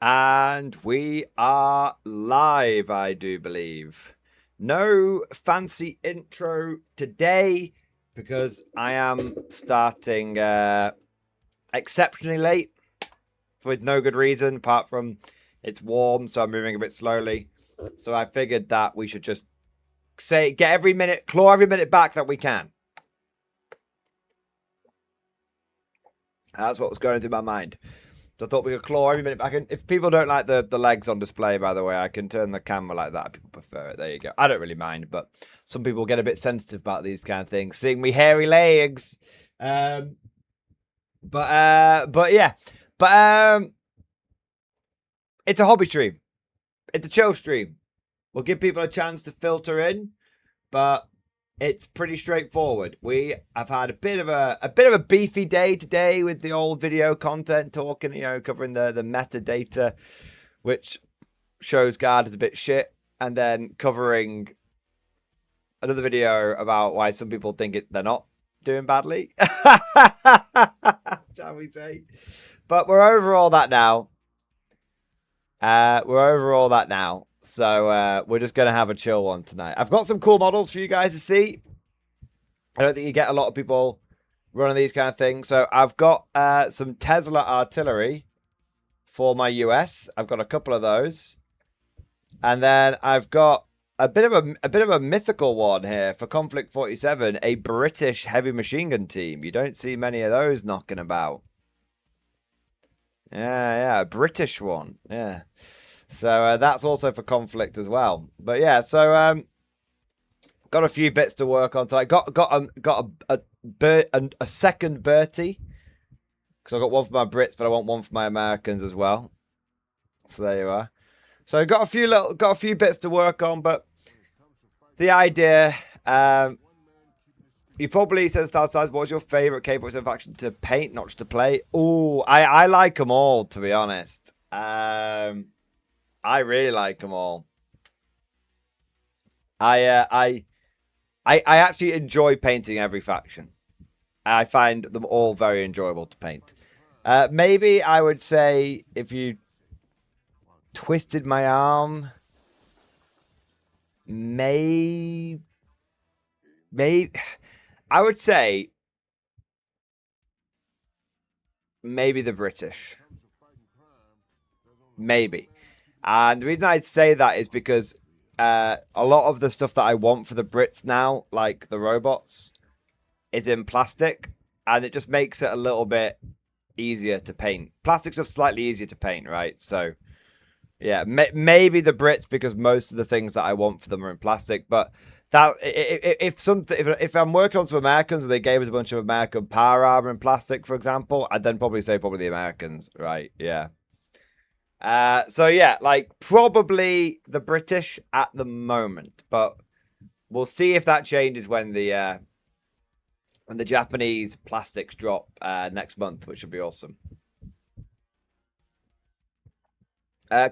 And we are live, I do believe. No fancy intro today because I am starting exceptionally late with no good reason apart from it's warm, so I'm moving a bit slowly. So I figured that we should just get every minute, claw every minute back that we can. That's what was going through my mind. So I thought we could claw every minute back. And if people don't like the legs on display, by the way, I can turn the camera like that. People prefer it. There you go. I don't really mind, but some people get a bit sensitive about these kind of things. Seeing me hairy legs. But yeah. But it's a hobby stream. It's a chill stream. We'll give people a chance to filter in, but it's pretty straightforward. We have had a bit of a beefy day today with the old video content talking, covering the metadata, which shows God is a bit shit, and then covering another video about why some people think they're not doing badly. Shall we say? But we're over all that now. So we're just going to have a chill one tonight. I've got some cool models for you guys to see. I don't think you get a lot of people running these kind of things. So I've got some Tesla artillery for my US. I've got a couple of those. And then I've got a bit of a mythical one here for Konflikt 47, a British heavy machine gun team. You don't see many of those knocking about. Yeah, a British one. Yeah. So that's also for Konflikt as well. But yeah, so got a few bits to work on tonight. Got a second Bertie because I got one for my Brits, but I want one for my Americans as well. So there you are. So got a few bits to work on, but the idea. You probably said style size. What's your favorite K47 faction to paint, not just to play? Oh, I like them all, to be honest. I really like them all. I actually enjoy painting every faction. I find them all very enjoyable to paint. Maybe I would say if you twisted my arm, maybe I would say maybe the British. Maybe. And the reason I'd say that is because a lot of the stuff that I want for the Brits now, like the robots, is in plastic. And it just makes it a little bit easier to paint. Plastic's just slightly easier to paint, right? So, yeah, maybe the Brits, because most of the things that I want for them are in plastic. But that if I'm working on some Americans and they gave us a bunch of American power armor in plastic, for example, I'd then probably say the Americans, right? Yeah. So yeah, like probably the British at the moment, but we'll see if that changes when the Japanese plastics drop next month, which would be awesome.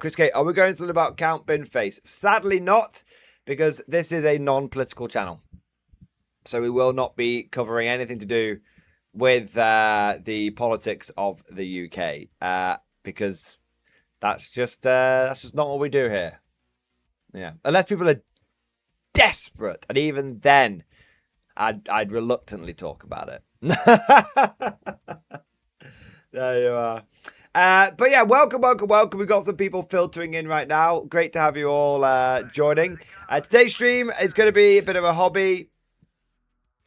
Chris K, are we going to learn about Count Binface? Sadly not, because this is a non-political channel, so we will not be covering anything to do with the politics of the UK, because that's just not what we do here. Yeah, unless people are desperate, and even then, I'd reluctantly talk about it. There you are. But yeah, welcome. We've got some people filtering in right now. Great to have you all joining. Today's stream is going to be a bit of a hobby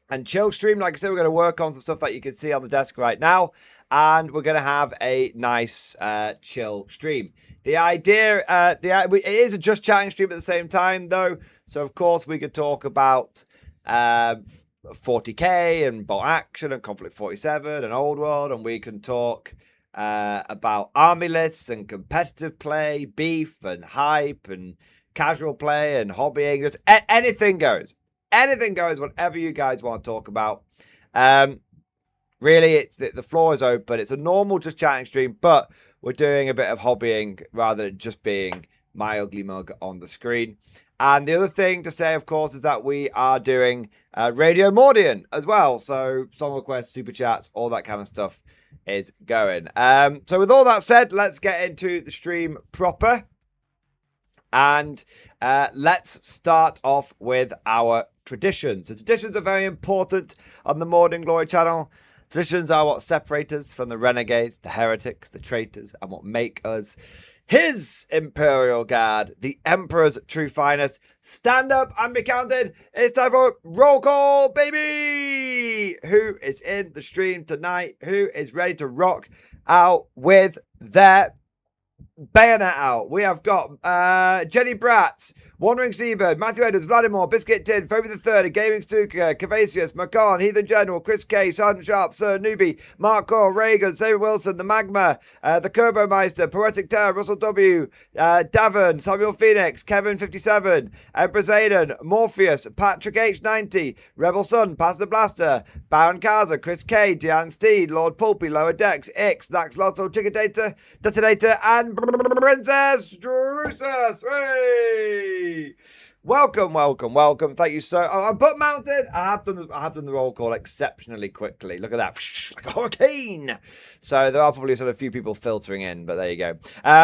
and chill stream. Like I said, we're going to work on some stuff that you can see on the desk right now. And we're going to have a nice chill stream. The idea, it is a just chatting stream at the same time, though. So, of course, we could talk about 40k and bolt action and Konflikt 47 and Old World. And we can talk about army lists and competitive play, beef and hype and casual play and hobbying. Just anything goes. Anything goes, whatever you guys want to talk about. Really, it's the floor is open. It's a normal just chatting stream, but we're doing a bit of hobbying rather than just being my ugly mug on the screen. And the other thing to say, of course, is that we are doing Radio Mordian as well. So song requests, super chats, all that kind of stuff is going. So with all that said, let's get into the stream proper. And let's start off with our traditions. So traditions are very important on the Mord and Glory channel. Traditions are what separate us from the renegades, the heretics, the traitors, and what make us his Imperial Guard, the Emperor's true finest. Stand up and be counted. It's time for roll call, baby! Who is in the stream tonight? Who is ready to rock out with their bayonet out? We have got Jenny Bratz, Wandering Seabird, Matthew Edwards, Vladimir, Biscuit Tin, Phoebe the Third, Gaming Stuka, Cavasius, McCon, Heathen General, Chris K, Sergeant Sharp, Sir Newbie, Mark Core, Reagan, Saber Wilson, The Magma, the Kerbo Meister, Poetic Terror, Russell W, Davin, Samuel Phoenix, Kevin 57, Empress Aiden, Morpheus, Patrick H90, Rebel Sun, Pastor Blaster, Baron Kaza, Chris K, Deanne Steed, Lord Pulpy, Lower Decks, Ix, Nax Lotto, Chicken Detonator, and Princess Drusus. Hey! Welcome. Thank you so. Oh, I'm butt mounted. I have done the roll call exceptionally quickly. Look at that, like a hurricane. So there are probably sort of a few people filtering in, but there you go.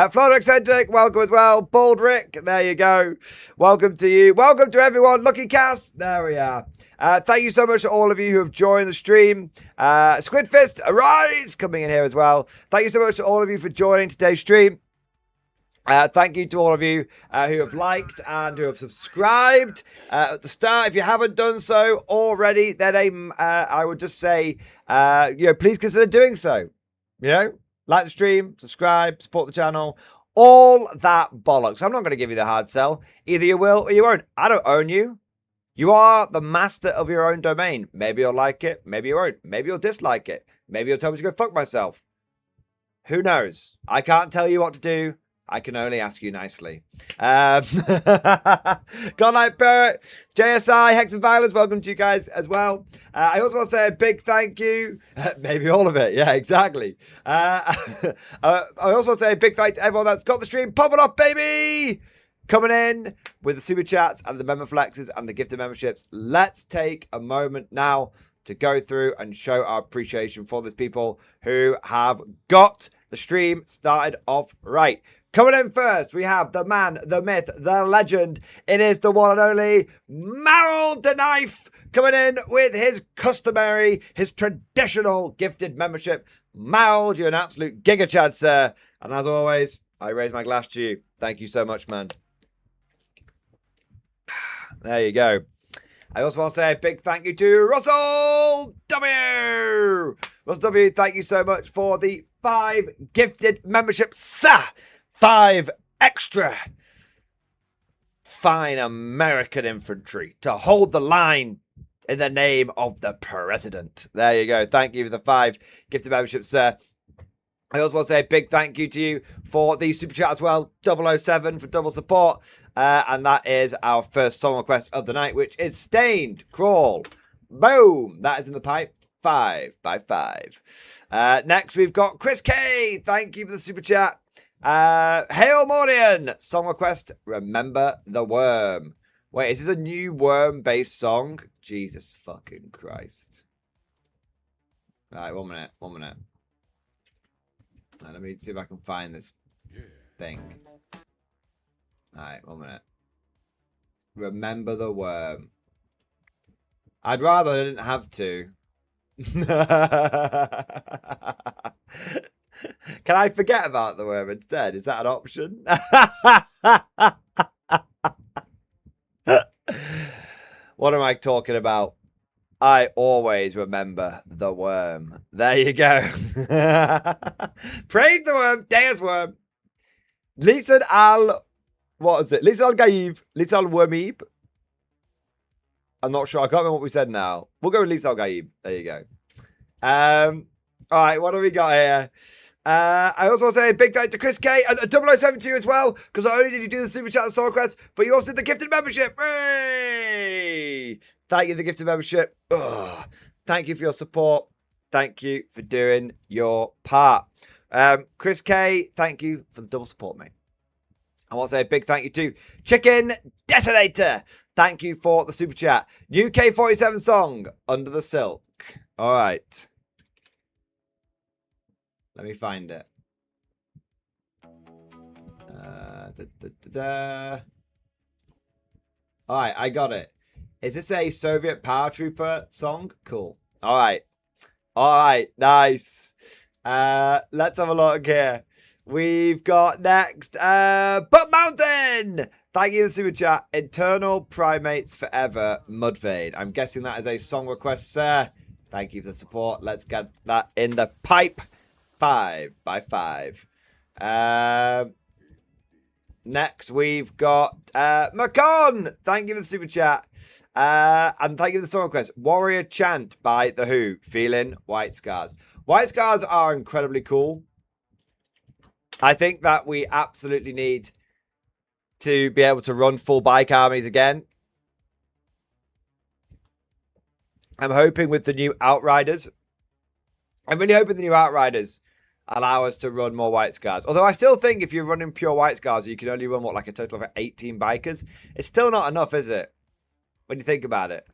Florida Eccentric, welcome as well. Baldrick, there you go. Welcome to you. Welcome to everyone. Lucky Cast, there we are. Thank you so much to all of you who have joined the stream. Squid Fist, arise, coming in here as well. Thank you so much to all of you for joining today's stream. Thank you to all of you who have liked and who have subscribed at the start. If you haven't done so already, then I would just say, please consider doing so. Like the stream, subscribe, support the channel, all that bollocks. I'm not going to give you the hard sell. Either you will or you won't. I don't own you. You are the master of your own domain. Maybe you'll like it. Maybe you won't. Maybe you'll dislike it. Maybe you'll tell me to go fuck myself. Who knows? I can't tell you what to do. I can only ask you nicely. Godlike Parrot, JSI, Hex and Violence, welcome to you guys as well. I also want to say a big thank you. Maybe all of it. Yeah, exactly. I also want to say a big thank to everyone that's got the stream popping off, baby! Coming in with the super chats and the member flexes and the gifted memberships. Let's take a moment now to go through and show our appreciation for these people who have got the stream started off right. Coming in first, we have the man, the myth, the legend. It is the one and only Marl the Knife coming in with his customary, his traditional gifted membership. Marl, you're an absolute giga chad, sir. And as always, I raise my glass to you. Thank you so much, man. There you go. I also want to say a big thank you to Russell W. Russell W, thank you so much for the 5 gifted memberships, sir. 5 extra fine American infantry to hold the line in the name of the president. There you go. Thank you for the 5 gifted memberships, sir. I also want to say a big thank you to you for the super chat as well. 007 for double support. And that is our first song request of the night, which is Stained Crawl. Boom. That is in the pipe. 5 by 5. Next, we've got Chris K. Thank you for the super chat. Hail Mordian, song request, Remember the Worm. Wait, is this a new worm-based song? Jesus fucking Christ. Alright, 1 minute. Let me see if I can find this thing. Alright, 1 minute. Remember the Worm. I'd rather I didn't have to. Can I forget about the worm instead? Is that an option? What am I talking about? I always remember the worm. There you go. Praise the worm. Deus worm. Lisan al... What is it? Lisan al Gaib. Lisan al Wormeeb. I'm not sure. I can't remember what we said now. We'll go with Lisan al Gaib. There you go. Alright, what have we got here? I also want to say a big thank to Chris K and 0072 as well, because not only did you do the super chat and song request, but you also did the gifted membership. Hooray! Thank you for the gifted membership. Ugh. Thank you for your support. Thank you for doing your part. Chris K, thank you for the double support, mate. I want to say a big thank you to Chicken Detonator. Thank you for the super chat. UK47 song, Under the Silk. All right. Let me find it. All right, I got it. Is this a Soviet paratrooper song? Cool. All right. All right, nice. Let's have a look here. We've got next, Buck Mountain. Thank you for the super chat. Internal Primates Forever, Mudvayne. I'm guessing that is a song request, sir. Thank you for the support. Let's get that in the pipe. 5 by 5. Next, we've got Macon. Thank you for the super chat. And thank you for the song request. Warrior Chant by The Who. Feeling White Scars. White Scars are incredibly cool. I think that we absolutely need to be able to run full bike armies again. I'm hoping with the new Outriders. I'm really hoping the new Outriders allow us to run more White Scars. Although I still think if you're running pure White Scars, you can only run, what, like a total of 18 bikers? It's still not enough, is it? When you think about it.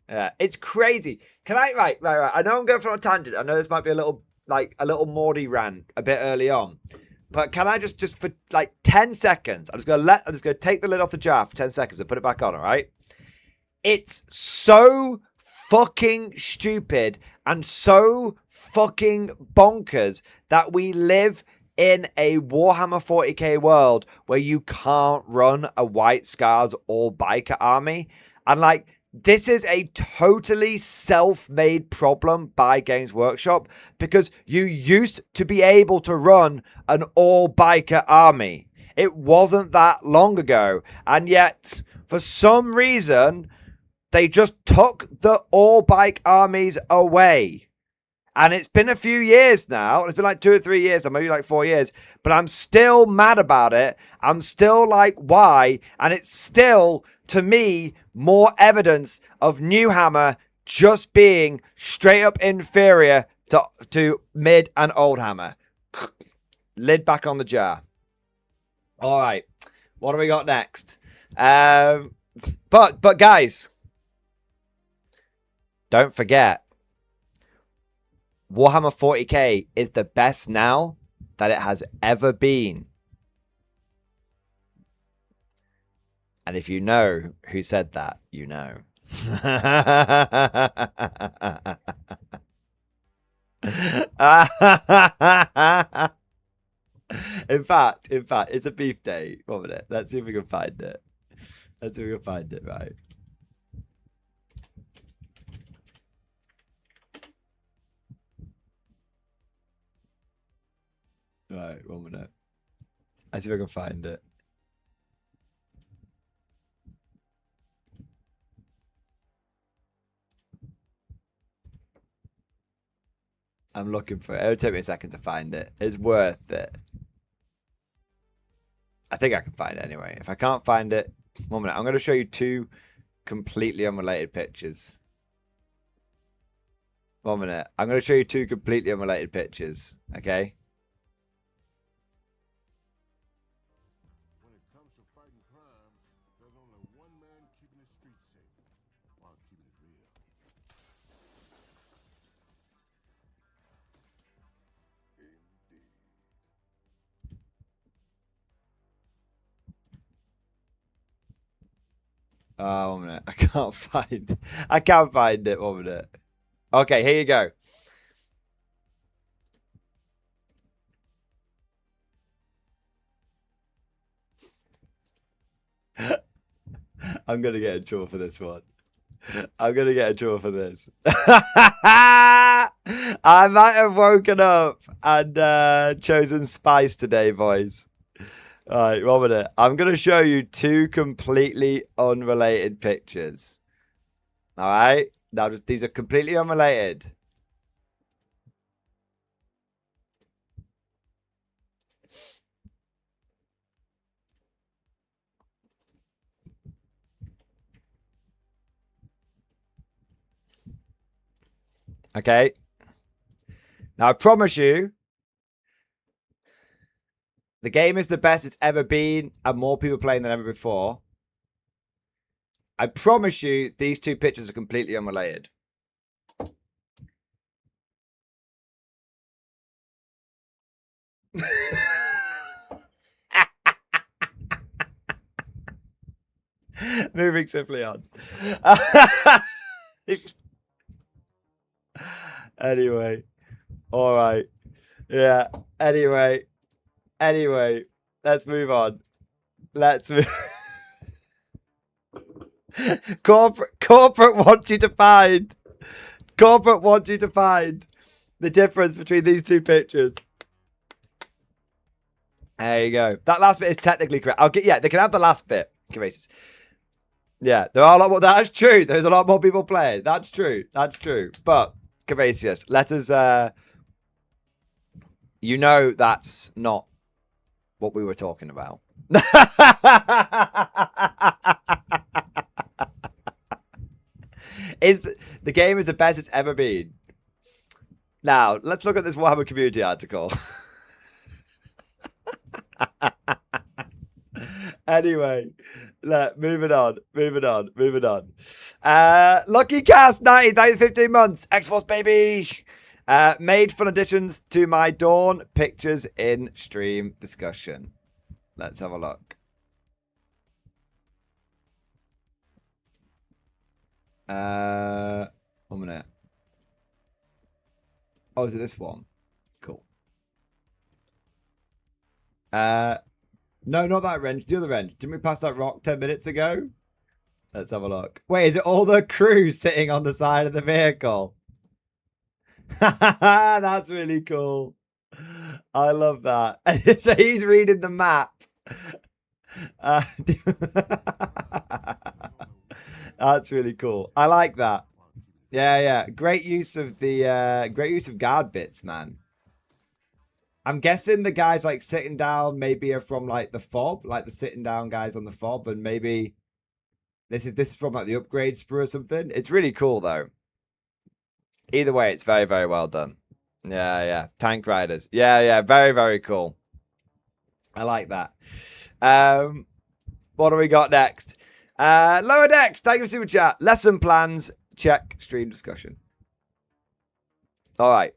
Yeah, it's crazy. Can I, right. I know I'm going for a tangent. I know this might be a little Mordy rant a bit early on. But can I just for like 10 seconds, I'm just gonna take the lid off the jar for 10 seconds and put it back on, all right? It's so fucking stupid and so fucking bonkers that we live in a Warhammer 40k world where you can't run a White Scars or biker army. And like, this is a totally self-made problem by Games Workshop because you used to be able to run an all-biker army. It wasn't that long ago. And yet, for some reason, they just took the all-bike armies away. And it's been a few years now. It's been like 2 or 3 years, or maybe like 4 years. But I'm still mad about it. I'm still like, why? And it's still, to me, more evidence of Newhammer just being straight up inferior to mid and old hammer. Lid back on the jar. All right. What do we got next? But guys, don't forget, Warhammer 40k is the best now that it has ever been. And if you know who said that, you know. In fact, it's a beef day. 1 minute. Let's see if we can find it. Right. Right, 1 minute. Let's see if I can find it. I'm looking for it. It'll take me a second to find it. It's worth it. I think I can find it anyway. If I can't find it, 1 minute. I'm going to show you 2 completely unrelated pictures. 1 minute. I'm going to show you 2 completely unrelated pictures. Okay? When it comes to fighting crime, there's only one man keeping the streets safe while keeping it real. Oh, 1 minute. I can't find it. 1 minute. Okay, here you go. I'm going to get in trouble for this one. I'm going to get in trouble for this. I might have woken up and chosen spice today, boys. All right, 1 minute. I'm going to show you 2 completely unrelated pictures. All right? Now, these are completely unrelated. Okay? Now, I promise you, the game is the best it's ever been and more people playing than ever before. I promise you, these 2 pictures are completely unrelated. Moving swiftly on. Anyway. All right. Yeah. Anyway. Let's move on. Let's move. Corporate wants you to find. Corporate wants you to find the difference between these two pictures. There you go. That last bit is technically correct. I'll get. Yeah, they can have the last bit. Yeah, there are a lot more. That's true. There's a lot more people playing. That's true. But Cavasius, let us. You know that's not what we were talking about. The game is the best it's ever been. Now, let's look at this Warhammer community article. Anyway, moving on. Lucky Cast 90, thank you for 15 months. X-Force, baby. Made fun additions to my Dawn pictures in stream discussion. Let's have a look. 1 minute. Oh, is it this one? Cool. No, not that wrench. The other wrench. Didn't we pass that rock 10 minutes ago? Let's have a look. Wait, is it all the crew sitting on the side of the vehicle? That's really cool. I love that. So he's reading the map. That's really cool. I like that. Yeah. Great use of guard bits, man. I'm guessing the guys like sitting down maybe are from like the fob, like the sitting down guys on the fob, and maybe this is from like the upgrade sprue or something. It's really cool though. Either way, it's very, very well done. Yeah. Tank riders. Yeah. Very, very cool. I like that. What do we got next? Lower Decks, thank you for super chat. Lesson plans, check. Stream discussion. All right.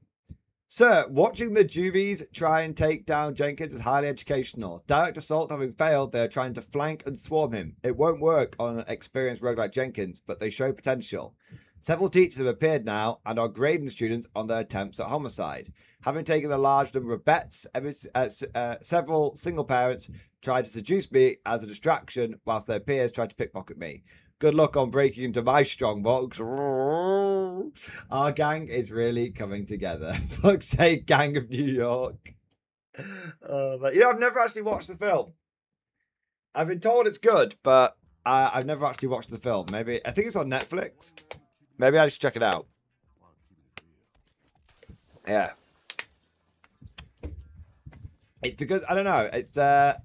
Sir, watching the Juvies try and take down Jenkins is highly educational. Direct assault having failed, they are trying to flank and swarm him. It won't work on an experienced rogue like Jenkins, but they show potential. Several teachers have appeared now and are grading students on their attempts at homicide. Having taken a large number of bets, several single parents tried to seduce me as a distraction whilst their peers tried to pickpocket me. Good luck on breaking into my strongbox. Our gang is really coming together. Fuck's sake, Gang of New York. But, I've never actually watched the film. I've been told it's good, but I've never actually watched the film. Maybe I think it's on Netflix. Maybe I should check it out. Yeah. It's because I don't know. It's I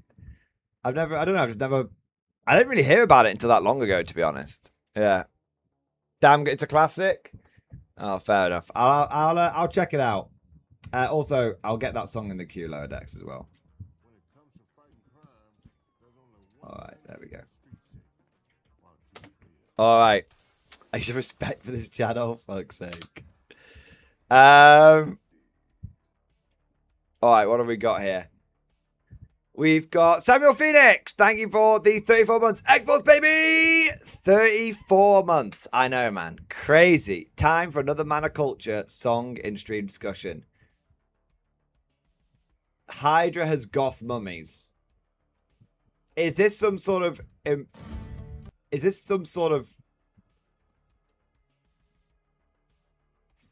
didn't really hear about it until that long ago, to be honest. Yeah. Damn, it's a classic. Oh, fair enough. I'll check it out. Also, I'll get that song in the queue, Lower Decks, as well. All right, there we go. All right. I should respect for this channel, fuck's sake. All right, what have we got here? We've got Samuel Phoenix. Thank you for the 34 months. X-Force, baby! 34 months. I know, man. Crazy. Time for another Man of Culture song in stream discussion. Hydra has goth mummies. Is this some sort of...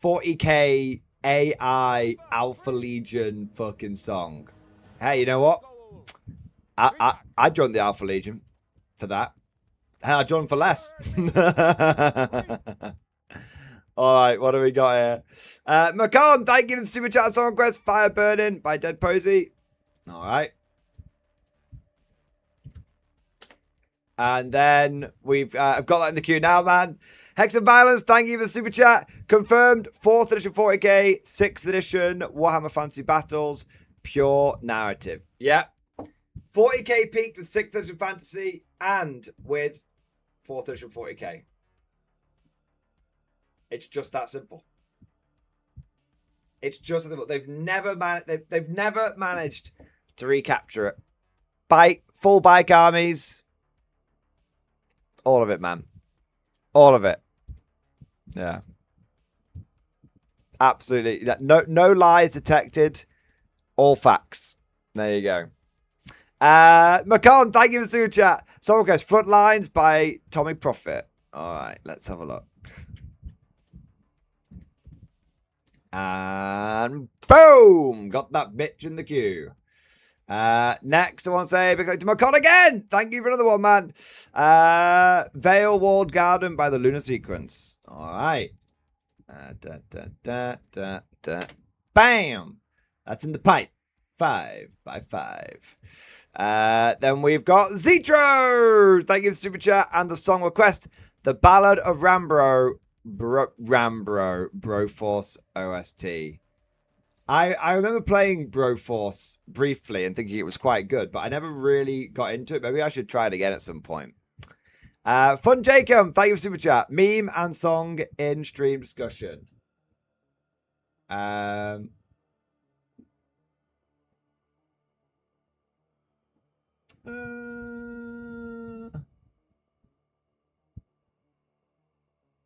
40k AI Alpha Legion fucking song? Hey, you know what? I joined the Alpha Legion for that. Hell, I joined for less. All right, what do we got here? Macon, thank you for the super chat. Song request, Fire Burning by Dead Posey. All right. And then I've got that in the queue now, man. Hex and Violence, thank you for the super chat. Confirmed 4th edition 40k, 6th edition Warhammer Fantasy Battles, pure narrative. Yep. 40k peaked with 6th edition fantasy and with 4th edition 40k. It's just that simple. It's just they've never managed to recapture it. Full bike armies. All of it, man. All of it. Yeah. Absolutely. No lies detected. All facts. There you go. Macon, thank you for the super chat. Someone goes Front Lines by Tommy Profit. All right, let's have a look. And boom! Got that bitch in the queue. Next, I want to say big thank you to Macon again. Thank you for another one, man. Vale Walled Garden by the Lunar Sequence. All right. Bam! That's in the pipe. 5 by 5. Then we've got Zetro. Thank you for the super chat and the song request. The Ballad of Rambro. Broforce OST. I remember playing Broforce briefly and thinking it was quite good, but I never really got into it. Maybe I should try it again at some point. Fun Jacob, thank you for super chat. Meme and song in stream discussion. Trying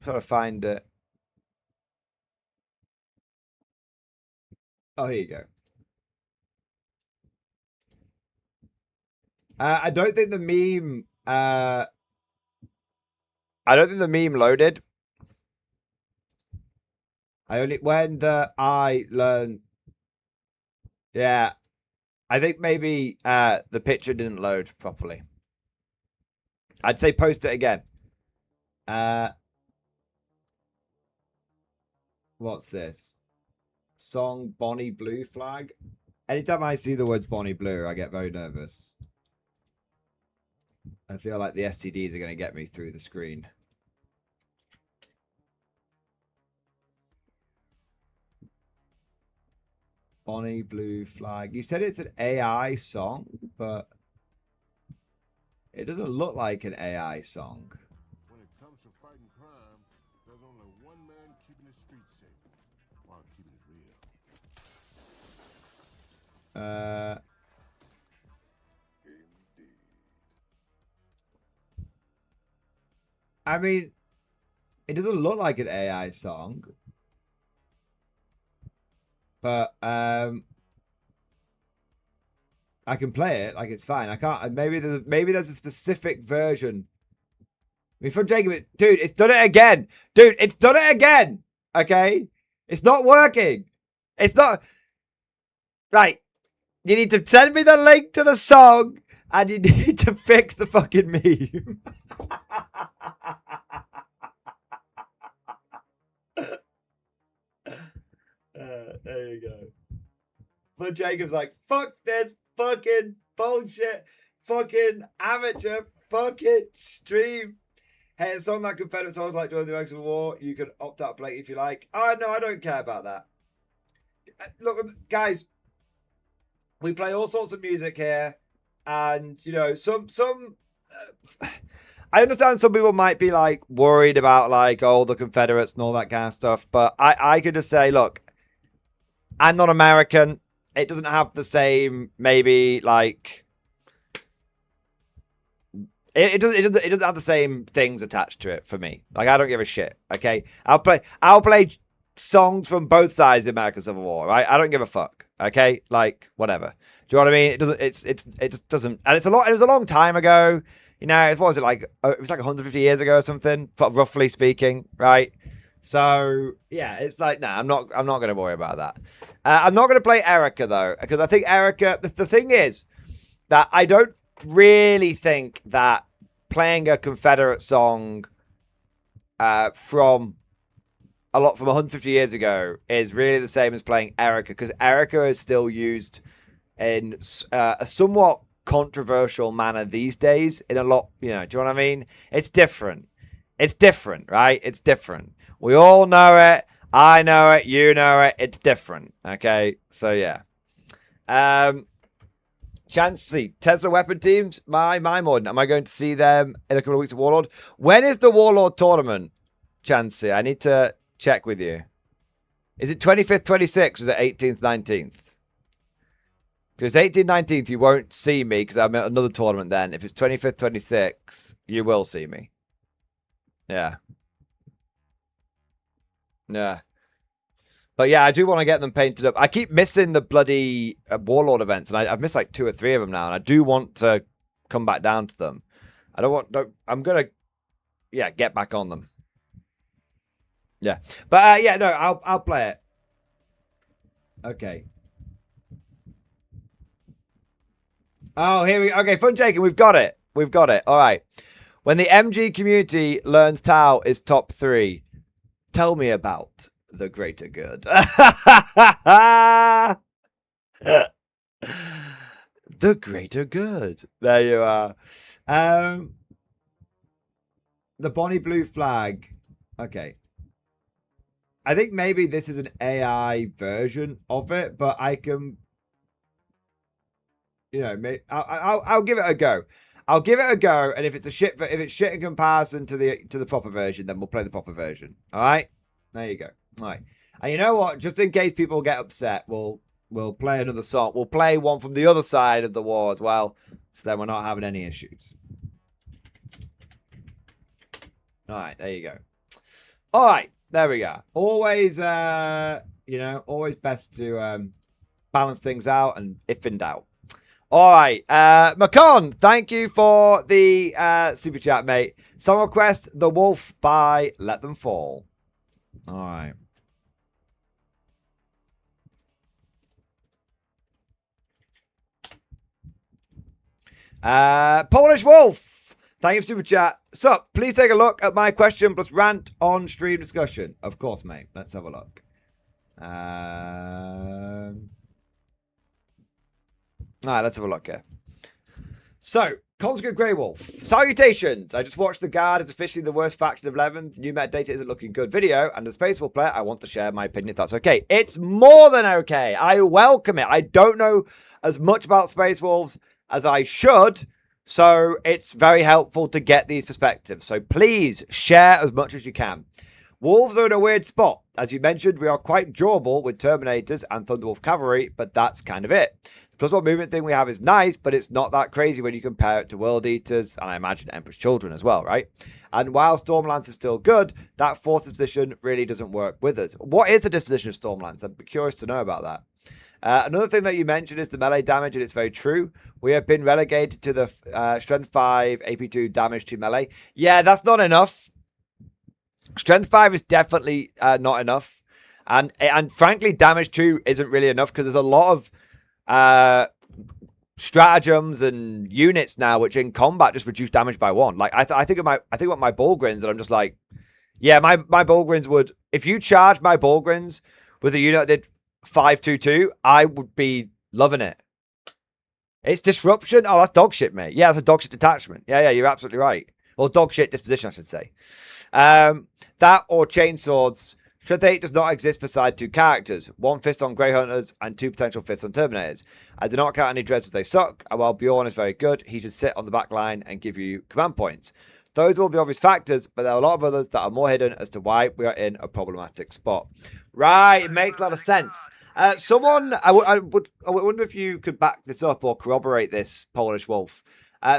to find it. Oh, here you go. I don't think the meme. I don't think the meme loaded. When I learned. Yeah, I think maybe the picture didn't load properly. I'd say post it again. What's this? Song Bonnie Blue flag. Anytime I see the words Bonnie Blue, I get very nervous. I feel like the STDs are going to get me through the screen. Bonnie Blue flag. You said it's an AI song, but it doesn't look like an AI song. When it comes to fighting crime, there's only one man keeping the streets safe while keeping it real. I mean, it doesn't look like an AI song, but I can play it like it's fine. I can't. Maybe there's a specific version. I mean, from Jacob, dude, it's done it again. Dude, it's done it again. Okay, it's not working. It's not right. You need to send me the link to the song, and you need to fix the fucking meme. There you go. But Jacob's like, fuck this fucking bullshit, fucking amateur fucking stream. Hey, a song that Confederate songs like Join the American Civil War, you can opt out Blake if you like. Oh, no, I don't care about that. Look, guys, we play all sorts of music here, and, you know, I understand some people might be, like, worried about, like, oh, the Confederates and all that kind of stuff, but I could just say, look, I'm not American. It doesn't have the same, maybe, like... It doesn't have the same things attached to it for me. Like, I don't give a shit, okay? I'll play songs from both sides of the American Civil War, right? I don't give a fuck, okay? Like, whatever. Do you know what I mean? It just doesn't... And it was a long time ago. You know, what was it, like... It was like 150 years ago or something, roughly speaking, right? So, yeah, it's like, nah, I'm not going to worry about that. I'm not going to play Erica, though, because I think Erica... The thing is that I don't really think that playing a Confederate song from 150 years ago is really the same as playing Erica, because Erica is still used in a somewhat controversial manner these days in a lot, you know, do you know what I mean? It's different. It's different, right? It's different. We all know it. I know it. You know it. It's different. Okay? So, yeah. Chancey, Tesla weapon teams, my Morden. Am I going to see them in a couple of weeks of Warlord? When is the Warlord tournament, Chancey? I need to check with you. Is it 25th, 26th, or is it 18th, 19th? Because 18th, 19th, you won't see me because I'm at another tournament then. If it's 25th, 26th, you will see me. Yeah. Yeah. But yeah, I do want to get them painted up. I keep missing the bloody Warlord events, and I've missed like 2 or 3 of them now, and I do want to come back down to them. I don't want... I'm going to, yeah, get back on them. Yeah. But yeah, no, I'll play it. Okay. Oh, here we go. Okay, Fun Jaking, we've got it. We've got it. All right. When the MG community learns Tau is top 3, tell me about the greater good. The greater good. There you are. The Bonnie Blue flag. Okay. I think maybe this is an AI version of it, but I can... You know, I'll give it a go. I'll give it a go, and if it's shit in comparison to the proper version, then we'll play the proper version. All right, there you go. All right, and you know what? Just in case people get upset, we'll play another song. We'll play one from the other side of the war as well, so then we're not having any issues. All right, there you go. All right, there we go. Always, you know, always best to balance things out, and if in doubt. All right, Macon, thank you for the super chat, mate. Song request, The Wolf by Let Them Fall. All right. Polish Wolf, thank you for super chat. Sup, please take a look at my question plus rant on stream discussion. Of course, mate. Let's have a look. All right, let's have a look here. So, Conscript Grey Wolf. Salutations! I just watched The Guard is officially the worst faction of 11th. New metadata isn't looking good video. And as a Spacewolf player, I want to share my opinion if that's okay. It's more than okay. I welcome it. I don't know as much about Space Wolves as I should. So, it's very helpful to get these perspectives. So, please share as much as you can. Wolves are in a weird spot. As you mentioned, we are quite durable with Terminators and Thunderwolf Cavalry, but that's kind of it. The +1 movement thing we have is nice, but it's not that crazy when you compare it to World Eaters, and I imagine Emperor's Children as well, right? And while Stormlance is still good, that force disposition really doesn't work with us. What is the disposition of Stormlance? I'm curious to know about that. Another thing that you mentioned is the melee damage, and it's very true. We have been relegated to the Strength 5, AP2 damage to melee. Yeah, that's not enough. Strength 5 is definitely not enough. And frankly, damage 2 isn't really enough because there's a lot of stratagems and units now which in combat just reduce damage by 1. Like I think about my Bullgrins, and I'm just like, yeah, my Bullgrins would, if you charge my Bullgrins with a unit that did 5/2/2, I would be loving it. It's disruption. Oh, that's dog shit, mate. Yeah, that's a dog shit detachment. Yeah, you're absolutely right. Or dog shit disposition, I should say. That or chainswords. Strength 8 does not exist beside 2 characters. 1 fist on Grey Hunters and 2 potential fists on Terminators. I do not count any dreads as they suck, and while Bjorn is very good, he should sit on the back line and give you command points. Those are all the obvious factors, but there are a lot of others that are more hidden as to why we are in a problematic spot. Right, it makes a lot of sense. Someone, I wonder if you could back this up or corroborate this, Polish Wolf.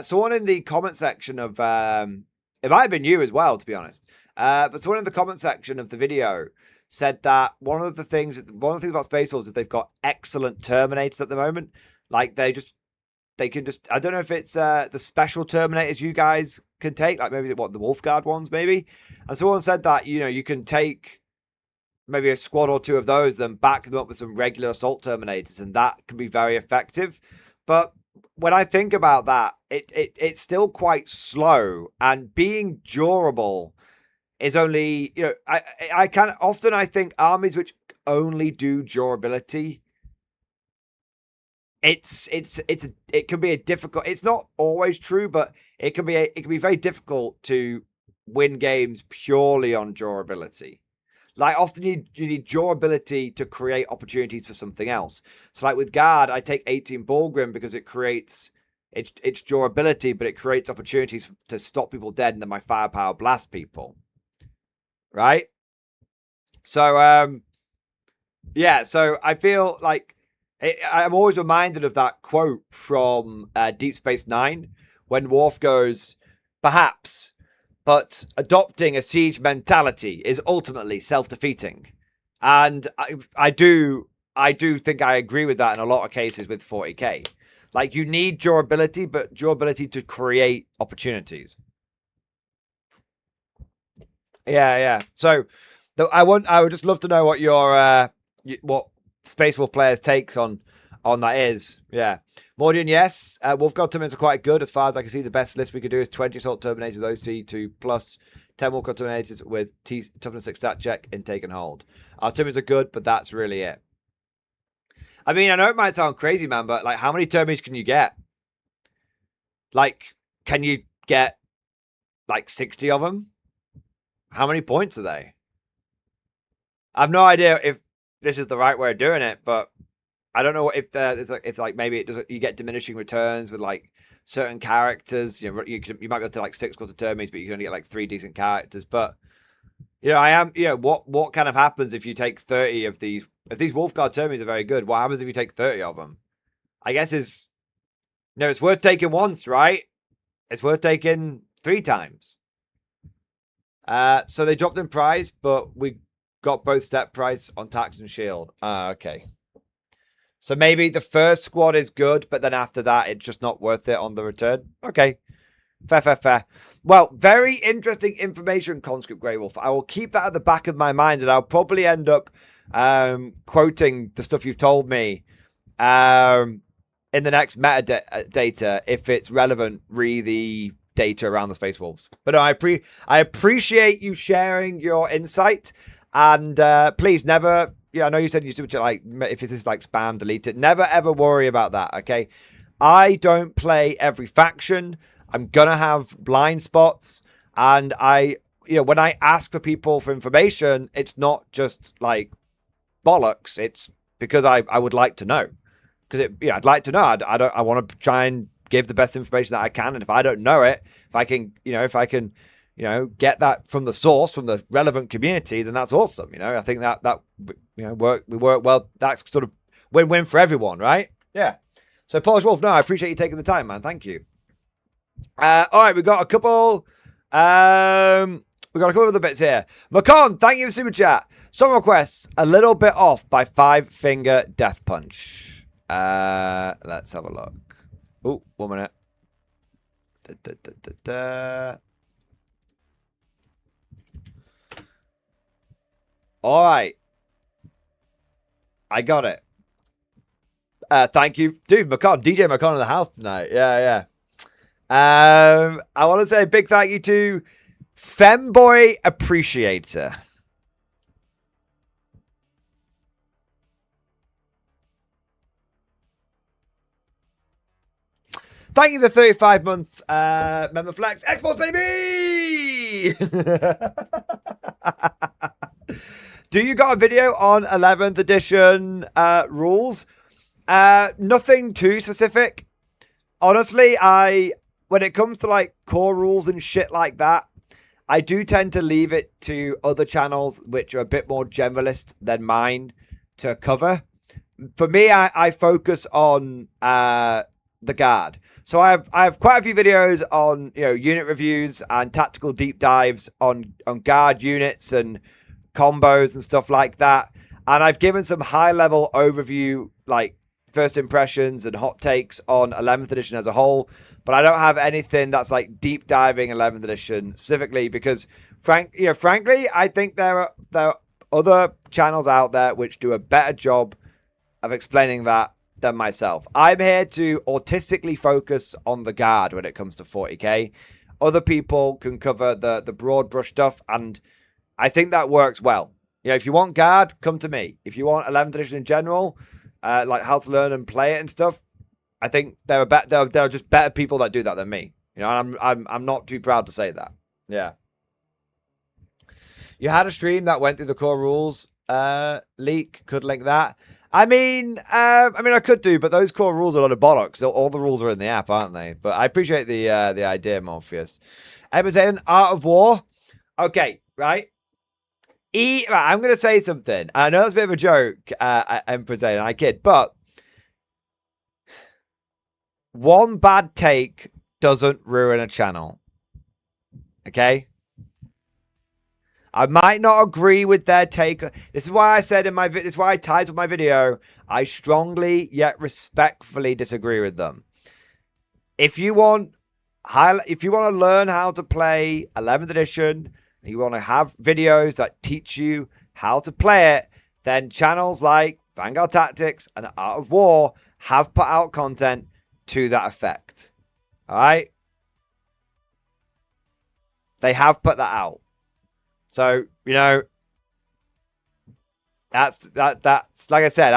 Someone in the comment section of, it might have been you as well, to be honest. But someone in the comment section of the video said that one of the things about Space Wolves is they've got excellent Terminators at the moment. Like they can just, I don't know if it's the special Terminators you guys can take, like maybe the Wolfguard ones maybe. And someone said that, you know, you can take maybe a squad or 2 of those, then back them up with some regular assault Terminators, and that can be very effective. But when I think about that, it's still quite slow, and being durable is only, you know, I think armies which only do durability, it can be a difficult, it's not always true, but it can be very difficult to win games purely on durability. Like often you need durability to create opportunities for something else. So like with Guard, I take 18 Bullgrim because it creates it's durability, but it creates opportunities to stop people dead, and then my firepower blast people. Right? So, Yeah, so I feel like I'm always reminded of that quote from Deep Space Nine when Worf goes, perhaps, but adopting a siege mentality is ultimately self-defeating. And I do think I agree with that in a lot of cases with 40k. Like, you need durability, but durability to create opportunities. Yeah. So, I would just love to know what your what Space Wolf players' take on that is. Yeah, Mordian, yes. Wolf God Terminators are quite good as far as I can see. The best list we could do is 20 Assault Terminators with OC2 plus 10 Wolf God Terminators with Toughness 6 stat check, intake and hold. Our Terminators are good, but that's really it. I mean, I know it might sound crazy, man, but like, how many Terminators can you get? Like, can you get like 60 of them? How many points are they? I have no idea if this is the right way of doing it, but I don't know if maybe it does. You get diminishing returns with like certain characters. You know, you might be able to like 6 quarter termies, but you can only get like 3 decent characters. But you know, I am. You know, what kind of happens if you take 30 of these? If these Wolfguard termies are very good, what happens if you take 30 of them? I guess it's it's worth taking once, right? It's worth taking 3 times. So they dropped in price, but we got both step price on tax and shield. Okay. So maybe the first squad is good, but then after that, it's just not worth it on the return. Okay. Fair. Well, very interesting information, Conscript Grey Wolf. I will keep that at the back of my mind, and I'll probably end up quoting the stuff you've told me in the next metadata if it's relevant, re the data around the Space Wolves. But no, I appreciate you sharing your insight, and please never. Yeah, I know you said you do like if this is like spam, delete it. Never ever worry about that. Okay, I don't play every faction. I'm gonna have blind spots, and when I ask for people for information, it's not just like bollocks. It's because I would like to know, because I'd like to know. I want to try and give the best information that I can, and if I don't know it, if I can get that from the source, from the relevant community, then that's awesome. I think that we work well. That's sort of win-win for everyone, right? Yeah. So Polish Wolf, no, I appreciate you taking the time, man. Thank you. All right, we got a couple. We got a couple of other bits here. Macon, thank you for super chat. Song requests a little bit off by 5 Finger Death Punch. Let's have a look. Oh, 1 minute. All right. I got it. Thank you. Dude, DJ Macon in the house tonight. Yeah. I want to say a big thank you to Femboy Appreciator. Thank you for the 35-month member flex. X-Force, baby! Do you got a video on 11th edition rules? Nothing too specific. Honestly, when it comes to like core rules and shit like that, I do tend to leave it to other channels which are a bit more generalist than mine to cover. For me, I focus on the guard. So I have quite a few videos on unit reviews and tactical deep dives on guard units and combos and stuff like that. And I've given some high level overview, like first impressions and hot takes on 11th edition as a whole. But I don't have anything that's like deep diving 11th edition specifically because, frankly, I think there are other channels out there which do a better job of explaining that than myself. I'm here to autistically focus on the guard when it comes to 40k. Other people can cover the broad brush stuff, and I think that works well. If you want guard, come to me. If you want 11th edition in general, like how to learn and play it and stuff, I think there are just better people that do that than me. And I'm not too proud to say that. Yeah. You had a stream that went through the core rules leak. Could link that. I mean, I could do, but those core rules are a lot of bollocks. All the rules are in the app, aren't they? But I appreciate the idea, Morpheus. Emma saying Art of War. Okay, right. Right, I'm going to say something. I know that's a bit of a joke, Emperor Zane, and I kid, but one bad take doesn't ruin a channel. Okay? I might not agree with their take. This is why I said in my video, this is why I titled my video, I strongly yet respectfully disagree with them. If you want to learn how to play 11th edition, and you want to have videos that teach you how to play it, then channels like Vanguard Tactics and Art of War have put out content to that effect. All right? They have put that out. So, you know, that's like I said,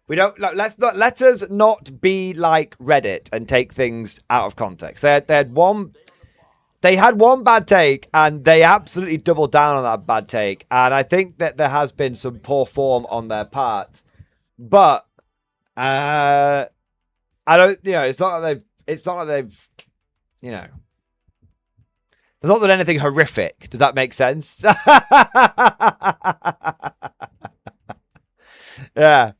let us not be like Reddit and take things out of context. They had one bad take and they absolutely doubled down on that bad take. And I think that there has been some poor form on their part. But I don't, you know, it's not like they've, you know, they've not done anything horrific. Does that make sense? Yeah.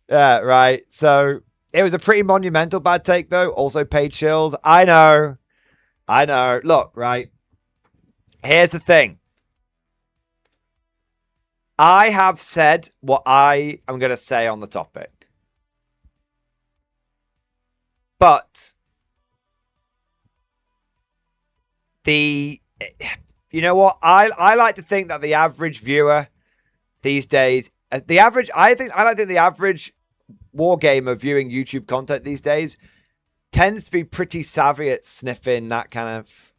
Yeah, right. So it was a pretty monumental bad take, though. Also paid shills. I know. Look, right. Here's the thing. I have said what I am going to say on the topic. But you know what? I like to think that the average viewer these days, I like to think the average war gamer viewing YouTube content these days tends to be pretty savvy at sniffing that kind of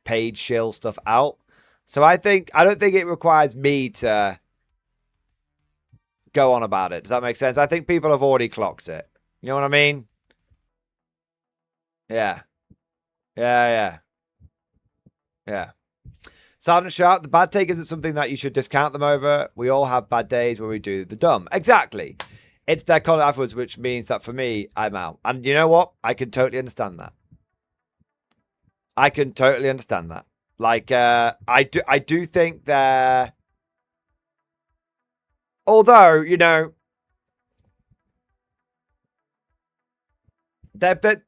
paid shill stuff out. So I don't think it requires me to go on about it. Does that make sense? I think people have already clocked it. You know what I mean? Yeah. Sergeant Sharp, the bad take isn't something that you should discount them over. We all have bad days where we do the dumb. Exactly. It's their content afterwards, which means that for me, I'm out. And you know what? I can totally understand that. Like, I do think they're... Although, you know... The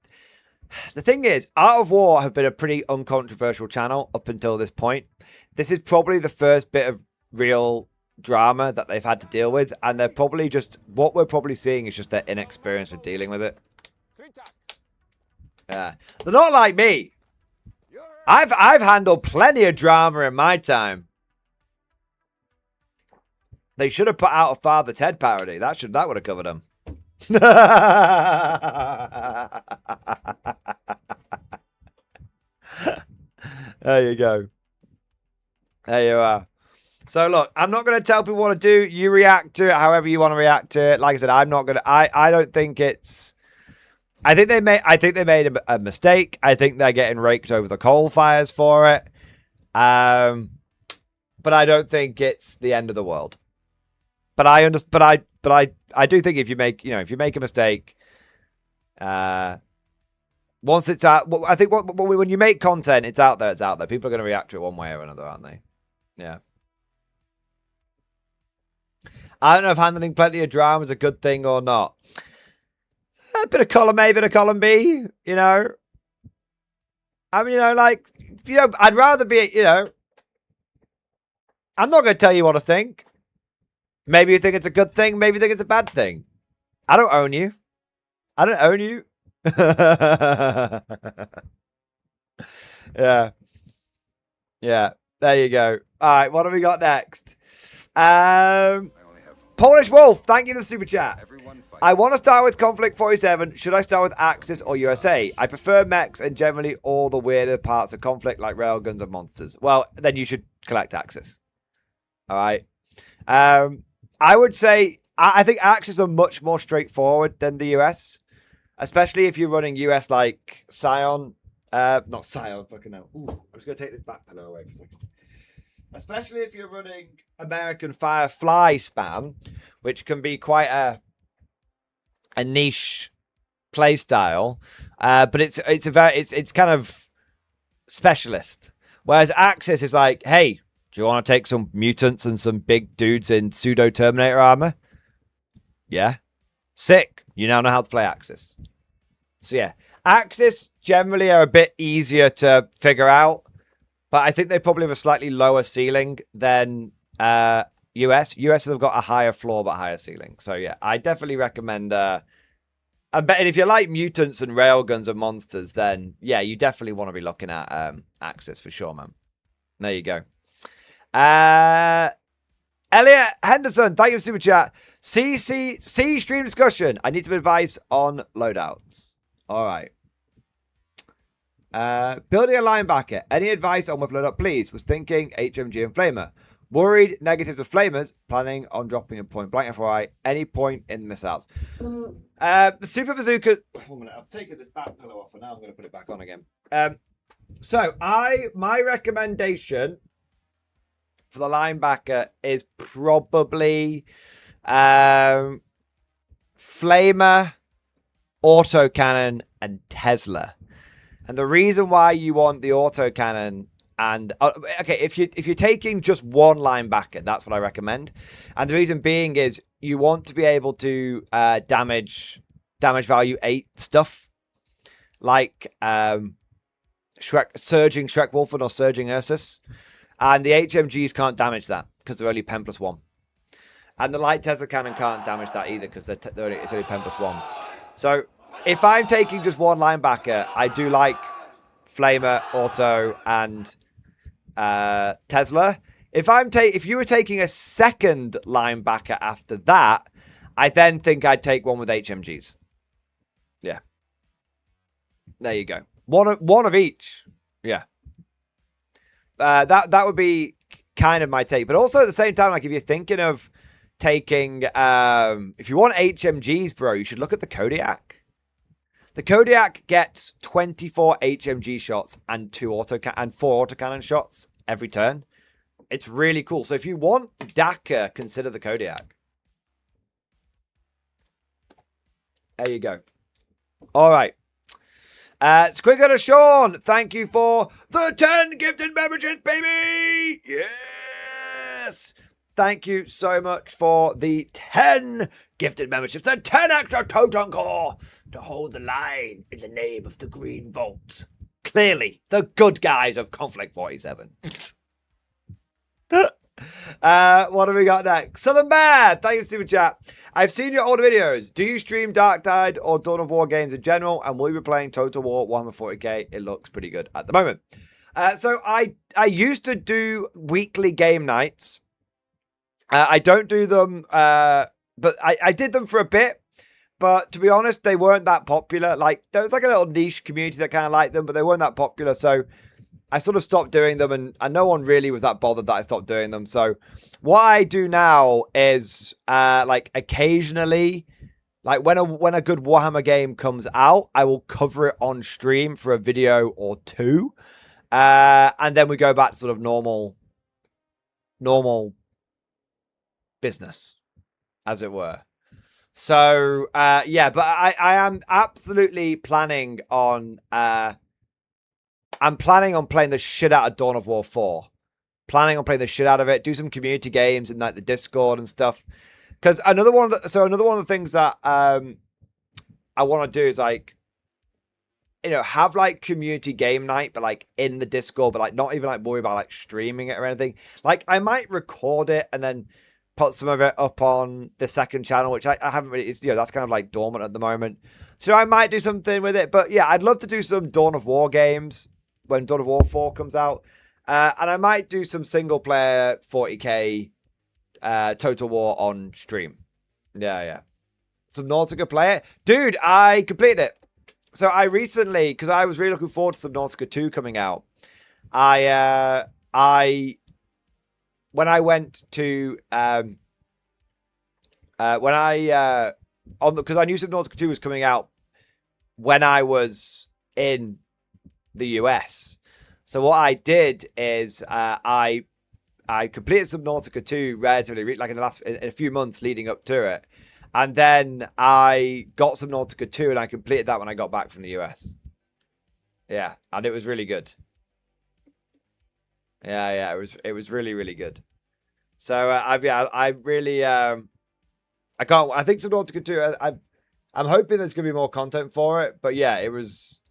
thing is, Art of War have been a pretty uncontroversial channel up until this point. This is probably the first bit of real drama that they've had to deal with, and they're probably just... What we're probably seeing is just their inexperience with dealing with it. Yeah. They're not like me. I've handled plenty of drama in my time. They should have put out a Father Ted parody. That would have covered them. There you go. There you are. So look, I'm not going to tell people what to do. You react to it however you want to react to it. Like I said, I'm not going to. I don't think it's. I think they made a mistake. I think they're getting raked over the coal fires for it. But I don't think it's the end of the world. But I understand. But I do think if you make a mistake, once it's out, I think when you make content, it's out there. People are going to react to it one way or another, aren't they? Yeah. I don't know if handling plenty of drama is a good thing or not. A bit of column A, bit of column B, you know. I mean, I'd rather be, I'm not going to tell you what to think. Maybe you think it's a good thing. Maybe you think it's a bad thing. I don't own you. Yeah. There you go. All right. What have we got next? Polish Wolf. Thank you for the super chat. I want to start with Konflikt 47. Should I start with Axis or USA? I prefer mechs and generally all the weirder parts of Konflikt like railguns and monsters. Well, then you should collect Axis. All right. I would say I think Axis are much more straightforward than the US, especially if you're running US like Scion. Not Scion, fucking hell. Ooh, I'm just going to take this back pillow away for a second. Especially if you're running American Firefly spam, which can be quite a niche play style, but it's kind of specialist. Whereas Axis is like, hey, Do you want to take some mutants and some big dudes in pseudo Terminator armor? Yeah. Sick. You now know how to play Axis. So yeah, Axis generally are a bit easier to figure out, but I think they probably have a slightly lower ceiling than US. US have got a higher floor but higher ceiling. So yeah, I definitely recommend. I bet if you like mutants and railguns and monsters, then yeah, you definitely want to be looking at Axis for sure, man. There you go. Elliot Henderson, thank you for super chat. C stream discussion. I need some advice on loadouts. All right. Building a linebacker. Any advice on what loadout, please? Was thinking HMG and Flamer. Worried negatives of Flamers. Planning on dropping a point blank FYI. Any point in missiles. The Super Bazooka. Oh, minute, I've taken this back pillow off and now I'm going to put it back on again. So my recommendation for the linebacker is probably Flamer, autocannon, and Tesla. And the reason why you want the autocannon and okay, if you're taking just one linebacker, that's what I recommend. And the reason being is you want to be able to damage value 8 stuff like Surging Shrek Wolfen or Surging Ursus. And the HMGs can't damage that because they're only pen +1. And the light Tesla cannon can't damage that either because it's only pen +1. So if I'm taking just one linebacker, I do like Flamer, Auto, and Tesla. If you were taking a second linebacker after that, I then think I'd take one with HMGs. Yeah. There you go. One of each. Yeah. That would be kind of my take. But also at the same time, like if you're thinking of taking, if you want HMGs, bro, you should look at the Kodiak. The Kodiak gets 24 HMG shots and 4 autocannon shots every turn. It's really cool. So if you want DACA, consider the Kodiak. There you go. All right. Squigger Sean, thank you for the 10 gifted memberships, baby! Yes! Thank you so much for the 10 gifted memberships and 10 extra Totem Core to hold the line in the name of the Green Vault. Clearly, the good guys of Konflikt 47. What have we got next? Southern Bear, thank you, Super Chat. I've seen your older videos. Do you stream Dark Tide or Dawn of War games in general? And will you be playing Total War Warhammer 40k? It looks pretty good at the moment. So I used to do weekly game nights. I don't do them, but I did them for a bit. But to be honest, they weren't that popular. Like there was like a little niche community that kind of liked them, but they weren't that popular. So I sort of stopped doing them, and no one really was that bothered that I stopped doing them. So what I do now is like occasionally, like when a good Warhammer game comes out, I will cover it on stream for a video or two, and then we go back to sort of normal business, as it were. So yeah, but I am absolutely planning on. I'm planning on playing the shit out of Dawn of War 4. Planning on playing the shit out of it. Do some community games in like the Discord and stuff. Because another one of the things that I want to do is like, you know, have like community game night, but like in the Discord, but like not even like worry about like streaming it or anything. Like I might record it and then put some of it up on the second channel, which I haven't really. It's, you know, that's kind of like dormant at the moment. So I might do something with it. But yeah, I'd love to do some Dawn of War games when Dawn of War 4 comes out. And I might do some single player 40k Total War on stream. Yeah. Some Nautica player. Dude, I completed it. So I recently, because I was really looking forward to some Nautica 2 coming out. When I went to because I knew Subnautica 2 was coming out when I was in the US. So what I did is I completed Subnautica 2 relatively like in a few months leading up to it. And then I got Subnautica 2 and I completed that when I got back from the US. Yeah, and it was really good. Yeah. It was really, really good. So I really I can't. I think Sodorta could too. I'm hoping there's gonna be more content for it. But yeah, it was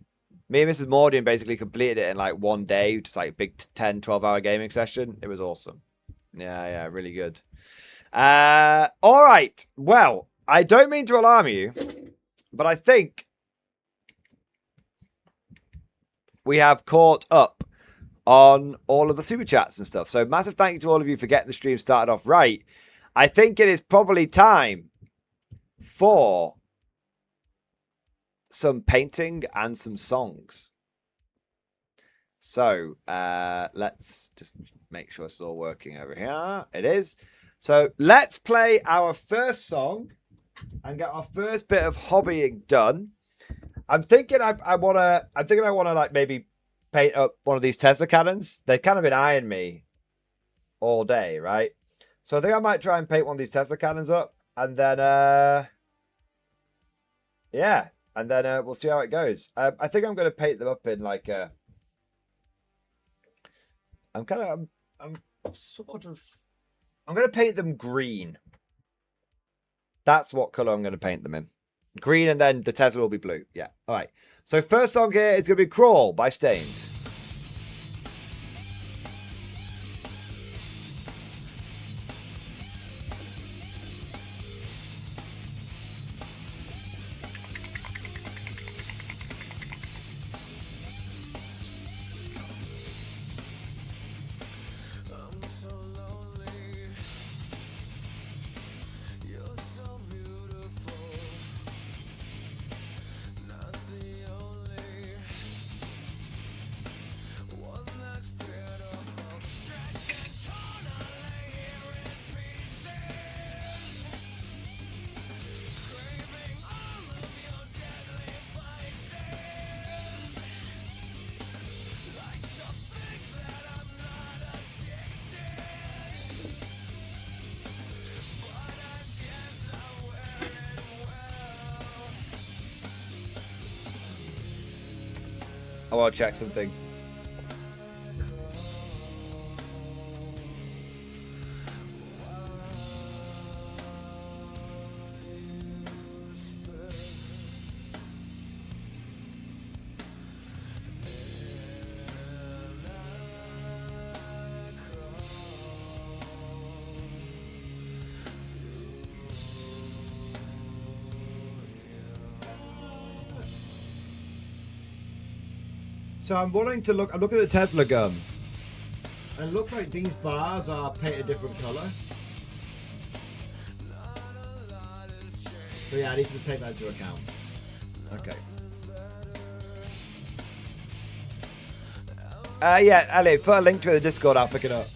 me and Mrs. Mordian basically completed it in like one day, just like a big 10, 12-hour gaming session. It was awesome. Yeah, really good. All right. Well, I don't mean to alarm you, but I think we have caught up on all of the super chats and stuff. So massive thank you to all of you for getting the stream started off right. I think it is probably time for some painting and some songs. So let's just make sure it's all working over here. It is. So let's play our first song and get our first bit of hobbying done. I'm thinking I wanna like maybe paint up one of these Tesla cannons. They've kind of been eyeing me all day, right? So I think I might try and paint one of these Tesla cannons up, and then yeah, and then we'll see how it goes. I think I'm gonna paint them up in like I'm gonna paint them green. That's what color I'm gonna paint them in. Green, and then the Tesla will be blue. Yeah. All right. So first song here is gonna be "Crawl" by Stained. I want to check something. So I'm wanting to look. I'm looking at the Tesla gun, and it looks like these bars are painted a different color. So yeah, I need to take that into account. Okay. Yeah, Ali, put a link to the Discord. I'll pick it up.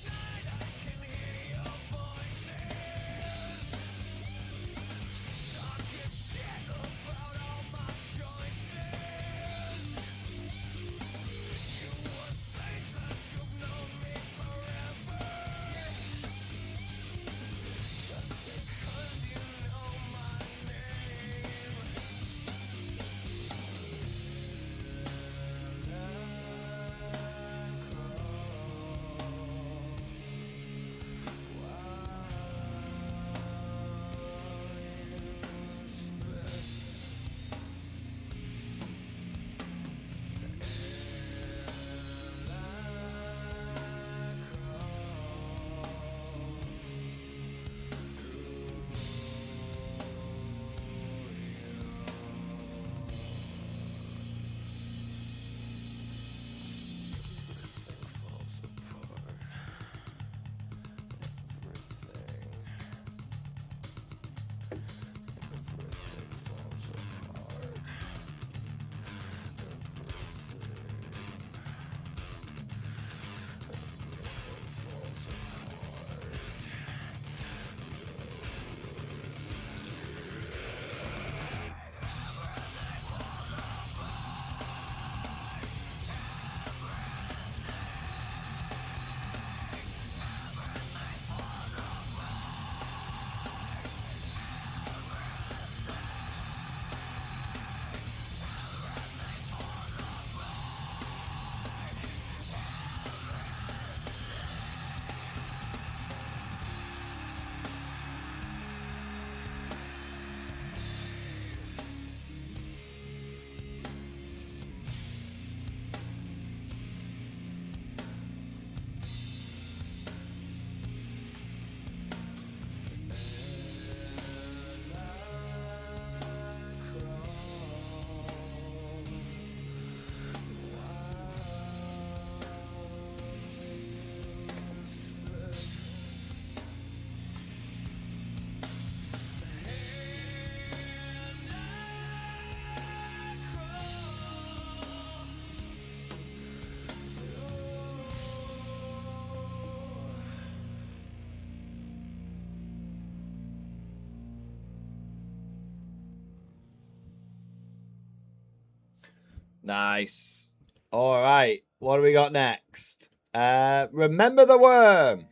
Nice. All right. What do we got next? Remember the worm.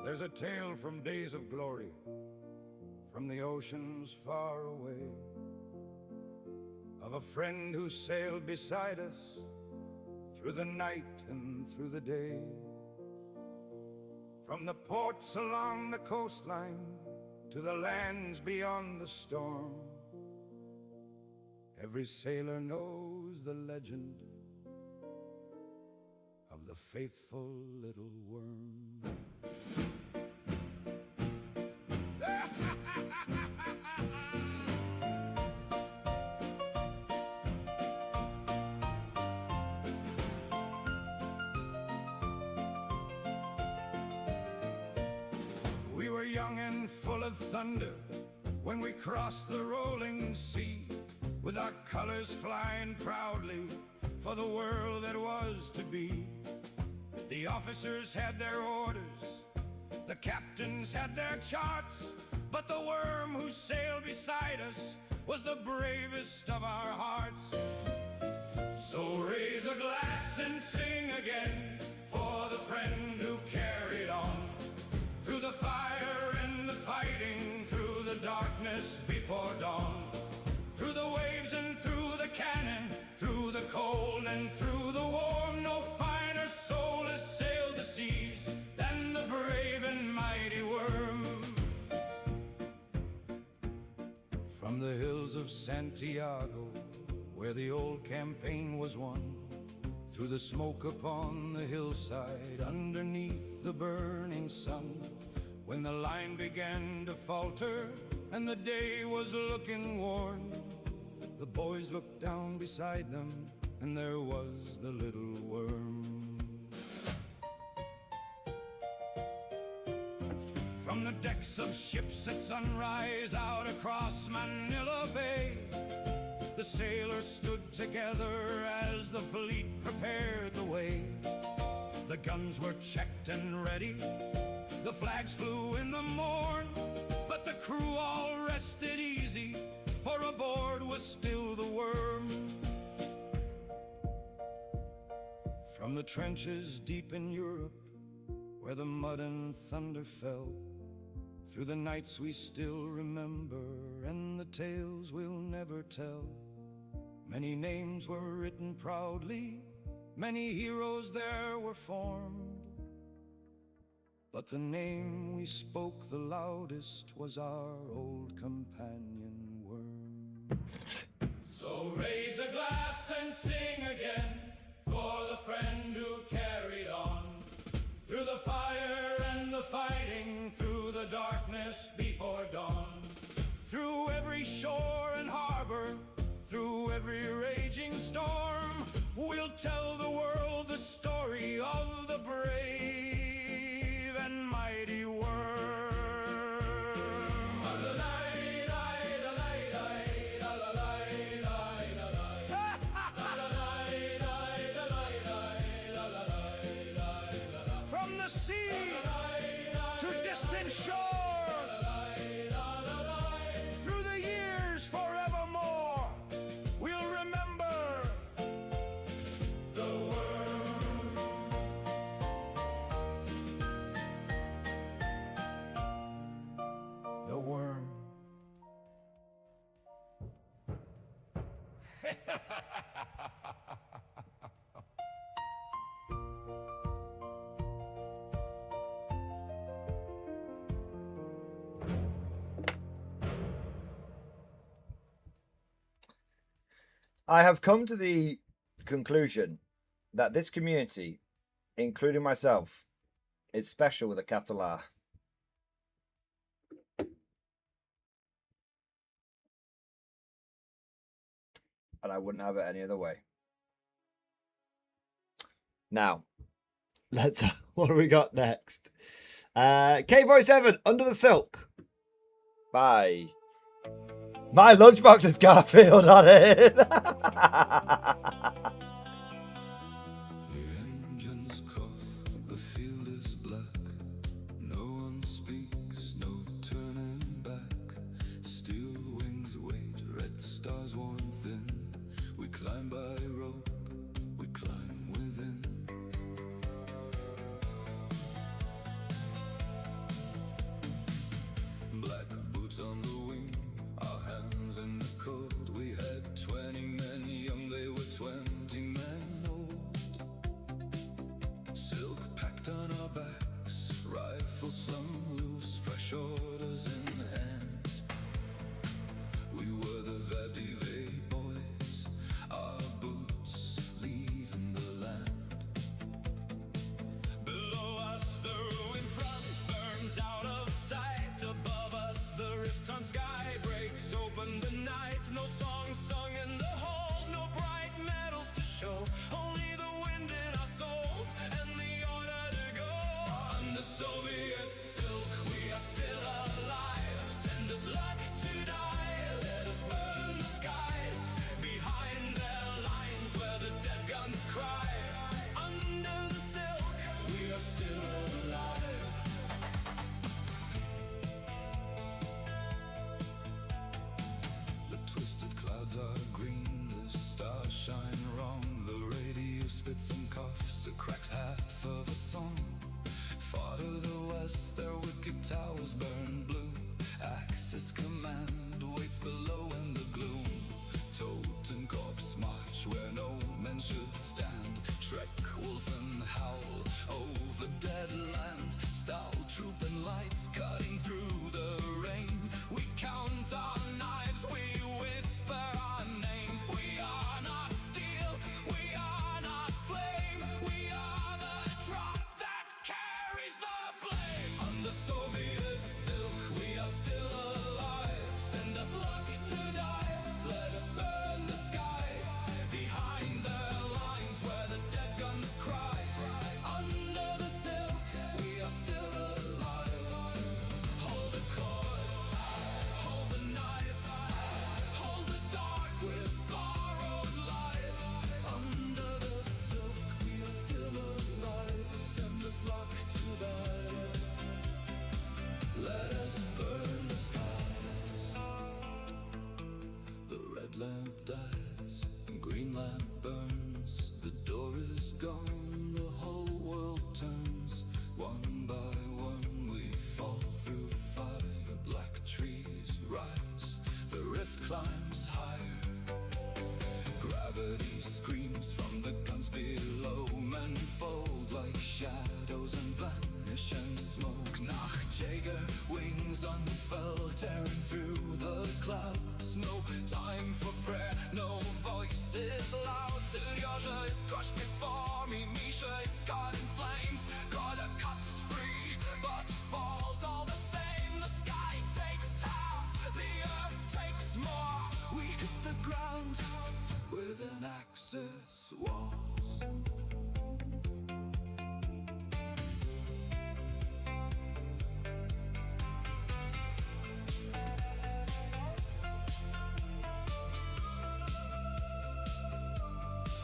There's a tale from days of glory, from the oceans far away, of a friend who sailed beside us through the night and through the day. From the ports along the coastline to the lands beyond the storm, every sailor knows the legend of the faithful little worm. We were young and full of thunder when we crossed the rolling sea, with our colors flying proudly for the world that was to be. The officers had their orders, the captains had their charts, but the worm who sailed beside us was the bravest of our hearts. So raise a glass and sing again for the friend who carried on through the fire and the fighting, through the darkness before dawn, through the waves and through the cannon, through the cold and through the warm. No finer soul has sailed the seas than the brave and mighty worm. From the hills of Santiago, where the old campaign was won, through the smoke upon the hillside, underneath the burning sun, when the line began to falter and the day was looking worn, the boys looked down beside them and there was the little worm. From the decks of ships at sunrise out across Manila Bay, the sailors stood together as the fleet prepared the way. The guns were checked and ready, the flags flew in the morn, but the crew all rested easy, for aboard was still the worm. From the trenches deep in Europe, where the mud and thunder fell, through the nights we still remember and the tales we'll never tell, many names were written proudly, many heroes there were formed, but the name we spoke the loudest was our old companion worm. So raise a glass and sing again for the friend who carried on through the fire and the fighting, through the darkness before dawn, through every shore and harbor, through every raging storm. We'll tell the world the story of the brave and mighty worm. From the sea to distant shore, through the years forevermore, we'll remember the worm. The worm. I have come to the conclusion that this community, including myself, is special with a capital R. And I wouldn't have it any other way. Now, let's. What do we got next? K47, Under the Silk. Bye. My lunchbox has Garfield on it. The engines cough, the field is black. No one speaks, no turning back. on the wing, our hands in the cold. We had 20 men young, they were 20 men old. Silk packed on our backs, rifles slung loose, fresh orders in hand. We were the MGTV boys, our boots leaving the land. Below us the ruined front burns out of sight. Above us the rift-torn sky breaks open the night. No songs sung in the hold, no bright medals to show, only the wind in our souls and the order to go. Under Soviet silk we are still alive. Send us luck to die, let us burn the skies. Behind their lines where the dead guns cry. Under the silk we are still alive. The twisted clouds are green, the stars shine wrong. The radio spits and coughs a cracked half of a song. Far to the west their wicked towers burn blue. Axis command waits below in the gloom. Toten corpse march where no men should stand. Trek, wolf and howl over dead land. Stout troop and lights cutting through the rain. We count our knives, we whisper our names. We are not steel, we are not flame. We are the drop that carries the blame. Under Soviet silk we are still alive. Send us luck to die, let us burn the skies. Behind their lines where the dead guns cry. Under the silk we are still alive. Hold the cord, hold the knife, hold the dark with borrowed life. Under the silk we are still alive. Send us luck to die, let us burn the skies. The red lamp dies, the green lamp burns. The door is gone, the whole world turns. One by one we fall through fire. Black trees rise, the rift climbs higher. Gravity screams from the guns below. Men fold like shadows and vanish in smoke. Nachtjäger, wings unfurled, tearing through the clouds. No time for prayer, no voices loud. Seryoja is crushed before me, Misha is caught in flames. Gotta cuts free, but falls all the same. The sky takes half, the earth takes more. We hit the ground with an axis walls.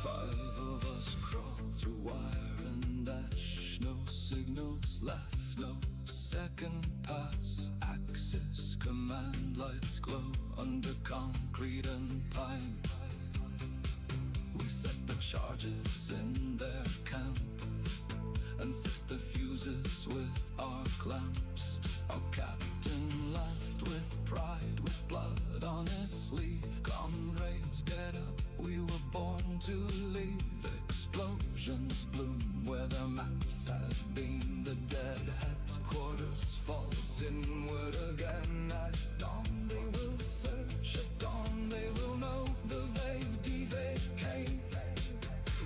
Five of us crawl through wire and ash. No signals left, no second pass. Axis command lights glow under concrete and pine. We set the charges in their camp and set the fuses with our clamps. Our captain laughed with pride, with blood on his sleeve. Comrades, get up, we were born to leave. Explosions bloom where the maps had been. The dead headquarters falls inward again. At dawn they will search, at dawn they will know. The MGTV came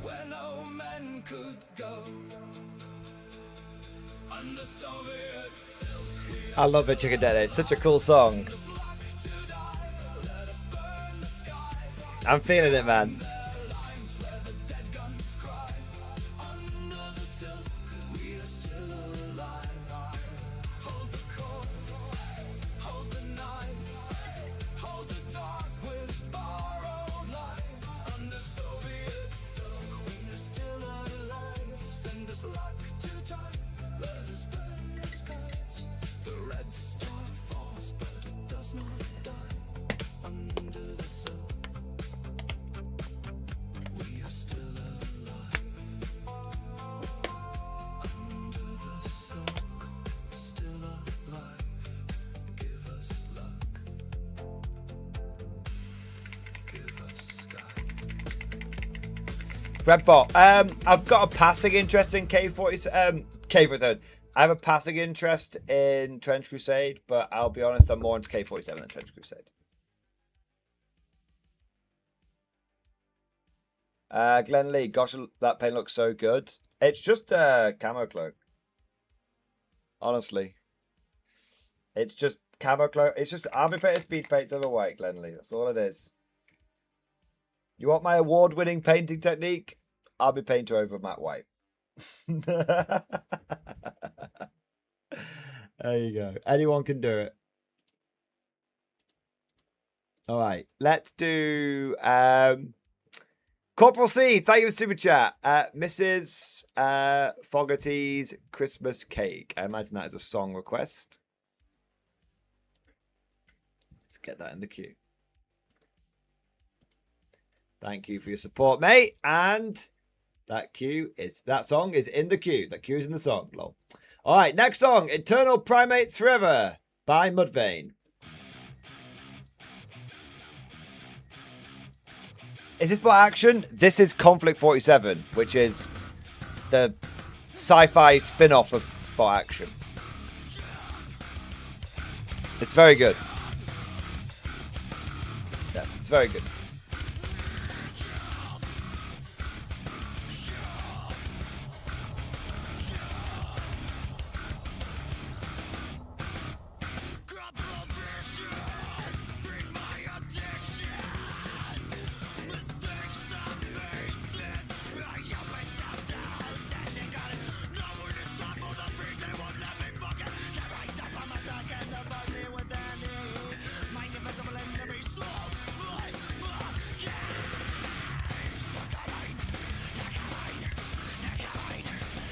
where no men could go. Under Soviet silk. I love it, Chicken Daddy. It's such a cool song. I'm feeling it, man. Red Bot. I've got a passing interest in K47. I have a passing interest in Trench Crusade, but I'll be honest, I'm more into K47 than Trench Crusade. Glenn Lee, gosh, that paint looks so good. It's just a camo cloak. Honestly. It's just camo cloak. It's just army painted speed paints over white, Glenn Lee. That's all it is. You want my award-winning painting technique? Army painter over matte white. There you go. Anyone can do it. All right. Let's do Corporal C, thank you for super chat. Mrs. Fogarty's Christmas Cake. I imagine that is a song request. Let's get that in the queue. Thank you for your support, mate. And that song is in the queue. That queue is in the song. Lol. All right, next song, Eternal Primates Forever by Mudvayne. Is this bot action? This is Konflikt 47, which is the sci-fi spin-off of bot action. It's very good. Yeah, it's very good.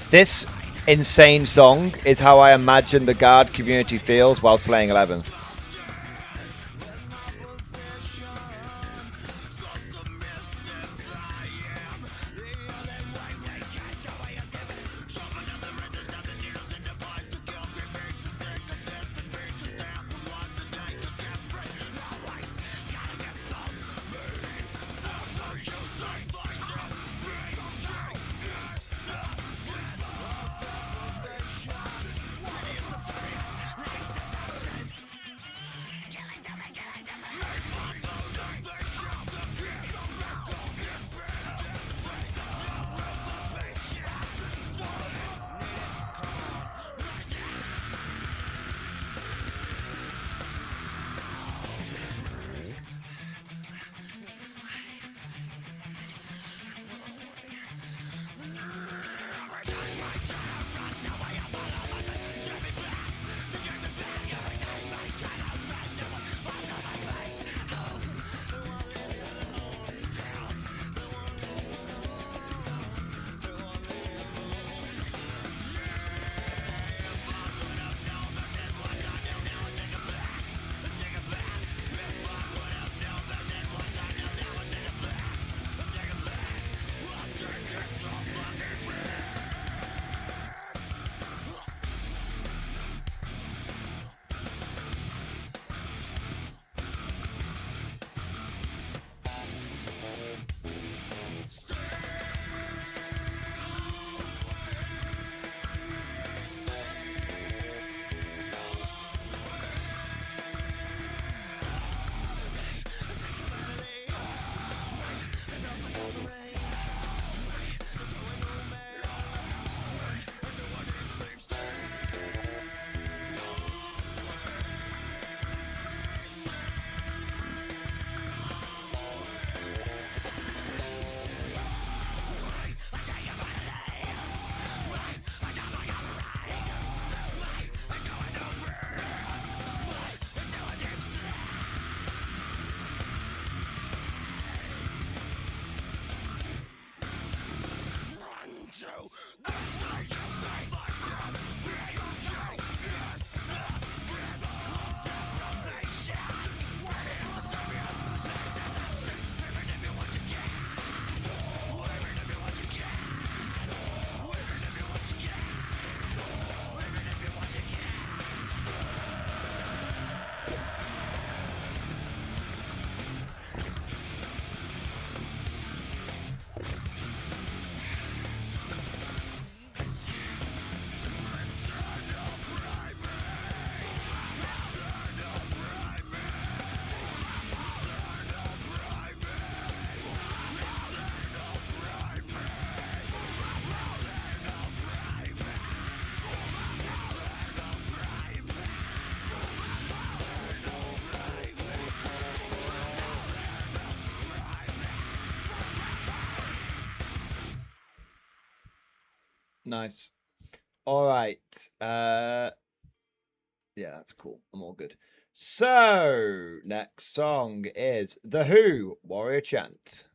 This insane song is how I imagine the guard community feels whilst playing 11th. Nice. All right. Yeah, that's cool. I'm all good. So, next song is The Who, Warrior Chant.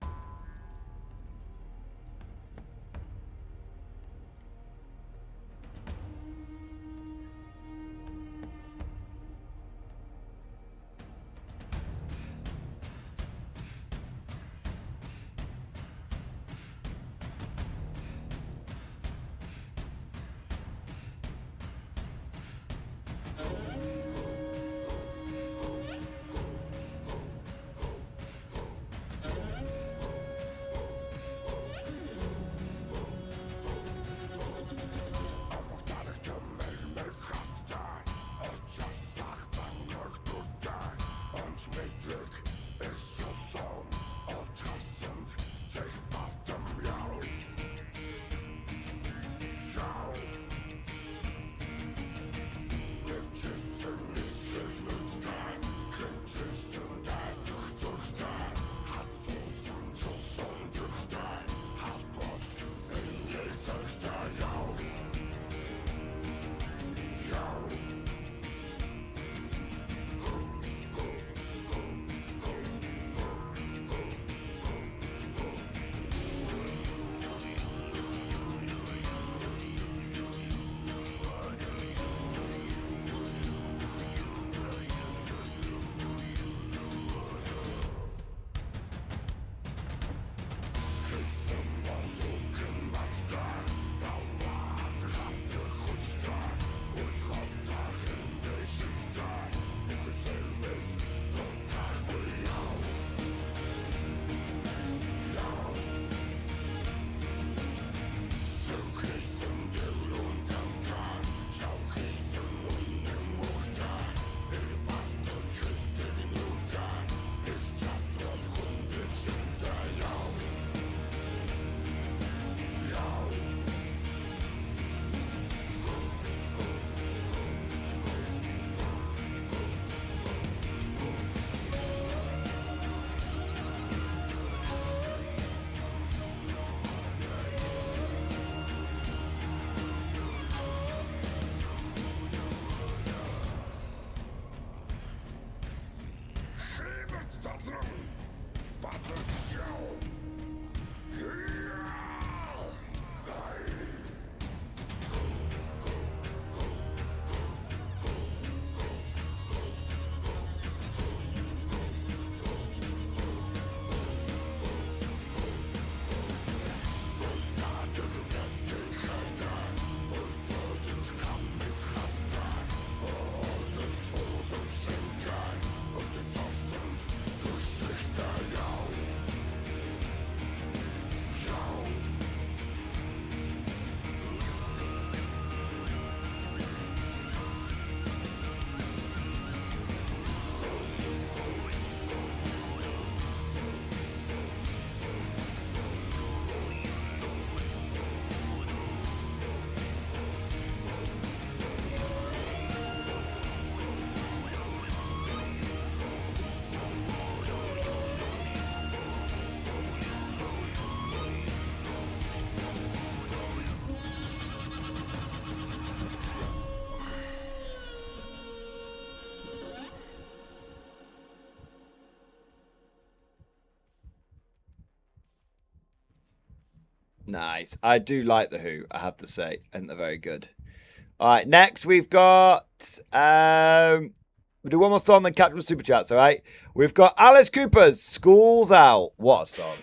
Nice. I do like The Who, I have to say. I think they're very good. All right, next we've got... we'll do one more song, then catch up with Super Chats, all right? We've got Alice Cooper's School's Out. What a song.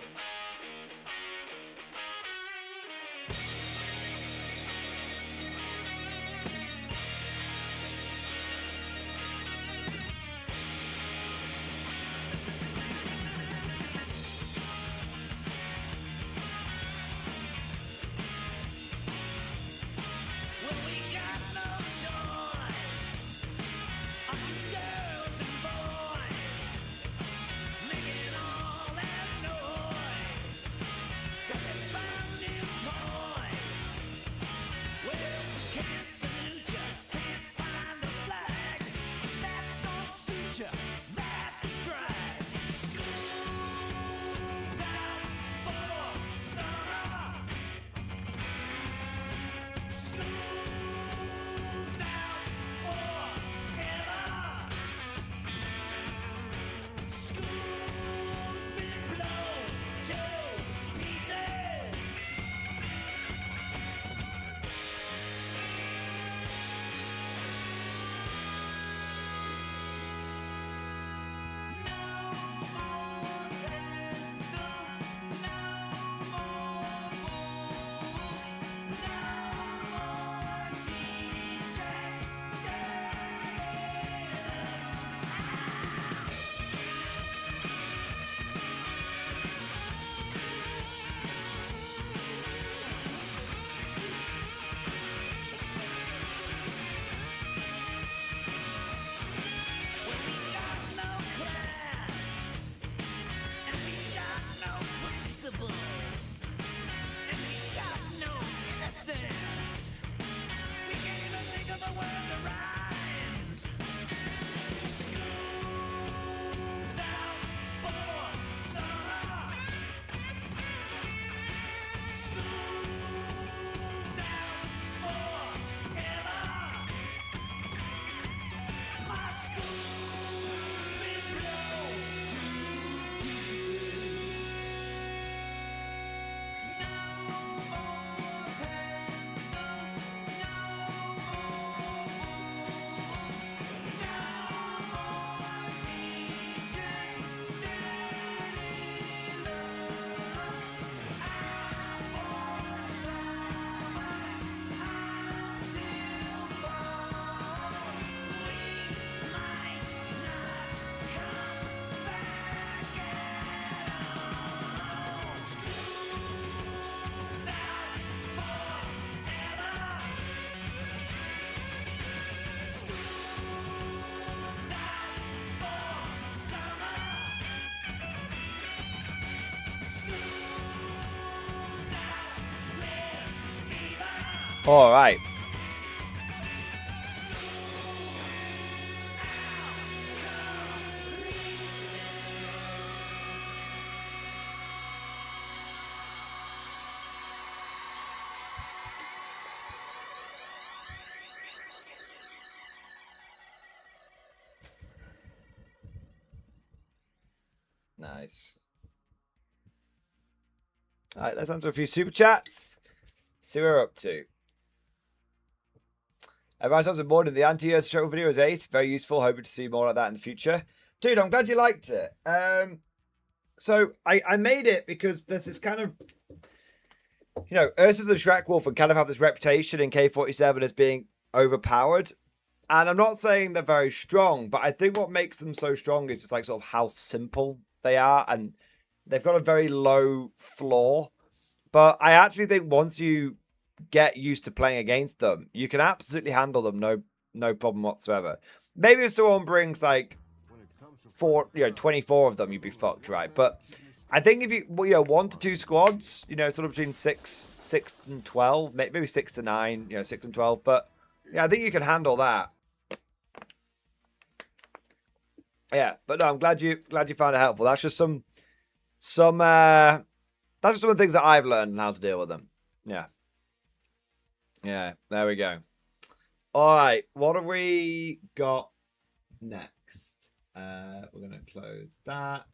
All right. Nice. All right, let's answer a few super chats. See what we're up to. Everyone's something more than the anti-Earth show video is ace. Very useful. Hoping to see more like that in the future. Dude, I'm glad you liked it. So I made it because there's this kind of, you know, Ursus and Shrek Wolf and kind of have this reputation in K47 as being overpowered. And I'm not saying they're very strong, but I think what makes them so strong is just like sort of how simple they are. And they've got a very low floor. But I actually think once you get used to playing against them, you can absolutely handle them, no problem whatsoever. Maybe if someone brings like 24 of them, you'd be fucked, right? But I think if you 1 to 2 squads, sort of between 6 and 12, maybe 6 to 9, 6 and 12. But yeah, I think you can handle that. Yeah, but no, I'm glad you found it helpful. That's just some that's just some of the things that I've learned and how to deal with them. Yeah. Yeah, there we go. All right, what have we got next? We're going to close that.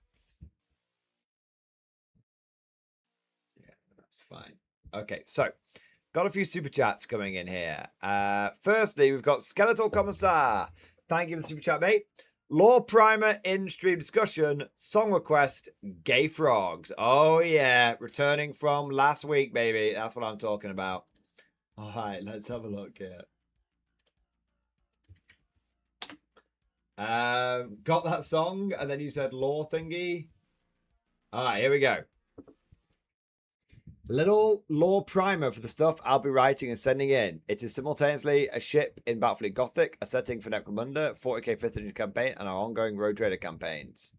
Yeah, that's fine. Okay, so got a few super chats coming in here. Firstly, we've got Skeletal Commissar. Thank you for the super chat, mate. Law Primer in stream discussion, song request, Gay Frogs. Oh, yeah, returning from last week, baby. That's what I'm talking about. All right, let's have a look here. Got that song, and then you said law thingy. All right, here we go. Little lore primer for the stuff I'll be writing and sending in. It is simultaneously a ship in Battlefleet Gothic, a setting for Necromunda, 40k 5th edition campaign, and our ongoing Road Trader campaigns.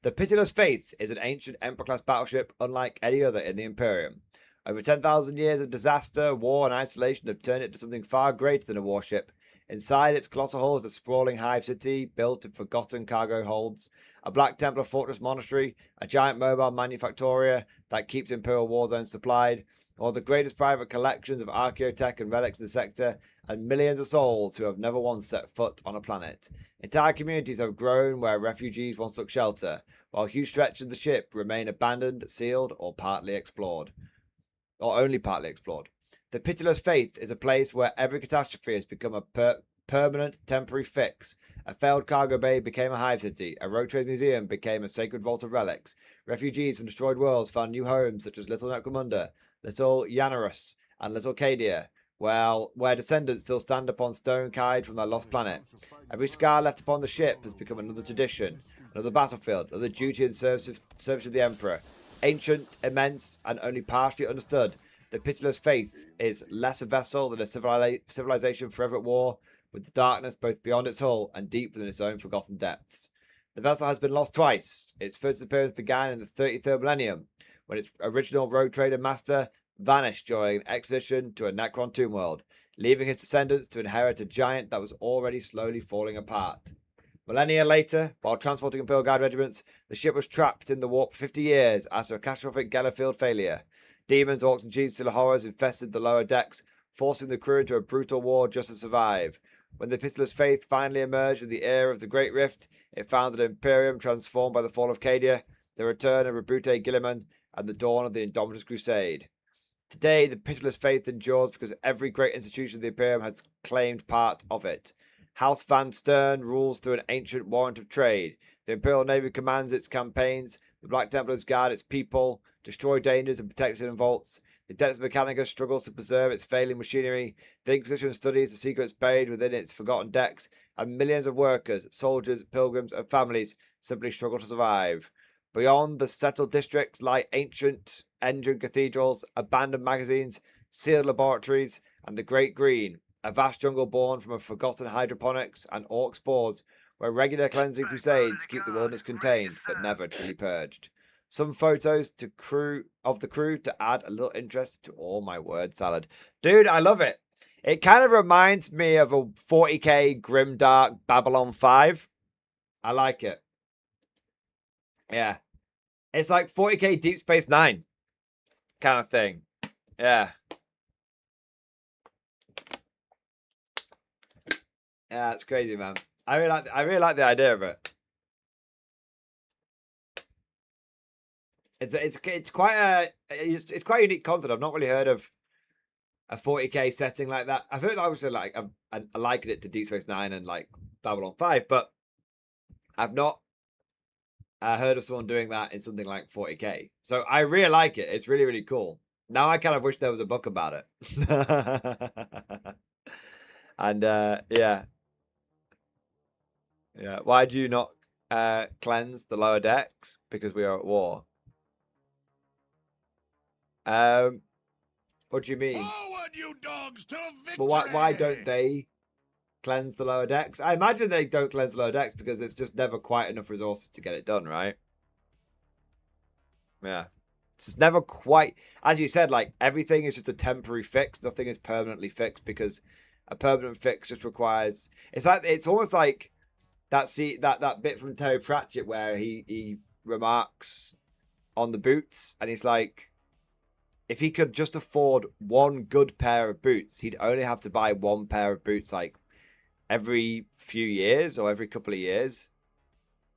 The Pitiless Faith is an ancient Emperor-class battleship unlike any other in the Imperium. Over 10,000 years of disaster, war, and isolation have turned it to something far greater than a warship. Inside its colossal hull is a sprawling hive city built in forgotten cargo holds, a Black Templar fortress monastery, a giant mobile manufactoria that keeps Imperial war zones supplied, or the greatest private collections of archaeotech and relics in the sector, and millions of souls who have never once set foot on a planet. Entire communities have grown where refugees once took shelter, while huge stretches of the ship remain abandoned, sealed, or partly explored. Or only partly explored. The Pitiless Faith is a place where every catastrophe has become a permanent temporary fix. A failed cargo bay became a hive city. A road trade museum became a sacred vault of relics. Refugees from destroyed worlds found new homes such as Little Necromunda, Little Yanarus, and Little Cadia, where descendants still stand upon stone carved from their lost planet. Every scar left upon the ship has become another tradition, another battlefield, another duty in service of the Emperor. Ancient, immense, and only partially understood, the Pitiless Faith is less a vessel than a civilization forever at war, with the darkness both beyond its hull and deep within its own forgotten depths. The vessel has been lost twice. Its first appearance began in the 33rd millennium, when its original road trader master vanished during an expedition to a Necron tomb world, leaving his descendants to inherit a giant that was already slowly falling apart. Millennia later, while transporting Imperial Guard regiments, the ship was trapped in the warp for 50 years after a catastrophic Gellerfield failure. Demons, orcs, and genestealer horrors infested the lower decks, forcing the crew into a brutal war just to survive. When the Pitiless Faith finally emerged in the era of the Great Rift, it found an Imperium transformed by the fall of Cadia, the return of Rebute Gilliman, and the dawn of the Indomitous Crusade. Today, the Pitiless Faith endures because every great institution of the Imperium has claimed part of it. House Van Stern rules through an ancient warrant of trade. The Imperial Navy commands its campaigns. The Black Templars guard its people, destroy dangers and protect hidden vaults. The Dex Mechanica struggles to preserve its failing machinery. The Inquisition studies the secrets buried within its forgotten decks. And millions of workers, soldiers, pilgrims, and families simply struggle to survive. Beyond the settled districts lie ancient engine cathedrals, abandoned magazines, sealed laboratories, and the Great Green, a vast jungle born from a forgotten hydroponics and orc spores, where regular cleansing crusades keep the wilderness contained, but never truly purged. Some photos of the crew to add a little interest to all my word salad. Dude, I love it. It kind of reminds me of a 40k Grimdark Babylon 5. I like it. Yeah. It's like 40k Deep Space Nine kind of thing. Yeah. Yeah, it's crazy, man. I really like the idea of it. It's quite a unique concept. I've not really heard of a 40k setting like that. I've heard obviously like I likened it to Deep Space Nine and like Babylon 5, but I've not heard of someone doing that in something like 40k. So I really like it. It's really, really cool. Now I kind of wish there was a book about it. And yeah. Yeah. Why do you not cleanse the lower decks? Because we are at war. What do you mean? Forward, you dogs, to victory! But why don't they cleanse the lower decks? I imagine they don't cleanse the lower decks because it's just never quite enough resources to get it done, right? Yeah. It's just never quite, as you said, like everything is just a temporary fix. Nothing is permanently fixed because a permanent fix just requires, it's almost like that bit from Terry Pratchett where he remarks on the boots and he's like, if he could just afford one good pair of boots, he'd only have to buy one pair of boots like every few years or every couple of years.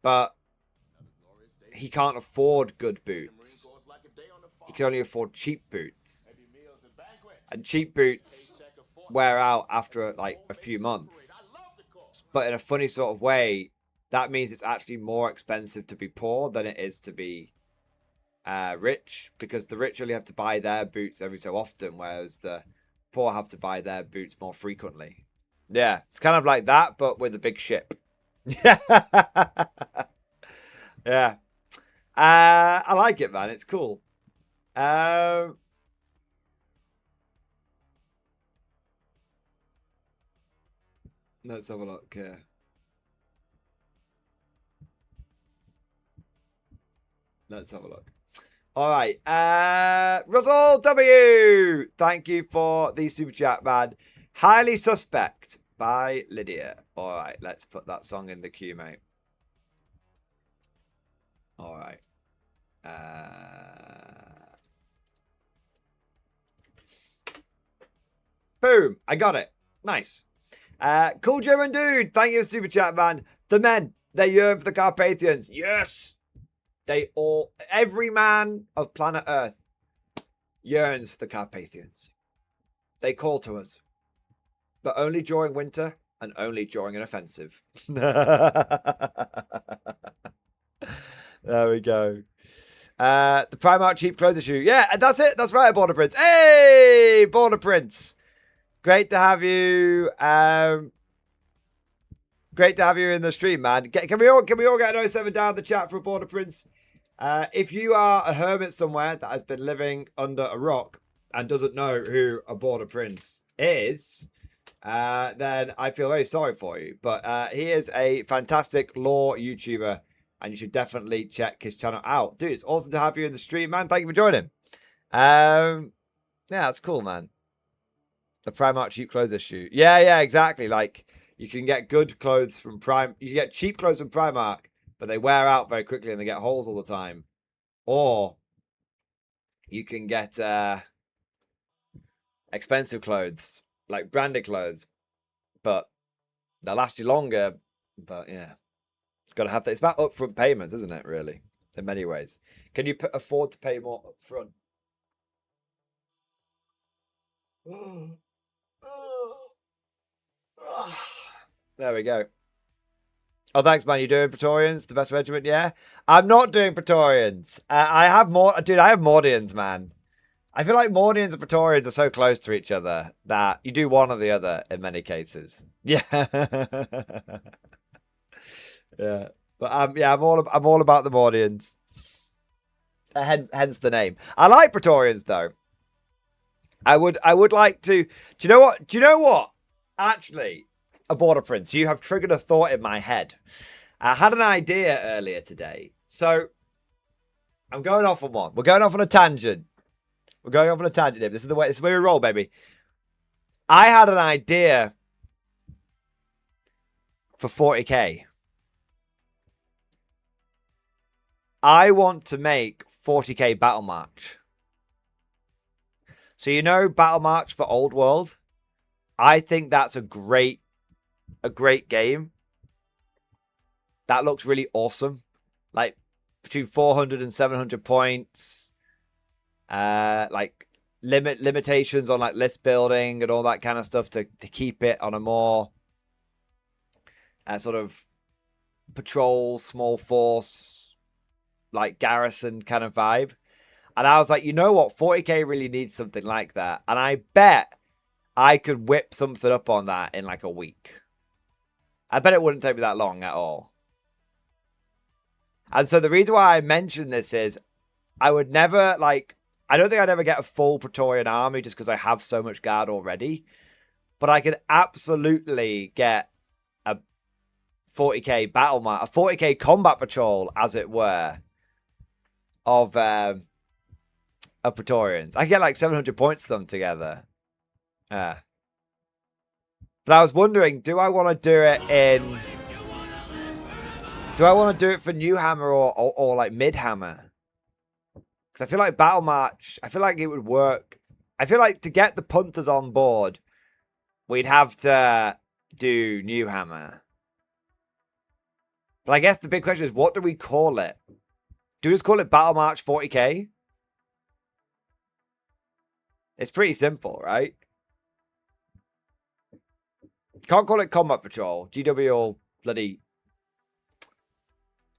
But he can't afford good boots. He can only afford cheap boots. And cheap boots wear out after like a few months. But in a funny sort of way, that means it's actually more expensive to be poor than it is to be rich, because the rich only have to buy their boots every so often, whereas the poor have to buy their boots more frequently. Yeah, it's kind of like that, but with a big ship. Yeah. Yeah. I like it, man. It's cool. Let's have a look here. Let's have a look. All right. Russell W. Thank you for the super chat, man. Highly Suspect by Lydia. All right. Let's put that song in the queue, mate. All right. Boom. I got it. Nice. Cool German dude. Thank you for super chat, man. The men, they yearn for the Carpathians. Yes. Every man of planet Earth yearns for the Carpathians. They call to us, but only during winter and only during an offensive. There we go. The Primark cheap clothes issue. Yeah, that's it. That's right, Border Prince. Hey, Border Prince. Great to have you. Great to have you in the stream, man. Can we all get an 07 down the chat for Border Prince? If you are a hermit somewhere that has been living under a rock and doesn't know who a Border Prince is, then I feel very sorry for you. But he is a fantastic lore YouTuber, and you should definitely check his channel out. Dude, it's awesome to have you in the stream, man. Thank you for joining. Yeah, that's cool, man. The Primark cheap clothes issue. Yeah, exactly. Like, you can get good clothes from you can get cheap clothes from Primark, but they wear out very quickly and they get holes all the time. Or you can get expensive clothes, like branded clothes, but they'll last you longer. But yeah, got to have that. It's about upfront payments, isn't it, really? In many ways. Can you afford to pay more upfront? There we go. Oh, thanks, man. You doing Praetorians? The best regiment, yeah? I'm not doing Praetorians. I have more. Dude, I have Mordians, man. I feel like Mordians and Praetorians are so close to each other that you do one or the other in many cases. Yeah. Yeah. But yeah, I'm all about the Mordians. Hence the name. I like Praetorians though. I would like to. Do you know what? Actually, a Border Prince, you have triggered a thought in my head. I had an idea earlier today. So I'm going off on one. We're going off on a tangent. This is the way we roll, baby. I had an idea for 40k. I want to make 40k Battle March. So you know Battle March for Old World? I think that's a great game. That looks really awesome. Like between 400 and 700 points. Like limitations on like list building and all that kind of stuff to keep it on a more sort of patrol, small force, like garrison kind of vibe. And I was like, you know what? 40k really needs something like that. And I bet I could whip something up on that in like a week. I bet it wouldn't take me that long at all. And so the reason why I mention this is I would never like, I don't think I'd ever get a full Praetorian army just because I have so much guard already. But I could absolutely get a 40k battle march, a 40k combat patrol, as it were, of Praetorians. I get like 700 points to them together. But I was wondering, do I want to do it in... Do I want to do it for New Hammer or like Mid Hammer? Because I feel like Battle March, I feel like it would work. I feel like to get the punters on board, we'd have to do New Hammer. But I guess the big question is, what do we call it? Do we just call it Battle March 40k? It's pretty simple, right? Can't call it Combat Patrol. GW will bloody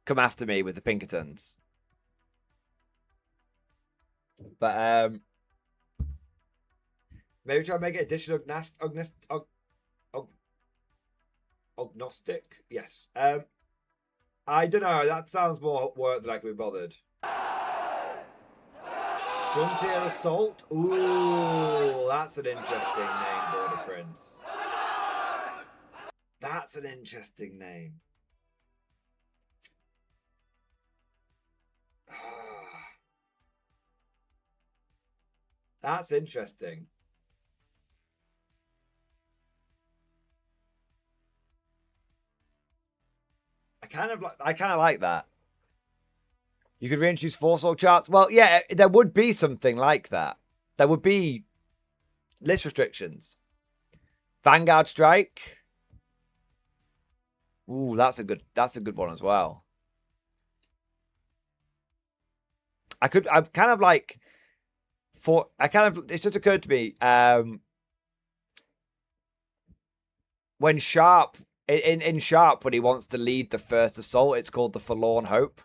come after me with the Pinkertons. But maybe try and make it addition agnostic. Yes. I don't know. That sounds more work than I can be bothered. Frontier Assault? Ooh, that's an interesting name, Border Prince. That's an interesting name. That's interesting. I kind of like that. You could reintroduce force org charts. Well, yeah, there would be something like that. There would be list restrictions. Vanguard Strike. Ooh, that's a good one as well. It's just occurred to me, when Sharp, in Sharp, when he wants to lead the first assault, it's called the Forlorn Hope.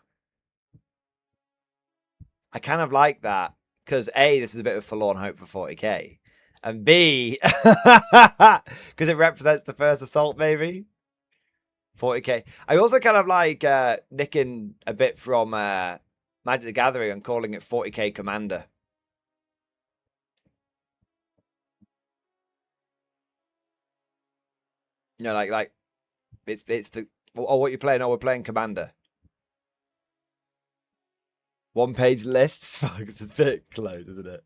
I kind of like that, because A, this is a bit of a forlorn hope for 40k, and B, because it represents the first assault, maybe. 40k. I also kind of like nicking a bit from Magic the Gathering and calling it 40k Commander. You know, like it's the what you're playing. Oh, we're playing Commander. One-page lists. Fuck, it's a bit close, isn't it?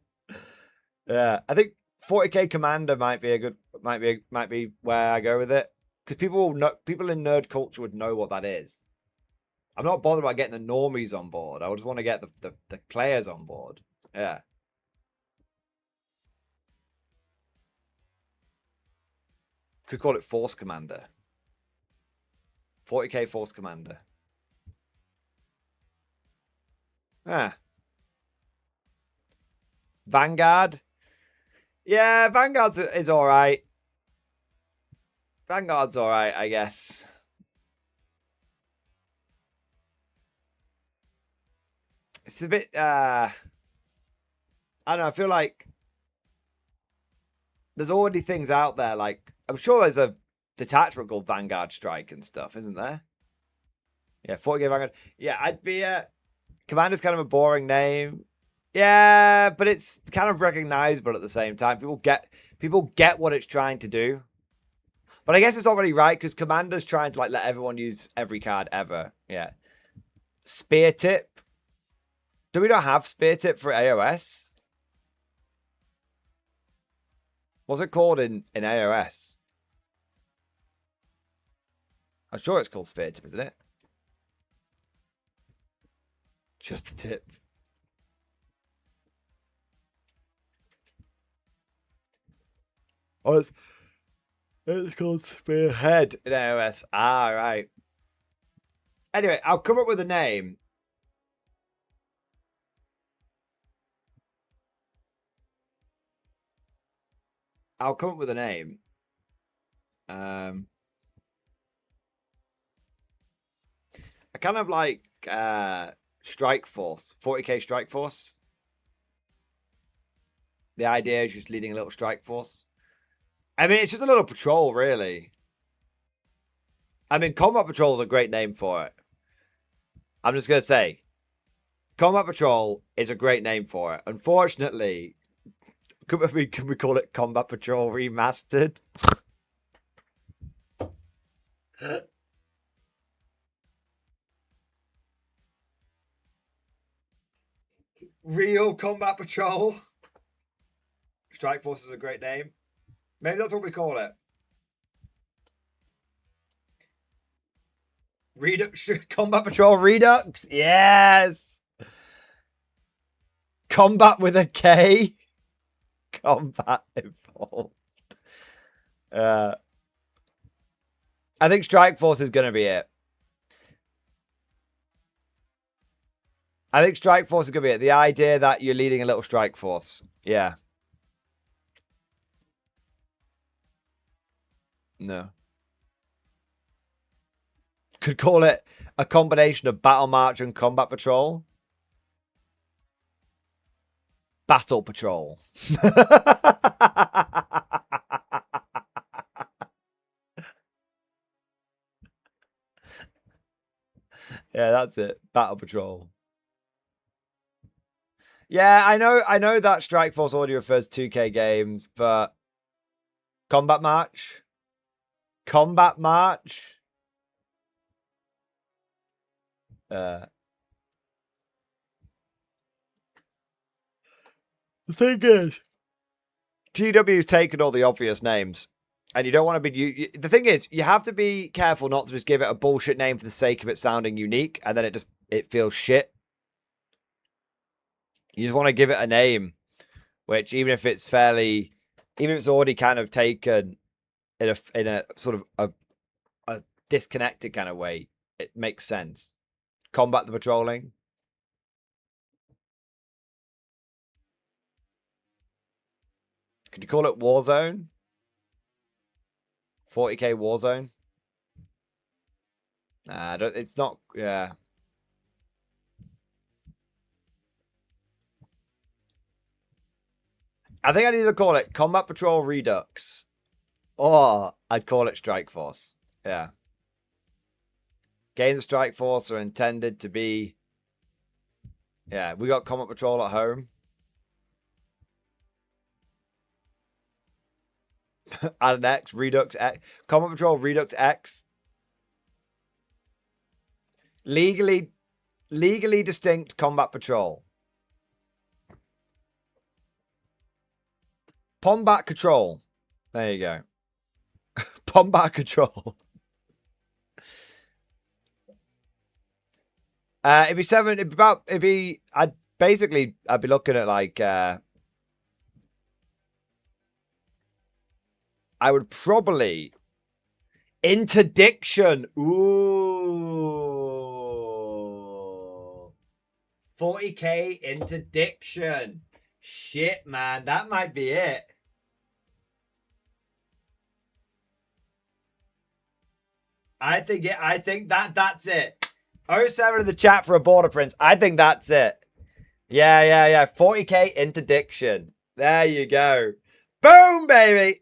Yeah, I think 40k Commander might be where I go with it, because people in nerd culture would know what that is. I'm not bothered about getting the normies on board. I just want to get the players on board. Yeah. Could call it Force Commander. 40k Force Commander. Ah. Vanguard. Yeah, Vanguard's is all right. Vanguard's all right, I guess. It's a bit, I don't know, I feel like there's already things out there, like, I'm sure there's a detachment called Vanguard Strike and stuff, isn't there? Yeah, 40k Vanguard. Yeah, I'd be, Commander's kind of a boring name. Yeah, but it's kind of recognizable at the same time. People get what it's trying to do. But I guess it's not really right, because Commander's trying to like let everyone use every card ever. Yeah. Spear Tip. Do we not have Spear Tip for AOS? What's it called in AOS? I'm sure it's called spear tip, isn't it? Just the tip. Oh, it's called spearhead in AOS. Ah, right. Anyway, I'll come up with a name. I kind of like Strike Force, 40k Strike Force. The idea is just leading a little Strike Force. I mean, it's just a little patrol, really. I mean, Combat Patrol is a great name for it. I'm just going to say, Combat Patrol is a great name for it. Unfortunately, can we call it Combat Patrol Remastered? Real Combat Patrol. Strike Force is a great name. Maybe that's what we call it. Redux. Combat Patrol Redux. Yes. Combat with a K. Combat Evolved. I think Strike Force is going to be it. I think Strike Force is going to be it. The idea that you're leading a little Strike Force. Yeah. No. Could call it a combination of Battle March and Combat Patrol. Battle Patrol. Yeah, that's it. Battle Patrol. Yeah, I know that Strike Force already refers to 2K games, but Combat March? Combat March? The thing is, GW's taken all the obvious names, and you don't want to be... the thing is, you have to be careful not to just give it a bullshit name for the sake of it sounding unique, and then it feels shit. You just want to give it a name, which even if it's fairly... even if it's already kind of taken in a sort of a disconnected kind of way, it makes sense. Combat the Patrolling. Could you call it Warzone? 40k Warzone? Nah, it's not... yeah. I think I'd either call it Combat Patrol Redux, or I'd call it Strike Force. Yeah. Games of Strike Force are intended to be... yeah, we got Combat Patrol at home. Add an X, Redux X. Combat Patrol Redux X. Legally distinct Combat Patrol. Combat Control. There you go. Combat Control. It'd be 7. I'd be looking at like I would probably interdiction. Ooh. 40k interdiction. Shit, man, that might be it. I think that's it. 07 in the chat for a border prince. I think that's it. Yeah. 40k interdiction. There you go. Boom, baby.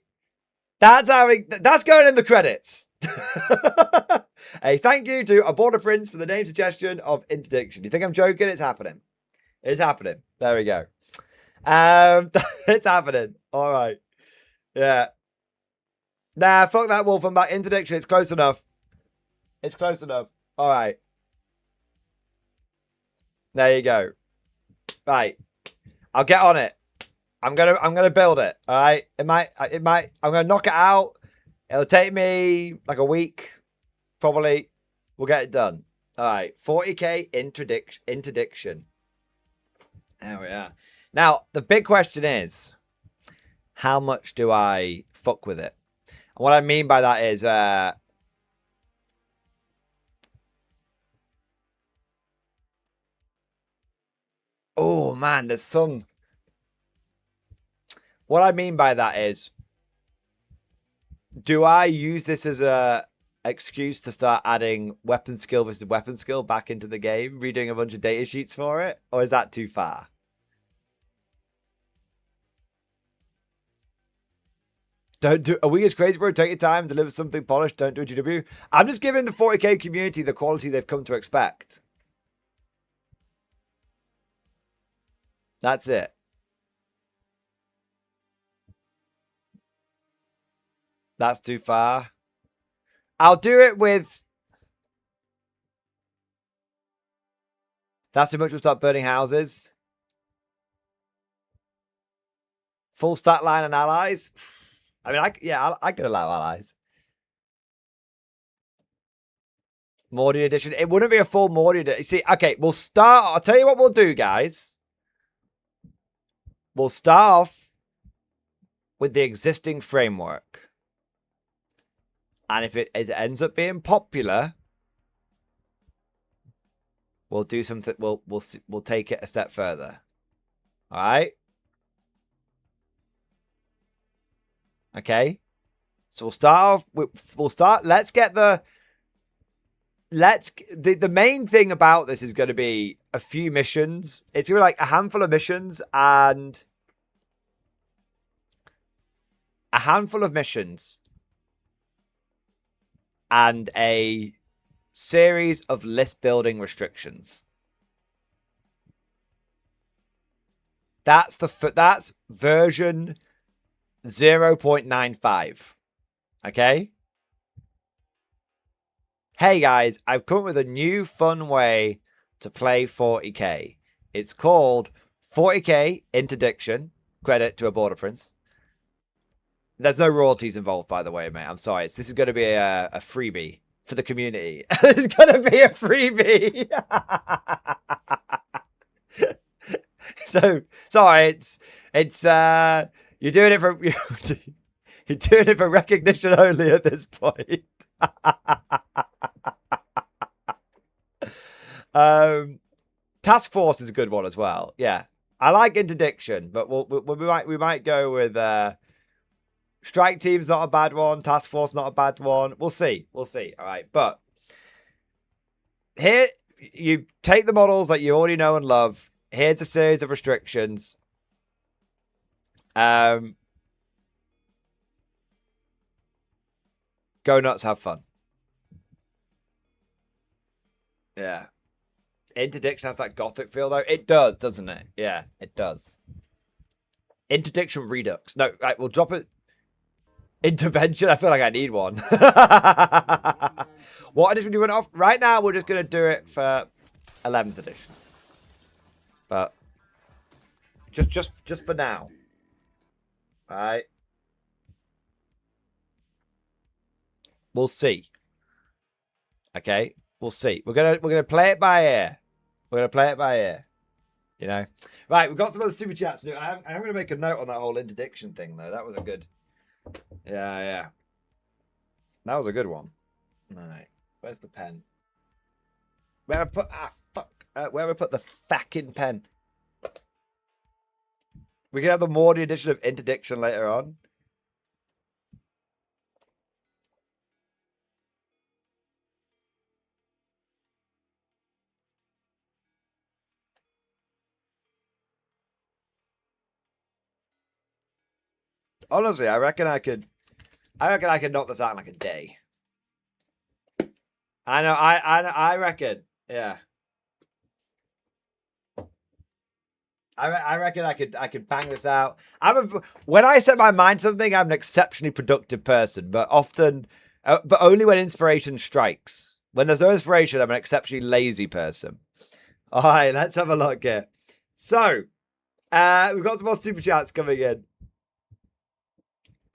That's going in the credits. Hey, thank you to a border prince for the name suggestion of interdiction. You think I'm joking? It's happening. It's happening. There we go. It's happening. All right. Yeah. Nah, fuck that wolf. I'm back. Interdiction. It's close enough. It's close enough. All right. There you go. Right. I'll get on it. I'm gonna build it. All right. I'm gonna knock it out. It'll take me like a week, probably. We'll get it done. All right. 40k interdiction. There we are. Now the big question is, how much do I fuck with it? And what I mean by that is, oh man, there's some. What I mean by that is, do I use this as a excuse to start adding weapon skill versus weapon skill back into the game, redoing a bunch of data sheets for it, or is that too far? Are we as crazy, bro? Take your time, deliver something polished, don't do a GW. I'm just giving the 40k community the quality they've come to expect. That's it. That's too far. I'll do it with... That's too much. We'll start burning houses. Full stat line and allies. I mean, I could allow allies. Mordian edition. It wouldn't be a full Mordian edition. See, okay, we'll start... I'll tell you what we'll do, guys. We'll start off with the existing framework. And if it ends up being popular, we'll do something. We'll take it a step further. All right. Okay. So we'll start off. We'll start. Let's get the. The main thing about this is going to be a few missions. It's going to be like a handful of missions and and a series of list building restrictions. That's version 0.95. Okay? Hey guys, I've come up with a new fun way to play 40k. It's called 40k Interdiction. Credit to a Border Prince. There's no royalties involved, by the way, mate. I'm sorry. This is going to be a freebie for the community. It's going to be a freebie. So, sorry. It's you're doing it for you're doing it for recognition only at this point. Task Force is a good one as well. Yeah, I like Interdiction, but we might go with Strike Team's not a bad one. Task Force not a bad one. We'll see. We'll see. All right, but here you take the models that you already know and love. Here's a series of restrictions. Go nuts, have fun. Yeah. Interdiction has that gothic feel, though. It does, doesn't it? Yeah, it does. Interdiction Redux. No, right, we'll drop it. Intervention. I feel like I need one. What edition do you want off? Right now, we're just going to do it for 11th edition. But just for now. All right. We'll see. Okay, we'll see. We're gonna play it by ear. We're gonna play it by ear. You know. Right, we've got some other super chats to do. I'm gonna make a note on that whole interdiction thing though. That was a good. Yeah. That was a good one. All right. Where's the pen? Where I put where have I put the fucking pen? We can have the Mordy edition of interdiction later on. Honestly, I reckon I could knock this out in like a day. I know. I reckon. Yeah. I reckon I could bang this out. When I set my mind to something, I'm an exceptionally productive person, but only when inspiration strikes. When there's no inspiration, I'm an exceptionally lazy person. All right, let's have a look here. So, We've got some more super chats coming in.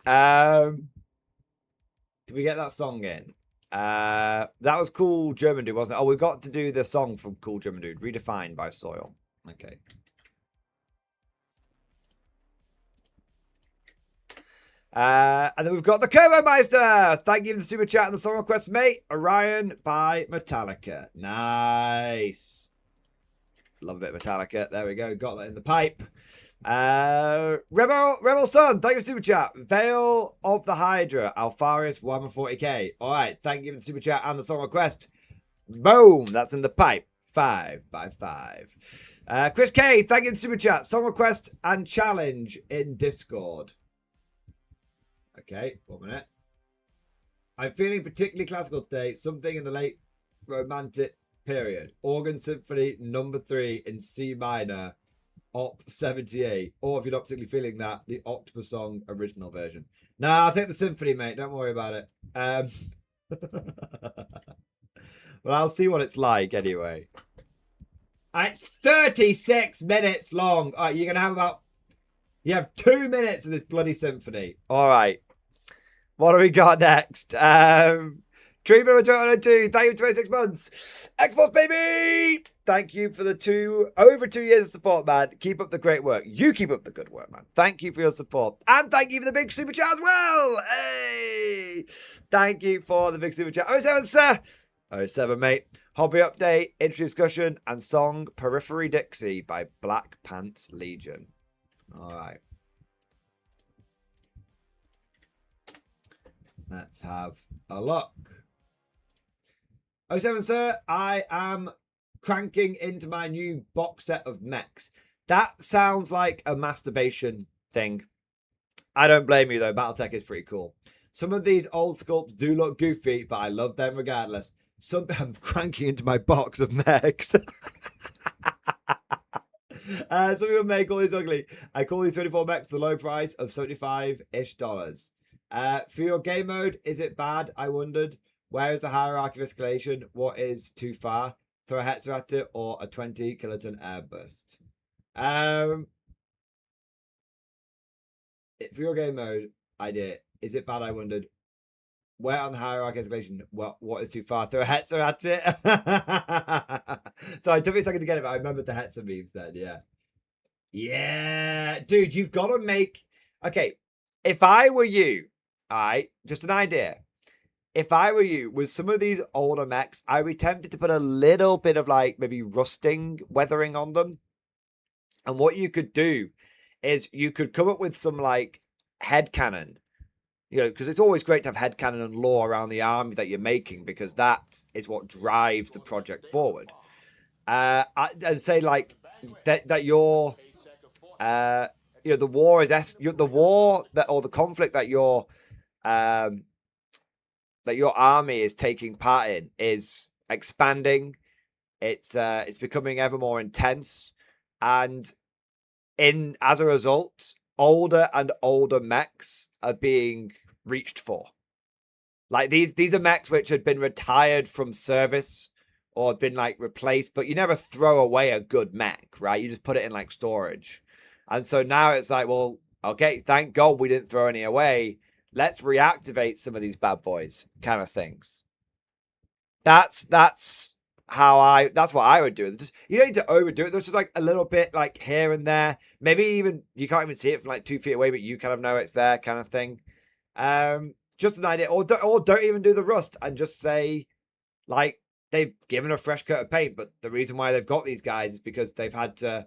Can we get that song in? That was Cool German Dude, wasn't it? Oh, we've got to do the song from Cool German Dude, Redefined by Soil. Okay. And then we've got the Kerbo Meister. Thank you for the super chat and the song request, mate. Orion by Metallica. Nice. Love a bit of Metallica. There we go. Got that in the pipe. Rebel Sun, thank you for super chat. Veil of the Hydra, Alpharius 140k. All right, thank you for the super chat and the song request. Boom, that's in the pipe. 5 by 5. Chris K, thank you for the super chat. Song request and challenge in Discord. Okay, 1 minute. I'm feeling particularly classical today. Something in the late romantic period. Organ Symphony number 3 in C minor. Op 78, or if you're not particularly feeling that, the Octopus Song original version. Nah, I'll take the symphony, mate. Don't worry about it. Well, I'll see what it's like anyway. It's 36 minutes long. All right, you're gonna have you have 2 minutes of this bloody symphony. All right. What do we got next? Treatment of 202. Thank you for 26 months. X-Force, baby! Thank you for the over 2 years of support, man. Keep up the great work. You keep up the good work, man. Thank you for your support. And thank you for the big super chat as well. Hey! Thank you for the big super chat. 07, sir. 07, mate. Hobby update, intro discussion, and song Periphery Dixie by Black Pants Legion. All right. Let's have a look. 07, sir. I am cranking into my new box set of mechs. That sounds like a masturbation thing. I don't blame you, though. Battletech is pretty cool. Some of these old sculpts do look goofy, but I love them regardless. I'm cranking into my box of mechs. Some people may call these ugly. I call these 24 mechs the low price of $75-ish. For your game mode, is it bad? I wondered. Where is the hierarchy of escalation? What is too far? Throw a Hetzer at it or a 20 kiloton airburst? For your game mode idea, is it bad? I wondered. Where on the hierarchy of escalation? What is too far? Throw a Hetzer at it. So it took me a second to get it, but I remembered the Hetzer memes then. Yeah. Yeah, dude, you've got to make. Okay, if I were you, all right, just an idea. If I were you, with some of these older mechs, I'd be tempted to put a little bit of like maybe rusting weathering on them. And what you could do is you could come up with some like headcanon, because it's always great to have headcanon and lore around the army that you're making, because that is what drives the project forward. And say like that your, the war is the war that, or the conflict that your army is taking part in is expanding. It's becoming ever more intense, and as a result, older and older mechs are being reached for. Like these are mechs which had been retired from service or been like replaced, but you never throw away a good mech, right? You just put it in like storage. And so now it's like, well, okay, thank God we didn't throw any away. Let's reactivate some of these bad boys, kind of things. That's what I would do. You don't need to overdo it. There's just like a little bit like here and there. Maybe even you can't even see it from like 2 feet away, but you kind of know it's there, kind of thing. Just an idea, or don't even do the rust and just say like they've given a fresh coat of paint. But the reason why they've got these guys is because they've had to.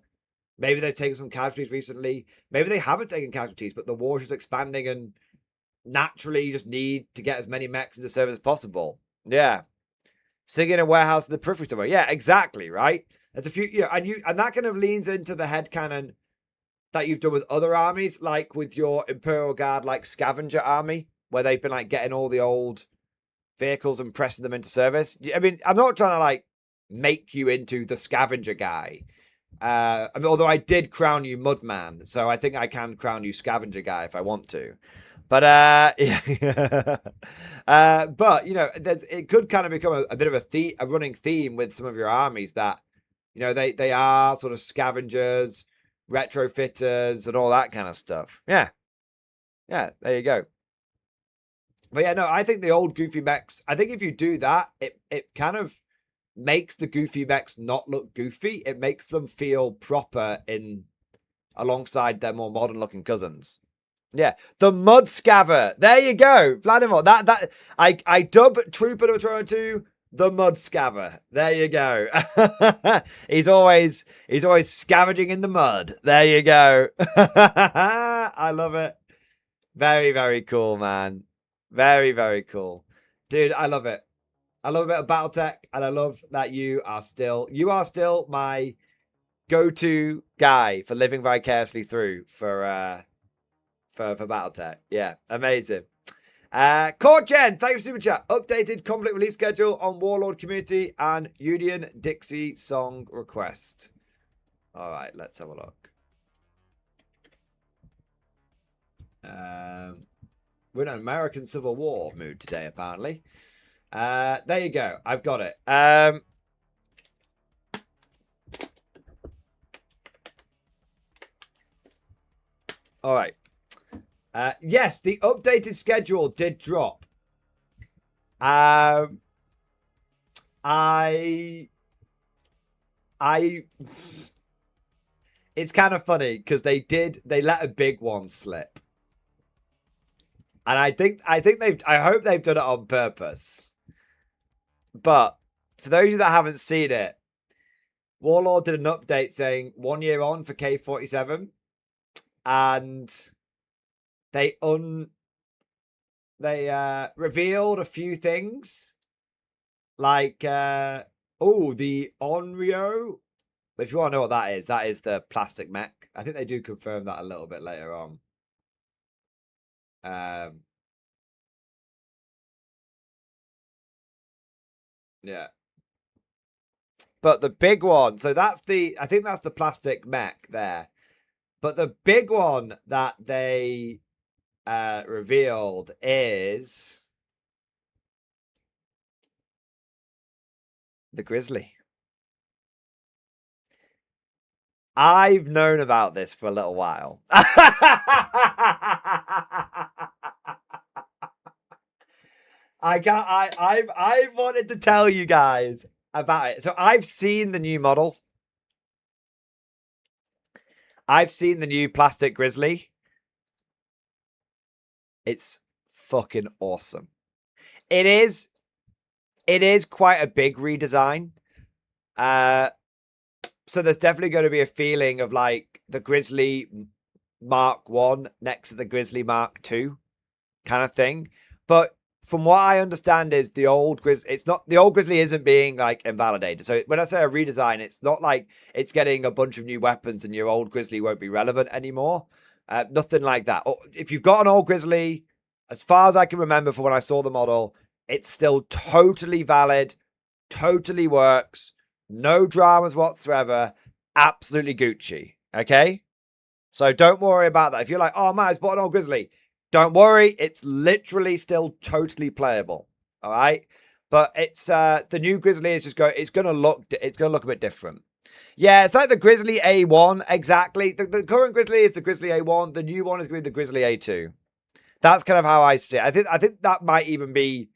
Maybe they've taken some casualties recently. Maybe they haven't taken casualties, but the war's just expanding and naturally you just need to get as many mechs into service as possible. Yeah. Singing in a warehouse in the periphery somewhere. Yeah, exactly, right? There's a few, and that kind of leans into the headcanon that you've done with other armies, like with your Imperial Guard, like scavenger army, where they've been like getting all the old vehicles and pressing them into service. I mean, I'm not trying to like make you into the scavenger guy. Although I did crown you Mudman, so I think I can crown you Scavenger Guy if I want to. But yeah. But it could kind of become a bit of a running theme with some of your armies that they are sort of scavengers. retrofitters and all that kind of stuff. Yeah. Yeah, there you go. But yeah, no, I think the old Goofy mechs, I think if you do that, it kind of makes the Goofy mechs not look goofy. It makes them feel proper alongside their more modern looking cousins. Yeah, the Mud Scaver. There you go, Vladimir. I dub Trooper number 202 the Mud Scaver. There you go. he's always scavenging in the mud. There you go. I love it. Very, very cool, man. Very, very cool. Dude, I love it. I love a bit of Battletech, and I love that you are still my go-to guy for living vicariously through for Battletech. Yeah, amazing. Court Gen, thank you for super chat. Updated Konflikt release schedule on Warlord community and Union Dixie song request. All right, let's have a look. We're in an American Civil War mood today, apparently. There you go. I've got it. All right. Yes, the updated schedule did drop. It's kind of funny because they let a big one slip. And I hope they've done it on purpose. But for those of you that haven't seen it, Warlord did an update saying 1 year on for K47. And they revealed a few things. Like the Onryo. If you want to know what that is the plastic mech. I think they do confirm that a little bit later on. Yeah. But the big one, so I think that's the plastic mech there. But the big one that they revealed is the Grizzly. I've known about this for a little while. I've wanted to tell you guys about it. So I've seen the new model. I've seen the new plastic Grizzly. It's fucking awesome. It is quite a big redesign. So there's definitely going to be a feeling of like the Grizzly Mark 1 next to the Grizzly Mark 2 kind of thing. But from what I understand is the old Grizzly isn't being like invalidated. So when I say a redesign, it's not like it's getting a bunch of new weapons and your old Grizzly won't be relevant anymore. Nothing like that. If you've got an old Grizzly, as far as I can remember from when I saw the model, it's still totally valid, totally works, no dramas whatsoever, absolutely Gucci. Okay? So don't worry about that. If you're like, oh man, I just bought an old Grizzly, don't worry, it's literally still totally playable. All right? But it's the new Grizzly is just it's gonna look a bit different. Yeah, it's like the Grizzly A1, exactly. The current Grizzly is the Grizzly A1. The new one is going to be the Grizzly A2. That's kind of how I see it. I think that might even be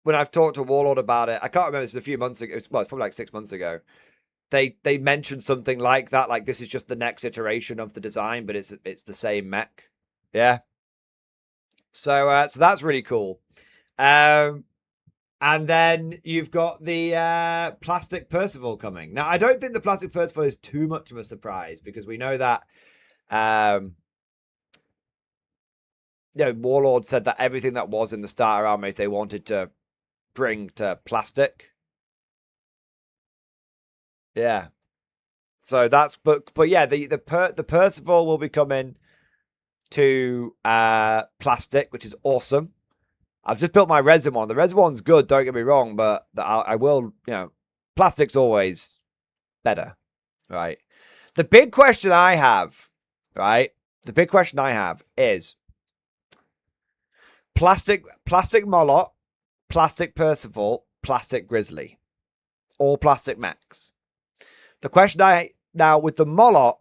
when I've talked to Warlord about it. I can't remember. This is a few months ago. Well, it's probably like 6 months ago. They mentioned something like that. Like this is just the next iteration of the design, but it's the same mech. Yeah. So that's really cool. And then you've got the plastic Percival coming. Now, I don't think the plastic Percival is too much of a surprise because we know that Warlord said that everything that was in the starter armies they wanted to bring to plastic. Yeah. So that's but yeah, the Percival will be coming to plastic, which is awesome. I've just built my resin one. The resin one's good, don't get me wrong, but I will, plastic's always better, right? The big question I have, right? The big question I have is plastic Molot, plastic Percival, plastic Grizzly, all plastic mechs. The question now with the Molot,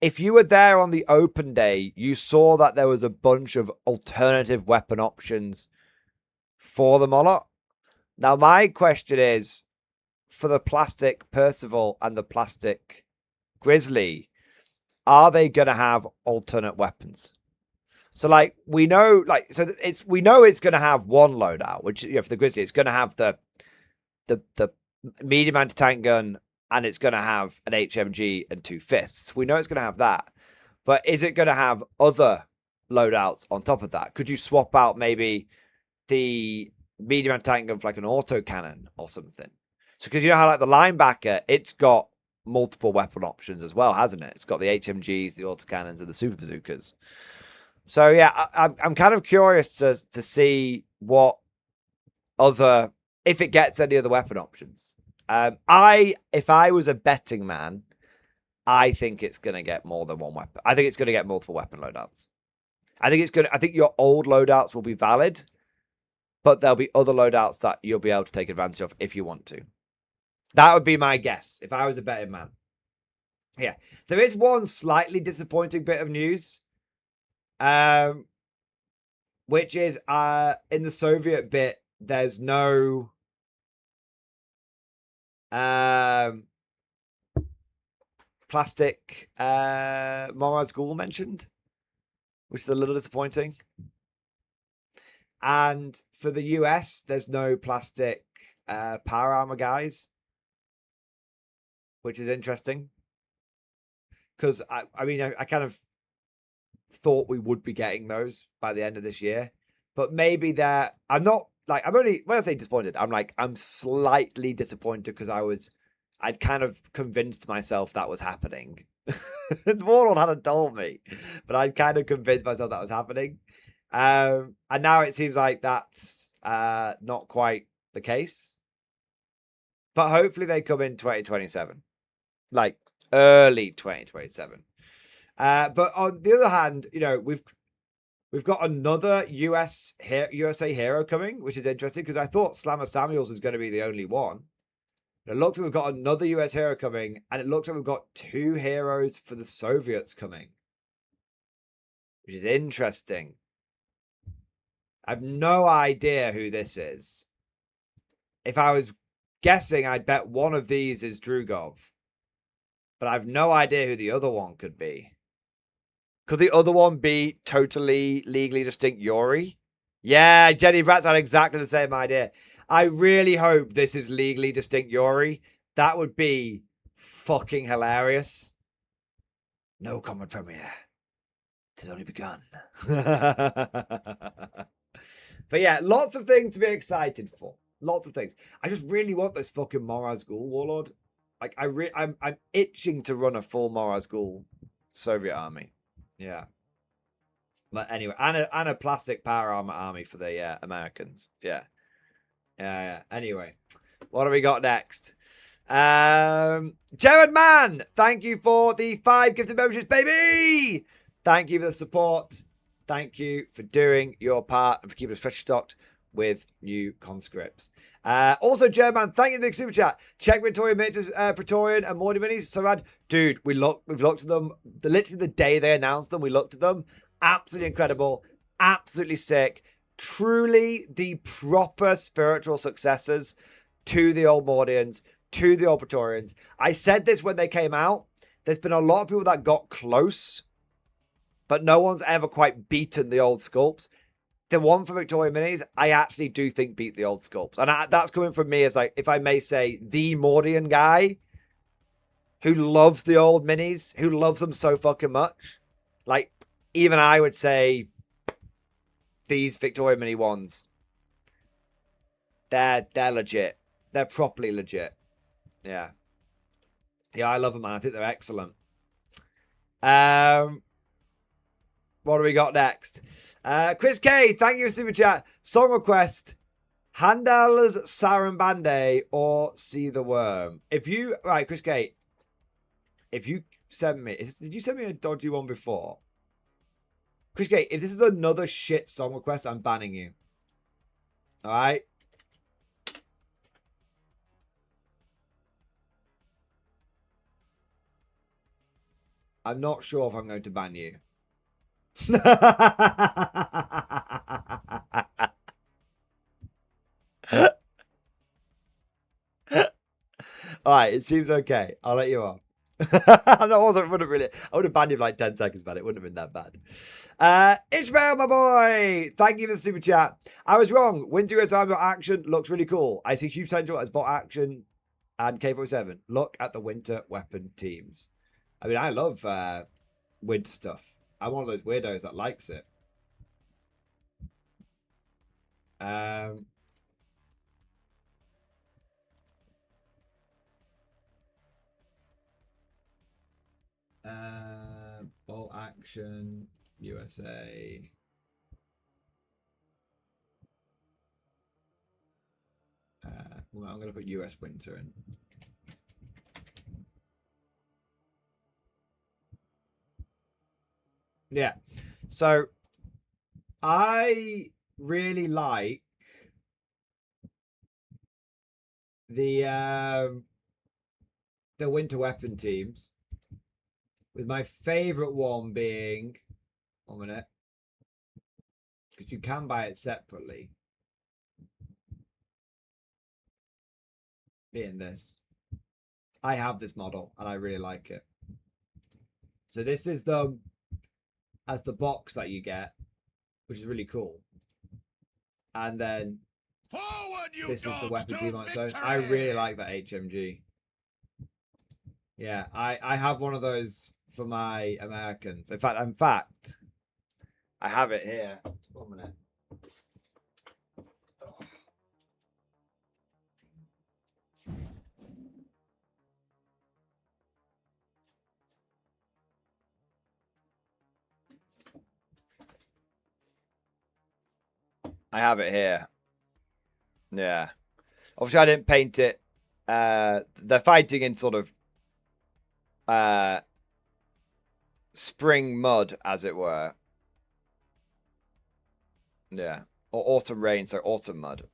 if you were there on the open day, you saw that there was a bunch of alternative weapon options for the Moloch. Now, my question is, for the plastic Percival and the plastic Grizzly, are they going to have alternate weapons? So, like, we know, we know it's going to have one loadout, which, for the Grizzly, it's going to have the medium anti-tank gun, and it's going to have an HMG and 2 fists. We know it's going to have that. But is it going to have other loadouts on top of that? Could you swap out maybe the medium anti-tank gun for like an autocannon or something? So, because you know how like the linebacker, it's got multiple weapon options as well, hasn't it? It's got the HMGs, the autocannons, and the super bazookas. So yeah, I'm kind of curious to see what other, if it gets any other weapon options. If I was a betting man, I think it's gonna get more than one weapon. I think it's gonna get multiple weapon loadouts. I think your old loadouts will be valid, but there'll be other loadouts that you'll be able to take advantage of if you want to. That would be my guess if I was a betting man. Yeah, there is one slightly disappointing bit of news. Which is in the Soviet bit, there's no plastic Moraz Ghoul mentioned, which is a little disappointing. And for the US, there's no plastic power armor guys, which is interesting. Because I kind of thought we would be getting those by the end of this year, but maybe I'm only, when I say disappointed, I'm slightly disappointed because I'd kind of convinced myself that was happening. The Warlord hadn't told me, but I'd kind of convinced myself that was happening. And now it seems like that's not quite the case, but hopefully they come in 2027, like early 2027. But on the other hand, we've got another USA hero coming, which is interesting because I thought Slammer Samuels was going to be the only one. It looks like we've got another US hero coming, and it looks like we've got 2 heroes for the Soviets coming, which is interesting. I have no idea who this is. If I was guessing, I'd bet one of these is Drugov, but I have no idea who the other one could be. Could the other one be totally legally distinct Yuri? Yeah, Jenny Bratz had exactly the same idea. I really hope this is legally distinct Yuri. That would be fucking hilarious. No common premiere. It has only begun. But yeah, lots of things to be excited for. Lots of things. I just really want this fucking Moraz Ghoul Warlord. Like, I'm itching to run a full Moraz Ghoul Soviet army. Yeah. But anyway, and a plastic power armor army for the Americans. Yeah. Yeah. Anyway, what do we got next? Jared Mann, thank you for the 5 gifted memberships, baby. Thank you for the support. Thank you for doing your part and for keeping us fresh stocked with new conscripts. Also, Jared Mann, thank you for the super chat. Check Victoria Mitch's Praetorian and Morty minis. So bad. Dude, we've looked at them. Literally the day they announced them, we looked at them. Absolutely incredible. Absolutely sick. Truly the proper spiritual successors to the old Mordians, to the old Praetorians. I said this when they came out. There's been a lot of people that got close, but no one's ever quite beaten the old sculpts. The one for Victoria Minis, I actually do think beat the old sculpts. And that's coming from me as, like, if I may say, the Mordian guy who loves the old minis, who loves them so fucking much. Like, even I would say these Victoria Mini ones, they're legit. They're properly legit. Yeah. Yeah, I love them, man. I think they're excellent. What do we got next? Chris K, thank you for super chat. Song request: Handel's Sarambande or See the Worm. Right, Chris K, if you send me, did you send me a dodgy one before? Chris K, if this is another shit song request, I'm banning you. All right. I'm not sure if I'm going to ban you. Alright, it seems okay. I'll let you off. Wouldn't really. I would have banned you for like 10 seconds, but it wouldn't have been that bad. Ishmael, my boy, thank you for the super chat. I was wrong. Winter US Army action looks really cool. I see huge potential as bot action and K47. Look at the winter weapon teams. I mean, I love winter stuff. I'm one of those weirdos that likes it. Bolt action USA. Well, I'm going to put US winter in. Yeah. So I really like the winter weapon teams, with my favorite one being 1 minute, because you can buy it separately. Being this, I have this model and I really like it. So this is the as the box that you get, which is really cool. And then this is the weapon team on its own. I really like that HMG. Yeah, I have one of those for my Americans. In fact, I have it here. 1 minute. I have it here. Yeah. Obviously, I didn't paint it. They're fighting in sort of spring mud, as it were. Yeah. Or autumn rain, so autumn mud.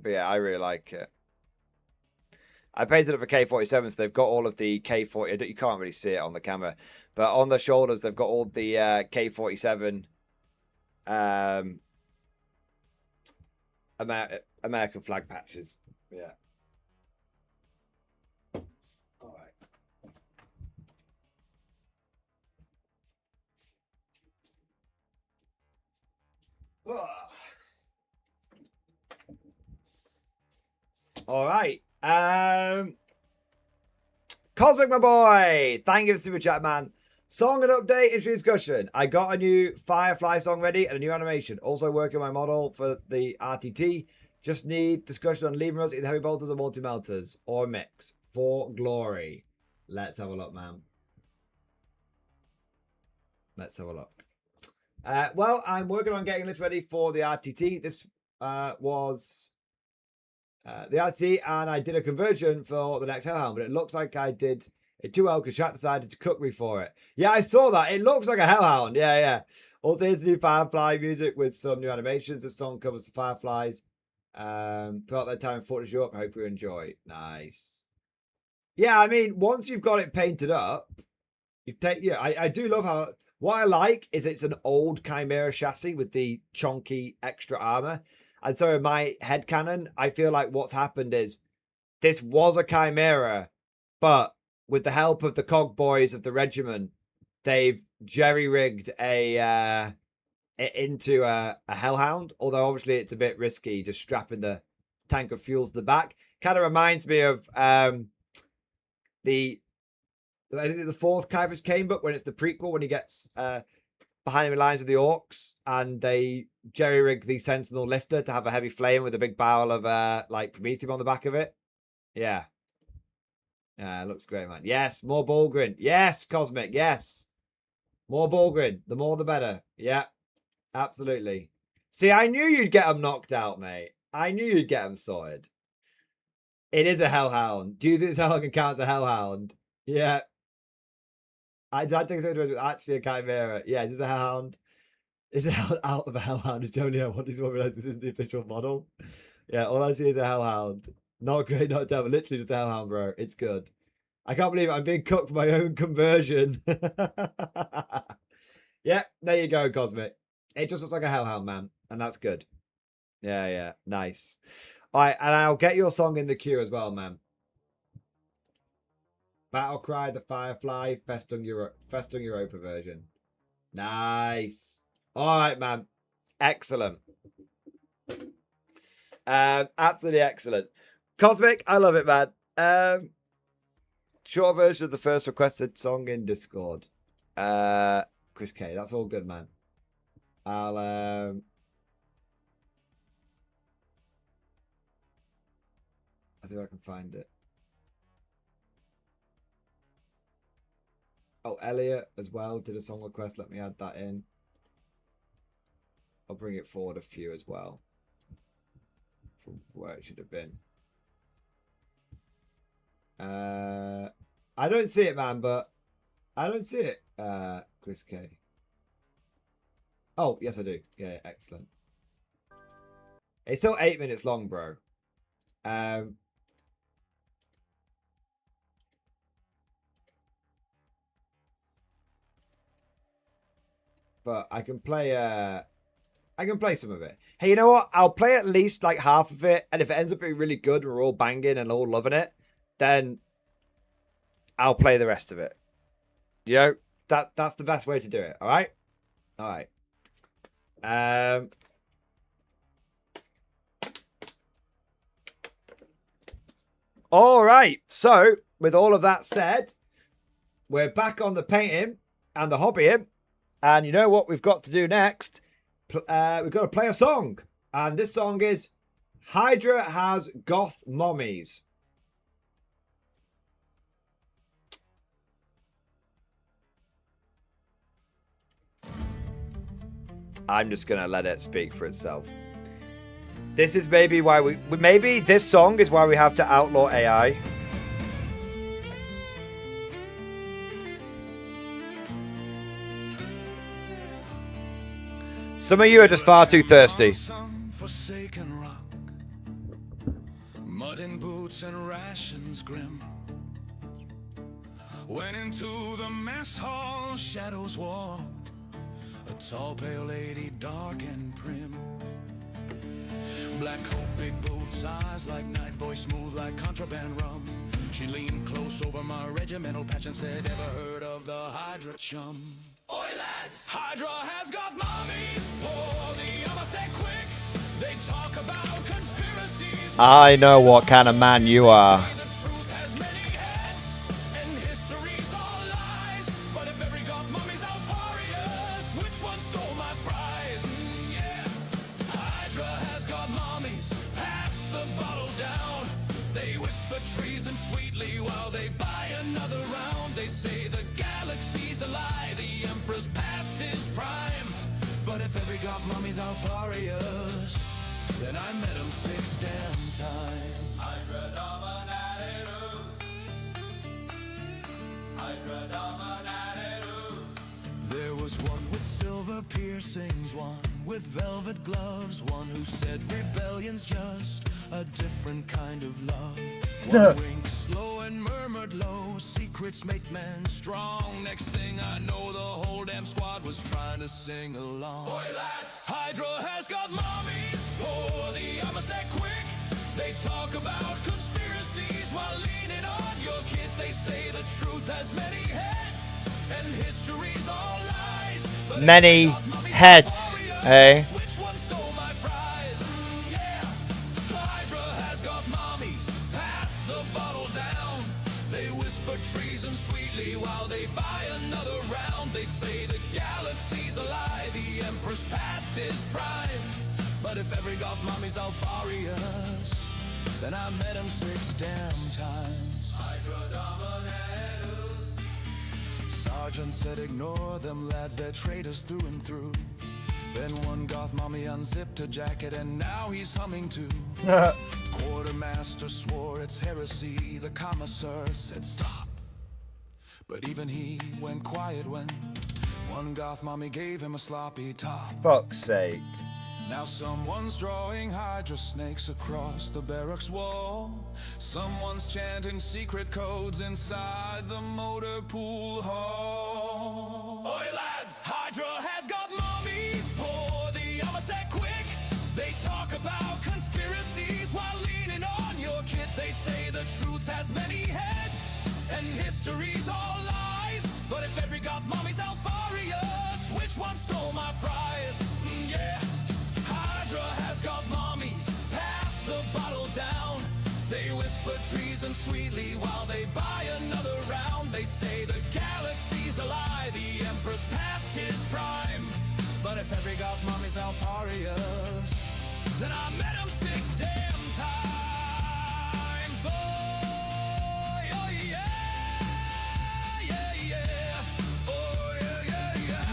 But yeah, I really like it. I painted it for K47, so they've got all of the K40. You can't really see it on the camera, but on the shoulders, they've got all the K47 American flag patches. Yeah. All right. All right. Cosmic, my boy. Thank you for the super chat, man. Song and update, intro discussion. I got a new Firefly song ready and a new animation. Also working my model for the RTT. Just need discussion on Libras, either heavy bolters or multi-melters, or mix. For glory. Let's have a look, man. Let's have a look. Well, I'm working on getting this ready for the RTT. This was the RTT, and I did a conversion for the next Hellhound, but it looks like I did it too well because chat decided to cook me for it. Yeah, I saw that. It looks like a Hellhound. Yeah, yeah. Also, here's the new Firefly music with some new animations. This song covers the Fireflies throughout their time in Fortress York. I hope you enjoy. Nice. Yeah, I mean, once you've got it painted up, I do love how. What I like is it's an old Chimera chassis with the chunky extra armor. And so in my headcanon, I feel like what's happened is this was a Chimera, but with the help of the cog boys of the regiment, they've jerry-rigged into a Hellhound. Although obviously it's a bit risky just strapping the tank of fuel to the back. Kind of reminds me of I think the fourth Kyver's Kane book, when it's the prequel, when he gets behind him in lines with the orcs, and they jerry-rig the Sentinel lifter to have a heavy flame with a big barrel of like Promethium on the back of it. Yeah. Yeah, it looks great, man. Yes, more Bulgrin. Yes, Cosmic, yes. More Bulgrin. The more the better. Yeah, absolutely. See, I knew you'd get them knocked out, mate. I knew you'd get them sorted. It is a Hellhound. Do you think this Hellhound counts as a Hellhound? Yeah. I take it was actually a Chimera. Yeah, this is a Hellhound. Is it out of a Hellhound? It's only what does one realize this isn't the official model. Yeah, all I see is a Hellhound. Not great, not terrible. Literally just a Hellhound, bro. It's good. I can't believe it. I'm being cooked for my own conversion. Yeah, there you go, Cosmic. It just looks like a hellhound, man. And that's good. Yeah, yeah. Nice. All right, and I'll get your song in the queue as well, man. Battlecry, the Firefly, Festung Europa version. Nice. All right, man. Excellent. Absolutely excellent. Cosmic, I love it, man. Short version of the first requested song in Discord. Chris K, that's all good, man. I'll I think I can find it. Oh, Elliot as well did a song request. Let me add that in. I'll bring it forward a few as well from where it should have been. I don't see it, man, but I don't see it, Chris K. Oh, yes, I do. Yeah, excellent. It's still 8 minutes long, bro. But I can play some of it. Hey, you know what? I'll play at least like half of it, and if it ends up being really good, we're all banging and all loving it, then I'll play the rest of it. You know, that's the best way to do it. All right, all right. All right. So with all of that said, we're back on the painting and the hobbying, and you know what we've got to do next? We've got to play a song, and this song is Hydra Has Goth Mommies. I'm just gonna let it speak for itself. This is maybe why maybe this song is why we have to outlaw AI. Some of you are just far too thirsty. Forsaken rock, mud in boots and rations grim. Went into the mess hall, shadows walk. A tall, pale lady, dark and prim. Black coat, big boots, eyes like night, voice smooth like contraband rum. She leaned close over my regimental patch and said, "Ever heard of the Hydra chum?" Oi lads! Hydra has got mommies, pour the other say quick. They talk about conspiracies. I know what kind of man you are. The truth has many heads, and history's all lies. But if every goth mummy's out furious, which one stole my prize? Yeah, Hydra has got mommies, pass the bottle down. They whisper treason sweetly while they buy another round. They say the galaxy's a lie, the Emperor's past his prime. But if every goth mummy's out furious, then I met him 6 damn times. Hydra dominatus. Hydra dominatus. There was one with silver piercings, one with velvet gloves, one who said rebellion's just a different kind of love. One winked slow and murmured low, secrets make men strong. Next thing I know, the whole damn squad was trying to sing along. Boy, lads! Hydra has got mommies, pour the armor set quick. They talk about conspiracies while leaning on your kit. They say the truth has many heads, and history's all lies. But many heads, eh? Which one stole my prize? Yeah, Hydra has got mommies, pass the bottle down. They whisper treason sweetly while they buy another round. They say the galaxy's a lie, the Emperor's past his prime. But if every goth mommy's out furious, then I met him 6 damn times. Hydra dominatus. Sergeant said ignore them lads, they're traitors through and through. Then one goth mommy unzipped her jacket and now he's humming too. Quartermaster swore it's heresy, the commissar said stop. But even he went quiet when one goth mommy gave him a sloppy top. Fuck's sake. Now someone's drawing hydra snakes across the barracks wall. Someone's chanting secret codes inside the motor pool hall. Oi lads! Hydra has got mommies, pour the Amaset quick. They talk about conspiracies while leaning on your kit. They say the truth has many heads and history's all lies. But if every got mommy's Alfarius, which one stole my fries? Yeah. Hydra has got mommies, pass the bottle down. They whisper treason sweetly while they buy another round. They say the galaxy's a lie, the Emperor's past his prime. But if every goth mommy's Alfarius, then I met him 6 damn times. Oh, yeah, yeah, yeah. Oh, yeah, yeah, yeah.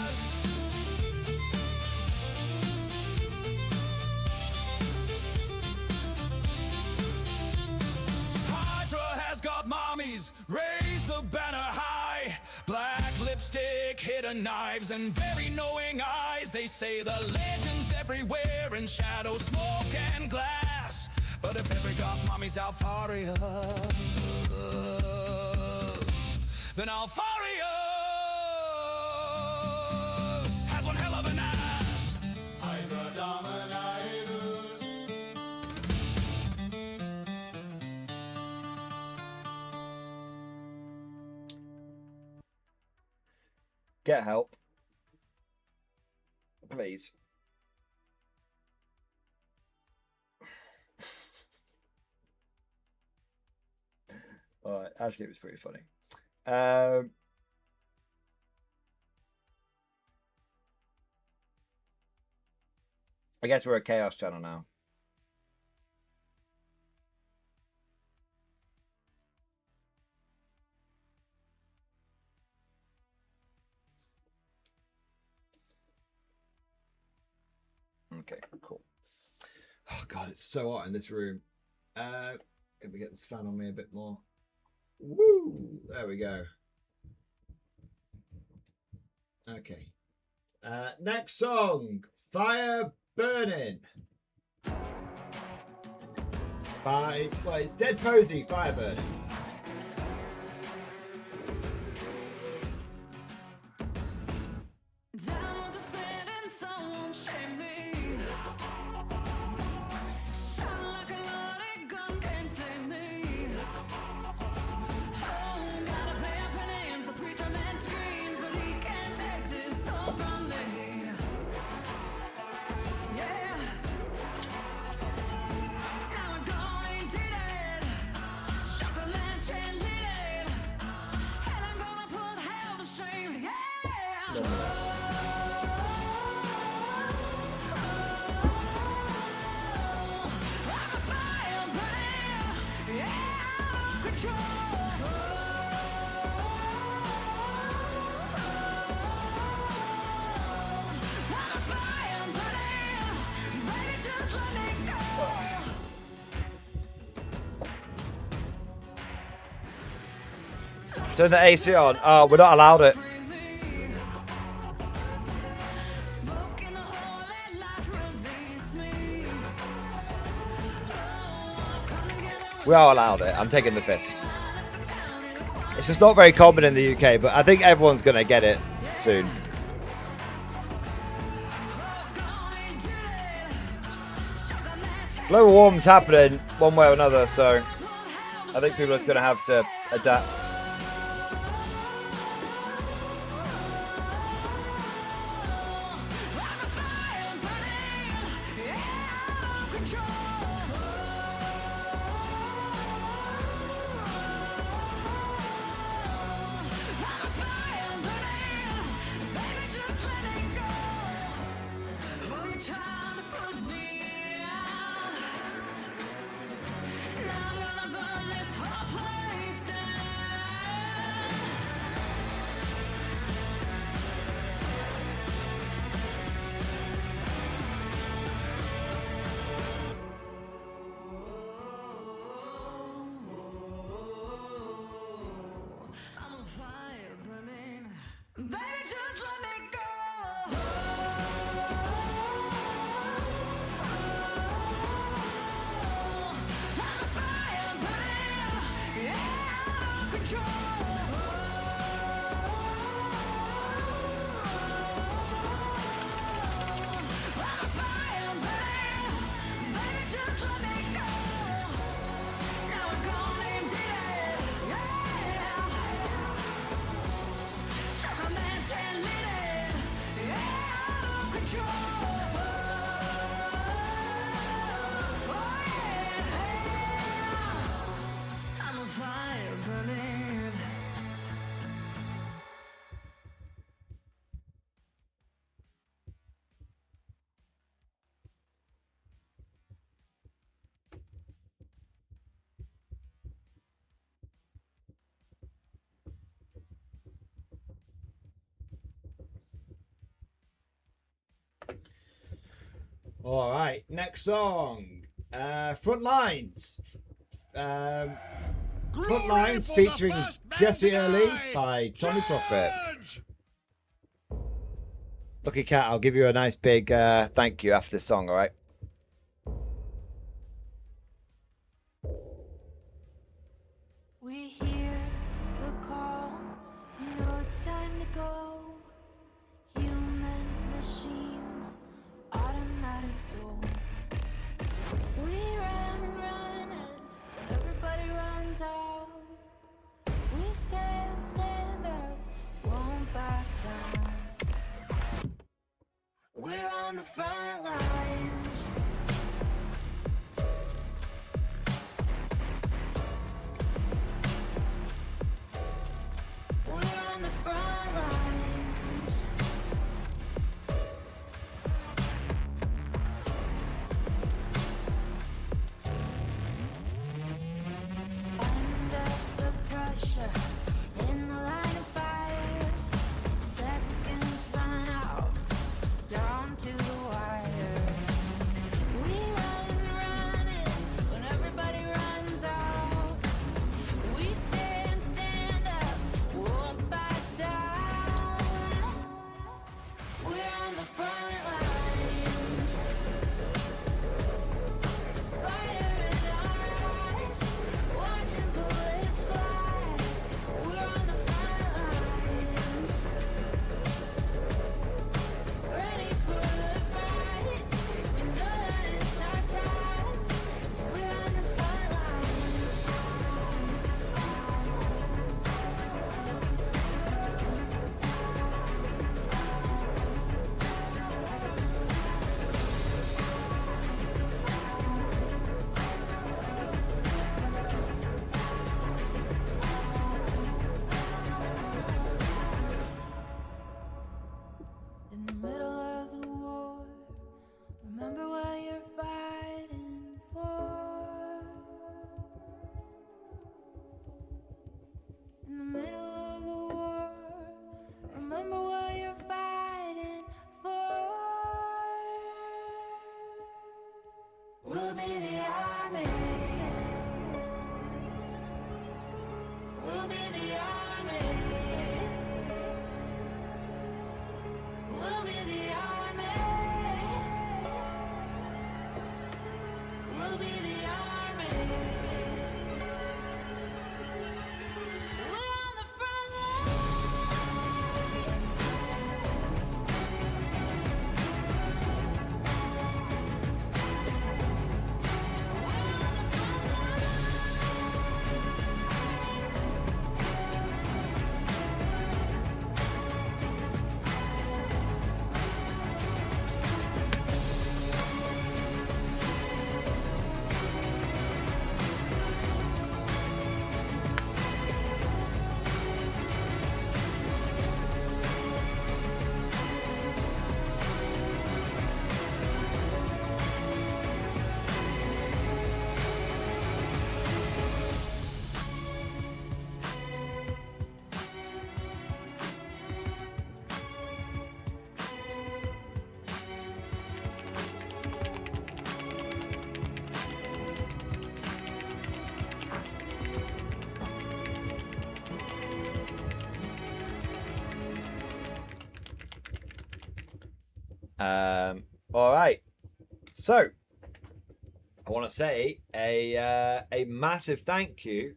Hydra has got mommies, raise the banner high. Black lipstick, hidden knives, and very knowing eyes. They say the legends everywhere in shadow, smoke, and glass. But if every goth mommy's Alfarius, then Alfarius has one hell of an ass. Hydra Dominatus. Get help. Please. Alright, actually it was pretty funny. I guess we're a chaos channel now. Okay, cool. Oh god, it's so hot in this room. Let me get this fan on me a bit more. Woo! There we go. Okay. Next song, Fire Burning. Well, it's Dead Posey, Fire Burning. Turn the AC on. Oh, we're not allowed it. We are allowed it. I'm taking the piss. It's just not very common in the UK, but I think everyone's going to get it soon. Global warming's happening one way or another, so I think people are just going to have to adapt. All right, next song. Front Lines. Front Lines featuring Jesse Early by Tommy Prophet. Lucky Cat, I'll give you a nice big thank you after this song, all right? We hear the call, you know it's time to go. Human machines, automatic souls. We run and run, and everybody runs out. We stand up, won't back down. We're on the front lines. We're on the front lines. Under the pressure, in the line of fire, seconds run out, down to the wire. We run it when everybody runs out. We stand up, won't back down. We're on the front lines. Fire in our eyes, watching bullets fly. We're on the front lines. Ready for the fight. You know that it's our time. We're on the front lines. In the middle of the war, remember what you're fighting for. In the middle of the war, remember what you're fighting for. We'll be the army. We'll be the army. We'll be the army. We'll be the army. We're on the front line. All right. So I want to say a massive thank you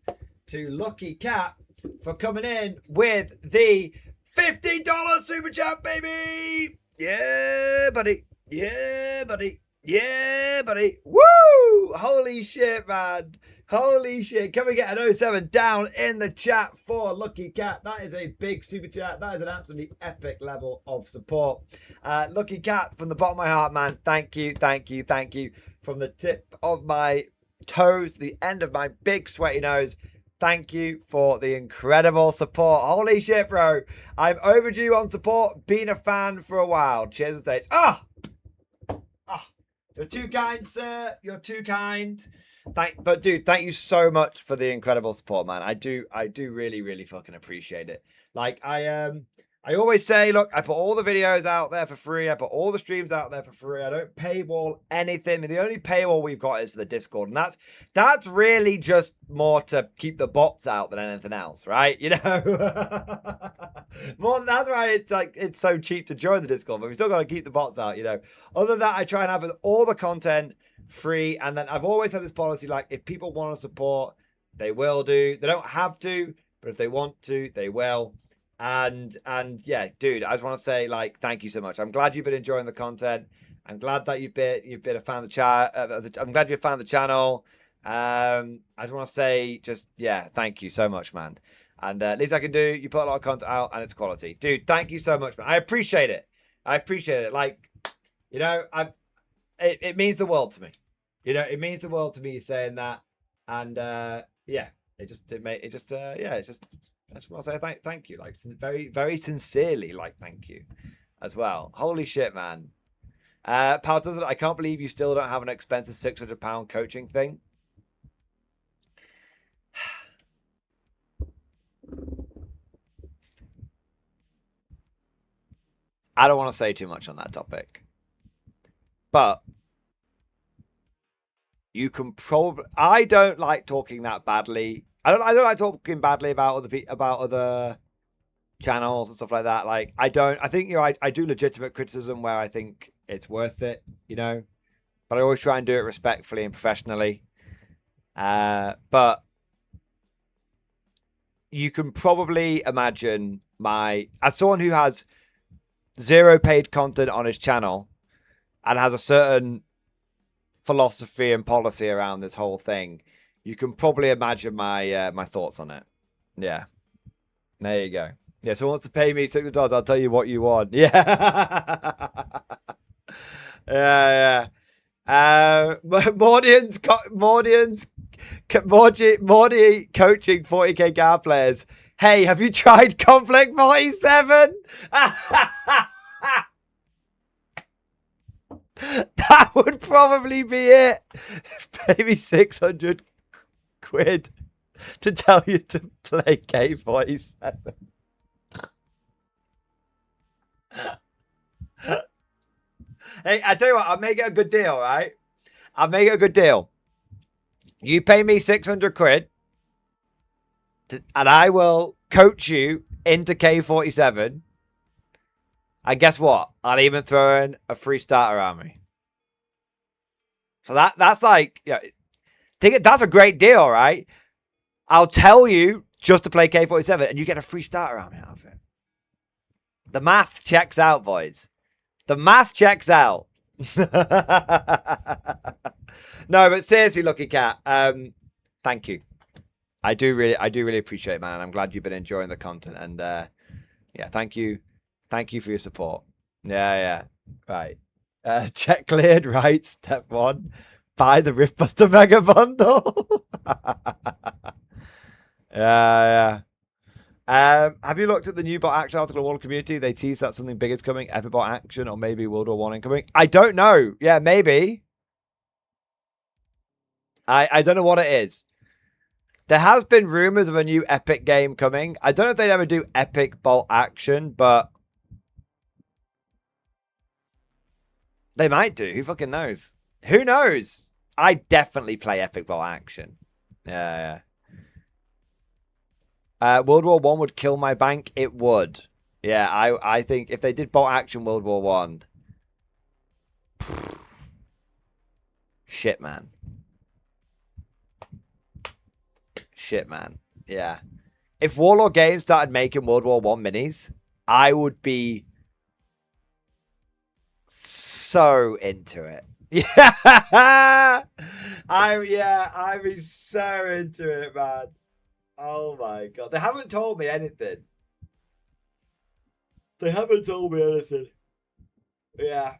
to Lucky Cat for coming in with the $50 super chat, baby. Yeah, buddy. Yeah, buddy. Yeah, buddy. Woo! Holy shit, man. Holy shit. Can we get an 07 down in the chat for Lucky Cat? That is a big super chat. That is an absolutely epic level of support. Lucky Cat, from the bottom of my heart, man. Thank you, thank you, thank you. From the tip of my toes to the end of my big sweaty nose. Thank you for the incredible support. Holy shit, bro. I'm overdue on support. Been a fan for a while. Cheers, States. You're too kind, sir. You're too kind. But dude, thank you so much for the incredible support, man. I do really, really fucking appreciate it. Like I always say, look, I put all the videos out there for free. I put all the streams out there for free. I don't paywall anything. The only paywall we've got is for the Discord. And that's really just more to keep the bots out than anything else, right? You know? More than that's why it's like it's so cheap to join the Discord, but we still gotta keep the bots out, you know. Other than that, I try and have all the content free, and then I've always had this policy, like, if people want to support, they will do. They don't have to, but if they want to, they will. And yeah, dude, I just want to say, like, thank you so much. I'm glad you've been enjoying the content. I'm glad that you've been a fan of the chat. I'm glad you've found the channel. I just want to say, just yeah, thank you so much, man. And least I can do, you put a lot of content out, and it's quality, dude. Thank you so much, man. I appreciate it. I appreciate it. Like, you know, it means the world to me. You know, it means the world to me saying that. And yeah, I just want to say thank you, like, very, very sincerely, like, thank you as well. Holy shit, man. Pal does it. I can't believe you still don't have an expensive £600 coaching thing. I don't want to say too much on that topic, but you can probably. I don't like talking that badly. I don't like talking badly about other channels and stuff like that. Like, I think, you know, I do legitimate criticism where I think it's worth it, you know, but I always try and do it respectfully and professionally. But you can probably imagine as someone who has 0 paid content on his channel and has a certain philosophy and policy around this whole thing, you can probably imagine my thoughts on it. Yeah. There you go. Yeah, so wants to pay me $600, I'll tell you what you want. Yeah. Yeah. Mordi coaching 40k guard players. Hey, have you tried Konflikt 47? That would probably be it. Pay me 600 quid to tell you to play K47. Hey, I tell you what, I'll make it a good deal, right? I'll make it a good deal. You pay me 600 quid and I will coach you into K47. And guess what? I'll even throw in a free starter army. So that's like, yeah, that's a great deal, right? I'll tell you just to play K47 and you get a free starter army out of it. The math checks out, boys. The math checks out. No, but seriously, Lucky Cat, thank you. I do really appreciate it, man. I'm glad you've been enjoying the content, and yeah, thank you for your support. Yeah, right. Check cleared, right? Step 1, buy the Riftbuster Mega Bundle. Yeah. Have you looked at the new bot action article on World Community? They tease that something big is coming, Epic bot action, or maybe World War 1 incoming. I don't know. Yeah, maybe. I don't know what it is. There has been rumors of a new Epic game coming. I don't know if they'd ever do Epic bolt action, but they might do. Who fucking knows? Who knows? I definitely play Epic bolt action. Yeah. World War 1 would kill my bank. It would. Yeah, I think if they did bolt action World War 1. Shit, man. Yeah. if Warlord Games started making World War One minis, I would be so into it. Yeah, I'd be so into it, man. Oh my god, they haven't told me anything. They haven't told me anything. Yeah,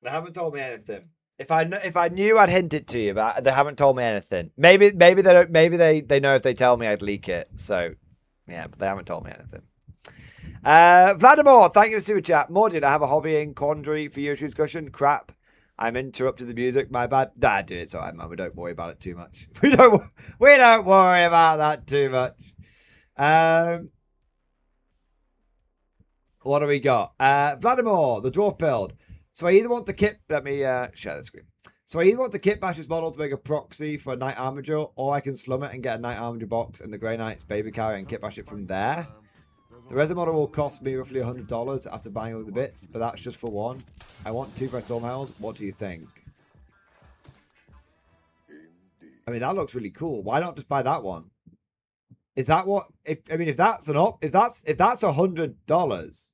they haven't told me anything. If I knew, I'd hint it to you, but they haven't told me anything. Maybe they don't. Maybe they know if they tell me, I'd leak it. So, yeah, but they haven't told me anything. Vladimir, thank you for super chat. More, did I have a hobbying quandary for your discussion? Crap. I'm interrupted the music. My bad. Nah, dude, it's alright, man. We don't worry about it too much. We don't worry about that too much. What do we got? Vladimir, the dwarf build. So I either want to kit. Let me share the screen. So I either want to kit bash this model to make a proxy for a Knight Armiger, or I can slum it and get a Knight Armiger box in the Grey Knight's baby carry and kit bash it from there. The resin model will cost me roughly $100 after buying all the bits, but that's just for one. I want 2 fresh Stormhells. What do you think? I mean, that looks really cool. Why not just buy that one? Is that what? If that's $100.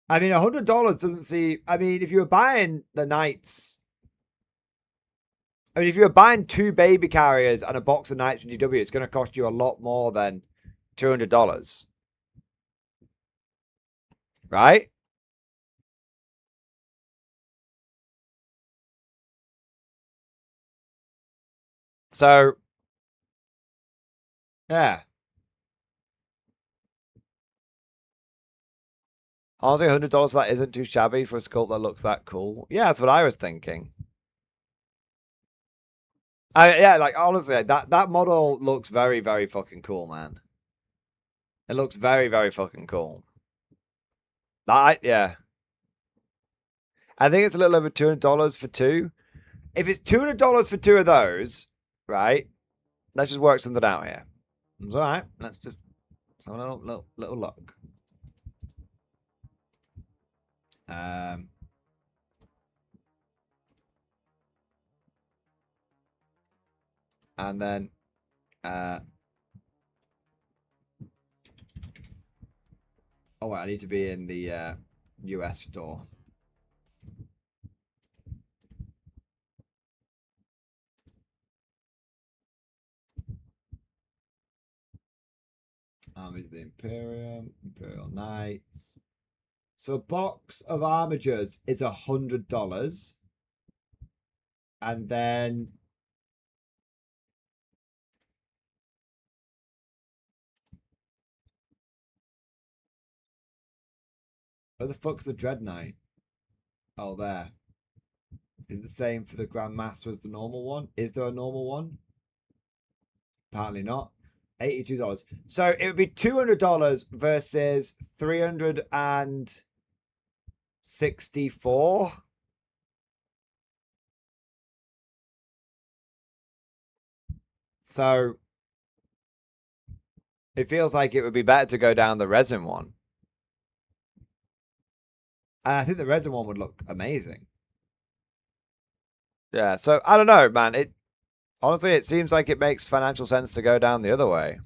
I mean, $100 doesn't seem. I mean, if you were buying the Knights. I mean, if you were buying 2 baby carriers and a box of Knights from GW, it's going to cost you a lot more than $200. Right? So, yeah. Honestly, $100 for that isn't too shabby for a sculpt that looks that cool. Yeah, that's what I was thinking. Yeah, like honestly, that model looks very, very fucking cool, man. It looks very, very fucking cool. Yeah. I think it's a little over $200 for 2. If it's $200 for 2 of those, right? Let's just work something out here. It's all right. Let's just have a little look. And then, oh wait, I need to be in the US store. Armies of the Imperial Knights. So a box of armigers is $100. And then where the fuck's the Dread Knight? Oh, there. Is it the same for the Grandmaster as the normal one? Is there a normal one? Apparently not. $82. So it would be $200 versus $364. So it feels like it would be better to go down the resin one. And I think the resin one would look amazing. Yeah, so I don't know, man. Honestly, it seems like it makes financial sense to go down the other way.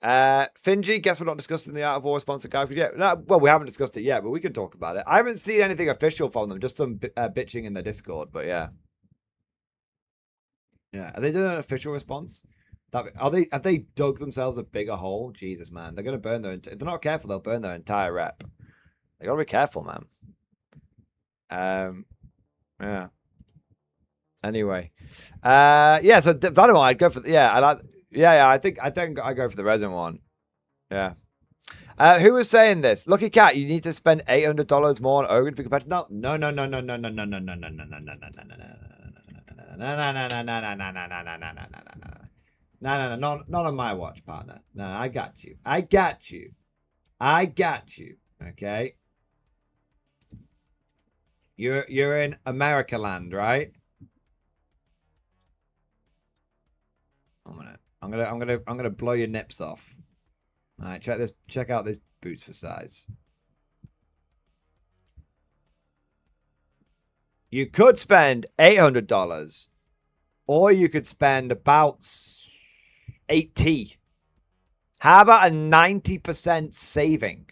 Finji, guess we're not discussing the Art of War sponsored guide yet. No, well, we haven't discussed it yet, but we can talk about it. I haven't seen anything official from them, just some bitching in the Discord, but yeah. Yeah, are they doing an official response? Have they dug themselves a bigger hole? Jesus, man, they're gonna burn if they're not careful, they'll burn their entire rep. They gotta be careful, man. Yeah. Anyway, yeah. So Vladimir, I'd go for I think I go for the resin one. Yeah. Who was saying this? Lucky Cat, you need to spend $800 more on Ogre to be competitive. No. No, not on my watch, partner. No, I got you. Okay. You're in America land, right? I'm gonna blow your nips off. All right, check out this boots for size. You could spend $800, or you could spend about 80. How about a 90% saving?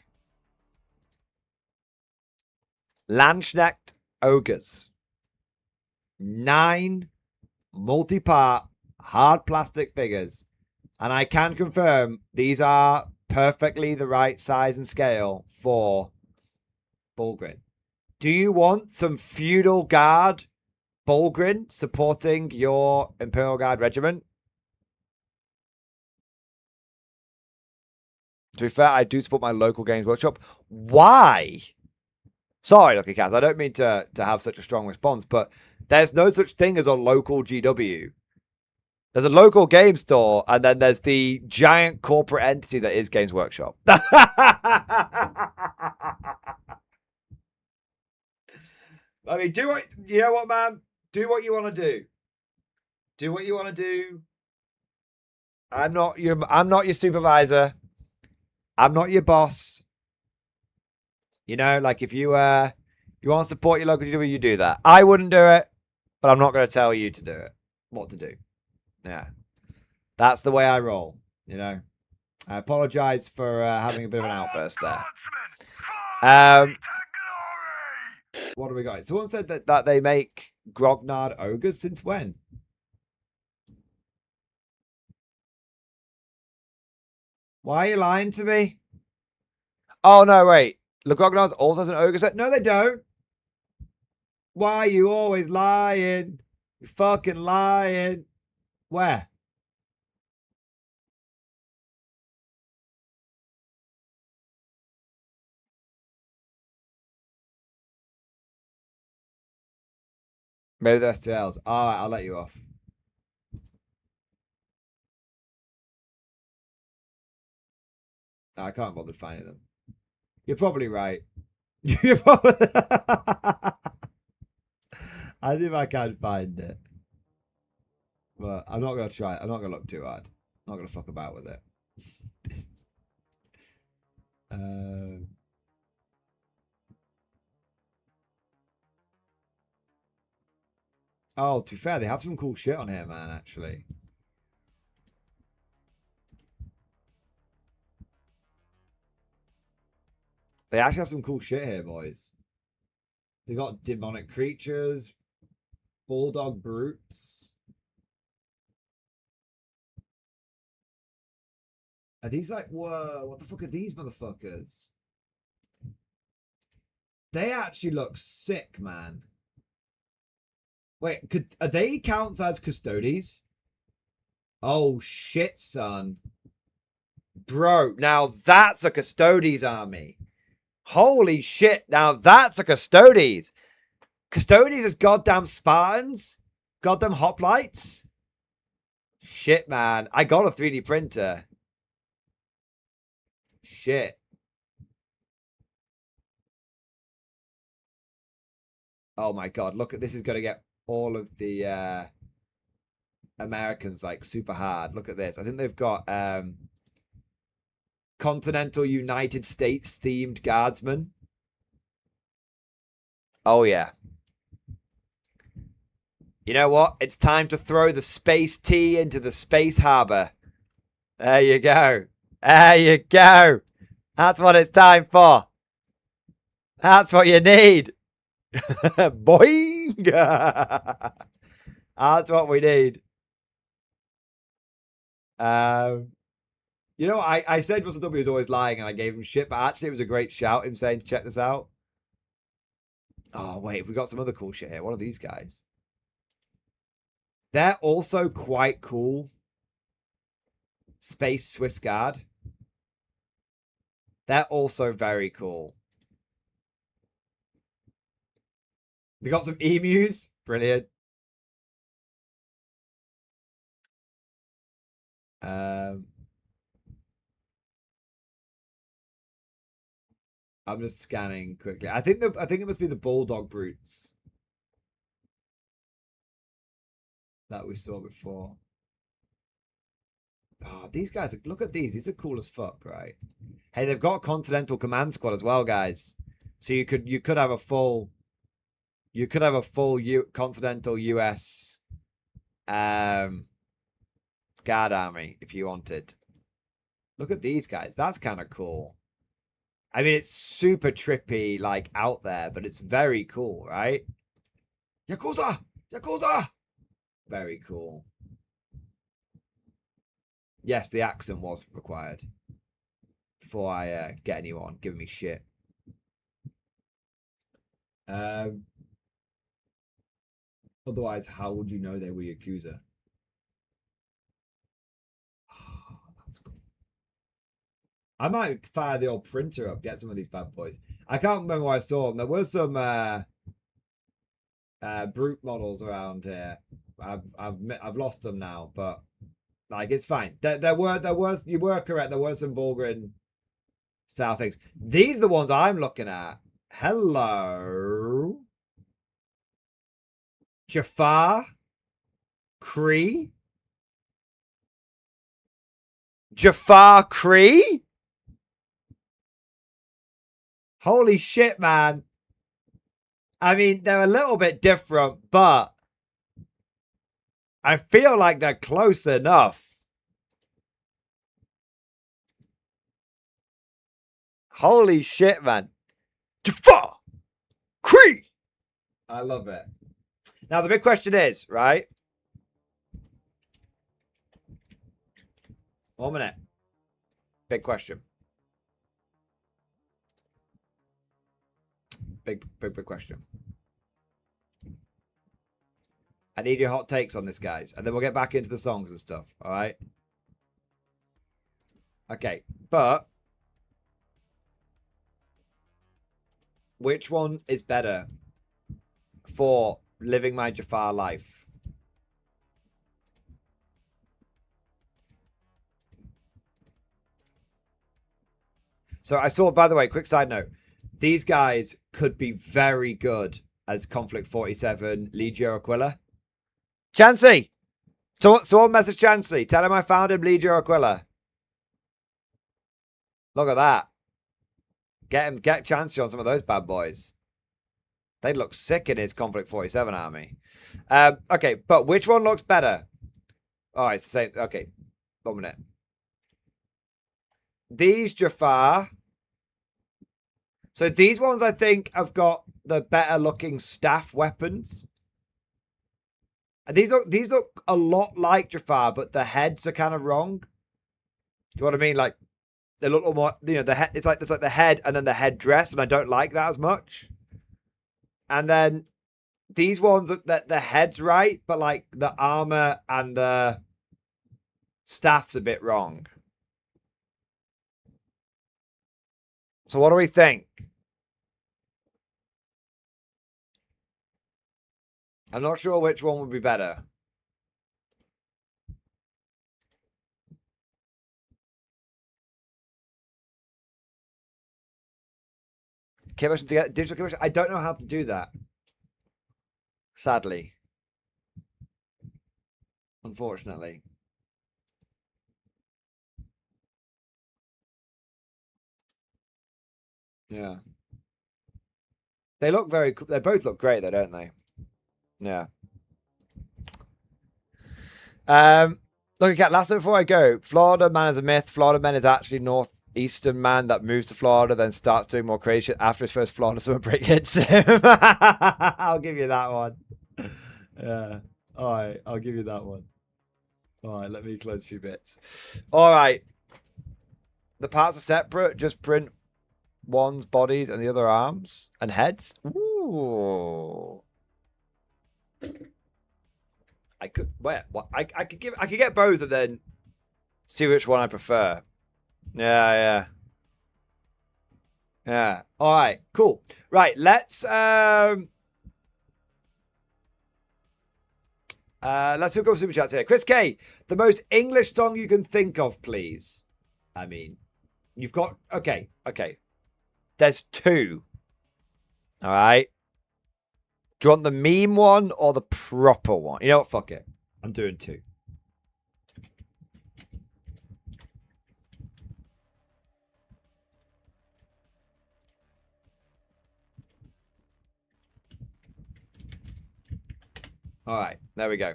Landsknecht Ogres. 9 multi-part hard plastic figures. And I can confirm these are perfectly the right size and scale for Bulgrin. Do you want some feudal guard Bulgrin supporting your Imperial Guard regiment? To be fair, I do support my local games workshop. Why? Sorry, Lucky Cats. I don't mean to have such a strong response, but there's no such thing as a local GW. There's a local game store, and then there's the giant corporate entity that is Games Workshop. I mean, do what you know what, man? Do what you want to do. Do what you want to do. I'm not your supervisor. I'm not your boss. You know, like if you want to support your local GW, you do that. I wouldn't do it, but I'm not going to tell you to do it. What to do. Yeah. That's the way I roll, you know. I apologize for having a bit of an outburst there. What do we got? Someone said that they make grognard ogres. Since when? Why are you lying to me? Oh, no, wait. The grognards also has an ogre set? No, they don't. Why are you always lying? You're fucking lying. Where? Maybe the STLs. All right, I'll let you off. I can't bother finding them. You're probably right. You're probably... As if I can find it. But I'm not going to try it. I'm not going to look too hard. I'm not going to fuck about with it. Oh, to be fair, they have some cool shit on here, man, actually. They actually have some cool shit here, boys. They got demonic creatures, bulldog brutes. Are these like, whoa, what the fuck are these motherfuckers? They actually look sick, man. Wait, are they counts as custodies? Oh, shit, son. Bro, now that's a Custodes army. Holy shit, now that's a Custodes. Custodes is goddamn Spartans? Goddamn hoplites? Shit, man. I got a 3D printer. Shit. Oh my god, look at this is going to get all of the Americans like super hard. Look at this. I think they've got Continental United States themed guardsmen. Oh yeah. You know what? It's time to throw the space tea into the space harbor. There you go. There you go. That's what it's time for. That's what you need. Boing! That's what we need. You know, I said Russell W was always lying and I gave him shit, but actually it was a great shout, him saying to check this out. Oh, wait, we got some other cool shit here. What are these guys? They're also quite cool. Space Swiss Guard. They're also very cool. They got some emus. Brilliant. I'm just scanning quickly. I think it must be the bulldog brutes that we saw before. Oh, these guys, look at these. These are cool as fuck, right? Hey, they've got a Continental Command Squad as well, guys. So you could have a full You could have a full confidential US guard army if you wanted. Look at these guys. That's kind of cool. I mean, it's super trippy, like, out there, but it's very cool, right? Yakuza! Yakuza! Very cool. Yes, the accent was required. Before I get anyone giving me shit. Otherwise, how would you know they were Yakuza? Oh, that's cool. I might fire the old printer up, get some of these bad boys. I can't remember where I saw them. There were some brute models around here. I've lost them now, but like it's fine. There was you were correct. There were some Bulgarian style things. These are the ones I'm looking at. Hello, Jafar, Kree, Jafar Kree. Holy shit, man. I mean, they're a little bit different, but I feel like they're close enough. Holy shit, man. Jafar! Kree! I love it. Now, the big question is, right? 1 minute. Big question. Big question. I need your hot takes on this, guys. And then we'll get back into the songs and stuff. All right? Okay. But which one is better for living my Jafar life? So I saw, by the way, quick side note. These guys could be very good as Konflikt 47 Legio Aquila. Chansey! Someone message Chansey. Tell him I found him Legio Aquila. Look at that. Get Chansey on some of those bad boys. They look sick in his Konflikt 47 army. Okay, but which one looks better? Oh, it's the same. Okay, 1 minute. These Jafar. So these ones, I think, have got the better looking staff weapons. And these look a lot like Jafar, but the heads are kind of wrong. Do you know what I mean? Like they look a little more, you know, the head. It's like the head and then the headdress, and I don't like that as much. And then these ones, that the head's right, but like the armor and the staff's a bit wrong. So what do we think? I'm not sure which one would be better. Commission to get digital commission. I don't know how to do that. Sadly. Unfortunately. Yeah. They look very cool. They both look great though, don't they? Yeah. Look at last time before I go. Florida man is a myth. Florida man is actually northeastern man that moves to Florida, then starts doing more crazy shit after his first Florida summer break hits him. I'll give you that one. Yeah. All right. I'll give you that one. All right. Let me close a few bits. All right. The parts are separate. Just print one's bodies and the other arms and heads. Ooh. I could I could get both and then see which one I prefer. Yeah. All right, cool. Right, let's do a couple of super chats here. Chris K, the most English song you can think of, please. I mean, you've got okay. There's two. All right. Do you want the meme one or the proper one? You know what? Fuck it. I'm doing two. All right, there we go.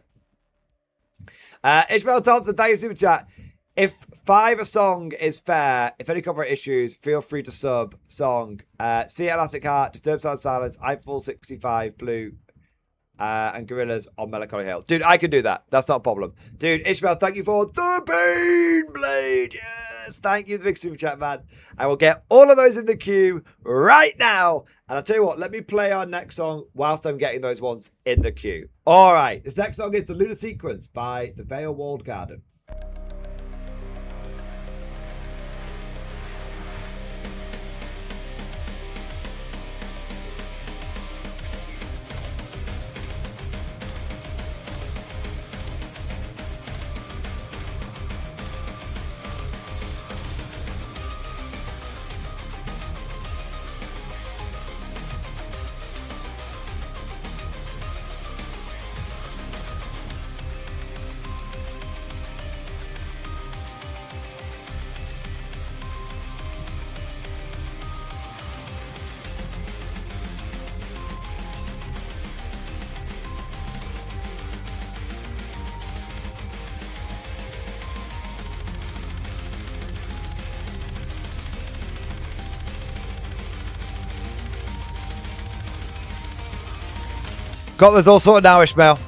Ishmael Thompson, thank you for super chat. If 5 a song is fair, if any copyright issues, feel free to sub song. See Elastic Heart, Disturbed Sound Silence, Eiffel 65, Blue, and Gorillas on Melancholy Hill. Dude, I can do that. That's not a problem. Dude, Ishmael, thank you for the Pain Blade. Yes, thank you, the big super chat, man. I will get all of those in the queue right now. And I'll tell you what, let me play our next song whilst I'm getting those ones in the queue. All right, this next song is The Lunar Sequence by The Vale Walled Garden. Got this all sorted now, Ishmael.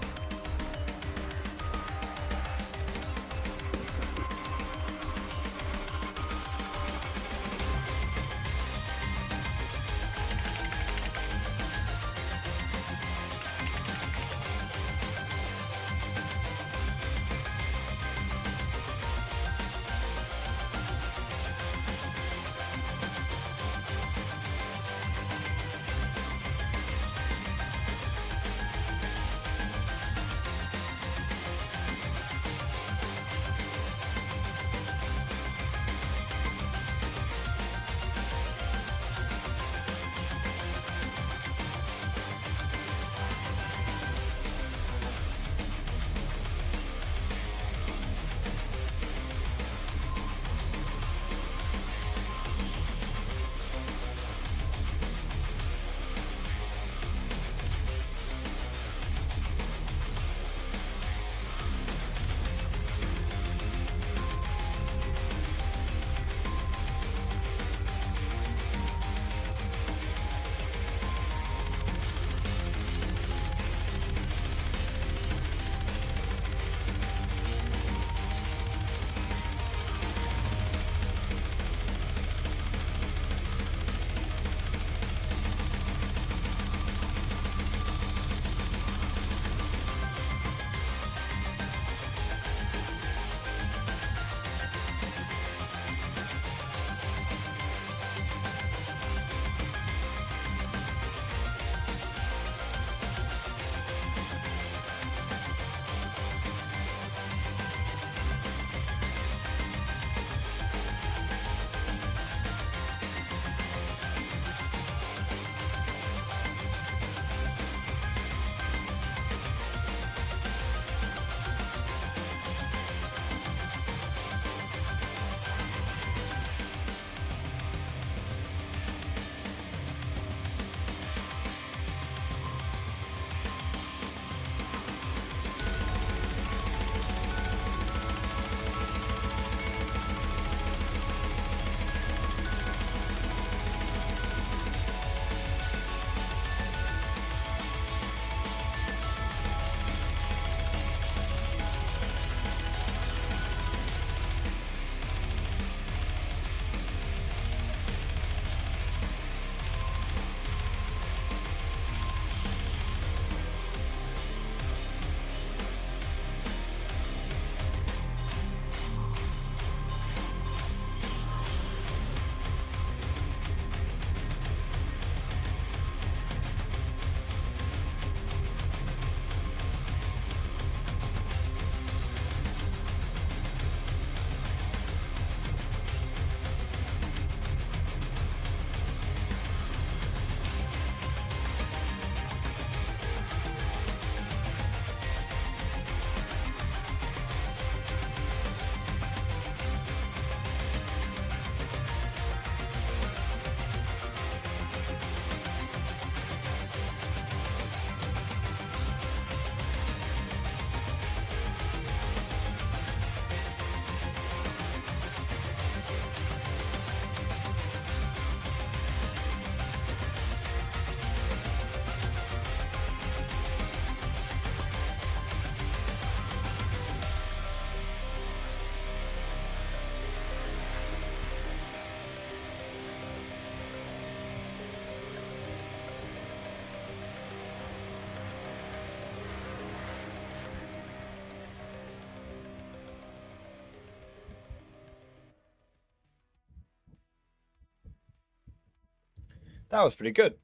That was pretty good.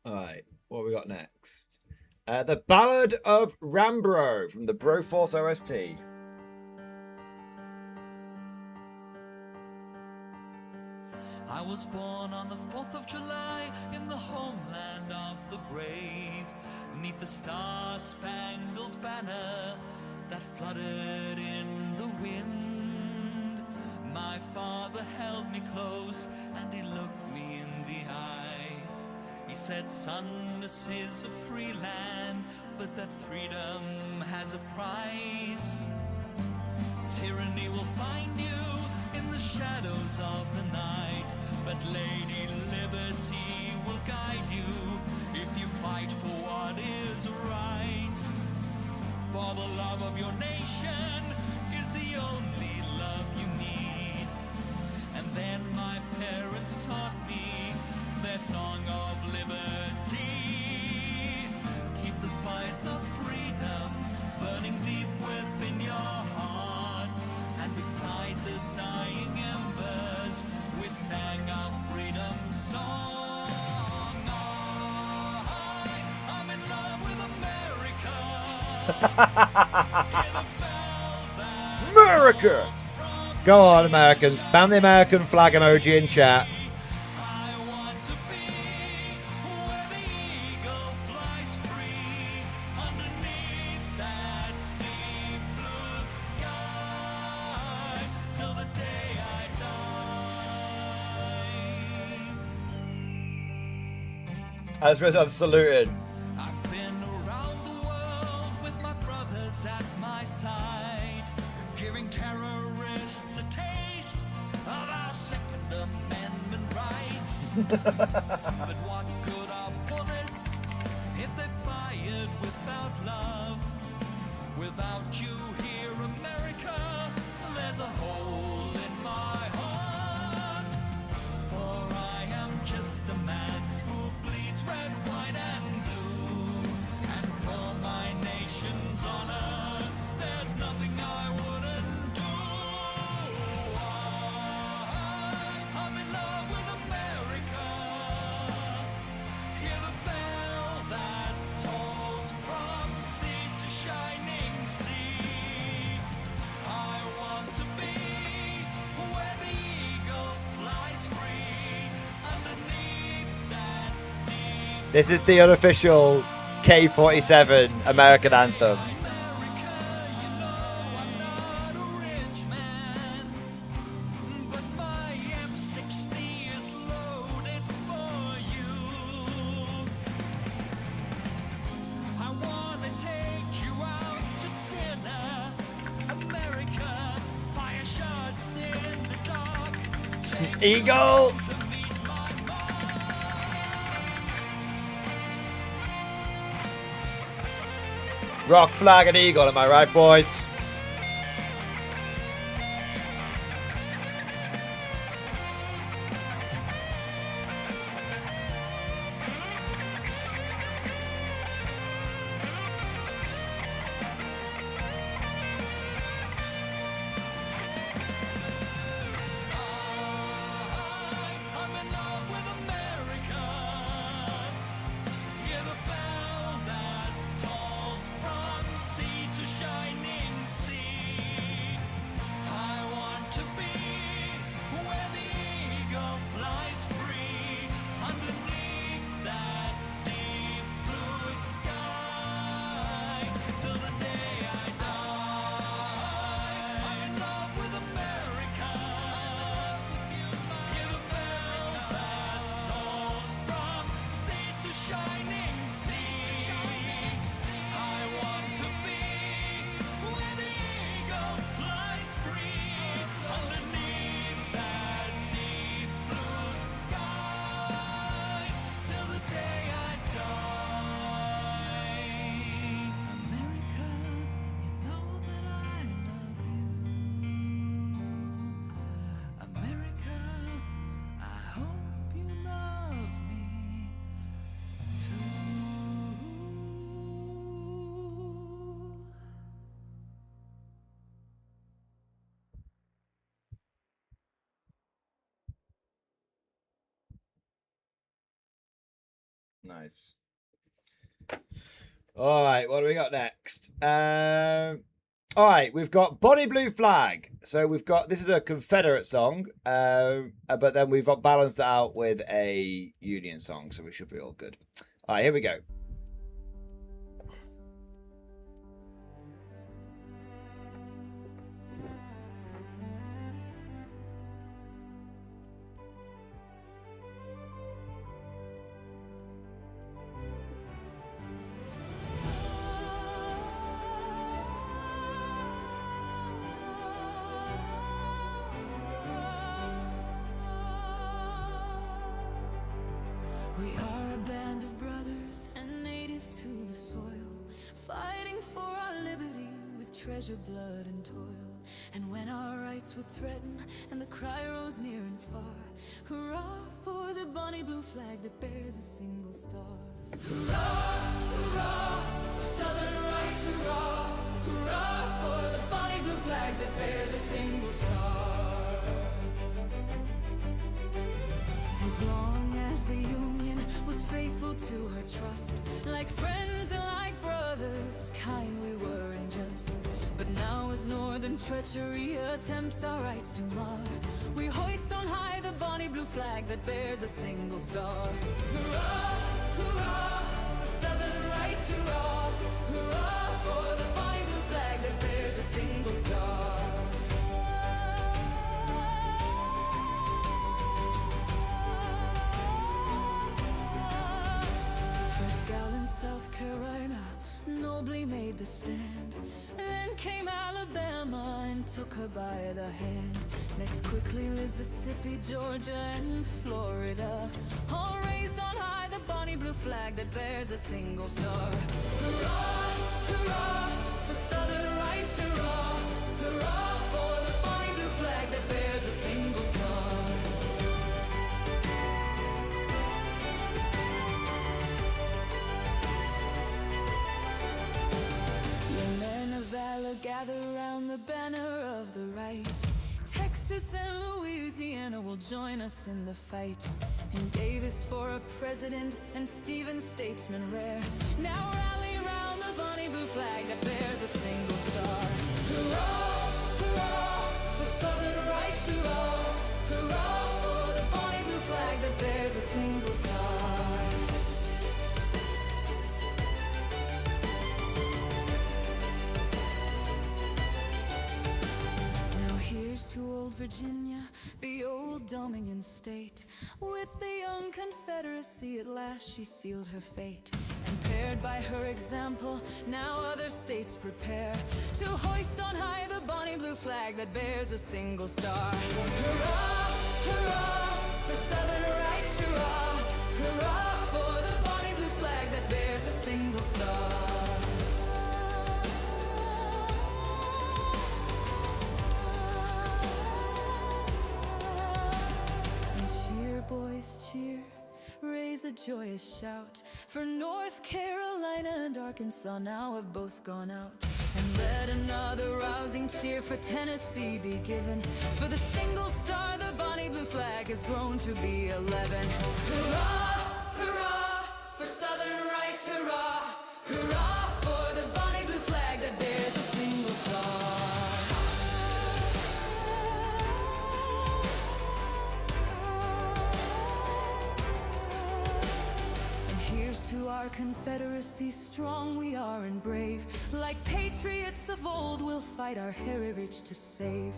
All right, what have we got next? The Ballad of Rambro from the Broforce OST. I was born on the 4th of July in the homeland of the brave, neath the star-spangled banner that fluttered in the wind. My father held me close and he looked me in the eye. He said, son, this is a free land, but that freedom has a price. Tyranny will find you in the shadows of the night, but Lady Liberty will guide you if you fight for what is right. For the love of your nation is the only love you need. And then my parents taught me their song of liberty. Keep the fires of freedom burning deep within your heart, and beside the dying embers we sang our freedom song. I'm in love with America. America! Go on, Americans. Spam the American flag emoji in chat. I want to be where the eagle flies free underneath that deep blue sky till the day I die. As I'm saluted. I've been around the world with my brothers at my side, giving terrorists a taste of our Second Amendment rights. But what good are bullets if they're fired without love? Without you here, America, there's a hole in my heart. For I am just a man who bleeds red, white, and blue. And for my nation's honor, there's nothing I wouldn't do. I'm in love with America. Hear the bell that tolls from sea to shining sea. I want to be where the eagle flies free underneath that deep This is the unofficial K-47 American anthem. America. You know I'm not a rich man, but my M60 is loaded for you. I wanna take you out to dinner, America. Fire shots in the dark. Eagle! To meet my mom. Rock, flag, and eagle, am I right, boys? I'm in love with America. Hear the bell that tolls from sea to shining Nice. All right, what do we got next? All right, we've got Bonnie Blue Flag. So we've got, this is a Confederate song, but then we've got balanced it out with a Union song, so we should be all good. All right, here we go. We are a band of brothers and native to the soil, fighting for our liberty with treasure, blood, and toil. And when our rights were threatened and the cry rose near and far, hurrah for the bonny blue flag that bears a single star. Hurrah, hurrah, for Southern rights, hurrah, hurrah for the bonny blue flag that bears a single star. As long as the Union was faithful to her trust, like friends and like brothers, kind we were and just. But now as northern treachery attempts our rights to mar, we hoist on high the bonny blue flag that bears a single star. Hurrah, hurrah, for Southern rights, hurrah, hurrah for the bonny blue flag that bears a single star. South Carolina nobly made the stand. Then came Alabama and took her by the hand. Next quickly Mississippi, Georgia, and Florida, all raised on high the bonny blue flag that bears a single star. Hurrah, hurrah, for Southern rights, hurrah, hurrah for the bonny blue flag that bears a single star. Gather round the banner of the right. Texas and Louisiana will join us in the fight. And Davis for a president and Stevens statesman rare. Now rally round the bonny blue flag that bears a single star. Hurrah, hurrah, for Southern rights, hurrah, hurrah for the bonny blue flag that bears a single star. To old Virginia, the old Dominion state. With the young Confederacy at last she sealed her fate. And paired by her example, now other states prepare to hoist on high the bonny blue flag that bears a single star. Hurrah, hurrah, for Southern rights, hurrah, hurrah for the bonny blue flag that bears a single star. Boys cheer, raise a joyous shout, for North Carolina and Arkansas now have both gone out. And let another rousing cheer for Tennessee be given, for the single star the bonny blue flag has grown to be 11. Hurrah, hurrah, for Southern rights, hurrah, hurrah for the bonny blue flag that bears a single star. To our Confederacy, strong we are and brave. Like patriots of old, we'll fight our heritage to save.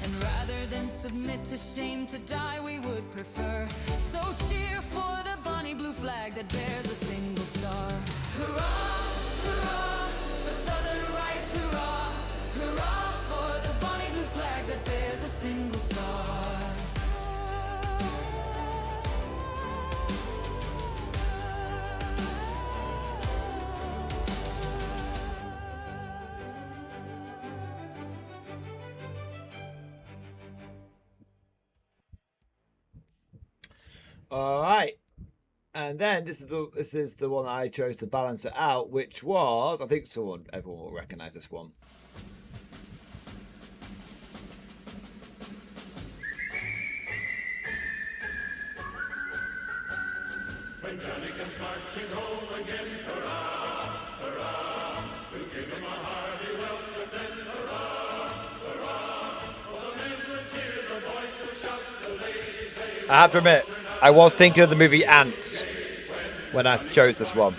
And rather than submit to shame, to die we would prefer. So cheer for the bonny blue flag that bears a single star. Hurrah, hurrah, for Southern rights, hurrah, hurrah for the bonny blue flag that bears a single star. All right, and then this is the one I chose to balance it out, which was, I think everyone will recognise this one. When Johnny comes I have to admit, I was thinking of the movie Ants when I chose this one.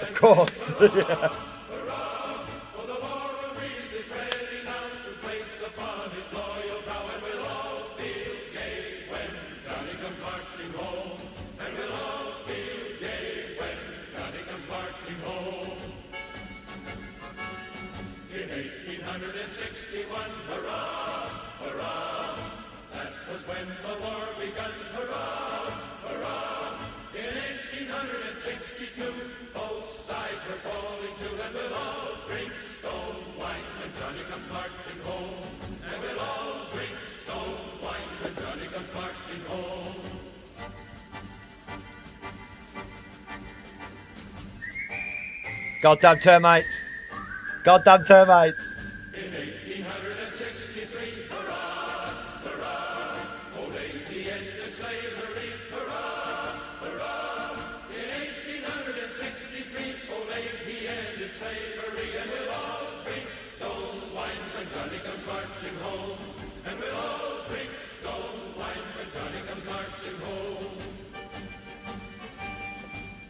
Of course. Yeah. Goddamn termites. Goddamn termites. In 1863, hurrah, hurrah, old Davy ended slavery, hurrah, hurrah. In 1863, old Davy ended slavery, and we'll all drink stone wine when Johnny comes marching home. And we'll all drink stone wine when Johnny comes marching home.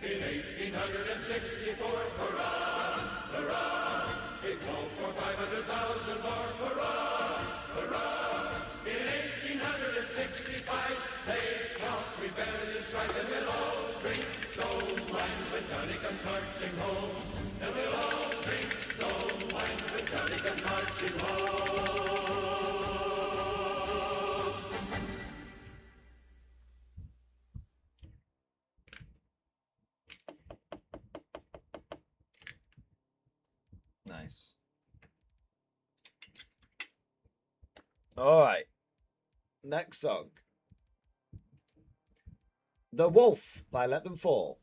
In 1864, hurrah, hurrah, it called for 500,000 more, hurrah, hurrah. In 1865, they talked rebellion, strife, and we'll all drink stone wine when Johnny comes marching home. And we'll all drink stone wine when Johnny comes marching home. Nice. All right. Next song. The Wolf by Let Them Fall.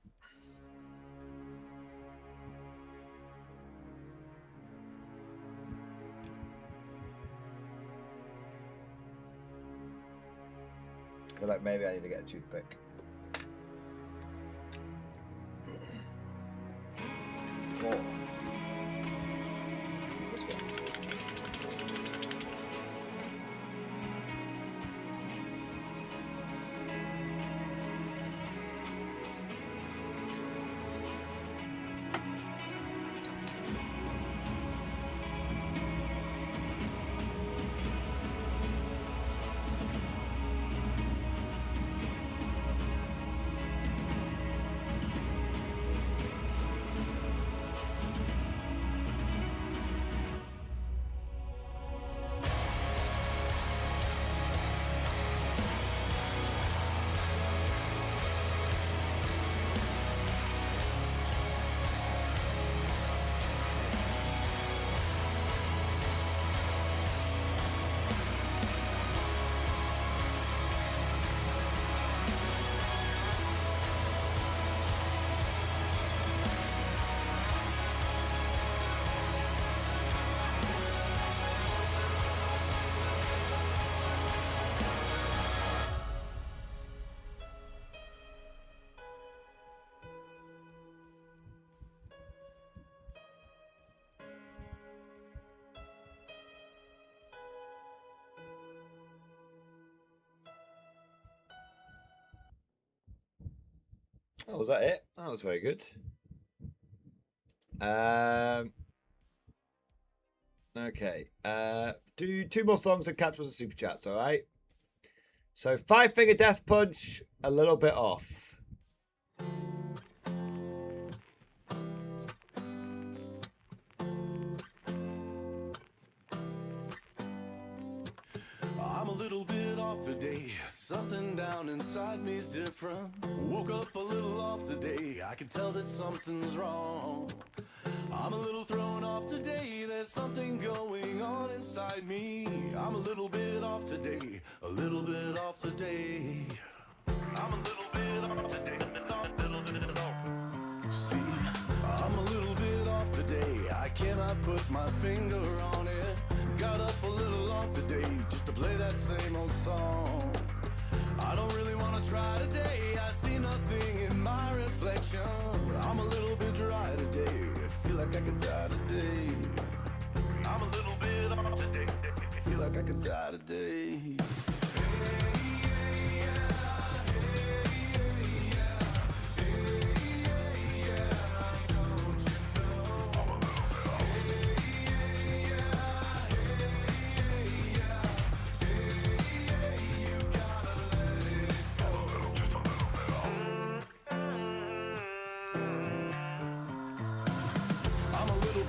I feel like maybe I need to get a toothpick. Oh. What's this one? Oh, was that it? That was very good. Okay. Do two more songs and catch us a super chats, all right? So 5 Finger Death Punch, a little bit off. I'm a little bit off today. Something down inside me's different. Woke up a little off today. I can tell that something's wrong. I'm a little thrown off today. There's something going on inside me. I'm a little bit off today. A little bit off today. I'm a little bit off today. See, I'm cannot put my finger on it. Got up a little off today just to play that same old song. I don't really want to try today. I see nothing in my reflection. I'm a little bit dry today. I feel like I could die today. I'm a little bit off today. Feel like I could die today.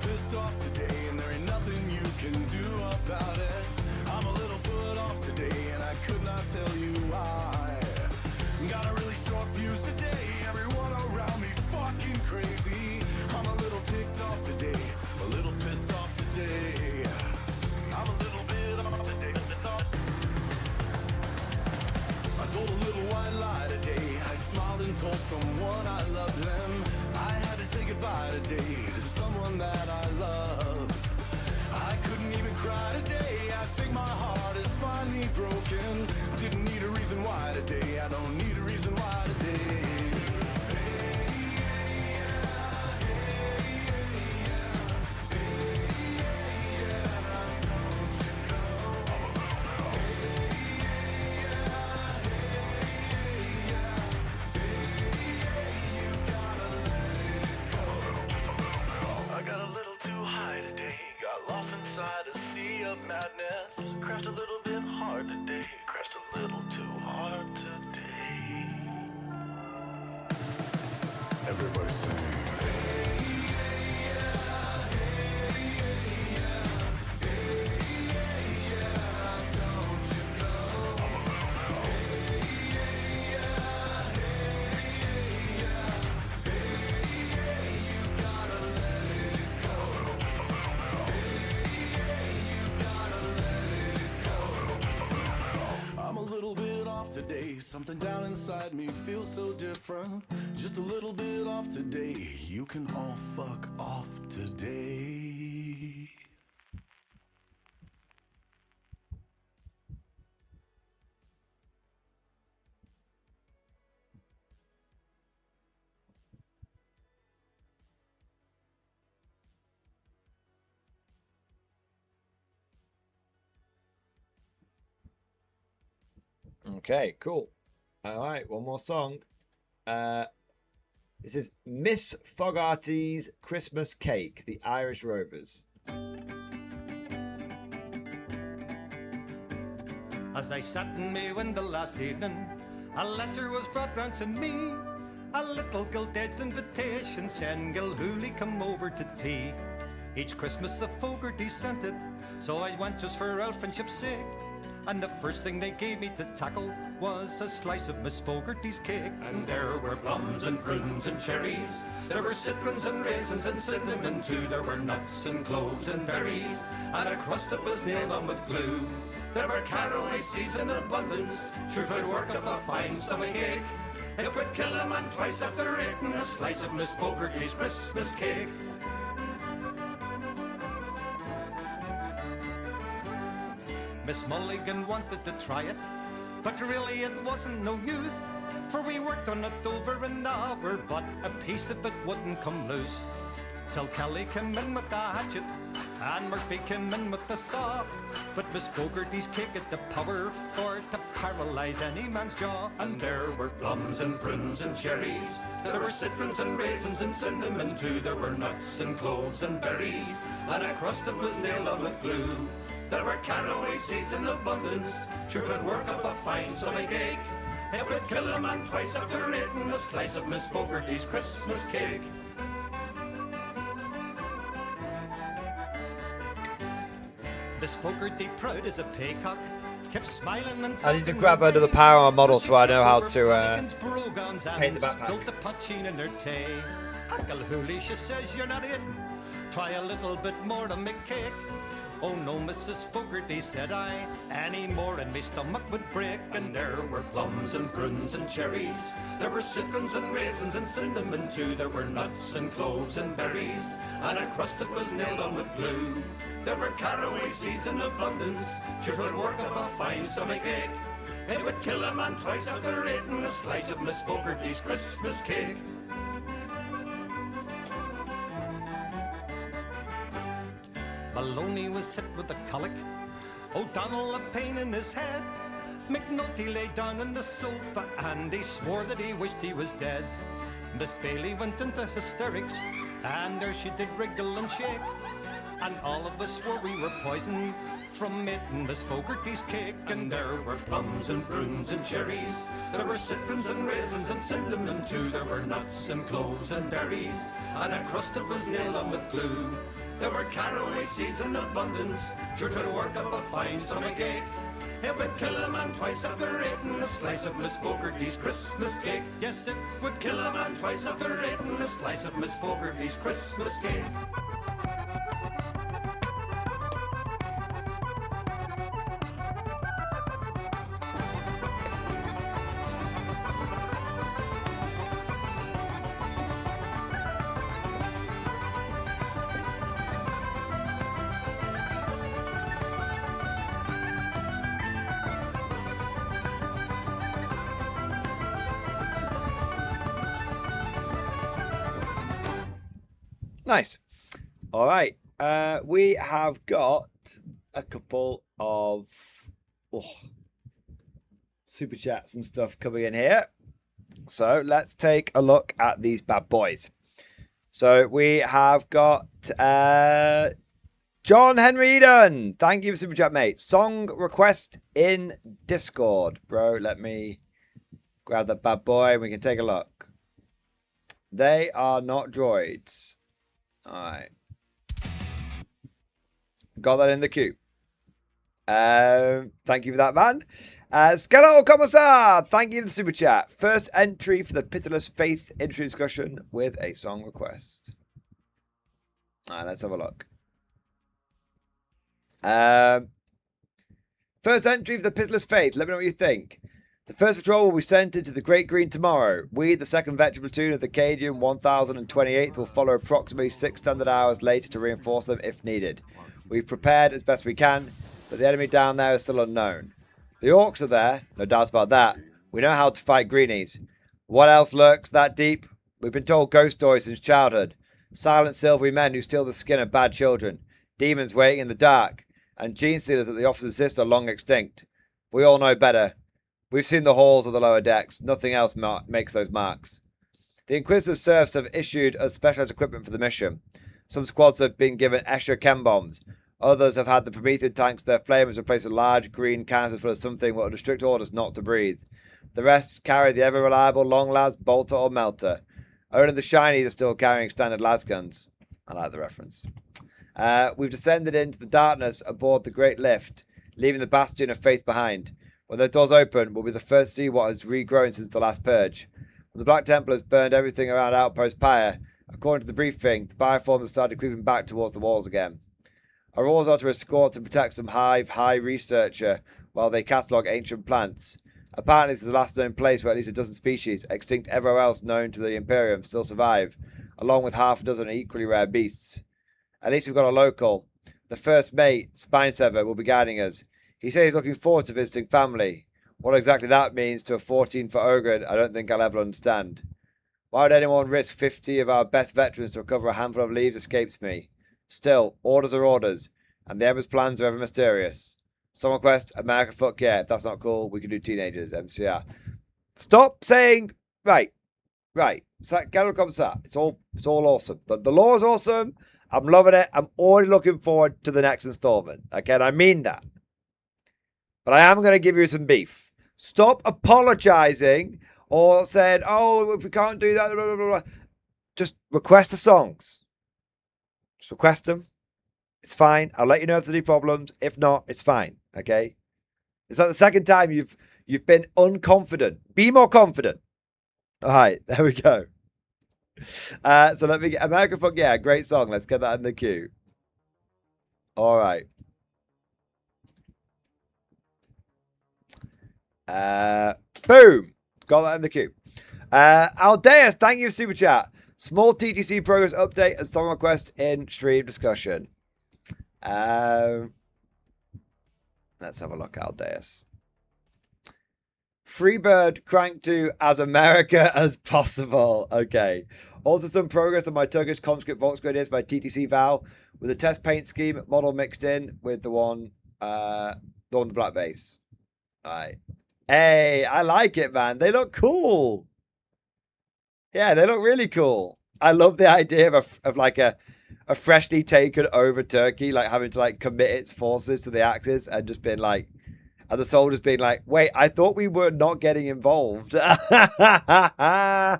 Pissed off today, and there ain't nothing you can do about it. I'm a little put off today, and I could not tell you why. Got a really short fuse today, everyone around me's fucking crazy. I'm a little ticked off today, a little pissed off today. I'm a little bit off today. I told a little white lie today. I smiled and told someone I loved them. I had to say goodbye today to someone that I love. I couldn't even cry today. I think my heart is finally broken. Didn't need a reason why today. I don't need a reason why today. Madness crashed a little bit hard today. Crashed a little too hard today. Everybody sing. Today, something down inside me feels so different. Just a little bit off today. You can all fuck off today. Okay, cool. All right, one more song. This is Miss Fogarty's Christmas Cake, the Irish Rovers. As I sat in my window last evening, a letter was brought round to me. A little gilt-edged invitation saying Gilhooly come over to tea. Each Christmas the Fogarty sent it, so I went just for our friendship's sake. And the first thing they gave me to tackle was a slice of Miss Fogarty's cake. And there were plums and prunes and cherries. There were citrons and raisins and cinnamon too. There were nuts and cloves and berries. And a crust that was nailed on with glue. There were caraway seeds in abundance. Sure 'twould work up a fine stomach ache. It would kill a man twice after eating a slice of Miss Fogarty's Christmas cake. Miss Mulligan wanted to try it, but really it wasn't no use. For we worked on it over an hour, but a piece of it wouldn't come loose. Till Kelly came in with the hatchet, and Murphy came in with the saw. But Miss Fogarty's cake had the power for to paralyze any man's jaw. And there were plums and prunes and cherries. There were citrons and raisins and cinnamon too. There were nuts and cloves and berries. And a crust that was nailed on with glue. There were caraway seeds in abundance. Sure 'twould work up a fine stomach ache. It would kill a man twice after eating a slice of Miss Fogarty's Christmas cake. Miss Fogarty, proud as a paycock, kept smiling and I need to grab under the power on model so I know how to paint the backpack. Spilt the poachine in her tea. Uncle Hooley, she says you're not eating. Try a little bit more to make cake. Oh no, Mrs. Fogarty, said I, any more and my stomach would break. And there were plums and prunes and cherries, there were citrons and raisins and cinnamon too. There were nuts and cloves and berries, and a crust that was nailed on with glue. There were caraway seeds in abundance, sure 'twould work up a fine stomach ache. It would kill a man twice after eating a slice of Miss Fogarty's Christmas cake. Maloney was hit with a colic, O'Donnell a pain in his head. McNulty lay down on the sofa and he swore that he wished he was dead. Miss Bailey went into hysterics and there she did wriggle and shake. And all of us swore we were poisoned from eating Miss Fogarty's cake. And there were plums and prunes and cherries, there were citrons and raisins and cinnamon too. There were nuts and cloves and berries, and a crust that was nailed on with glue. There were caraway seeds in abundance, sure to work up a fine stomach ache. It would kill a man twice after eating a slice of Miss Fogarty's Christmas cake. Yes, it would kill a man twice after eating a slice of Miss Fogarty's Christmas cake. Nice. All right. We have got a couple of super chats and stuff coming in here. So let's take a look at these bad boys. So we have got John Henry Eden. Thank you for super chat, mate. Song request in Discord. Bro, let me grab that bad boy and we can take a look. They are not droids. All right. Got that in the queue. Thank you for that, man. Skeletal Commissar, thank you for the super chat. First entry for the Pitiless Faith intro discussion with a song request. All right, let's have a look. First entry for the Pitiless Faith. Let me know what you think. The first patrol will be sent into the Great Green tomorrow. We, the 2nd Veteran Platoon of the Cadian 1028th, will follow approximately 6 standard hours later to reinforce them if needed. We've prepared as best we can, but the enemy down there is still unknown. The orcs are there, no doubt about that. We know how to fight greenies. What else lurks that deep? We've been told ghost stories since childhood. Silent silvery men who steal the skin of bad children. Demons waiting in the dark. And gene stealers that the officers insist are long extinct. We all know better. We've seen the halls of the lower decks. Nothing else makes those marks. The Inquisitor's serfs have issued us specialized equipment for the mission. Some squads have been given Escher chem bombs. Others have had the Promethean tanks their flamers replaced with large green canisters full of something what under strict orders not to breathe. The rest carry the ever-reliable long las, bolter or melter. Only the shinies are still carrying standard las guns. I like the reference. We've descended into the darkness aboard the Great Lift, leaving the Bastion of Faith behind. When those doors open, we'll be the first to see what has regrown since the last purge. When the Black Templars burned everything around Outpost Pyre, according to the briefing, the bioforms started creeping back towards the walls again. Our orders are to escort and protect some high researcher while they catalogue ancient plants. Apparently this is the last known place where at least a dozen species, extinct everywhere else known to the Imperium, still survive, along with half a dozen equally rare beasts. At least we've got a local. The first mate, Spinesever, will be guiding us. He says he's looking forward to visiting family. What exactly that means to a 14-foot ogre, I don't think I'll ever understand. Why would anyone risk 50 of our best veterans to recover a handful of leaves escapes me. Still, orders are orders, and the Emperor's plans are ever mysterious. Song request, America fuck yeah. If that's not cool, we can do teenagers, MCR. Stop saying, right. It's all awesome. The lore is awesome. I'm loving it. I'm already looking forward to the next installment. Okay, and I mean that. But I am going to give you some beef. Stop apologizing or saying, oh, if we can't do that, blah, blah, blah. Just request the songs. Just request them. It's fine. I'll let you know if there's any problems. If not, it's fine. Okay? It's like the second time you've been unconfident. Be more confident. All right, there we go. So let me get America Fuck Yeah, great song. Let's get that in the queue. All right. Boom. Got that in the queue. Aldeus, thank you for super chat. Small TTC progress update and song request in stream discussion. Let's have a look, Aldeus. Freebird crank to as America as possible. Okay. Also some progress on my Turkish Konflikt Volkscode is by TTC Val with a test paint scheme model mixed in with the one with the black base. Alright. Hey, I like it, man. They look cool. Yeah, they look really cool. I love the idea of like a freshly taken over Turkey, like having to like commit its forces to the Axis and just being like, and the soldiers being like, wait, I thought we were not getting involved. Yeah,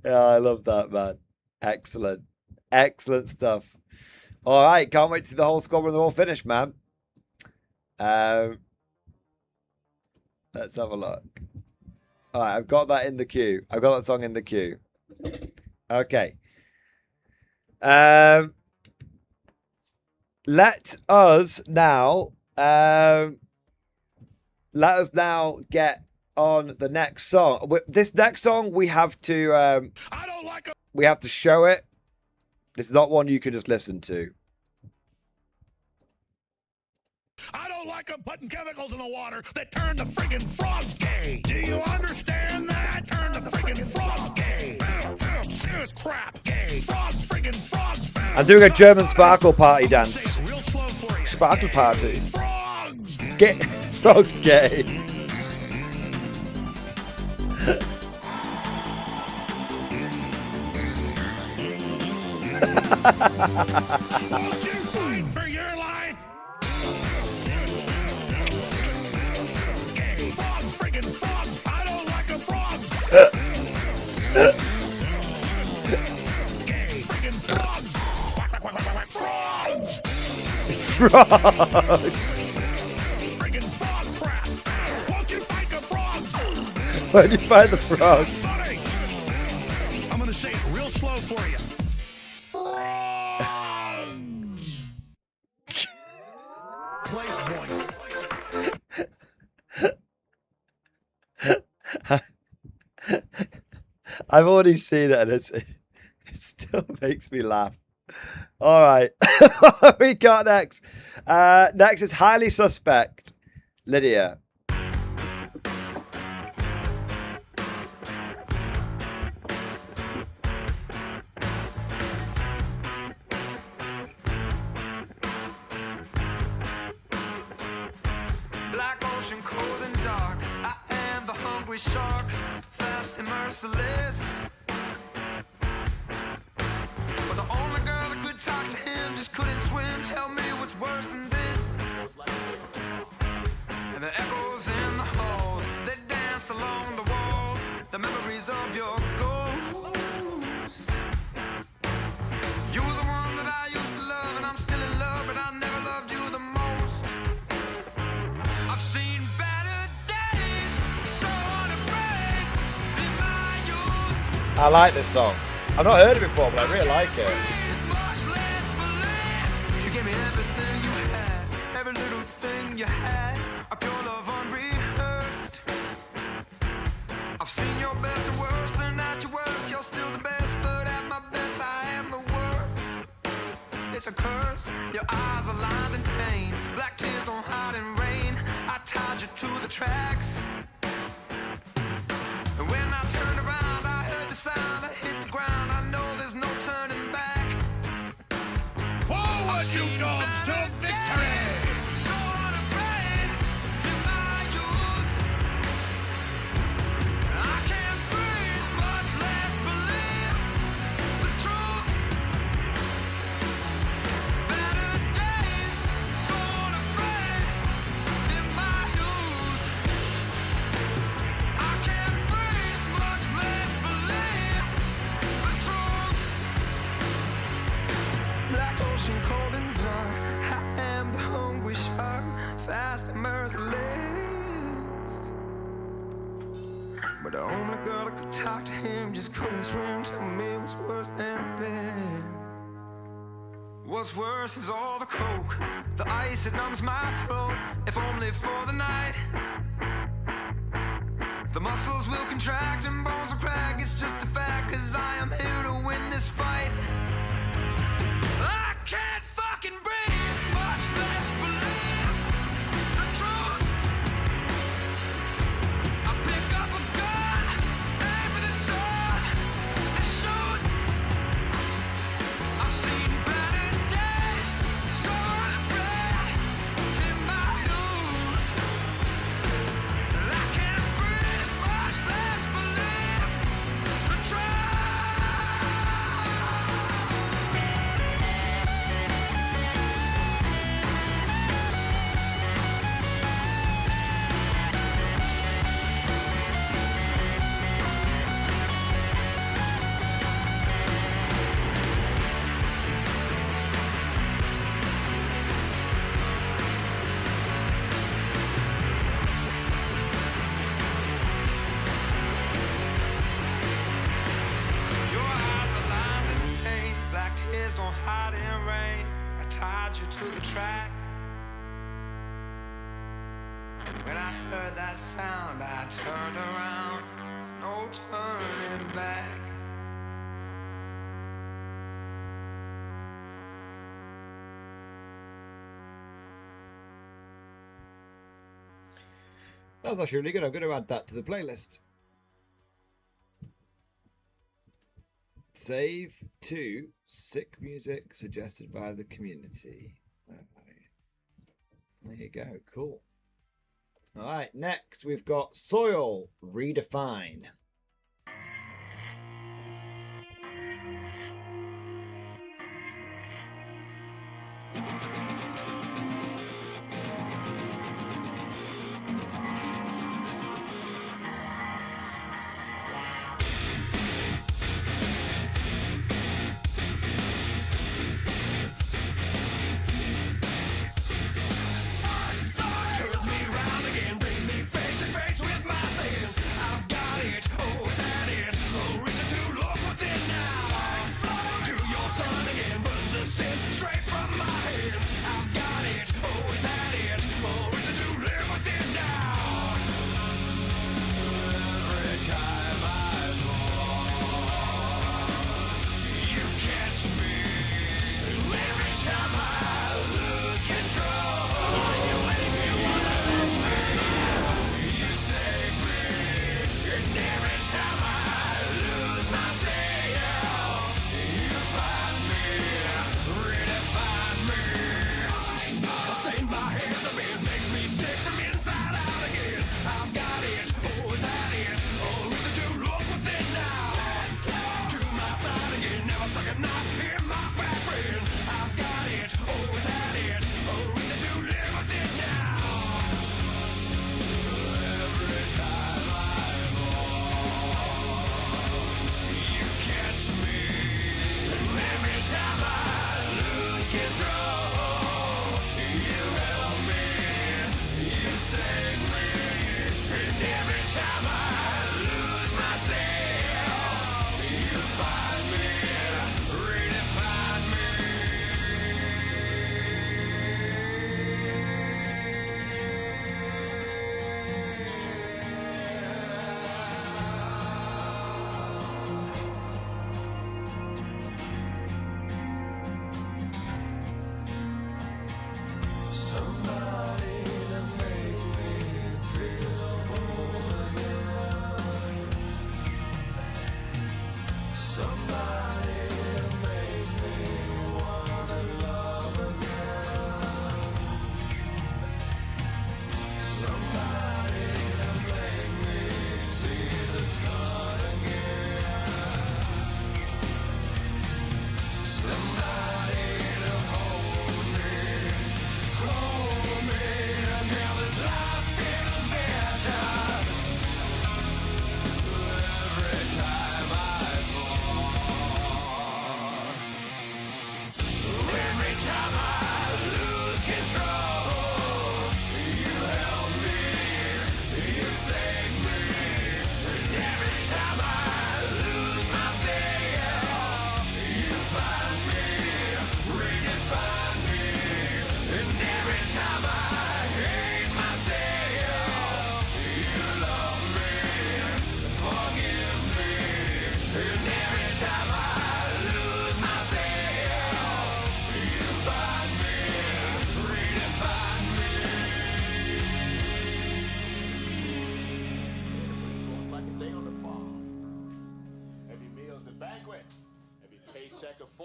I love that, man. Excellent. Excellent stuff. All right, can't wait to see the whole squad when they're all finished, man. Let's have a look. All right, I've got that in the queue. I've got that song in the queue. Okay. Let us now get on the next song. This next song we have to we have to show it. It's not one you can just listen to. I don't like them putting chemicals in the water that turn the friggin' frogs gay. Do you understand that? Turn the friggin' frogs gay. Serious crap. Gay. Frogs, friggin' frogs. I'm doing a German sparkle party dance. Real slow for you. Sparkle party. Frogs. Get frogs gay. Won't you fight for your life? Gay. Frogs, friggin' frogs. I don't like a frogs. Gay. Friggin' frogs. Frogs. Frogs. Friggin' frog crap. Won't you fight the frogs? Where'd you find the frogs? Buddy. I'm gonna say it real slow for you. Place point. I've already seen it and it still makes me laugh. All right. What we got next? Next is Highly Suspect. Lydia. Black ocean, cold and dark. I am the hungry shark, fast and merciless. But the only girl that could talk to him just couldn't swim. Tell me what's worse than this. And the echoes in the halls, they dance along the walls. The memories of your ghost. You were the one that I used to love, and I'm still in love, but I never loved you the most. I've seen better days, so unafraid in my youth. I like this song. I've not heard it before, but I really like it. Much less believe. You gave me everything you had, every little thing you had, a pure love unrehearsed. I've seen your best and worst, turn out your worst. You're still the best, but at my best I am the worst. It's a curse. Your eyes are lined in pain, black tears don't hide in rain. I tied you to the tracks. And when I turned around, I heard the sound. I hit the ground. I know there's no turning back. Forward, you dogs, to victory! So unafraid in my youth. I can't breathe, much less believe the truth. Better days, so unafraid in my youth. I can't breathe, much less believe the truth. Black ocean, cold and dark. I am the hungry shark, fast and merciless. But the only girl that could talk to him just couldn't swim. Tell me what's worse than this. What's worse is all the coke, the ice that numbs my throat. If only for the night. muscles will contract and bones will crack. It's just a fact, 'cause I am here to win this fight. I can't fucking breathe, much less believe the truth. I pick up a gun, aim for the sun, and shoot. I've seen better days, so unafraid in my youth. I can't breathe, much less believe the truth. Your eyes are lined in pain, black tears don't hide in rain. I tied you to the track. When I heard that sound, I turned around. There's no turning back. That was actually really good. I'm going to add that to the playlist. Save to sick music suggested by the community. There you go. Cool. All right. Next, we've got Soil Redefine. Turns me round again, brings me face to face with my sin. I've got it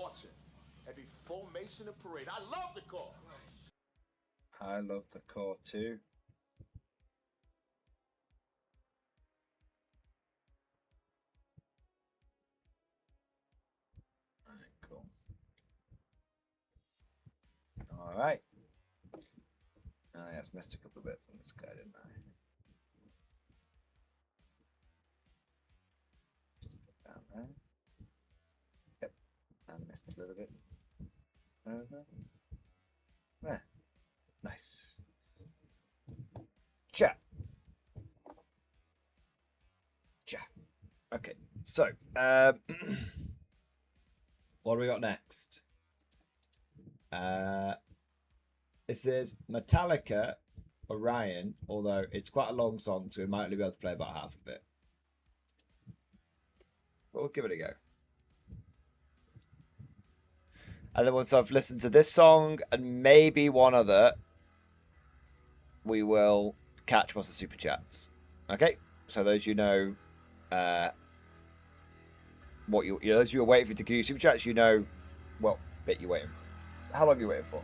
function. Heavy formation and parade. I love the Corps. I love the Corps too. Alright, cool. Alright. I just missed a couple of bits on this guy, didn't I? Just put down there. Yep. I missed a little bit. Over. There. Nice. Chat. Okay, so what do we got next? This is Metallica Orion, although it's quite a long song, so we might only be able to play about half of it. But we'll give it a go. And then once I've listened to this song and maybe one other, we will catch most of the super chats. Okay, so those you know, what you know, those you were waiting for to give you super chats, you know, what bit you're waiting for. How long are you waiting for?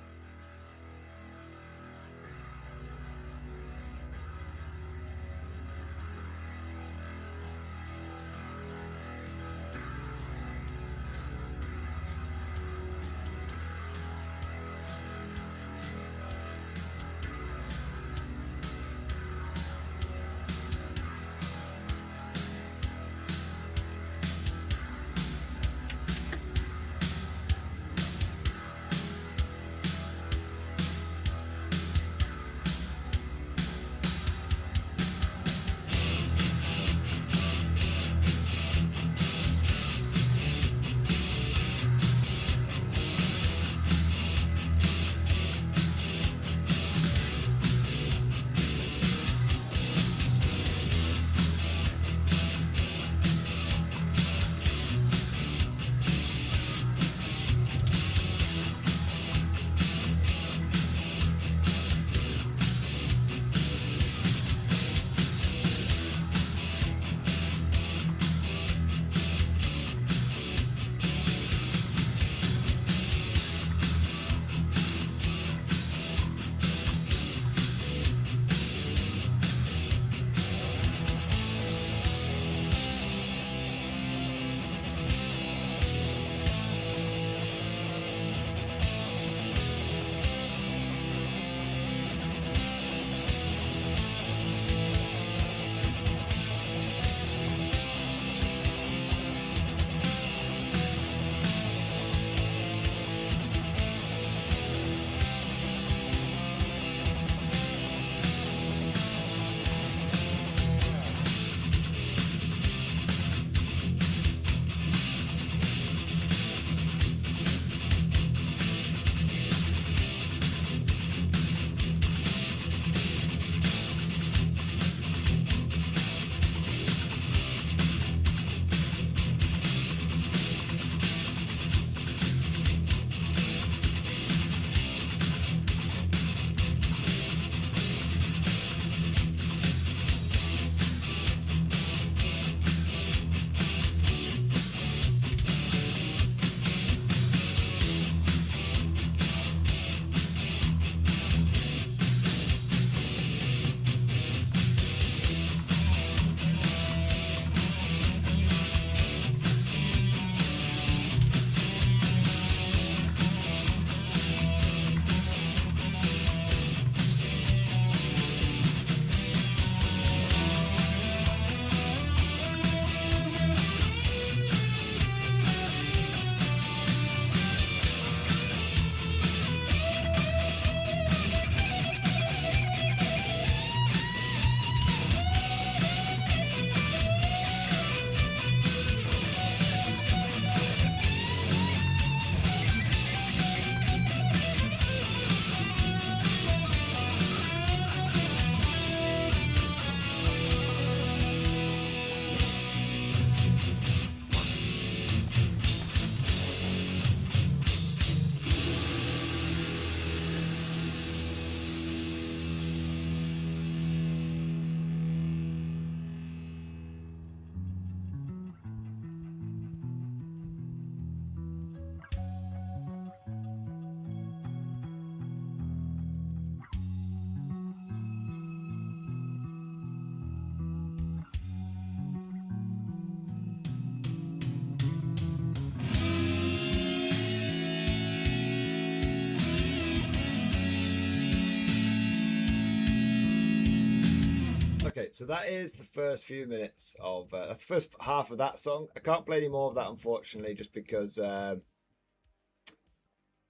Okay, so that is the first few minutes of that's the first half of that song. I can't play any more of that, unfortunately, just because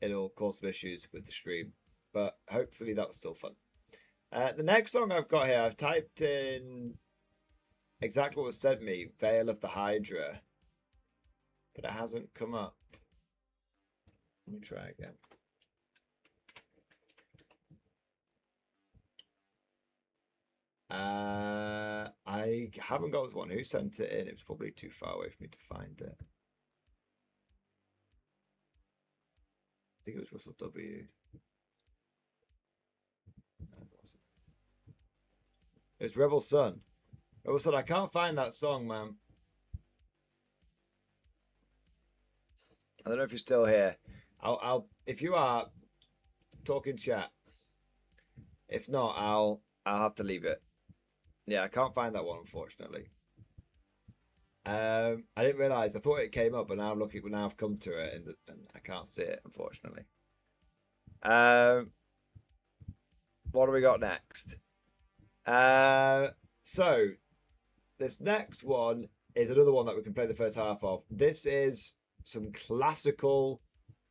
it'll cause some issues with the stream. But hopefully that was still fun. The next song I've got here, I've typed in exactly what was sent me, Veil of the Hydra, but it hasn't come up. Let me try again. I haven't got this one. Who sent it in? It was probably too far away for me to find it. I think it was Russell W. No, it wasn't. It's Rebel Sun. Rebel Sun, I can't find that song, man. I don't know if you're still here. I'll if you are, talk in chat. If not, I'll have to leave it. Yeah, I can't find that one, unfortunately. I didn't realise. I thought it came up, but now I'm looking. Now I've come to it, and I can't see it, unfortunately. What do we got next? So this next one is another one that we can play the first half of. This is some classical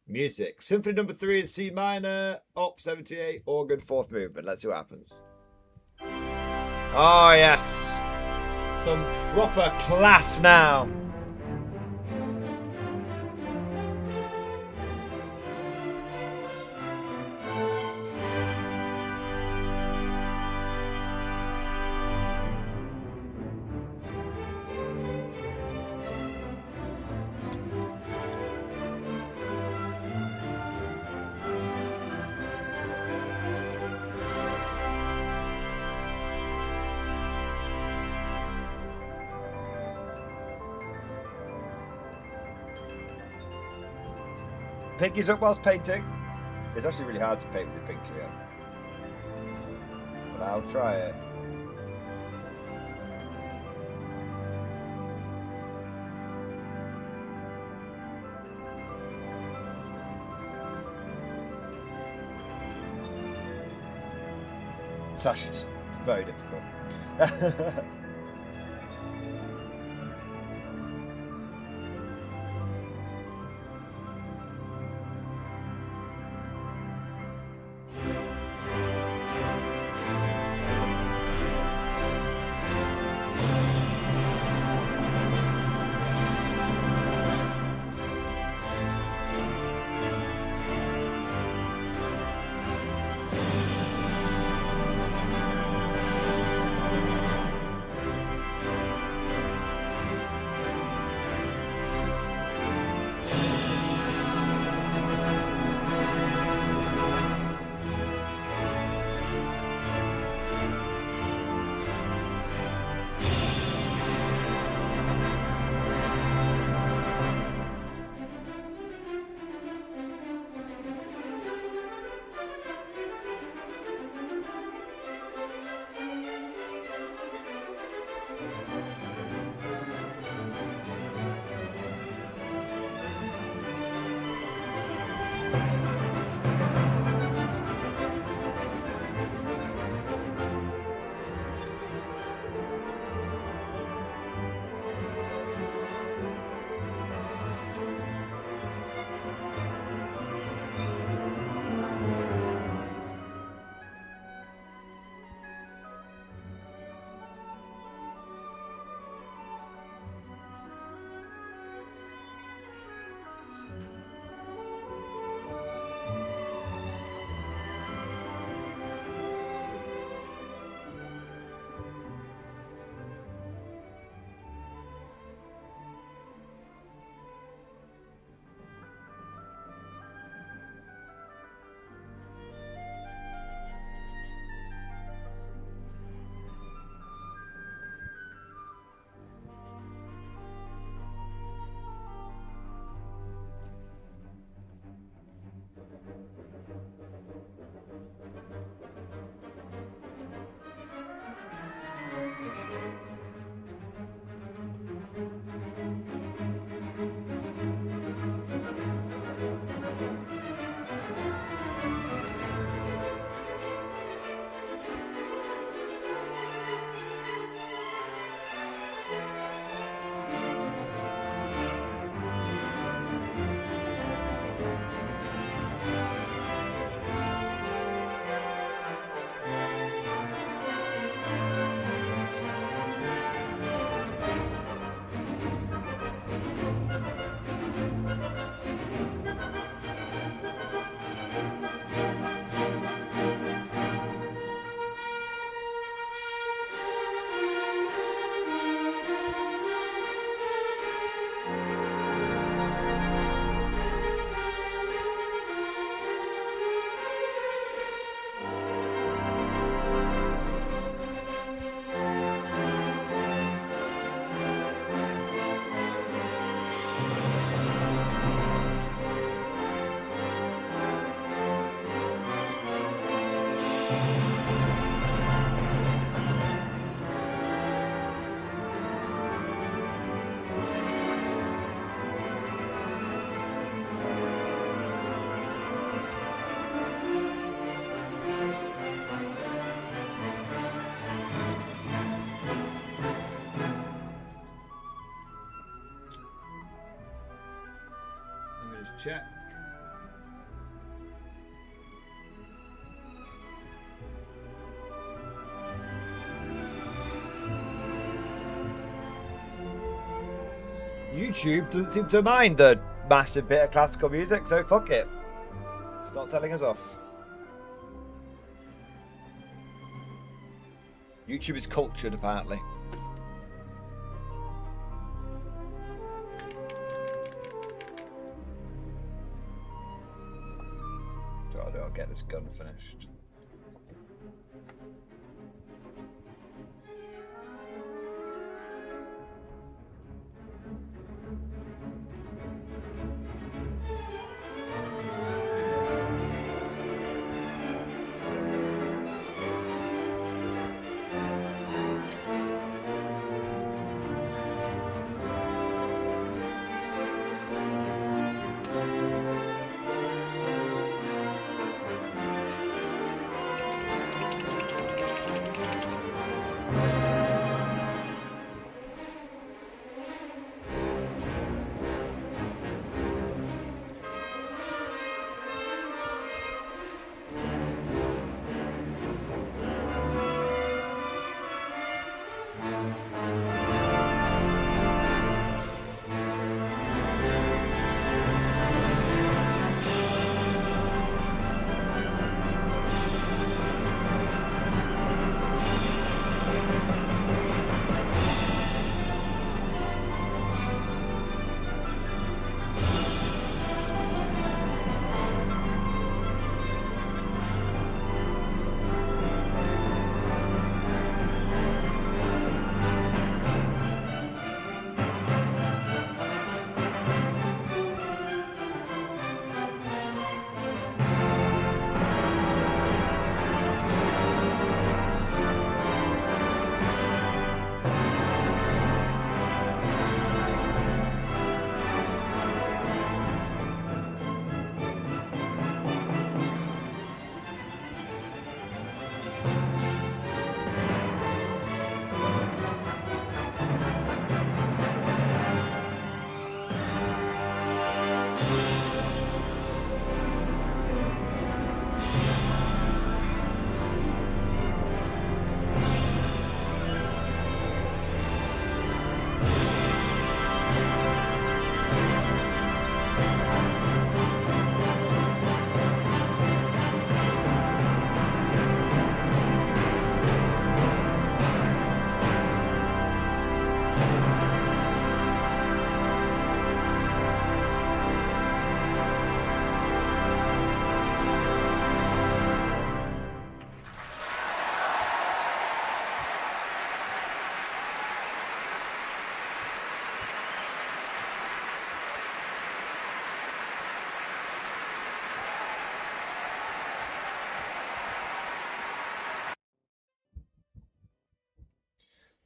music. Symphony number 3 in C minor, Op 78, organ, 4th movement. Let's see what happens. Oh, yes. Some proper class now. Pinky's up whilst painting. It's actually really hard to paint with the pinky up. But I'll try it. It's actually just very difficult. check. YouTube doesn't seem to mind the massive bit of classical music, so fuck it. It's not telling us off. YouTube is cultured, apparently. So I'll get this gun finished.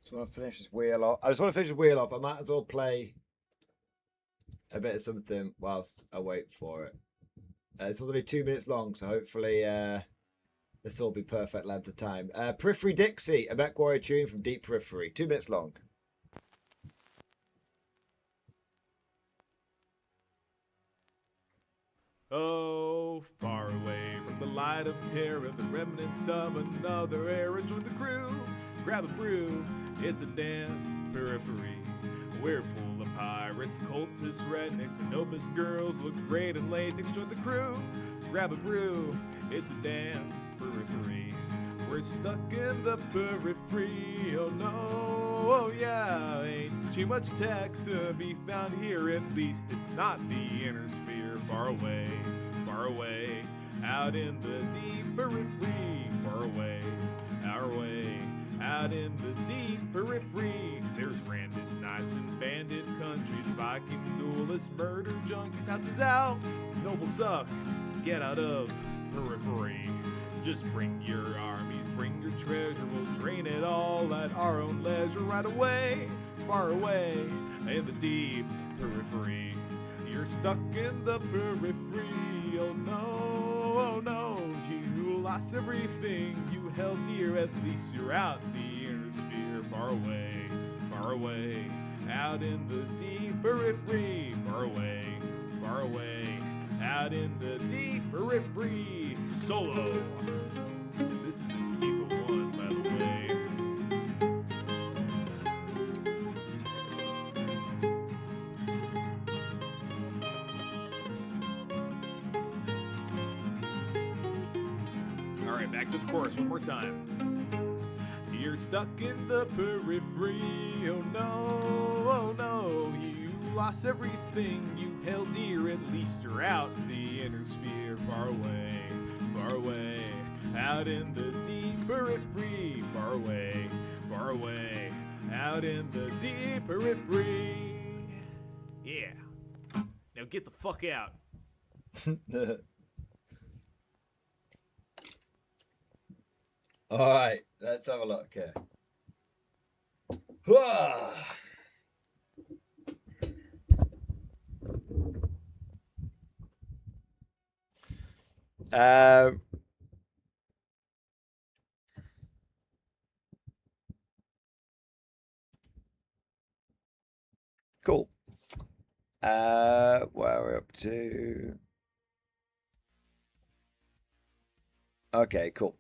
Just want to finish this wheel off. I just want to finish this wheel off. I might as well play a bit of something whilst I wait for it. This was only 2 minutes long, so hopefully this will be perfect length of time. Periphery Dixie, a Mech Warrior tune from Deep Periphery. 2 minutes long. Oh, far away from the light of terror, the remnants of another era. Join the crew, grab a brew, it's a damn periphery. We're full of pirates, cultists, rednecks, and opus girls. Look great in latex, join the crew, grab a brew, it's a damn periphery. We're stuck in the periphery, oh no, oh yeah. Ain't too much tech to be found here, at least it's not the inner sphere. Far away, out in the deep periphery. Far away, our way, out in the deep periphery. There's Randist knights and bandit countries, Viking duelists, murder junkies, houses out, noble suck, get out of periphery. Just bring your armies, bring your treasure, we'll drain it all at our own leisure. Right away, far away, in the deep periphery. You're stuck in the periphery, oh no, you lost everything you held dear, at least you're out the inner sphere. Far away, out in the deep periphery. Far away, out in the deep periphery. Solo. This is in FIFA 1, by the way. All right, back to the chorus one more time. You're stuck in the periphery, oh no, you lost everything you held dear, at least you're out in the inner sphere, far away, out in the deep periphery, far away, out in the deep periphery. Yeah, now get the fuck out. All right, let's have a look here. Whoa. Cool. Where are we up to? Okay, cool.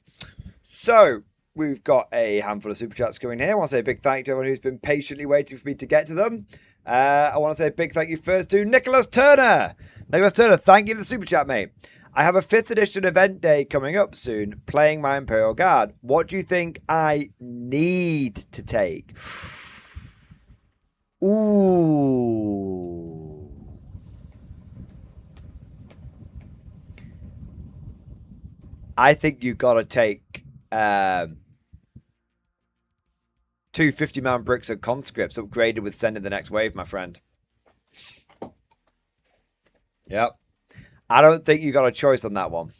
So, we've got a handful of super chats coming here. I want to say a big thank you to everyone who's been patiently waiting for me to get to them. I want to say a big thank you first to Nicholas Turner. Nicholas Turner, thank you for the super chat, mate. I have a 5th edition event day coming up soon, playing my Imperial Guard. What do you think I need to take? Ooh. I think you got to take 2 50-man bricks of conscripts upgraded with sending the next wave, my friend. Yep. I don't think you got a choice on that one.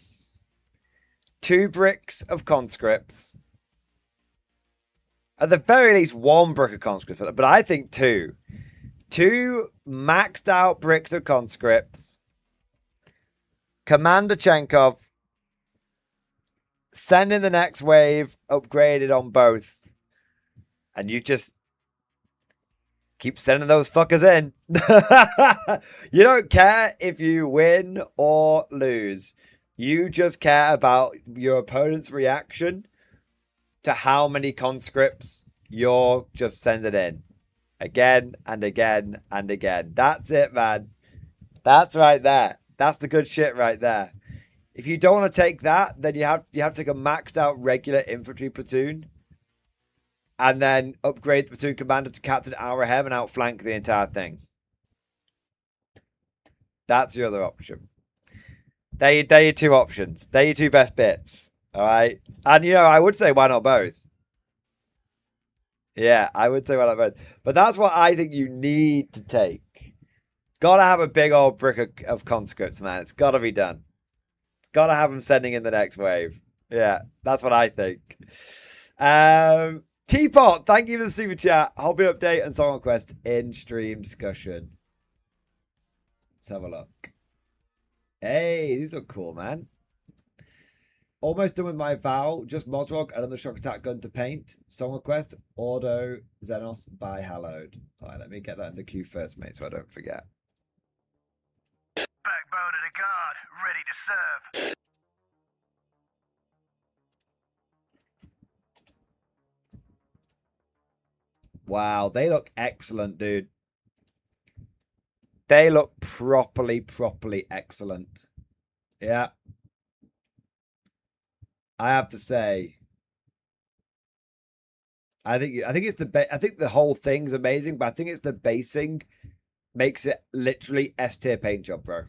2 bricks of conscripts. At the very least, 1 brick of conscripts. But I think 2. 2 maxed out bricks of conscripts. Commander Chenkov. Sending the next wave upgraded on both. And you just keep sending those fuckers in. You don't care if you win or lose. You just care about your opponent's reaction to how many conscripts you're just sending in. Again and again and again. That's it, man. That's right there. That's the good shit right there. If you don't want to take that, then you have to take a maxed out regular infantry platoon and then upgrade the platoon commander to Captain Arahem and outflank the entire thing. That's your other option. They're your 2 options. They're your 2 best bits. All right. And, you know, I would say why not both? Yeah, I would say why not both. But that's what I think you need to take. Gotta have a big old brick of conscripts, man. It's gotta be done. Gotta have them sending in the next wave. Yeah, that's what I think. Teapot, thank you for the super chat. Hobby update and song request in stream discussion. Let's have a look. Hey, these look cool, man. Almost done with my vow. Just Mozrog, another shock attack gun to paint. Song request, Ordo Xenos by Hallowed. All right, let me get that in the queue first, mate, so I don't forget. Backbone of the guard, ready to serve. Wow, they look excellent, dude. They look properly excellent. Yeah. I have to say, I think the whole thing's amazing, but I think it's the basing makes it literally S tier paint job, bro.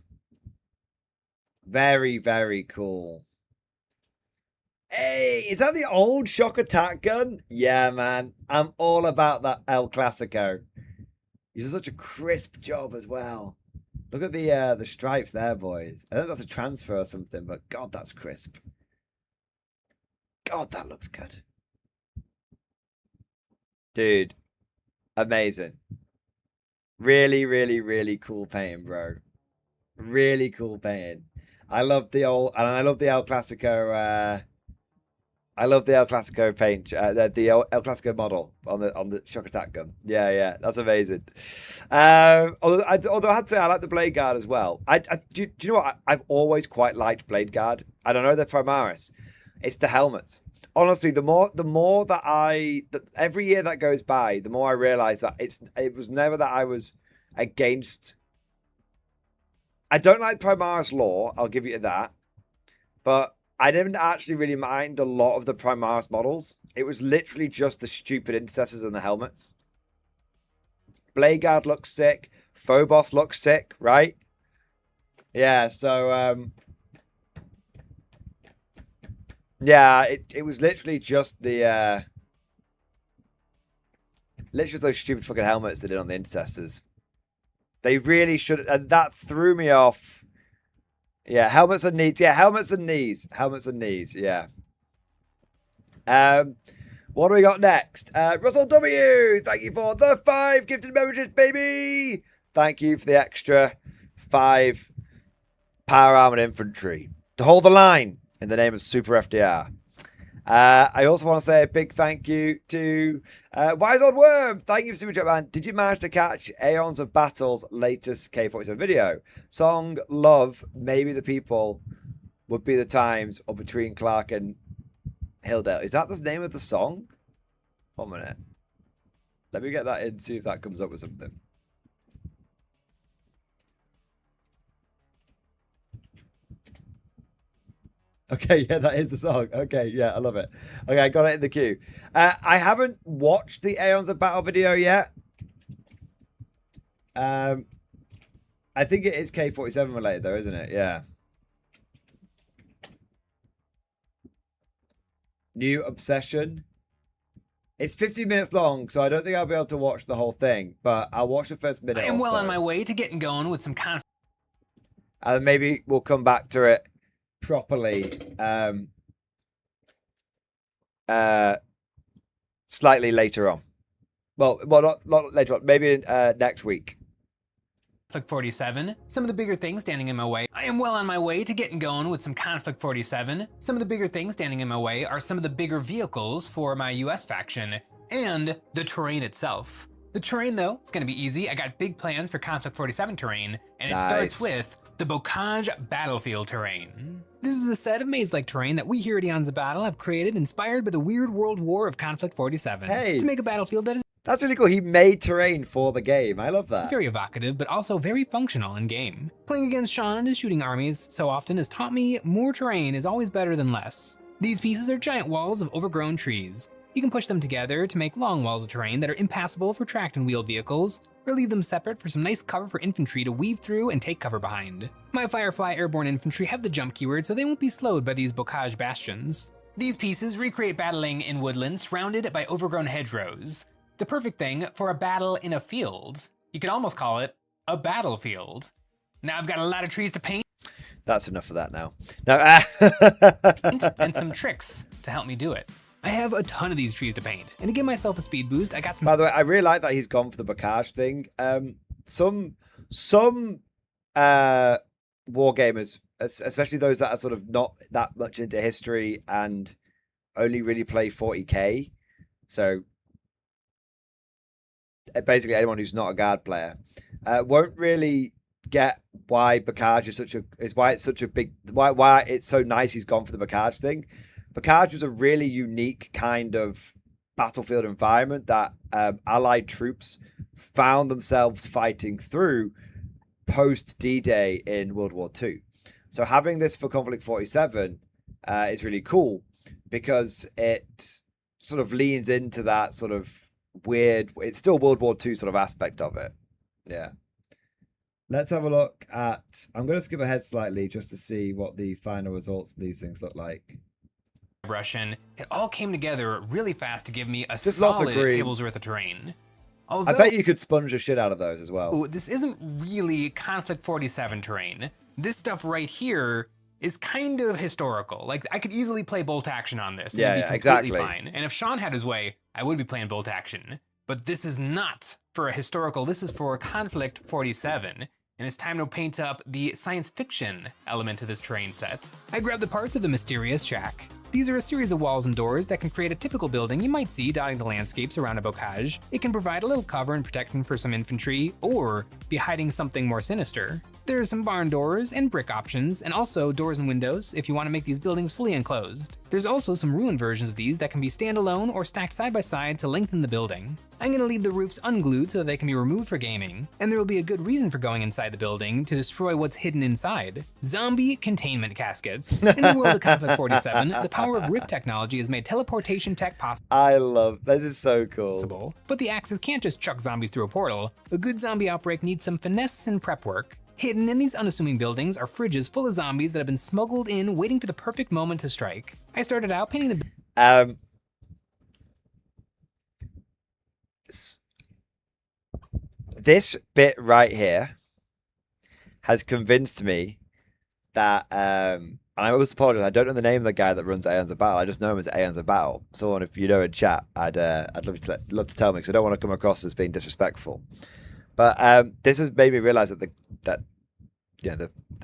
Very, very cool. Hey, is that the old shock attack gun? Yeah, man. I'm all about that El Clasico. He does such a crisp job as well. Look at the stripes there, boys. I think that's a transfer or something, but God, that's crisp. God, that looks good. Dude, amazing. Really, really, really cool painting, bro. Really cool painting. I love the El Clasico. I love the El Clasico paint, the El Clasico model on the shock attack gun. Yeah, that's amazing. Although I had to say I like the Blade Guard as well. Do you know what? I've always quite liked Blade Guard. I don't know the Primaris. It's the helmets. Honestly, the more that every year that goes by, the more I realize that it was never that I was against. I don't like Primaris lore. I'll give you that, but I didn't actually really mind a lot of the Primaris models. It was literally just the stupid intercessors and the helmets. Blade Guard looks sick. Phobos looks sick, right? Yeah, so yeah, it was literally just the literally those stupid fucking helmets they did on the intercessors. They really should, and that threw me off. Yeah, helmets and knees. Yeah, helmets and knees. Helmets and knees. Yeah. What do we got next? Russell W. Thank you for the 5 gifted beverages, baby. Thank you for the extra 5 power armored infantry to hold the line in the name of Super FDR. I also want to say a big thank you to Wise Old Worm. Thank you for Super Chat, man. Did you manage to catch Aeons of Battle's latest K47 video? Song Love, Maybe the People Would Be the Times, or Between Clark and Hilldale. Is that the name of the song? 1 minute. Let me get that in, see if that comes up with something. Okay, yeah, that is the song. Okay, yeah, I love it. Okay, I got it in the queue. I haven't watched the Aeons of Battle video yet. I think it is K47 related though, isn't it? Yeah. New Obsession. It's 50 minutes long, so I don't think I'll be able to watch the whole thing, but I'll watch the first minute. I am well on my way to getting going with some and maybe we'll come back to it properly slightly later on. Well, not later on, maybe next week. Conflict 47, some of the bigger things standing in my way. I am well on my way to getting going with some Conflict 47. Some of the bigger things standing in my way are some of the bigger vehicles for my US faction and the terrain itself. The terrain though, it's gonna be easy. I got big plans for Conflict 47 terrain, and it starts with the Bocage battlefield terrain. This is a set of maze-like terrain that we here at Eons of Battle have created inspired by the weird world war of Conflict 47. Hey, to make a battlefield that is... That's really cool. He made terrain for the game. I love that. It's very evocative, but also very functional in game. Playing against Sean and his shooting armies so often has taught me more terrain is always better than less. These pieces are giant walls of overgrown trees. You can push them together to make long walls of terrain that are impassable for tracked and wheeled vehicles, or leave them separate for some nice cover for infantry to weave through and take cover behind. My Firefly airborne infantry have the jump keyword, so they won't be slowed by these Bocage bastions. These pieces recreate battling in woodland surrounded by overgrown hedgerows. The perfect thing for a battle in a field. You could almost call it a battlefield. Now I've got a lot of trees to paint. That's enough of that now. No, and some tricks to help me do it. I have a ton of these trees to paint, and to give myself a speed boost, I got some... By the way, I really like that he's gone for the Bocage thing. Some war gamers, especially those that are sort of not that much into history and only really play 40k, so basically anyone who's not a guard player, won't really get why Bocage is why it's such a big, why it's so nice he's gone for the Bocage thing. Bocage was a really unique kind of battlefield environment that Allied troops found themselves fighting through post D-Day in World War II. So having this for Conflict 47 is really cool because it sort of leans into that sort of weird, it's still World War II sort of aspect of it. Yeah. Let's have a look at, I'm going to skip ahead slightly just to see what the final results of these things look like. Russian, it all came together really fast to give me a Just lots of solid green. table's worth of terrain. Although, I bet you could sponge the shit out of those as well. This isn't really Conflict 47 terrain. This stuff right here is kind of historical. Like, I could easily play bolt action on this. And it'd be completely fine. And if Sean had his way, I would be playing bolt action. But this is not for a historical, this is for Conflict 47. And it's time to paint up the science fiction element to this terrain set. I grabbed the parts of the mysterious shack, These are a series of walls and doors that can create a typical building you might see dotting the landscapes around a bocage. It can provide a little cover and protection for some infantry, or be hiding something more sinister. There are some barn doors and brick options, and also doors and windows if you want to make these buildings fully enclosed. There's also some ruined versions of these that can be standalone or stacked side by side to lengthen the building. I'm going to leave the roofs unglued so that they can be removed for gaming, and there will be a good reason for going inside the building to destroy what's hidden inside. Zombie containment caskets. In the world of Konflikt 47, the power of rip technology has made teleportation tech possible. I love this. Is so cool. But the Axis can't just chuck zombies through a portal. A good zombie outbreak needs some finesse and prep work. Hidden in these unassuming buildings are fridges full of zombies that have been smuggled in, waiting for the perfect moment to strike. I started out painting the this bit right here has convinced me that and I always apologize, I don't know the name of the guy that runs Aeons of Battle. I just know him as Aeons of Battle. Someone, if you know in chat, I'd love to tell me, because I don't want to come across as being disrespectful. But this has made me realize that the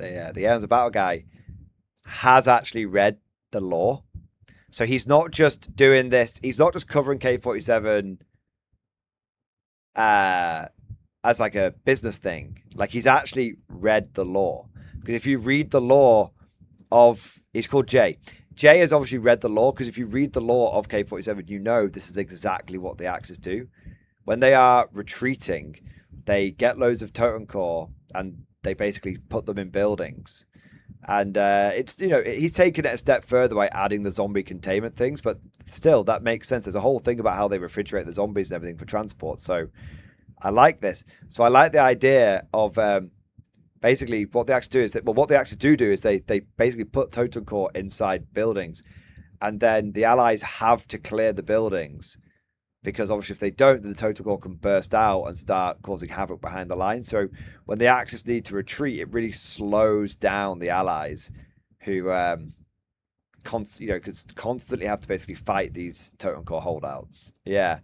Aeons of Battle guy has actually read the lore. So he's not just doing this. He's not just covering K47 as like a business thing. Like, he's actually read the lore. Because if you read the lore of, he's called Jay. Jay has obviously read the lore, because if you read the lore of K47, you know this is exactly what the Axis do. When they are retreating, they get loads of totem core and they basically put them in buildings. And it's, you know, he's taken it a step further by adding the zombie containment things, but still, that makes sense. There's a whole thing about how they refrigerate the zombies and everything for transport. So I like this. So I like the idea of basically what the Axis do is that, well, what the Axis do is they basically put totem core inside buildings, and then the Allies have to clear the buildings, because obviously if they don't, then the totem core can burst out and start causing havoc behind the line. So when the Axis need to retreat, it really slows down the Allies, who constantly have to basically fight these totem core holdouts. Yeah.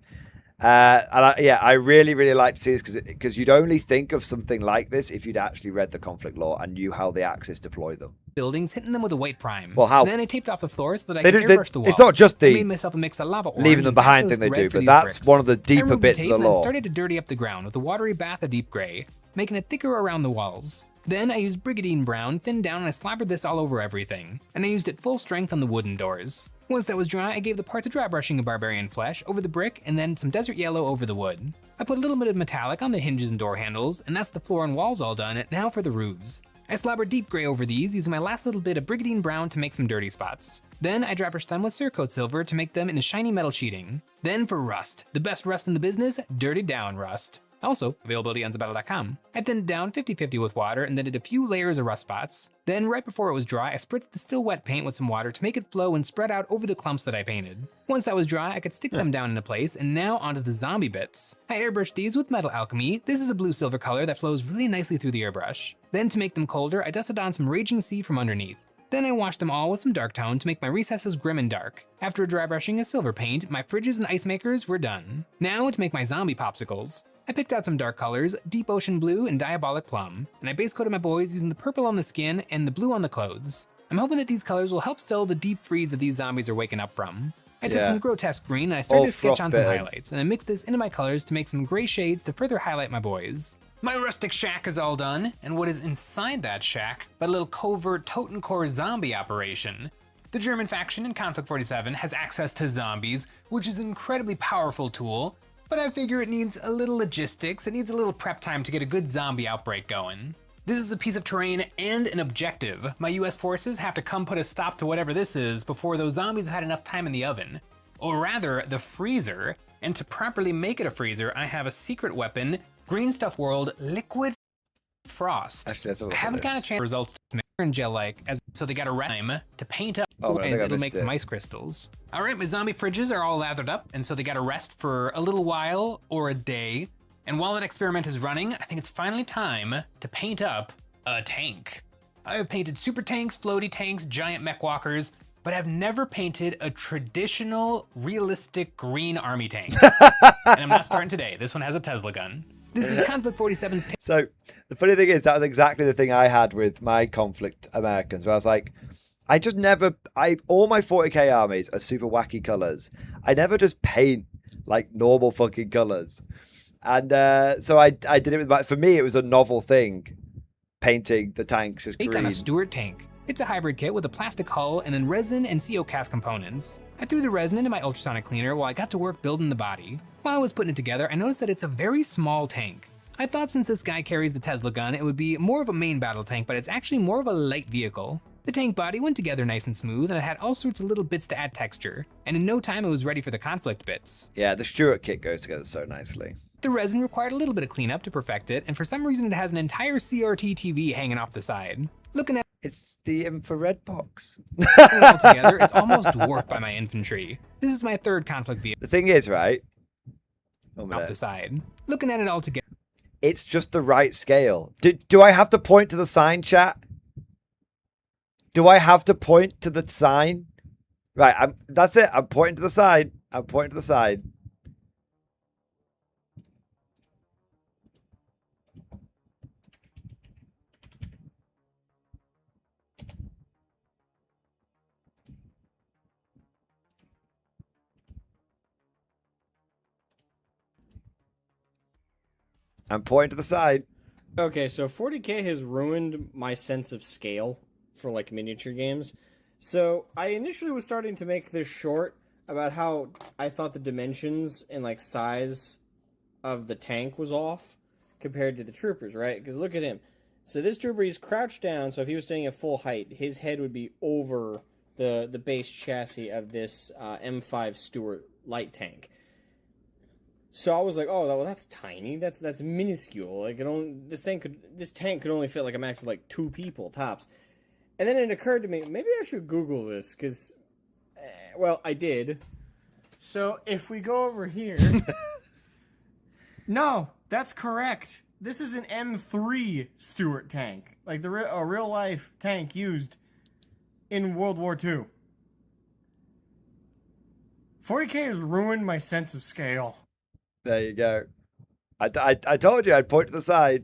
I really, really like to see this, because you'd only think of something like this if you'd actually read the Konflikt lore and knew how the Axis deploy them. Buildings, hitting them with a white prime. Well, how? Then I taped off the floors so that I could airbrush the walls. It's not just the I made myself a mix of lava orange leaving them behind thing they do, but that's bricks. one of the deeper bits of the lore. I started to dirty up the ground with a watery bath of deep gray, making it thicker around the walls. Then I used Brigadine Brown, thinned down, and I slabbered this all over everything. And I used it full strength on the wooden doors. Once that was dry, I gave the parts a dry brushing of barbarian flesh over the brick, and then some desert yellow over the wood. I put a little bit of metallic on the hinges and door handles, and that's the floor and walls all done. Now for the roofs. I slabbered deep gray over these, using my last little bit of Brigadine Brown to make some dirty spots. Then I dry brushed them with Cerakote Silver to make them into shiny metal sheeting. Then for rust, the best rust in the business, dirty down rust. Also, availability on zabattle.com. I thinned it down 50-50 with water and then did a few layers of rust spots. Then, right before it was dry, I spritzed the still wet paint with some water to make it flow and spread out over the clumps that I painted. Once that was dry, I could stick them down into place, and now onto the zombie bits. I airbrushed these with Metal Alchemy. This is a blue-silver color that flows really nicely through the airbrush. Then, to make them colder, I dusted on some Raging Sea from underneath. Then I washed them all with some dark tone to make my recesses grim and dark. After dry brushing a silver paint, my fridges and ice makers were done. Now to make my zombie popsicles. I picked out some dark colors, Deep Ocean Blue and Diabolic Plum, and I base coated my boys using the purple on the skin and the blue on the clothes. I'm hoping that these colors will help sell the deep freeze that these zombies are waking up from. I took some grotesque green and I started to sketch on some highlights, and I mixed this into my colors to make some gray shades to further highlight my boys. My rustic shack is all done, and what is inside that shack but a little covert totem core zombie operation. The German faction in Konflikt 47 has access to zombies, which is an incredibly powerful tool, but I figure it needs a little logistics, it needs a little prep time to get a good zombie outbreak going. This is a piece of terrain and an objective. My US forces have to come put a stop to whatever this is before those zombies have had enough time in the oven. Or rather, the freezer. And to properly make it a freezer, I have a secret weapon, Green Stuff World Liquid Frost. Actually, I haven't got a chance results to make and gel-like, so they got a time to paint up, otherwise it'll make some ice crystals. Alright, my zombie fridges are all lathered up, and so they gotta rest for a little while or a day. And while that experiment is running, I think it's finally time to paint up a tank. I have painted super tanks, floaty tanks, giant mech walkers, but I've never painted a traditional, realistic green army tank. And I'm not starting today. This one has a Tesla gun. This is Konflikt 47's tank. So the funny thing is, that was exactly the thing I had with my Konflikt Americans, where I was like, I just never, all my 40k armies are super wacky colors. I never just paint like normal fucking colors. And so I did it with for me, it was a novel thing, painting the tanks just green. On a Stuart tank. It's a hybrid kit with a plastic hull and then resin and CO cast components. I threw the resin into my ultrasonic cleaner while I got to work building the body. While I was putting it together, I noticed that it's a very small tank. I thought since this guy carries the Tesla gun, it would be more of a main battle tank, but it's actually more of a light vehicle. The tank body went together nice and smooth, and it had all sorts of little bits to add texture, and in no time it was ready for the Konflikt bits. Yeah, the Stuart kit goes together so nicely. The resin required a little bit of cleanup to perfect it, and for some reason it has an entire CRT TV hanging off the side. Looking at it's the infrared box. Altogether, it's almost dwarfed by my infantry. This is my third Konflikt vehicle. The thing is, right? Off the side. Looking at it all together. It's just the right scale. Do I have to point to the sign, chat? Do I have to point to the sign? Right, that's it. I'm pointing to the sign. I'm pointing to the sign. I'm pointing to the side. Okay, so 40k has ruined my sense of scale for like miniature games. So I initially was starting to make this short about how I thought the dimensions and like size of the tank was off compared to the troopers, right? Because look at him. So this trooper, he's crouched down, so if he was standing at full height, his head would be over the base chassis of this M5 Stuart light tank. So I was like, oh, well, that's tiny. That's minuscule. Like this tank could only fit like a max of like 2 people tops. And then it occurred to me, maybe I should Google this because, well, I did. So if we go over here, no, that's correct. This is an M3 Stuart tank, like a real life tank used in World War II. 40k has ruined my sense of scale. There you go. I told you I'd point to the side.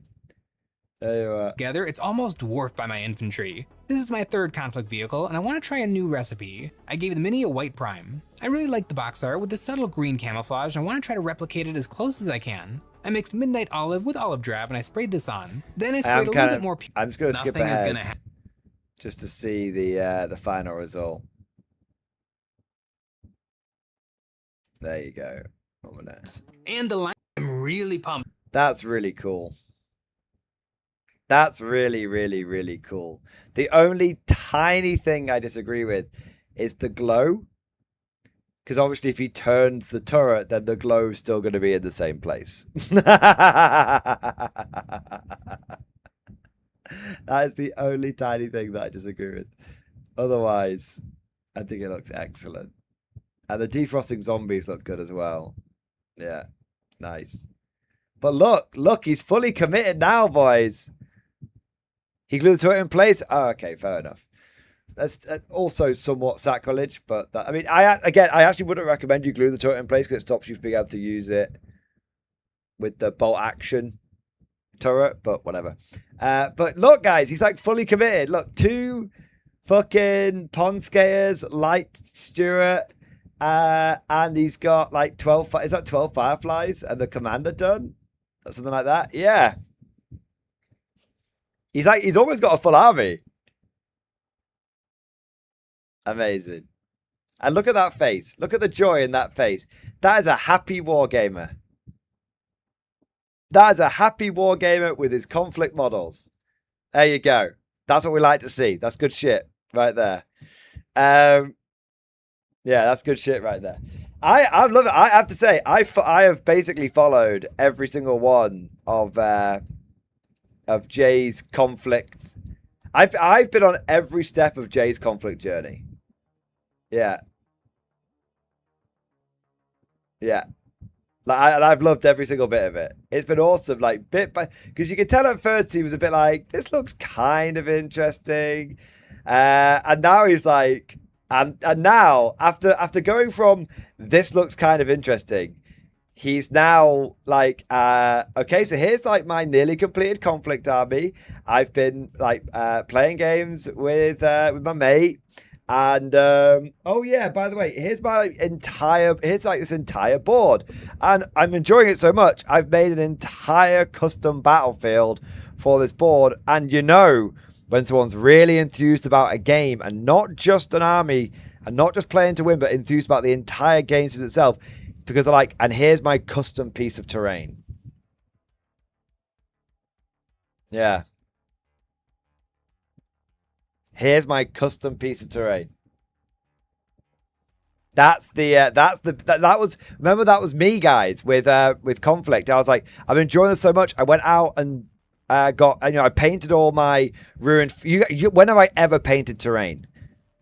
There you are. Together, it's almost dwarfed by my infantry. This is my third Konflikt vehicle, and I want to try a new recipe. I gave the Mini a white prime. I really like the box art with the subtle green camouflage, and I want to try to replicate it as close as I can. I mixed Midnight Olive with Olive Drab, and I sprayed this on. Then I sprayed a little bit more. I'm just going to skip ahead just to see the final result. There you go. And the line, I'm really pumped. That's really cool. That's really, really, really cool. The only tiny thing I disagree with is the glow. Because obviously if he turns the turret, then the glow's still going to be in the same place. That is the only tiny thing that I disagree with. Otherwise, I think it looks excellent. And the defrosting zombies look good as well. Yeah, nice. But look, he's fully committed now, boys. He glued the turret in place. Oh, okay, fair enough. That's also somewhat sacrilege, but I mean, I actually wouldn't recommend you glue the turret in place because it stops you from being able to use it with the bolt action turret. But whatever. But look, guys, he's like fully committed. Look, 2 fucking pond skaters, light Stuart. And he's got like 12, is that 12 fireflies and the commander done? Or something like that? Yeah. He's almost got a full army. Amazing. And look at that face. Look at the joy in that face. That is a happy wargamer. That is a happy wargamer with his Konflikt models. There you go. That's what we like to see. That's good shit right there. Yeah, that's good shit right there. I love it. I have to say, I have basically followed every single one of Jay's Konflikt. I've been on every step of Jay's Konflikt journey. Yeah. Yeah. I've loved every single bit of it. It's been awesome, like bit by, because you could tell at first he was a bit like, this looks kind of interesting, and now he's like. And now, after going from this looks kind of interesting, he's now like, okay, so here's like my nearly completed Konflikt army. I've been like playing games with my mate. And oh yeah, by the way, here's like this entire board, and I'm enjoying it so much. I've made an entire custom battlefield for this board, and you know when someone's really enthused about a game and not just an army and not just playing to win, but enthused about the entire game itself, because they're like, and here's my custom piece of terrain. Yeah. Here's my custom piece of terrain. That was me, guys, with Konflikt. I was like, I'm enjoying this so much. I went out and I painted all my ruined. When have I ever painted terrain?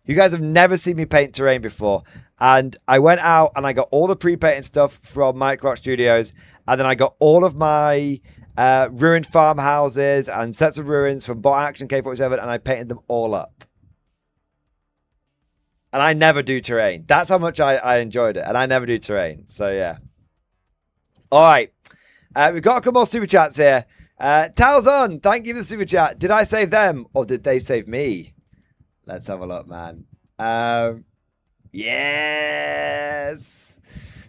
You guys have never seen me paint terrain before. And I went out and I got all the pre-painted stuff from Microsoft Studios, and then I got all of my ruined farmhouses and sets of ruins from Bot Action K47, and I painted them all up. And I never do terrain. That's how much I enjoyed it. And I never do terrain. So, yeah. All right. We've got a couple more super chats here. Talzon, thank you for the super chat. Did I save them or did they save me? Let's have a look, man. Yes.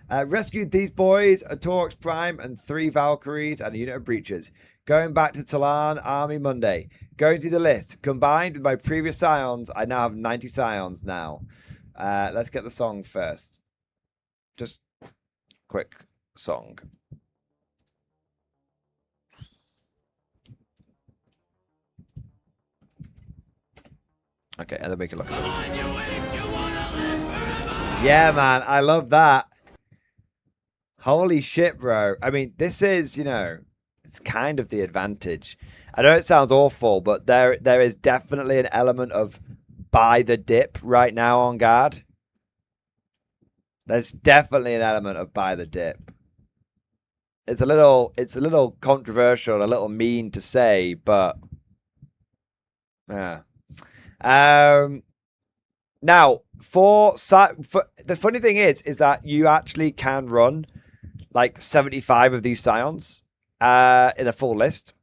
Rescued these boys, a Torx Prime and 3 Valkyries and a unit of breaches. Going back to Talan Army Monday. Going through the list. Combined with my previous scions, I now have 90 scions now. Let's get the song first. Just quick song. Okay, and then we can look at it. Yeah, man, I love that. Holy shit, bro. I mean, this is, you know, it's kind of the advantage. I know it sounds awful, but there is definitely an element of buy the dip right now on guard. There's definitely an element of buy the dip. It's a little controversial, a little mean to say, but yeah. Now for the funny thing is that you actually can run like 75 of these scions in a full list.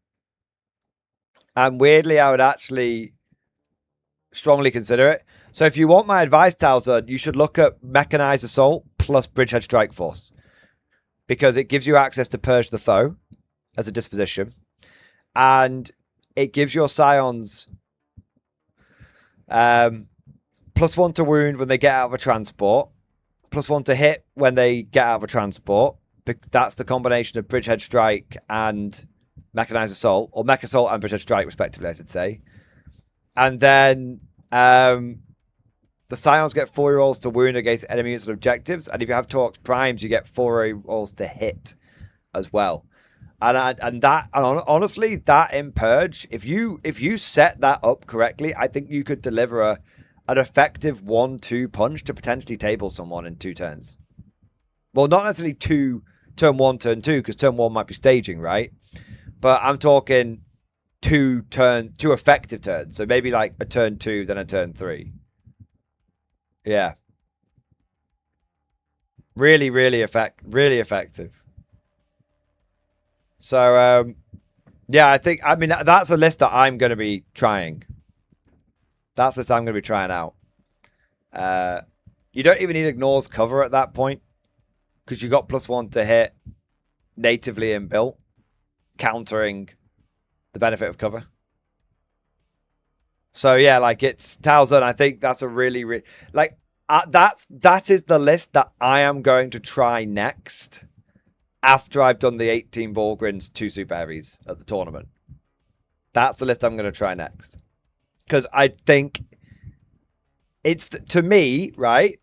And weirdly, I would actually strongly consider it. So if you want my advice, Talzud, you should look at Mechanized Assault plus Bridgehead Strike Force. Because it gives you access to Purge the Foe as a disposition. And it gives your scions +1 to wound when they get out of a transport. +1 to hit when they get out of a transport. That's the combination of Bridgehead Strike and Mechanized Assault, or Mech Assault and Bridgehead Strike, respectively, I should say. And then the Scions get 4 rolls to wound against enemy units and objectives, and if you have Torx Primes, you get 4 rolls to hit as well. And honestly, that in Purge, if you set that up correctly, I think you could deliver an effective 1-2 punch to potentially table someone in 2 turns. Well, not necessarily turn 1, turn 2, because turn 1 might be staging, right? But I'm talking 2 effective turns. So maybe like a turn 2, then a turn 3. Yeah. Really, really effective. So, yeah, I mean, that's a list that I'm going to be trying. That's the list I'm going to be trying out. You don't even need Ignore's cover at that point, because you got +1 to hit natively inbuilt, countering the benefit of cover. So yeah, like it's Talzun. I think that's a really like that is the list that I am going to try next after I've done the 18 Borgrins 2 super heavies at the tournament. That's the list I'm going to try next, because I think it's to me, right?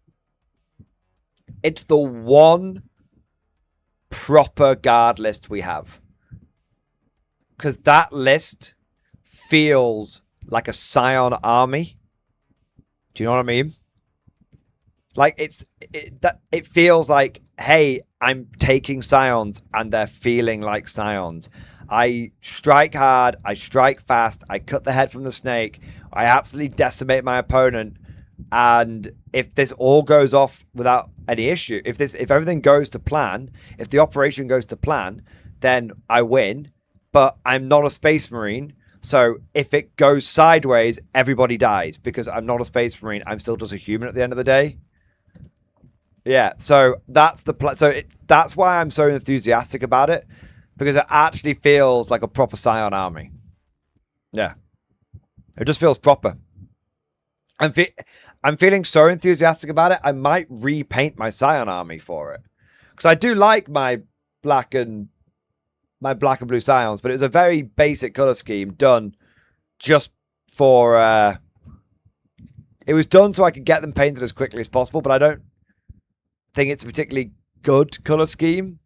It's the one proper guard list we have. Because that list feels like a Scion army. Do you know what I mean? Like, it feels like, hey, I'm taking Scions and they're feeling like Scions. I strike hard, I strike fast, I cut the head from the snake, I absolutely decimate my opponent And if this all goes off without any issue, if everything goes to plan, if the operation goes to plan, then I win. But I'm not a Space Marine, so if it goes sideways, everybody dies because I'm not a Space Marine. I'm still just a human at the end of the day. Yeah, so that's the that's why I'm so enthusiastic about it, because it actually feels like a proper Scion army. Yeah, it just feels proper. I'm feeling so enthusiastic about it. I might repaint my Scion army for it, because I do like my black and blue Scions, but it was a very basic color scheme done just for. It was done so I could get them painted as quickly as possible, but I don't think it's a particularly good color scheme,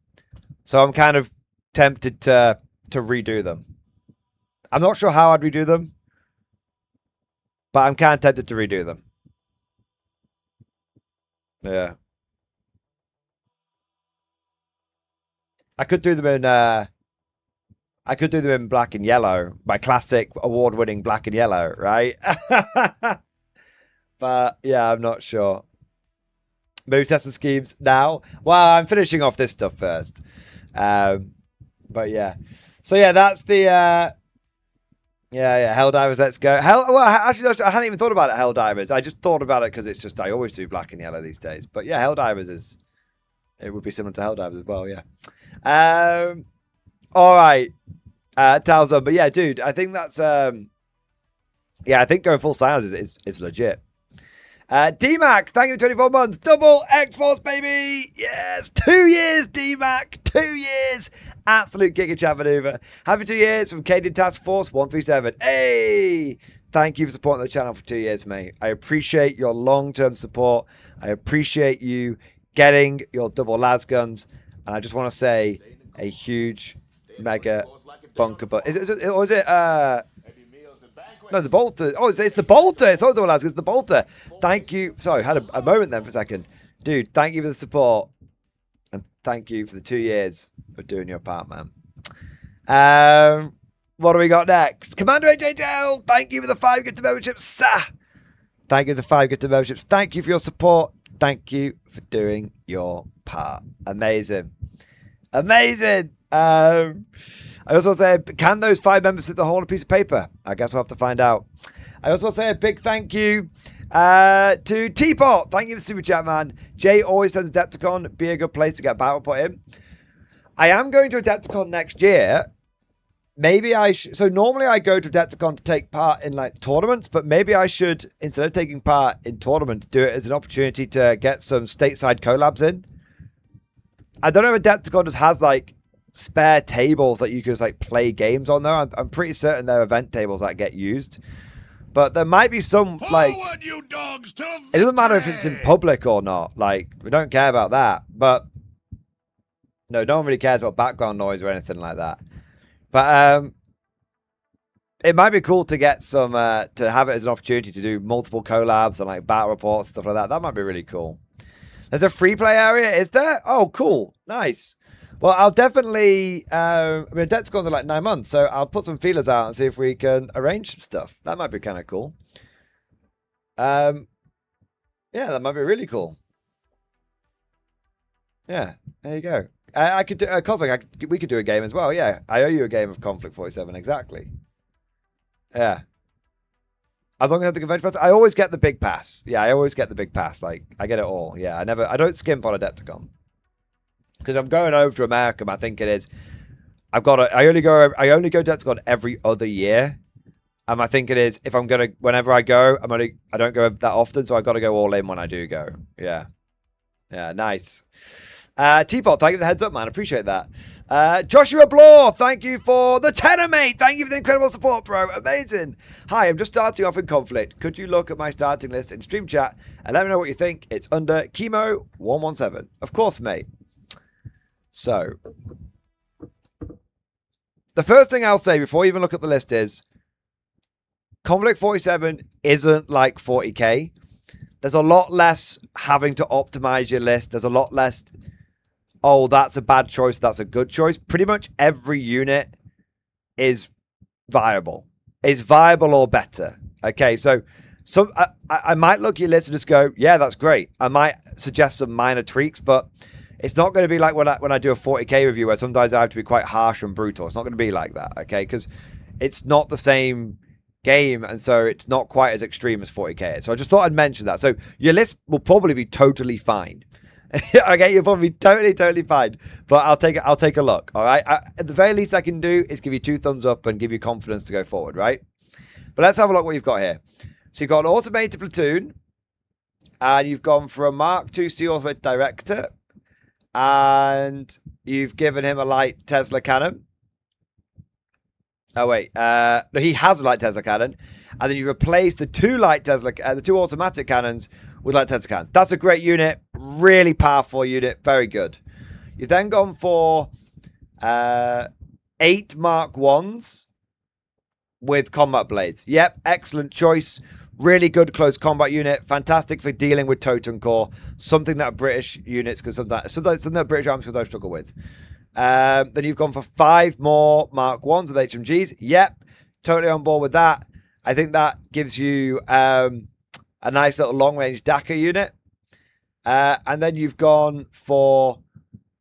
so I'm kind of tempted to redo them. I'm not sure how I'd redo them, but I'm kind of tempted to redo them. Yeah. I could do them in black and yellow, my classic award-winning black and yellow, right? But yeah, I'm not sure. Maybe test some schemes now. Well, I'm finishing off this stuff first. But yeah. So yeah, that's the Helldivers, let's go. Well, actually, I hadn't even thought about it, Helldivers. I just thought about it because it's just, I always do black and yellow these days. But yeah, Helldivers it would be similar to Helldivers as well, yeah. All right. Talzon, but yeah, dude, I think that's, I think going full Scions is legit. D-Mac, thank you for 24 months. Double X-Force, baby. Yes, 2 years, D-Mac. 2 years. Absolute Giga Chat maneuver. Happy 2 years from Caden Task Force 137. Hey, thank you for supporting the channel for 2 years, mate. I appreciate your long-term support. I appreciate you getting your double las guns. And I just want to say a huge, mega bunker. But is it no, the bolter. Oh, it's the bolter. It's not the double las, it's the bolter. Thank you. Sorry, I had a moment then for a second. Dude, thank you for the support. And thank you for the 2 years for doing your part, man. What do we got next? Commander AJL, thank you for the 5 gifted memberships. Thank you for the 5 gifted memberships. Thank you for your support. Thank you for doing your part. Amazing. Amazing. I also want to say, can those 5 members fit the whole on a piece of paper? I guess we'll have to find out. I also want to say a big thank you to Teapot. Thank you for Super Chat, man. Jay always says Adepticon be a good place to get battle put in. I am going to Adepticon next year. Maybe I should. So normally I go to Adepticon to take part in like tournaments, but maybe I should, instead of taking part in tournaments, do it as an opportunity to get some stateside collabs in. I don't know if Adepticon just has like spare tables that you can just like play games on there. I'm pretty certain there are event tables that get used. But there might be some, like, it doesn't matter if it's in public or not. Like, we don't care about that. But, no one really cares about background noise or anything like that. But, it might be cool to get some, to have it as an opportunity to do multiple collabs and, like, battle reports, stuff like that. That might be really cool. There's a free play area, is there? Oh, cool. Nice. Well, I'll definitely, Adepticons are like 9 months, so I'll put some feelers out and see if we can arrange some stuff. That might be kind of cool. Yeah, that might be really cool. Yeah, there you go. I could do, Cosmic, we could do a game as well, yeah. I owe you a game of Konflikt 47, exactly. Yeah. As long as I have the convention pass, I always get the big pass. Yeah, I always get the big pass. Like, I get it all. Yeah, I don't skimp on Adepticon. Because I'm going over to America, I think it is. I only go to Adepticon every other year. And I think it is, if I'm going to, whenever I go, I don't go that often, so I've got to go all in when I do go. Yeah. Yeah, nice. Teapot, thank you for the heads up, man. Appreciate that. Joshua Blaw, thank you for the tenor, mate. Thank you for the incredible support, bro. Amazing. Hi, I'm just starting off in Konflikt. Could you look at my starting list in stream chat and let me know what you think? It's under Chemo 117. Of course, mate. So, the first thing I'll say before you even look at the list is Konflikt 47 isn't like 40k. There's a lot less having to optimize your list. There's a lot less, oh, that's a bad choice, that's a good choice. Pretty much every unit is viable. Is viable or better. Okay, so So I might look at your list and just go, yeah, that's great. I might suggest some minor tweaks, but it's not going to be like when I do a 40k review where sometimes I have to be quite harsh and brutal. It's not going to be like that, okay? Because it's not the same game, and so it's not quite as extreme as 40k is. So I just thought I'd mention that. So your list will probably be totally fine. Okay, you'll probably be totally fine. But I'll take a look, all right? At the very least I can do is give you 2 thumbs up and give you confidence to go forward, right? But let's have a look what you've got here. So you've got an automated platoon, and you've gone for a Mark II C automated director, and you've given him a light Tesla cannon. Oh wait, no, he has a light Tesla cannon, and then you've replaced the 2 the 2 automatic cannons with light Tesla cannons. That's a great unit, really powerful unit, very good. You've then gone for 8 Mark 1s with combat blades. Yep, excellent choice. Really good close combat unit. Fantastic for dealing with totem core. Something that British units, because something that British armies sometimes struggle with. Then you've gone for 5 more Mark 1s with HMGs. Yep, totally on board with that. I think that gives you a nice little long-range Dakar unit. And then you've gone for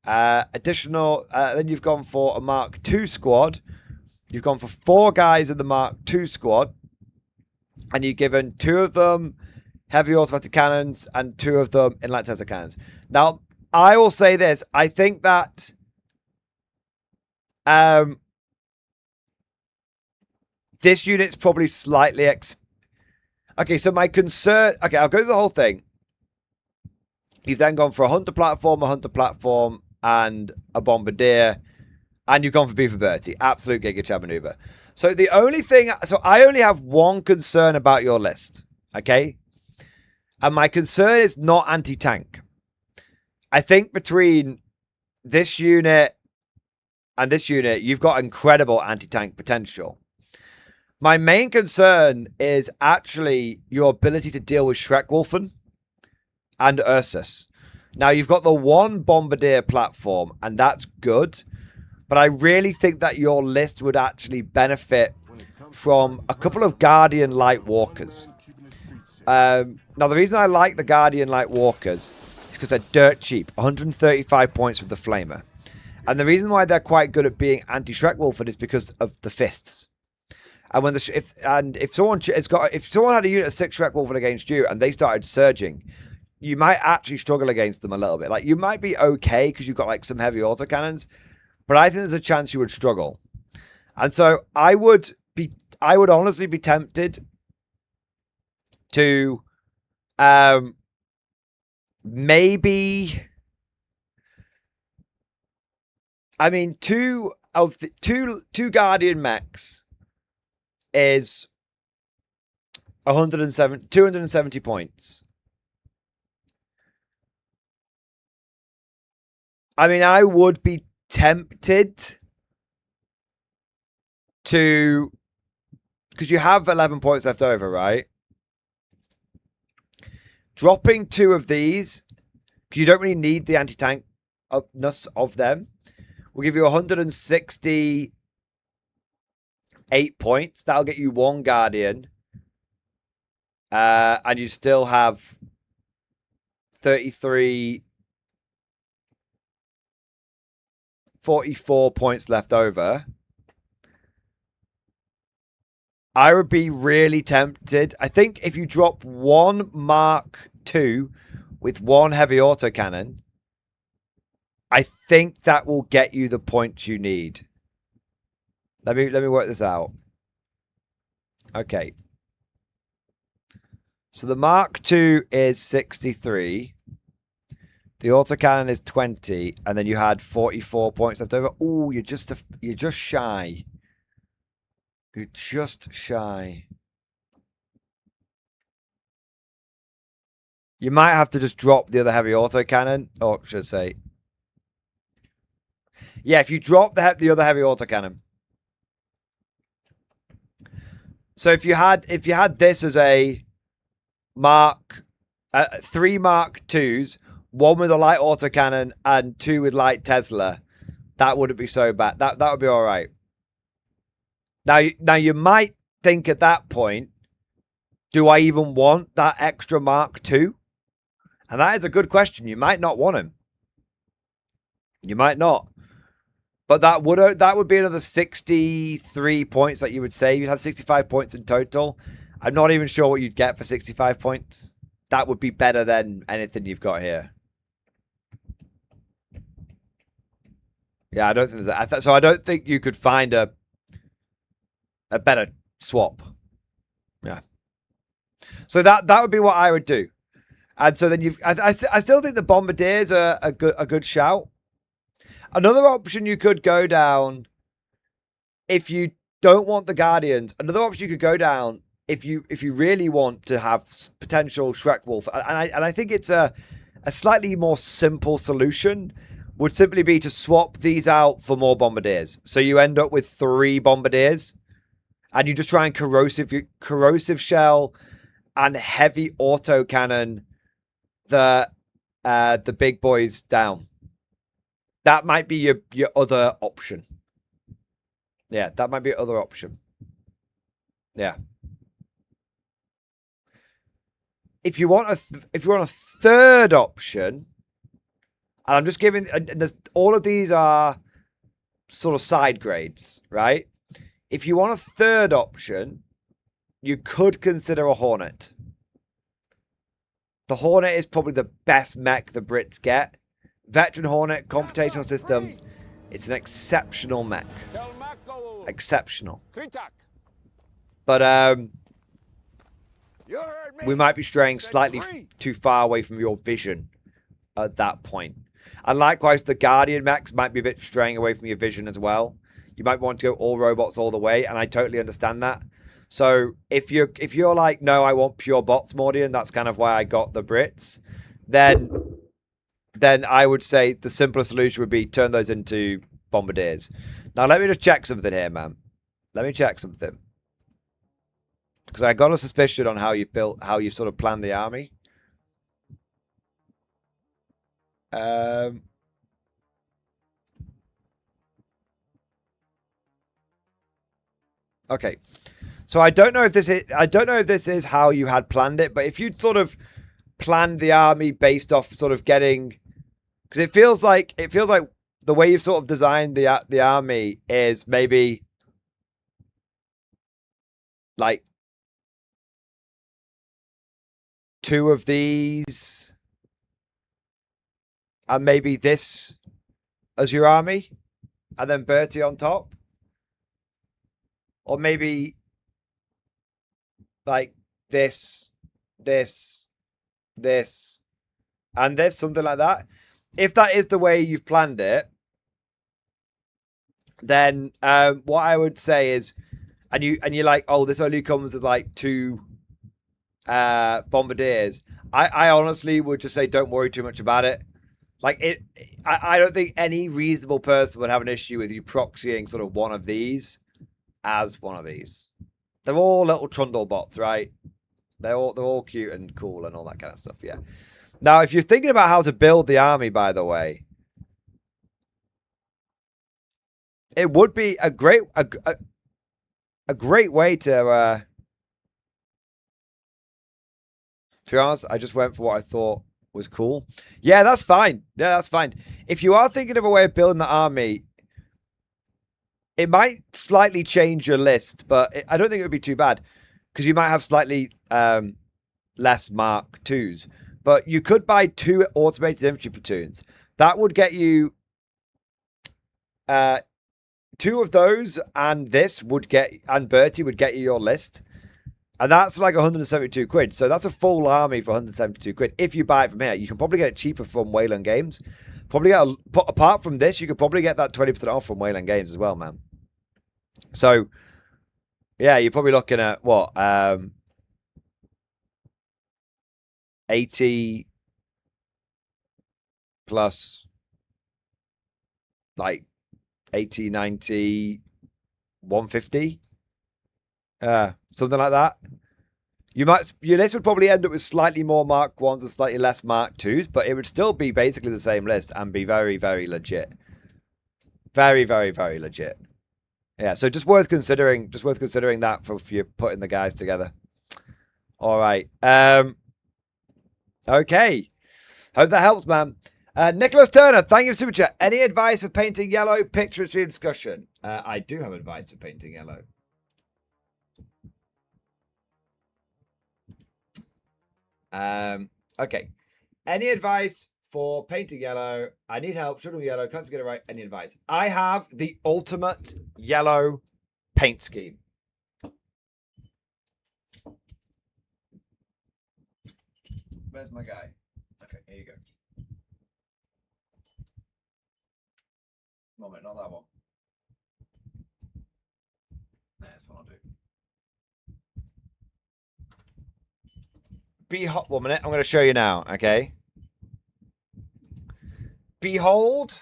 then you've gone for a Mark II squad. You've gone for 4 guys in the Mark II squad. And you've given 2 of them heavy automatic cannons and 2 of them in light Tesla cannons. Now, I will say this. I think that this unit's probably slightly... Okay, so my concern... Okay, I'll go through the whole thing. You've then gone for a hunter platform, and a bombardier. And you've gone for B for Bertie. Absolute Giga Chad maneuver. So the only thing... So I only have one concern about your list. Okay? And my concern is not anti-tank. I think between this unit and this unit, you've got incredible anti-tank potential. My main concern is actually your ability to deal with Schreckwolfen and Ursus. Now, you've got the 1 bombardier platform, and that's good. But I really think that your list would actually benefit from a couple of Guardian Light Walkers. Now, the reason I like the Guardian Light Walkers is because they're dirt cheap. 135 points with the Flamer. And the reason why they're quite good at being anti-Schreckwolfen is because of the fists. And when if someone had a unit of 6 Schreckwolfen against you and they started surging, you might actually struggle against them a little bit. Like, you might be okay because you've got like some heavy autocannons, but I think there's a chance you would struggle. And so I would honestly be tempted to maybe... I mean, two Guardian mechs is 270 points. I mean, I would be tempted to, because you have 11 points left over, right? Dropping 2 of these, because you don't really need the anti-tankness of them, will give you 168 points. That'll get you 1 Guardian. And you still have 44 points left over. I would be really tempted. I think if you drop 1 Mark II with 1 heavy autocannon, I think that will get you the points you need. Let me work this out. Okay. So the Mark II is 63. The autocannon is 20, and then you had 44 points left over. Oh, you're just shy. You're just shy. You might have to just drop the other heavy autocannon. Or should I say? Yeah, if you drop the other heavy autocannon. So if you had this as a 3 Mark IIs, 1 with a light autocannon and 2 with light Tesla, that wouldn't be so bad. That would be all right. Now you might think at that point, do I even want that extra Mark II? And that is a good question. You might not want him. You might not. But that would be another 63 points that you would save. You'd have 65 points in total. I'm not even sure what you'd get for 65 points. That would be better than anything you've got here. Yeah, I don't think there's that. So I don't think you could find a better swap. Yeah. So that would be what I would do. And so then I still think the Bombardiers are a good shout. Another option you could go down if you don't want the Guardians. Another option you could go down if you really want to have potential Shrek Wolf. And I think it's a slightly more simple solution. Would simply be to swap these out for more Bombardiers. So you end up with 3 Bombardiers. And you just try and corrosive shell and heavy autocannon the big boys down. That might be your other option. Yeah, that might be your other option. Yeah. If you want a third option, and I'm just giving, all of these are sort of side grades, right? If you want a third option, you could consider a Hornet. The Hornet is probably the best mech the Brits get. Veteran Hornet, computational systems. It's an exceptional mech. Exceptional. But we might be straying slightly too far away from your vision at that point. And likewise, the Guardian mechs might be a bit straying away from your vision as well. You might want to go all robots all the way, and I totally understand that. So if you're like, no, I want pure bots, Mordian, that's kind of why I got the Brits, then I would say the simplest solution would be turn those into Bombardiers. Now, let me just check something here, man. Let me check something. Because I got a suspicion on how you sort of planned the army. Okay. So I don't know if this is how you had planned it, but if you'd sort of planned the army based off sort of getting, because it feels like the way you've sort of designed the army is maybe like 2 of these and maybe this as your army and then Bertie on top, or maybe like this, and this, something like that. If that is the way you've planned it, then what I would say is, and you're like, oh, this only comes with like 2 Bombardiers. I honestly would just say don't worry too much about it. Like I don't think any reasonable person would have an issue with you proxying sort of one of these as one of these. They're all little trundle bots, right? They're all cute and cool and all that kind of stuff, yeah. Now, if you're thinking about how to build the army, by the way, it would be a great way to be honest, I just went for what I thought was cool. Yeah, that's fine. Yeah, that's fine. If you are thinking of a way of building the army, it might slightly change your list, but I don't think it would be too bad because you might have slightly less Mark IIs. But you could buy 2 automated infantry platoons. That would get you 2 of those, and Bertie would get you your list. And that's like 172 quid. So that's a full army for 172 quid. If you buy it from here, you can probably get it cheaper from Wayland Games. Apart from this, you could probably get that 20% off from Wayland Games as well, man. So, yeah, you're probably looking at, what, 80 plus, like, 80, 90, 150? Something like that. Your list would probably end up with slightly more Mark 1s and slightly less Mark 2s, but it would still be basically the same list and be very, very legit. Very, very, very legit. Yeah, so just worth considering that for you putting the guys together. All right. Okay. Hope that helps, man. Nicholas Turner, thank you for super chat. Any advice for painting yellow? Picture stream discussion. I do have advice for painting yellow. Okay. Any advice for painting yellow? I need help. Should be yellow. Can't get it right. Any advice? I have the ultimate yellow paint scheme. Where's my guy? Okay, here you go. Moment, not that one. That's what I'll do. Behold, 1 minute. I'm going to show you now. Okay. Behold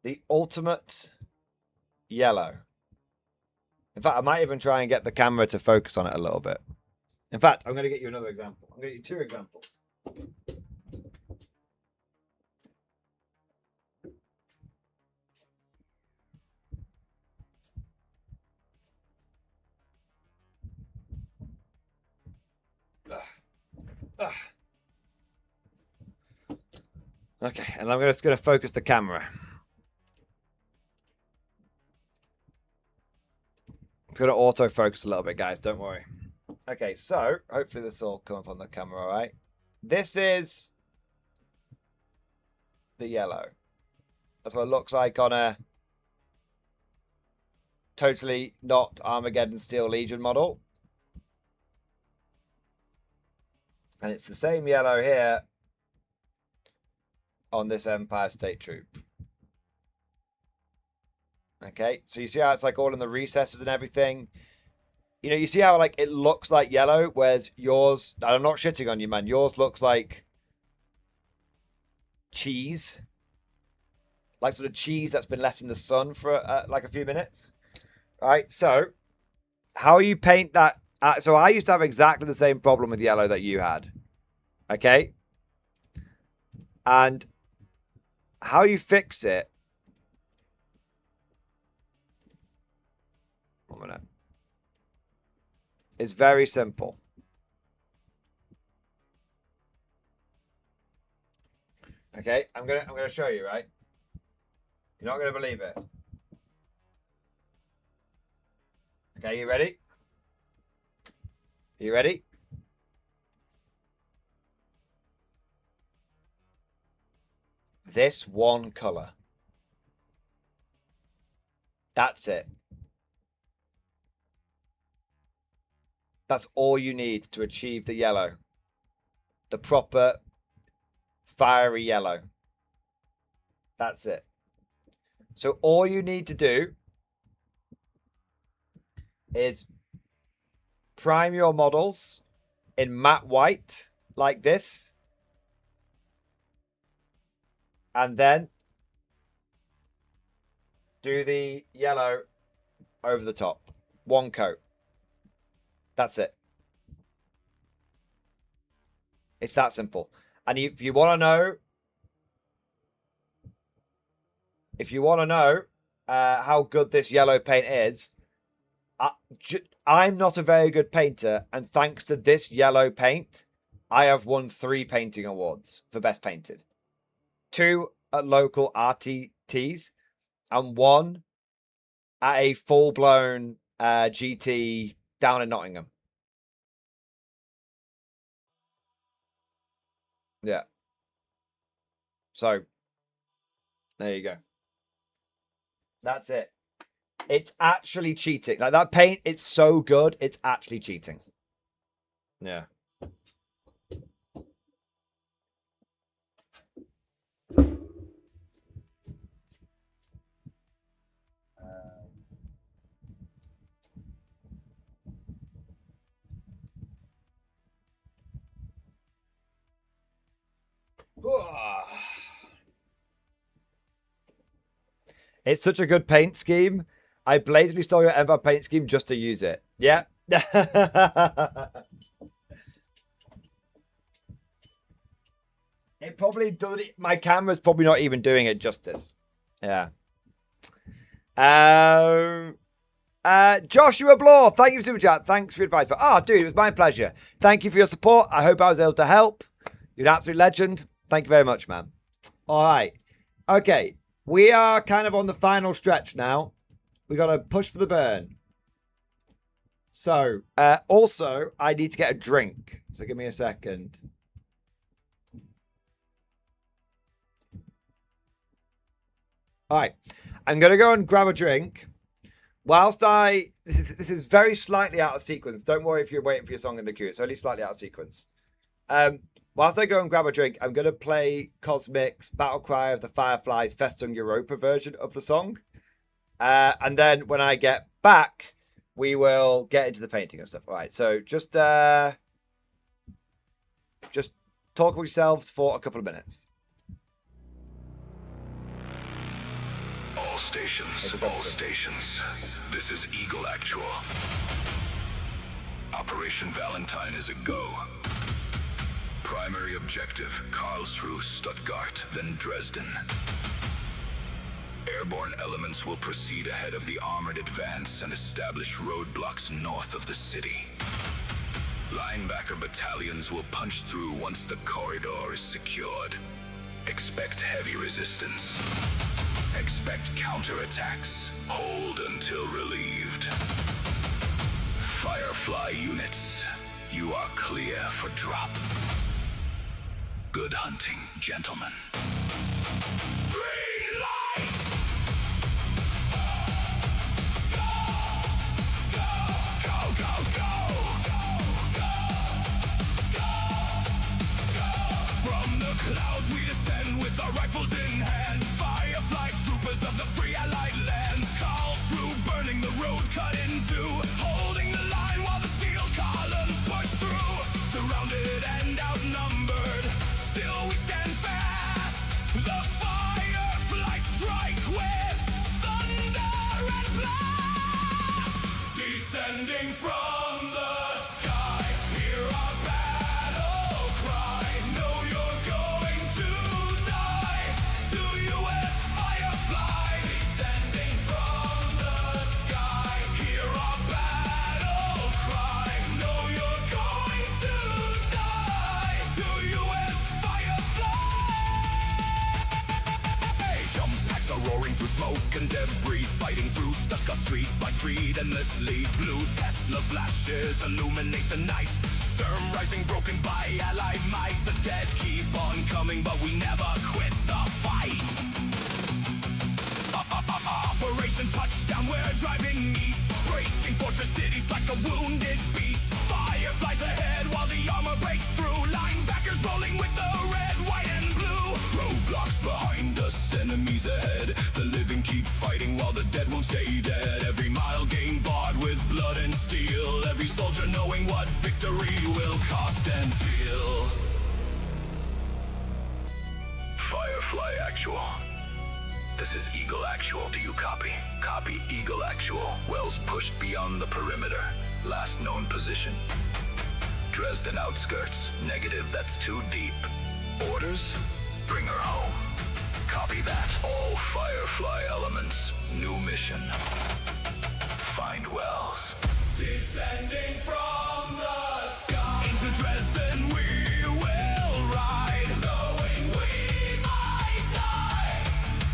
the ultimate yellow. In fact, I might even try and get the camera to focus on it a little bit. In fact, I'm going to get you another example. I'm going to get you 2 examples. Okay, and I'm just going to focus the camera. It's going to autofocus a little bit, guys. Don't worry. Okay, so hopefully this will come up on the camera, all right? This is the yellow. That's what it looks like on a totally not Armageddon Steel Legion model. And it's the same yellow here on this Empire State Troop. Okay, so you see how it's like all in the recesses and everything? You know, you see how like it looks like yellow, whereas yours, and I'm not shitting on you, man, yours looks like cheese. Like sort of cheese that's been left in the sun for like a few minutes. All right, so how you paint that? So I used to have exactly the same problem with yellow that you had. Okay? And how you fix it. 1 minute. It's very simple. Okay, I'm gonna show you, right? You're not gonna believe it. Okay, you ready? You ready? This one color. That's it. That's all you need to achieve the yellow. The proper fiery yellow. That's it. So all you need to do is prime your models in matte white like this. And then do the yellow over the top. One coat. That's it. It's that simple. And if you want to know, how good this yellow paint is, I'm not a very good painter, and thanks to this yellow paint, I have won 3 painting awards for best painted. 2 at local RTTs, and 1 at a full-blown GT down in Nottingham. Yeah. So, there you go. That's it. It's actually cheating. Like that paint, it's so good, it's actually cheating. Yeah. It's such a good paint scheme. I blatantly stole your Empire paint scheme just to use it. Yeah. It probably does. My camera's probably not even doing it justice. Yeah. Joshua Blaw, thank you for super chat. Thanks for your advice. But dude, it was my pleasure. Thank you for your support. I hope I was able to help. You're an absolute legend. Thank you very much, man. All right. Okay. We are kind of on the final stretch now. We got to push for the burn. So, also, I need to get a drink. So give me a second. All right. I'm going to go and grab a drink. Whilst this is very slightly out of sequence. Don't worry if you're waiting for your song in the queue. It's only slightly out of sequence. Whilst I go and grab a drink, I'm going to play Cosmic's Battle Cry of the Fireflies Festung Europa version of the song. And then when I get back, we will get into the painting and stuff. All right, so just talk with yourselves for a couple of minutes. All stations. This is Eagle Actual. Operation Valentine is a go. Primary objective, Karlsruhe, Stuttgart, then Dresden. Airborne elements will proceed ahead of the armored advance and establish roadblocks north of the city. Linebacker battalions will punch through once the corridor is secured. Expect heavy resistance. Expect counterattacks. Hold until relieved. Firefly units, you are clear for drop. Good hunting, gentlemen. Green light! From the clouds we descend with our rifles in hand. Firefly troopers of the free allied lands. Karlsruhe burning the road cut in two. Holding the line while the steel columns push through. Surrounded and outnumbered, still we stand fast. The Firefly strike with thunder and blast. Descending from the sky, hear our battle cry. Know you're going to die. To US Firefly. Descending from the sky, hear our battle cry. Know you're going to die. To US Firefly. Jump packs are roaring through smoke and debris, fighting through Stuttgart street by street endlessly. Blue Tesla flashes illuminate the night. Sturm rising broken by allied might. The dead keep on coming, but we never quit the fight. Operation Touchdown, we're driving east, breaking fortress cities like a wounded beast. Fireflies ahead while the armor breaks through. Linebackers rolling with the red, white, and blue. Roadblocks behind us, enemies ahead. The living keep fighting while the dead won't stay dead. Every mile gained bought with blood and steel. Every soldier knowing what victory will cost and feel. Firefly Actual. This is Eagle Actual. Do you copy? Copy Eagle Actual. Wells pushed beyond the perimeter. Last known position. Dresden outskirts. Negative, that's too deep. Orders? Bring her home. Copy that. All Firefly elements. New mission. Find Wells. Descending from the sky. Into Dresden we will ride. Knowing we might die.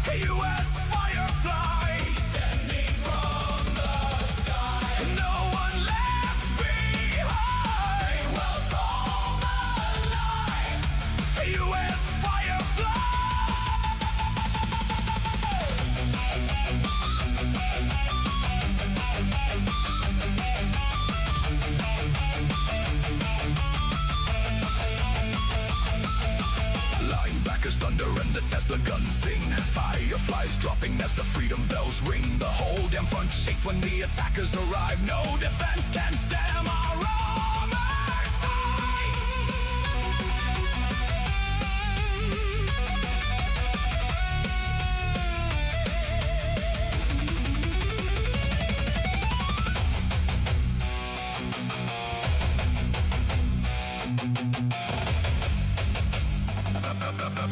Hey, US Firefly. Descending from the sky. No one left behind. Wells home alive. Hey, US Firefly. Linebackers thunder and the Tesla guns sing. Fireflies dropping as the freedom bells ring. The whole damn front shakes when the attackers arrive. No defense can stem our armor tide.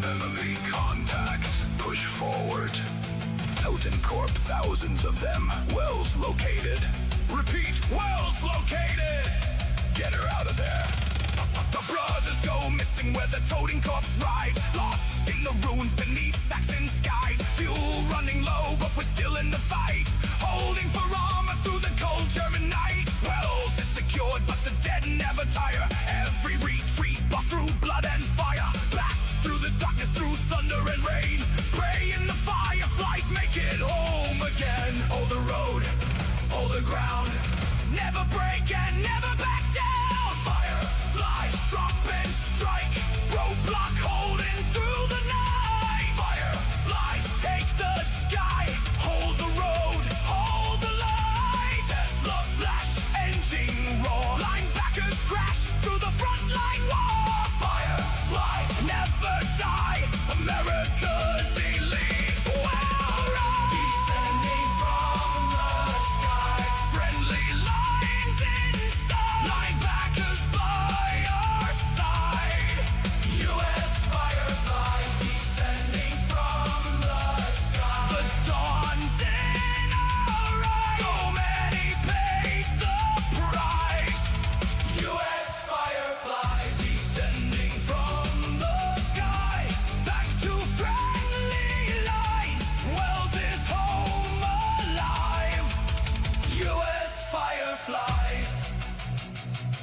Enemy contact. Push forward. Totencorp, thousands of them. Wells located. Repeat, wells located! Get her out of there. The brothers go missing where the Totencorps rise. Lost in the ruins beneath Saxon skies. Fuel running low, but we're still in the fight. Holding for armor through the cold German night. Wells is secured, but the dead never tire. Every retreat, but through blood and fire. Back through the darkness, through thunder and rain. Pray in the fireflies, make it home again. Hold the road, hold the ground. Never break and never back down. Fireflies drop and strike. Roadblock holding through the night. Fireflies take the sky. Hold the road, hold the light. Tesla flash, engine roar. Linebackers crash through the front line war. Fireflies never die. America's elite. Well run. Descending from the sky. Friendly lines inside. Linebackers by our side. U.S. fireflies descending from the sky. The dawn's in our eyes. So many paid the price. U.S. fireflies descending from the sky. Back to friendly lines. Wells is home alive. U.S. fireflies.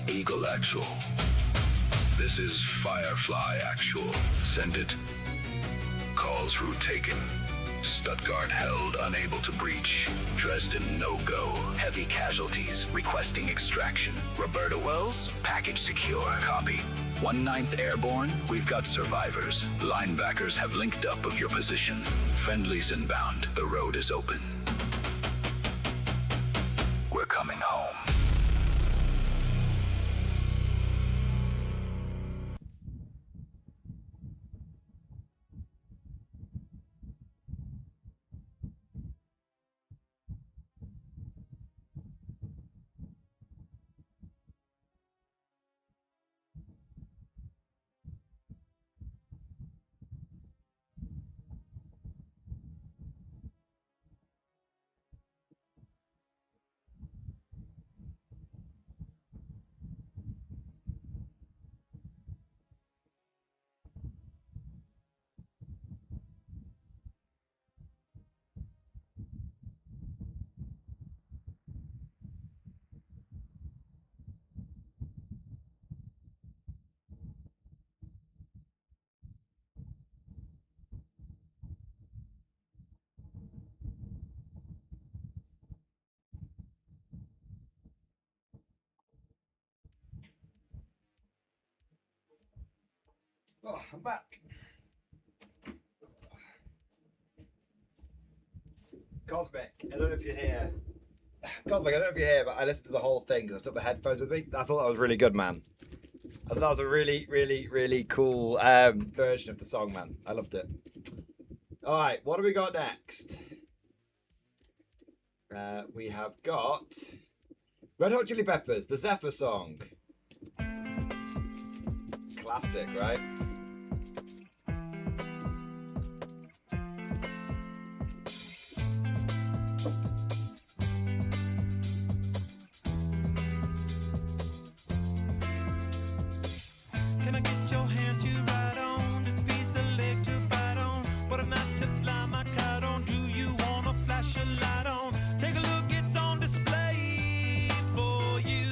Eagle Actual. This is Firefly Actual. Send it. Calls route taken. Stuttgart held, unable to breach. Dresden no-go. Heavy casualties, requesting extraction. Roberta Wells, package secure. Copy. 1/9th Airborne, we've got survivors. Linebackers have linked up of your position. Friendlies inbound, the road is open. We're coming home. Oh, I'm back. Cosmic, I don't know if you're here. Cosmic, I don't know if you're here, but I listened to the whole thing because I took the headphones with me. I thought that was really good, man. I thought that was a really, really, really cool version of the song, man. I loved it. All right, what do we got next? We have got Red Hot Chili Peppers, the Zephyr song. Classic, right? Can I get your hand to ride on? Just a piece of leg to bite on. What a night to fly my kite on. Do you wanna flash a light on? Take a look, it's on display for you.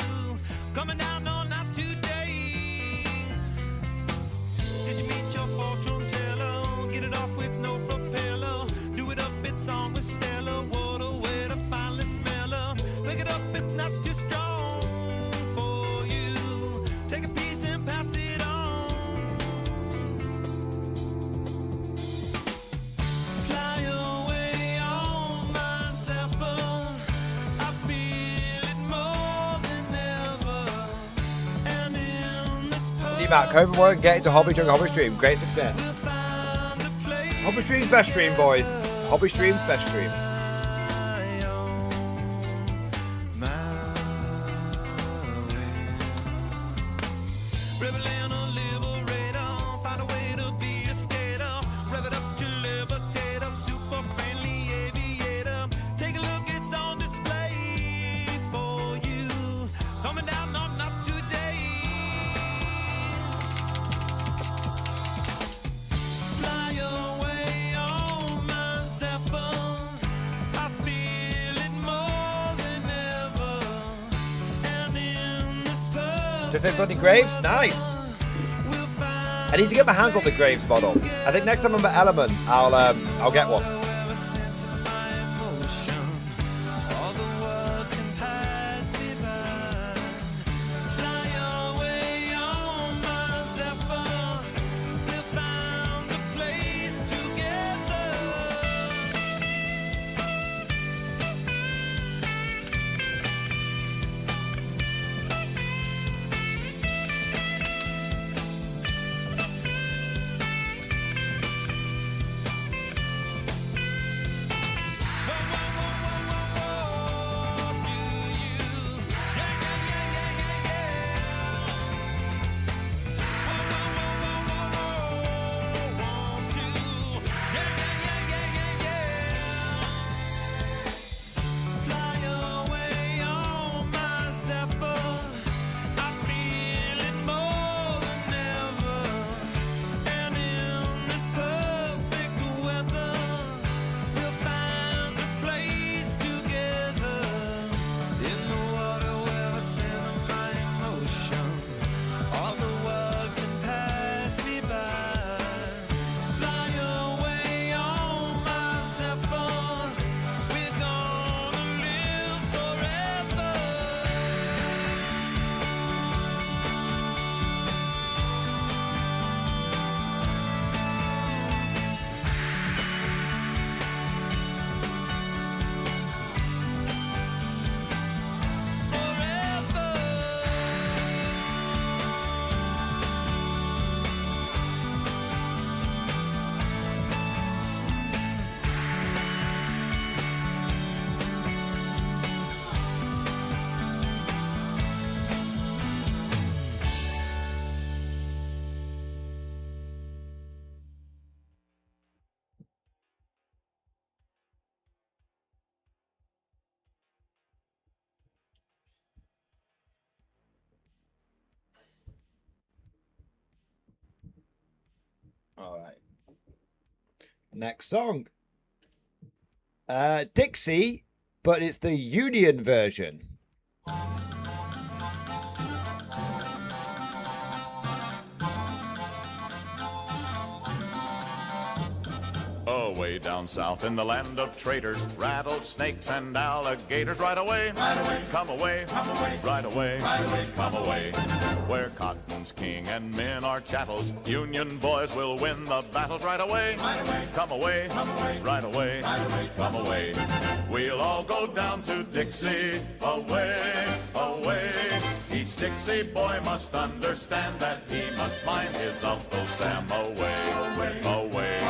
Coming down all night today. Did you meet your fortune teller? Get it off with no propeller. Do it up, it's on with Stella. What a way to finally smell her. Pick it up, it's not too strong for you. Take a piece and pass it on. Fly away on my Zephyr. I feel it more than ever. And in this D-Mac, homework and getting to Hobby during Hobby Stream. Great success. Hobby Stream's best stream, boys. Hobby Stream's best streams. Rebel and a liberator, find a way to be a skater. Rev it up to liberate a super friendly aviator. Do they bloody Graves? Nice. I need to get my hands on the Graves model. I think next time I'm at Element, I'll get one. All right. Next song. Dixie, but it's the Union version. Oh, way down south in the land of traitors, rattlesnakes and alligators. Right away, come away, right away, come away. Where cotton's king and men are chattels, Union boys will win the battles. Right away, come away, right away, come away. We'll all go down to Dixie, away, away. Each Dixie boy must understand that he must mind his Uncle Sam. Away, away,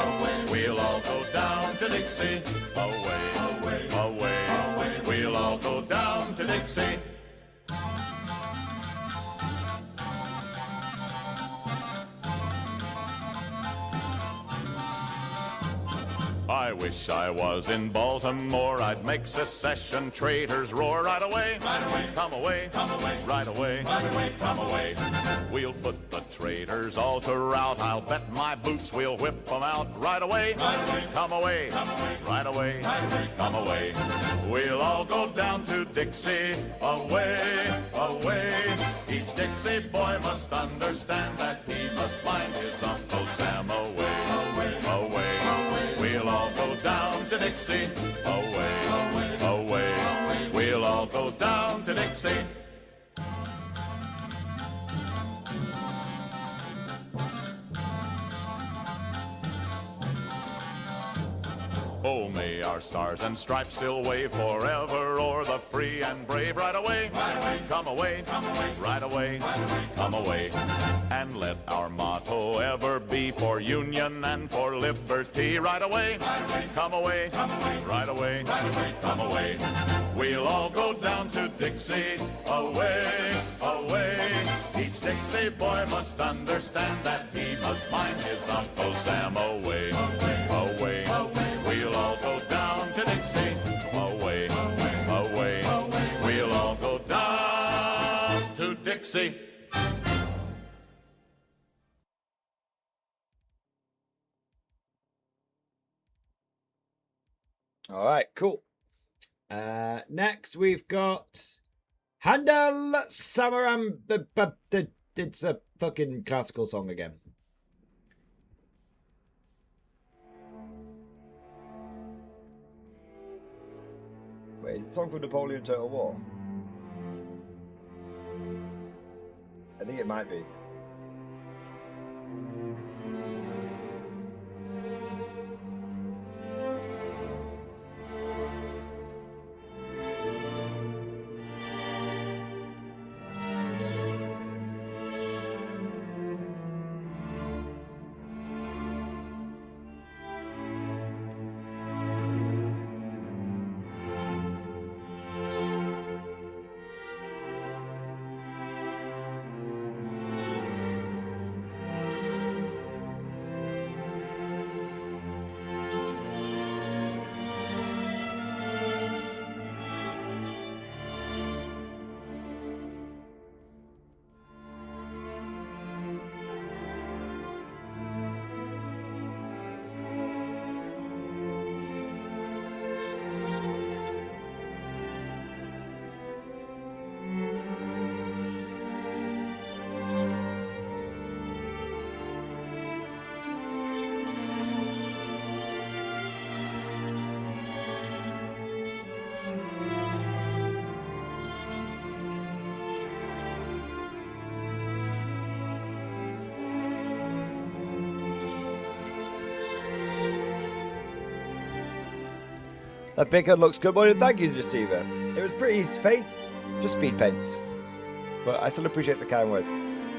we'll all go down to Dixie, away, away, we'll all go down to Dixie. I wish I was in Baltimore. I'd make secession traitors roar. Right away, come away, right away, come away. We'll put the traitors all to rout. I'll bet my boots we'll whip them out. Right away, come away, right away, come away. We'll all go down to Dixie, away, away. Each Dixie boy must understand that he must find his Uncle Sam. Away, away, we'll all go down to Dixie, away, away, we'll all go down to Dixie. Oh, may our stars and stripes still wave forever o'er the free and brave. Right away, come away, right away, come away. And let our motto ever be for union and for liberty. Right away, come away, right away, come away. We'll all go down to Dixie, away, away. Each Dixie boy must understand that he must mind his Uncle Sam. Away, away, we'll all go down to Dixie, away, away, we'll all go down to Dixie. All right, cool. Next we've got Handel Samaram. It's a fucking classical song again. Wait, is it a song from Napoleon Total War? I think it might be. That big head looks good. Well, thank you, Deceiver. It was pretty easy to paint. Just speed paints. But I still appreciate the kind words.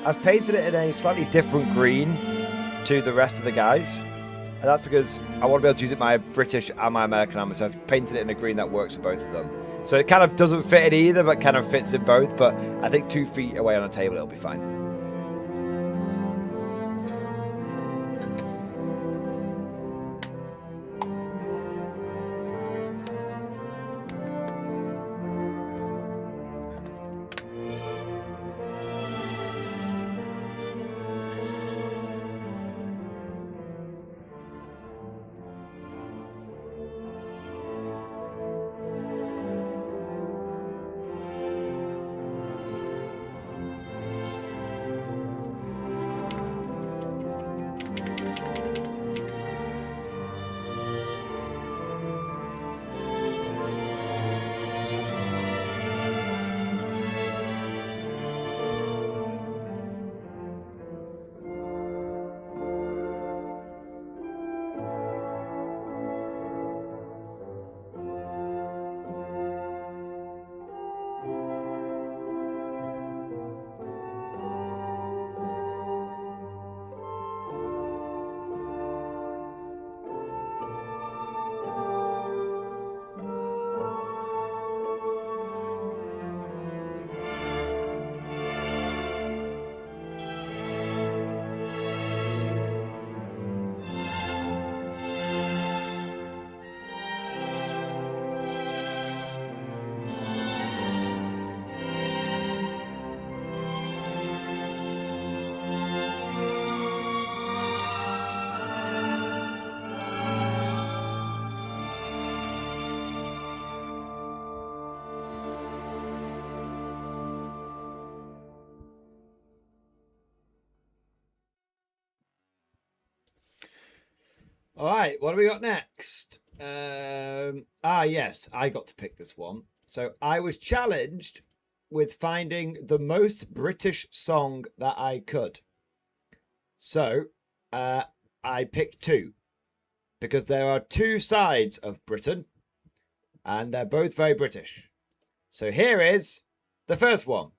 I've painted it in a slightly different green to the rest of the guys. And that's because I want to be able to use it my British and my American armor. So I've painted it in a green that works for both of them. So it kind of doesn't fit in either, but kind of fits in both. But I think 2 feet away on a table, it'll be fine. All right, what do we got next? Yes, I got to pick this one. So I was challenged with finding the most British song that I could. So I picked 2 because there are 2 sides of Britain and they're both very British. So here is the first one.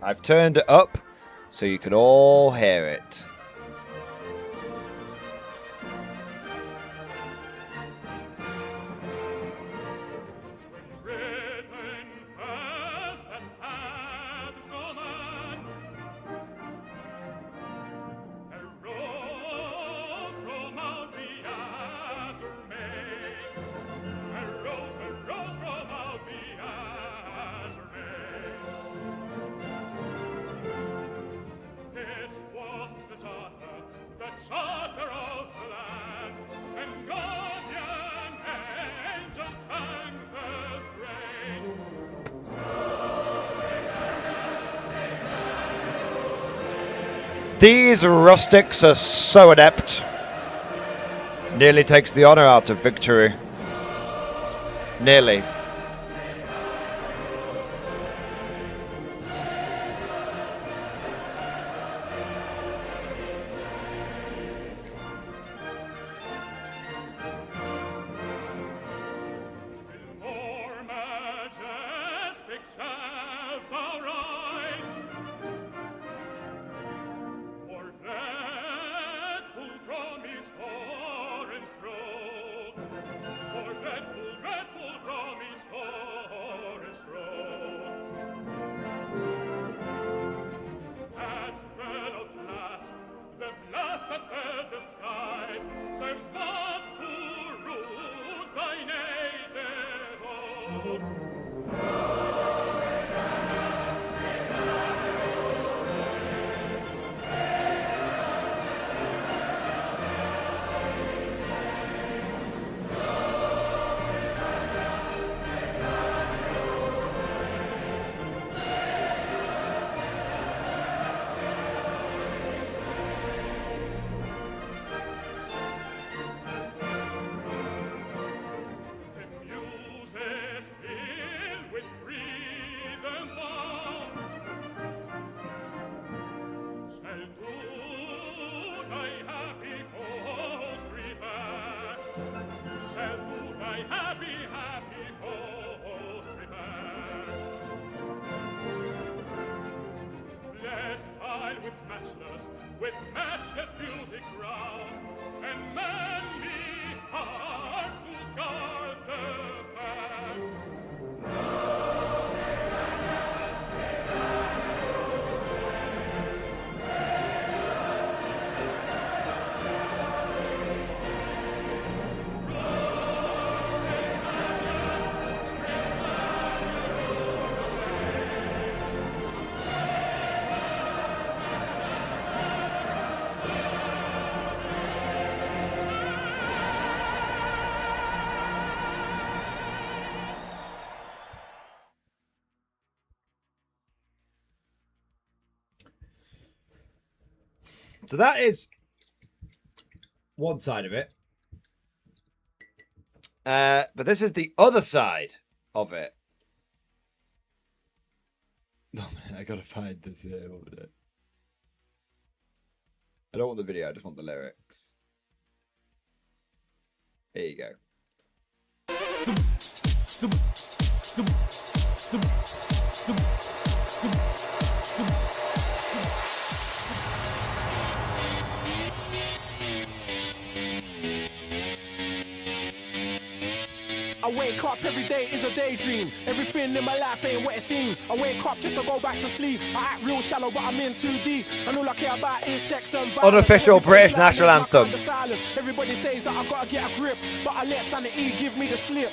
I've turned it up so you can all hear it. This These rustics are so adept. Nearly takes the honor out of victory. Nearly. With matchless beauty crowned, and manly hearts to guard the fair. So that is one side of it. But this is the other side of it. Oh man, I gotta find this here. What was it? I don't want the video, I just want the lyrics. Here you go. I wake up every day is a daydream. Everything in my life ain't what it seems. I wake up just to go back to sleep. I act real shallow, but I'm in too deep. And all I care about is sex and violence. Unofficial British national anthem. Everybody says that I gotta get a grip, but I let sanity give me the slip.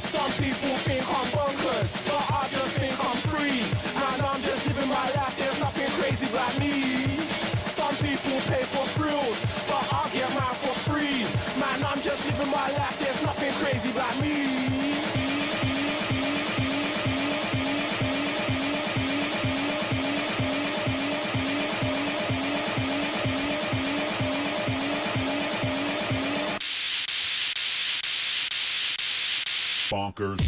Some people think I'm bonkers, but I just think I'm free. And I'm just living my life, there's nothing crazy about me. Some people pay for thrills, but I get mine for free. Man, I'm just living my life, there's nothing crazy about me. Bonkers.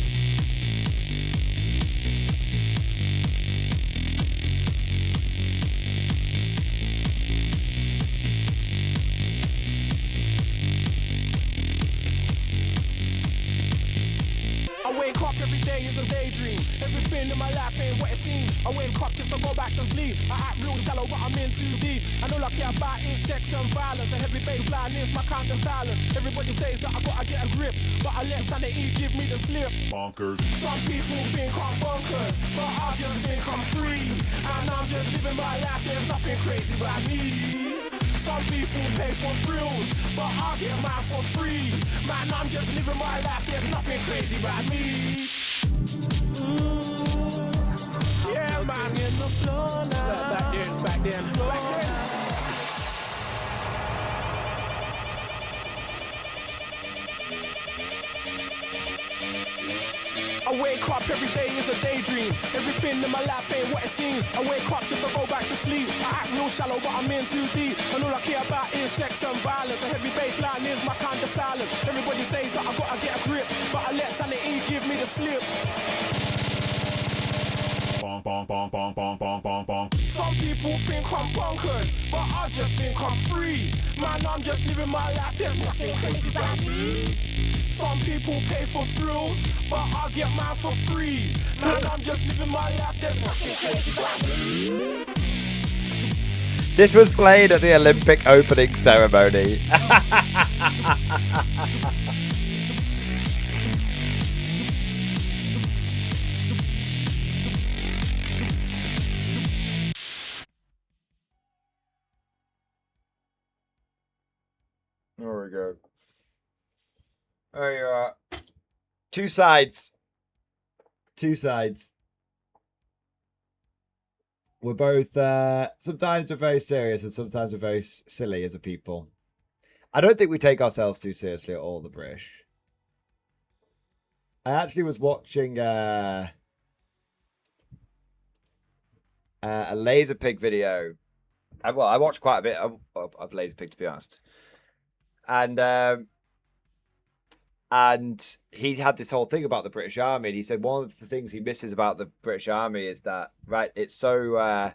I wake up every day is a daydream. Everything in my life ain't what it seems. I wake up just to go back to sleep. I act real shallow, but I'm in too deep. And all I care about is sex and violence. A heavy baseline is my kind of silence. Everybody says that I gotta get a grip, but I let sanity give me the slip. Bonkers. Some people think I'm bonkers, but I just think I'm free. And I'm just living my life, there's nothing crazy about me. Some people pay for thrills, but I get mine for free. Man, I'm just living my life, there's nothing crazy about me. Yeah, man. In the floor now. Back then. I wake up every day is a daydream. Everything in my life ain't what it seems. I wake up just to go back to sleep. I act real shallow, but I'm in too deep. And all I care about is sex and violence. A heavy bass line is my kind of silence. Everybody says that I gotta get a grip, but I let sanity give me the slip. Some people think I'm bonkers, but I just think I'm free. Man, I'm just living my life, there's nothing crazy about me. Some people pay for thrills, but I get mine for free. Man, I'm just living my life, there's nothing crazy about me. This was played at the Olympic opening ceremony. There we go. There you are. Two sides. Two sides. We're both, sometimes we're very serious and sometimes we're very silly as a people. I don't think we take ourselves too seriously at all, the British. I actually was watching a Laser Pig video. I watched quite a bit of Laser Pig, to be honest. And he had this whole thing about the British Army, and he said one of the things he misses about the British Army is that, right, it's so... well,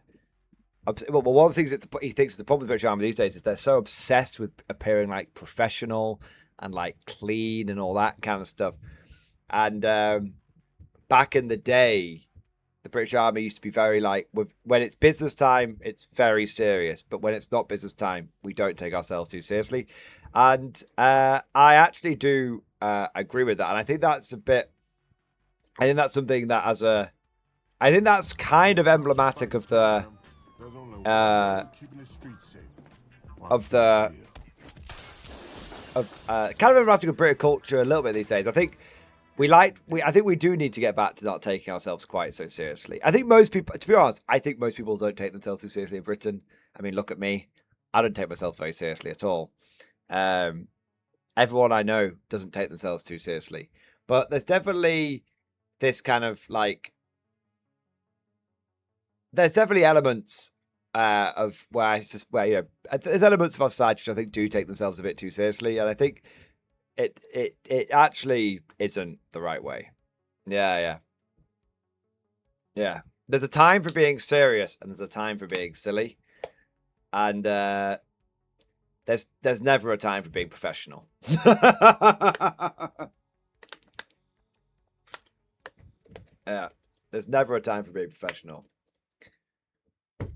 one of the things that he thinks is the problem with the British Army these days is they're so obsessed with appearing, like, professional and, like, clean and all that kind of stuff. And back in the day, the British Army used to be very, like, when it's business time, it's very serious. But when it's not business time, we don't take ourselves too seriously. And I actually do agree with that. And I think that's a bit... I think that's something that as a... I think that's kind of emblematic of the... kind of emblematic of British culture a little bit these days. I think I think we do need to get back to not taking ourselves quite so seriously. I think most people, to be honest, I think most people don't take themselves too seriously in Britain. I mean, look at me. I don't take myself very seriously at all. Everyone I know doesn't take themselves too seriously. But there's definitely this kind of like... There's definitely elements of where you know, there's elements of our society which I think do take themselves a bit too seriously, and I think it actually isn't the right way. Yeah. There's a time for being serious, and there's a time for being silly, and there's never a time for being professional. Yeah, there's never a time for being professional.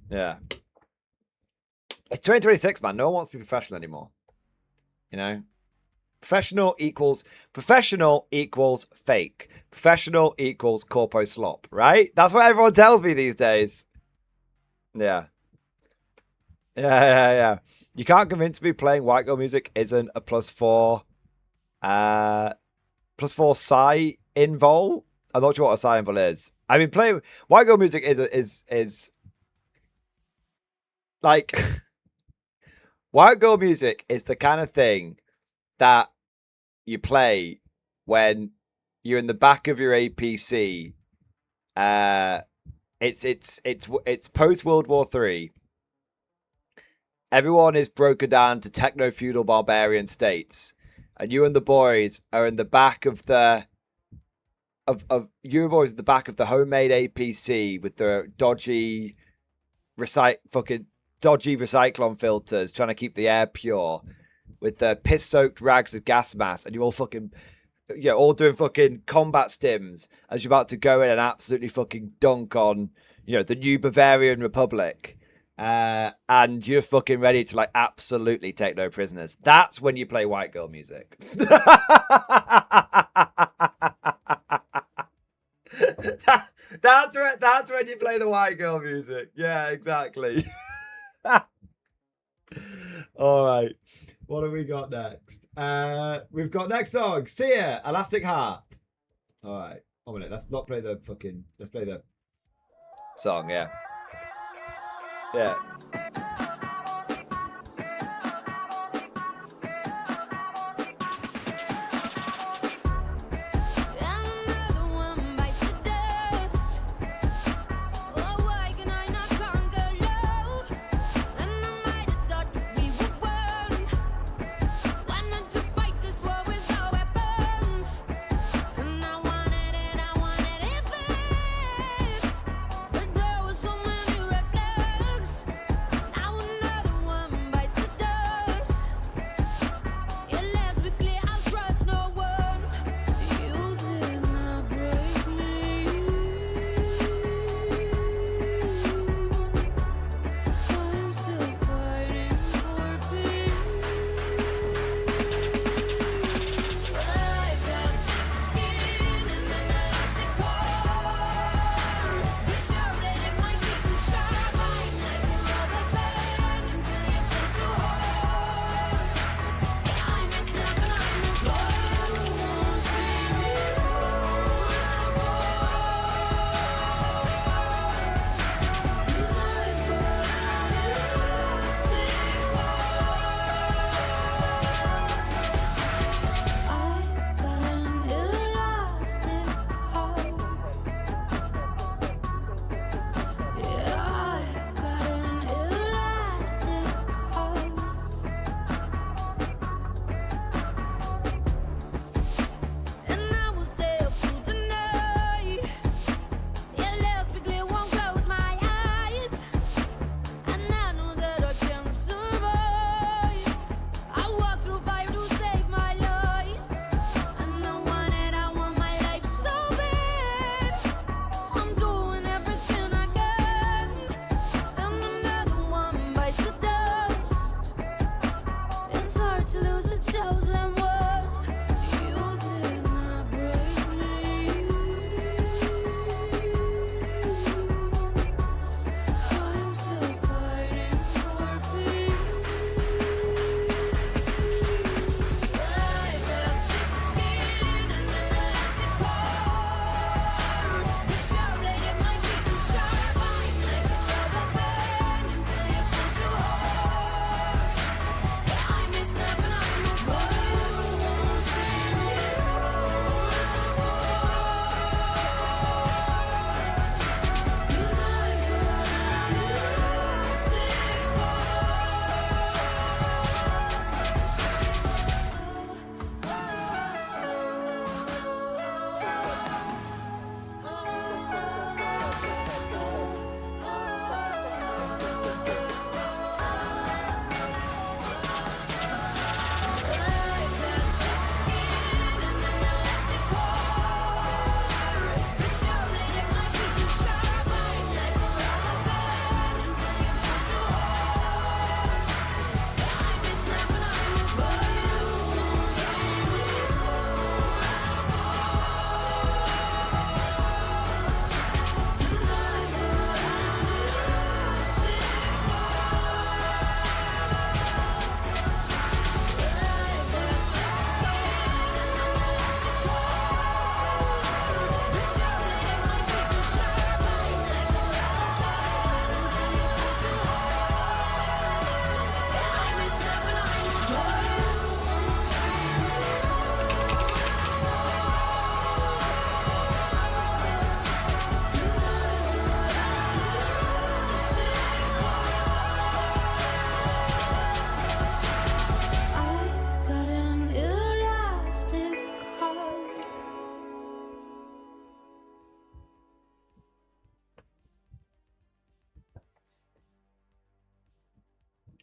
Yeah. It's 2026, man. No one wants to be professional anymore. You know? Professional equals fake. Professional equals corpo slop, right? That's what everyone tells me these days. Yeah. Yeah. You can't convince me playing white girl music isn't a +4 psi invol. I'm not sure what a psi invol is. I mean, playing white girl music is like white girl music is the kind of thing that you play when you're in the back of your APC. It's post World War III. Everyone is broken down to techno feudal barbarian states, and you and the boys are in the back of the the back of the homemade APC with the dodgy recyclone filters, trying to keep the air pure, with the piss-soaked rags of gas mask, and you're all fucking, all doing fucking combat stims as you're about to go in and absolutely fucking dunk on, the new Bavarian Republic, and you're fucking ready to like absolutely take no prisoners. That's when you play white girl music. That's when you play the white girl music. Yeah, exactly. All right, what have we got next? We've got next song, Sia, Elastic Heart. All right, 1 minute. Let's not play the fucking. Let's play the song. Yeah.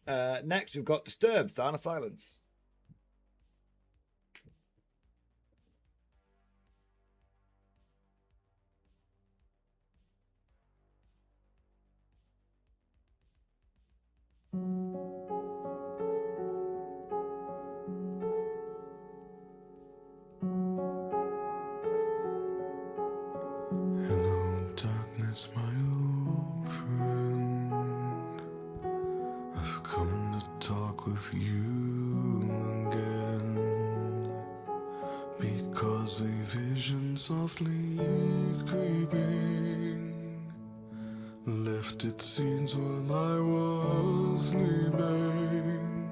Next, we've got Disturbed, Sign of Silence. Hello, darkness, my old friend. I've come to talk with you again, because a vision softly creeping left its scenes while I was sleeping,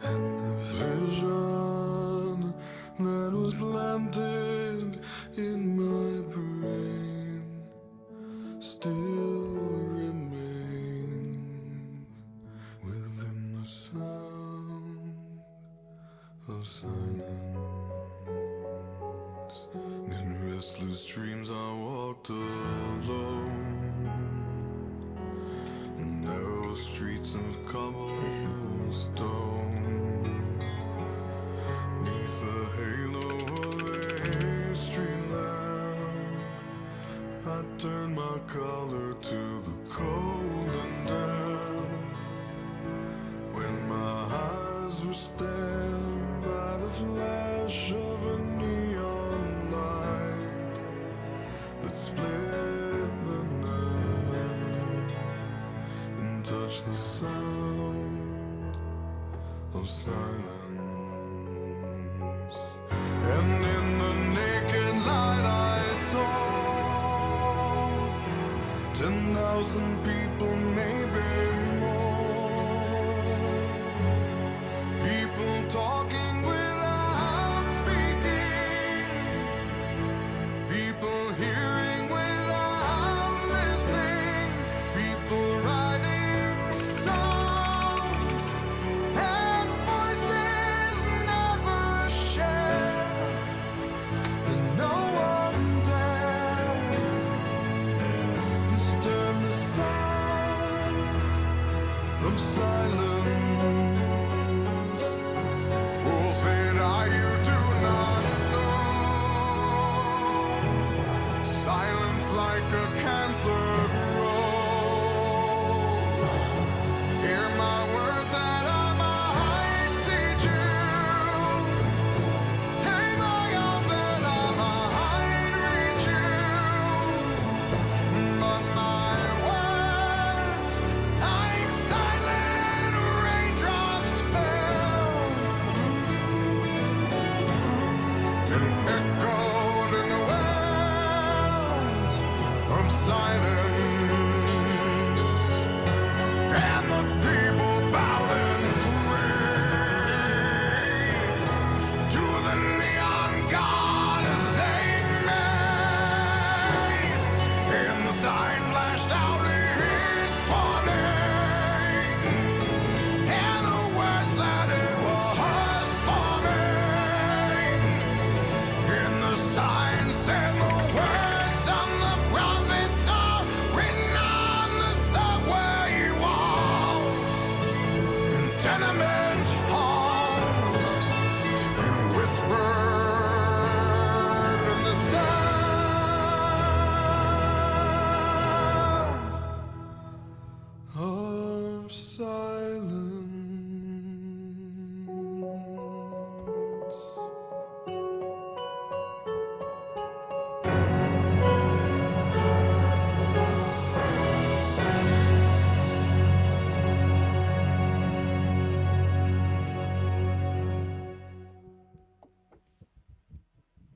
and the vision that was planted in my brain still remains within the sound of silence. In restless dreams I walked alone, in narrow streets of cobblestone, neath the halo of a street lamp, I turned my collar to the cold and damp. When my eyes were stabbed by the flash of a neon light that split the night and touched the sound of silence. And in the naked light I saw 10,000 people, maybe more. People talking without speaking, people hearing without listening, people writing songs that voices never share, and no one dared disturb the sound of silence. Fool said I, you do not know. Silence like a cancer grows. Hear my words that I might teach you. Take my arms that I might reach you. But my words, like silent raindrops, fell and echoed in the wells of silence. And the people bowed and prayed to the neon god they made. And the sign flashed out its warning, and the words that it was forming. And the sign said the words of the prophets are written on the subway walls and tenement halls, and whispered in the sound of silence.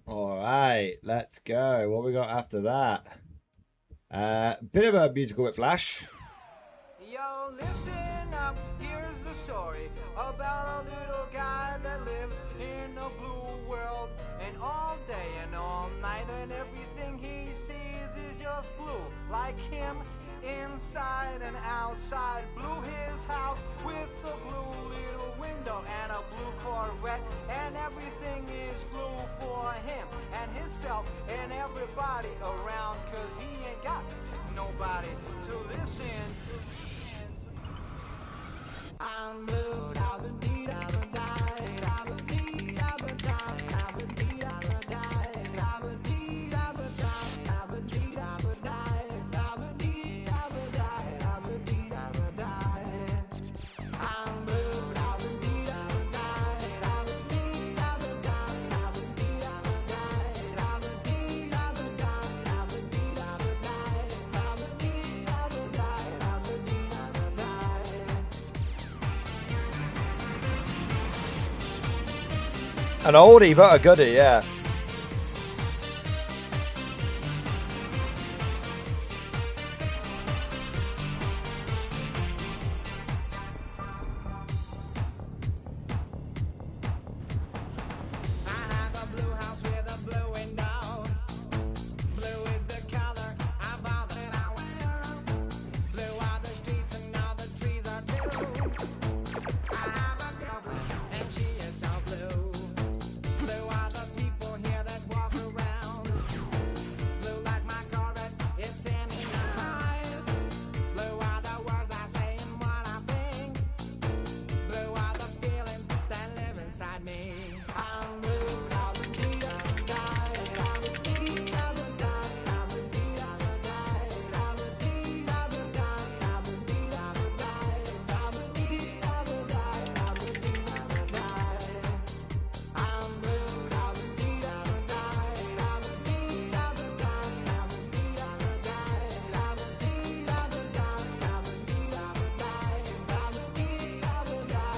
All right, let's go. What we got after that? Bit of a musical whiplash. Yo, listen up, here's the story about a little guy that lives in a blue world. And all day and all night, and everything he sees is just blue. Like him, inside and outside. Blue his house with a blue little window and a blue Corvette. And everything is blue for him and himself and everybody around. Cause he ain't got nobody to listen. An oldie but a goodie, yeah.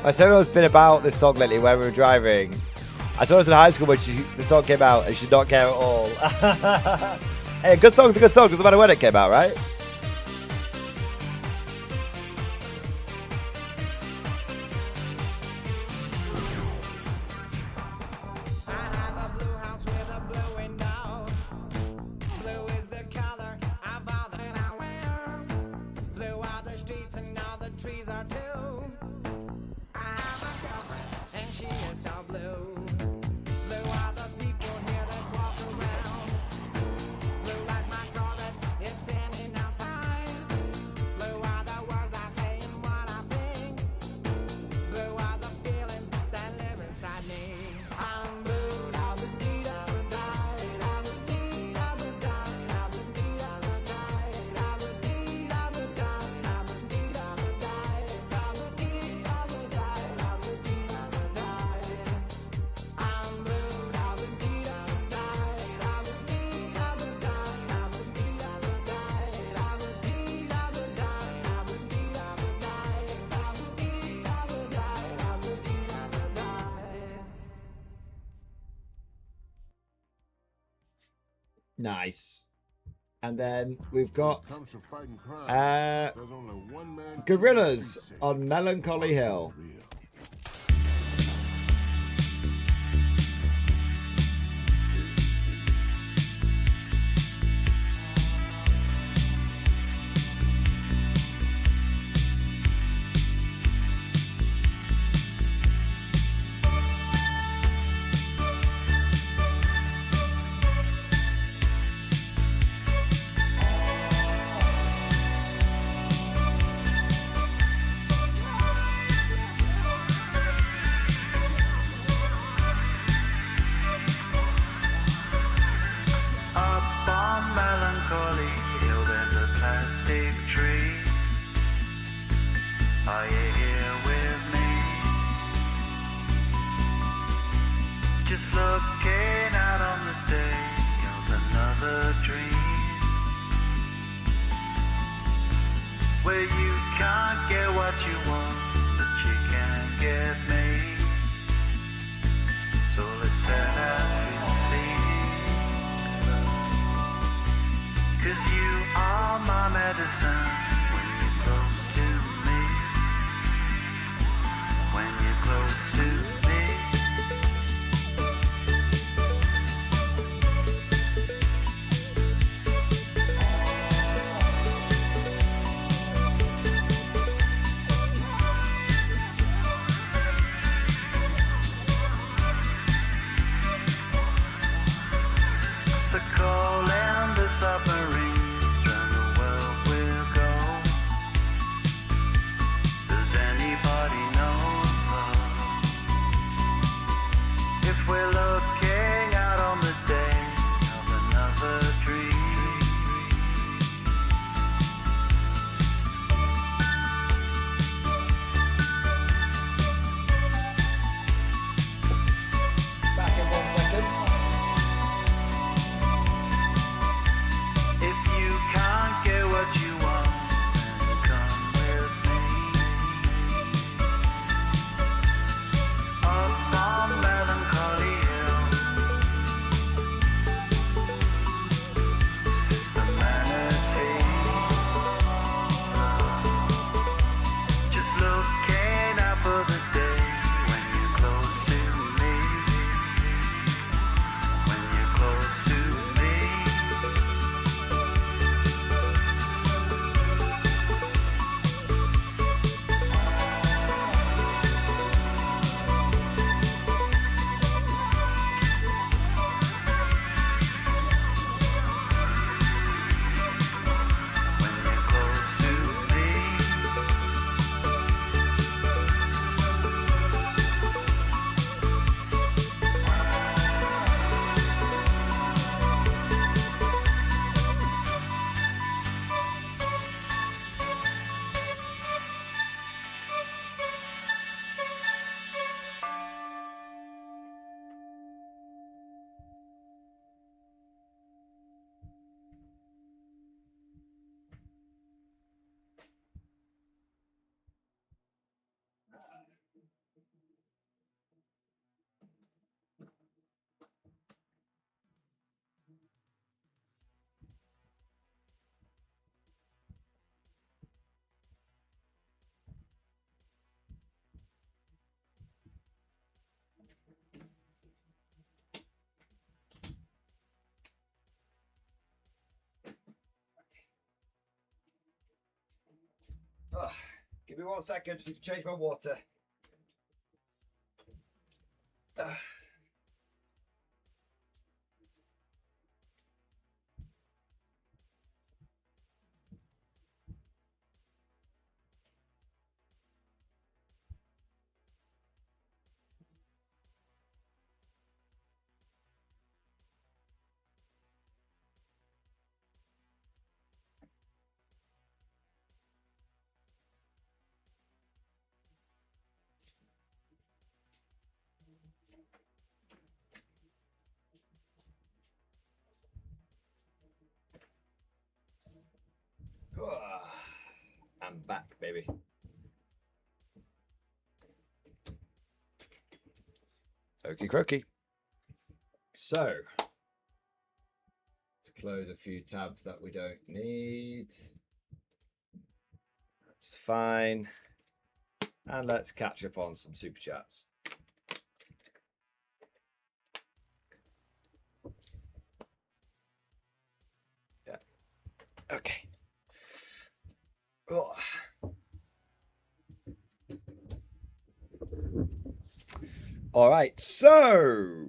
My solo's been about this song lately where we were driving. I thought it was in high school when the song came out and she did not care at all. Hey, a good song's a good song, doesn't matter when it came out, right? Nice. And then we've got Gorillas on Melancholy Hill. Give me 1 second. Just need to change my water. I'm back, baby. Okie croaky. So, let's close a few tabs that we don't need. That's fine. And let's catch up on some super chats. Yeah. Okay. Oh. All right, so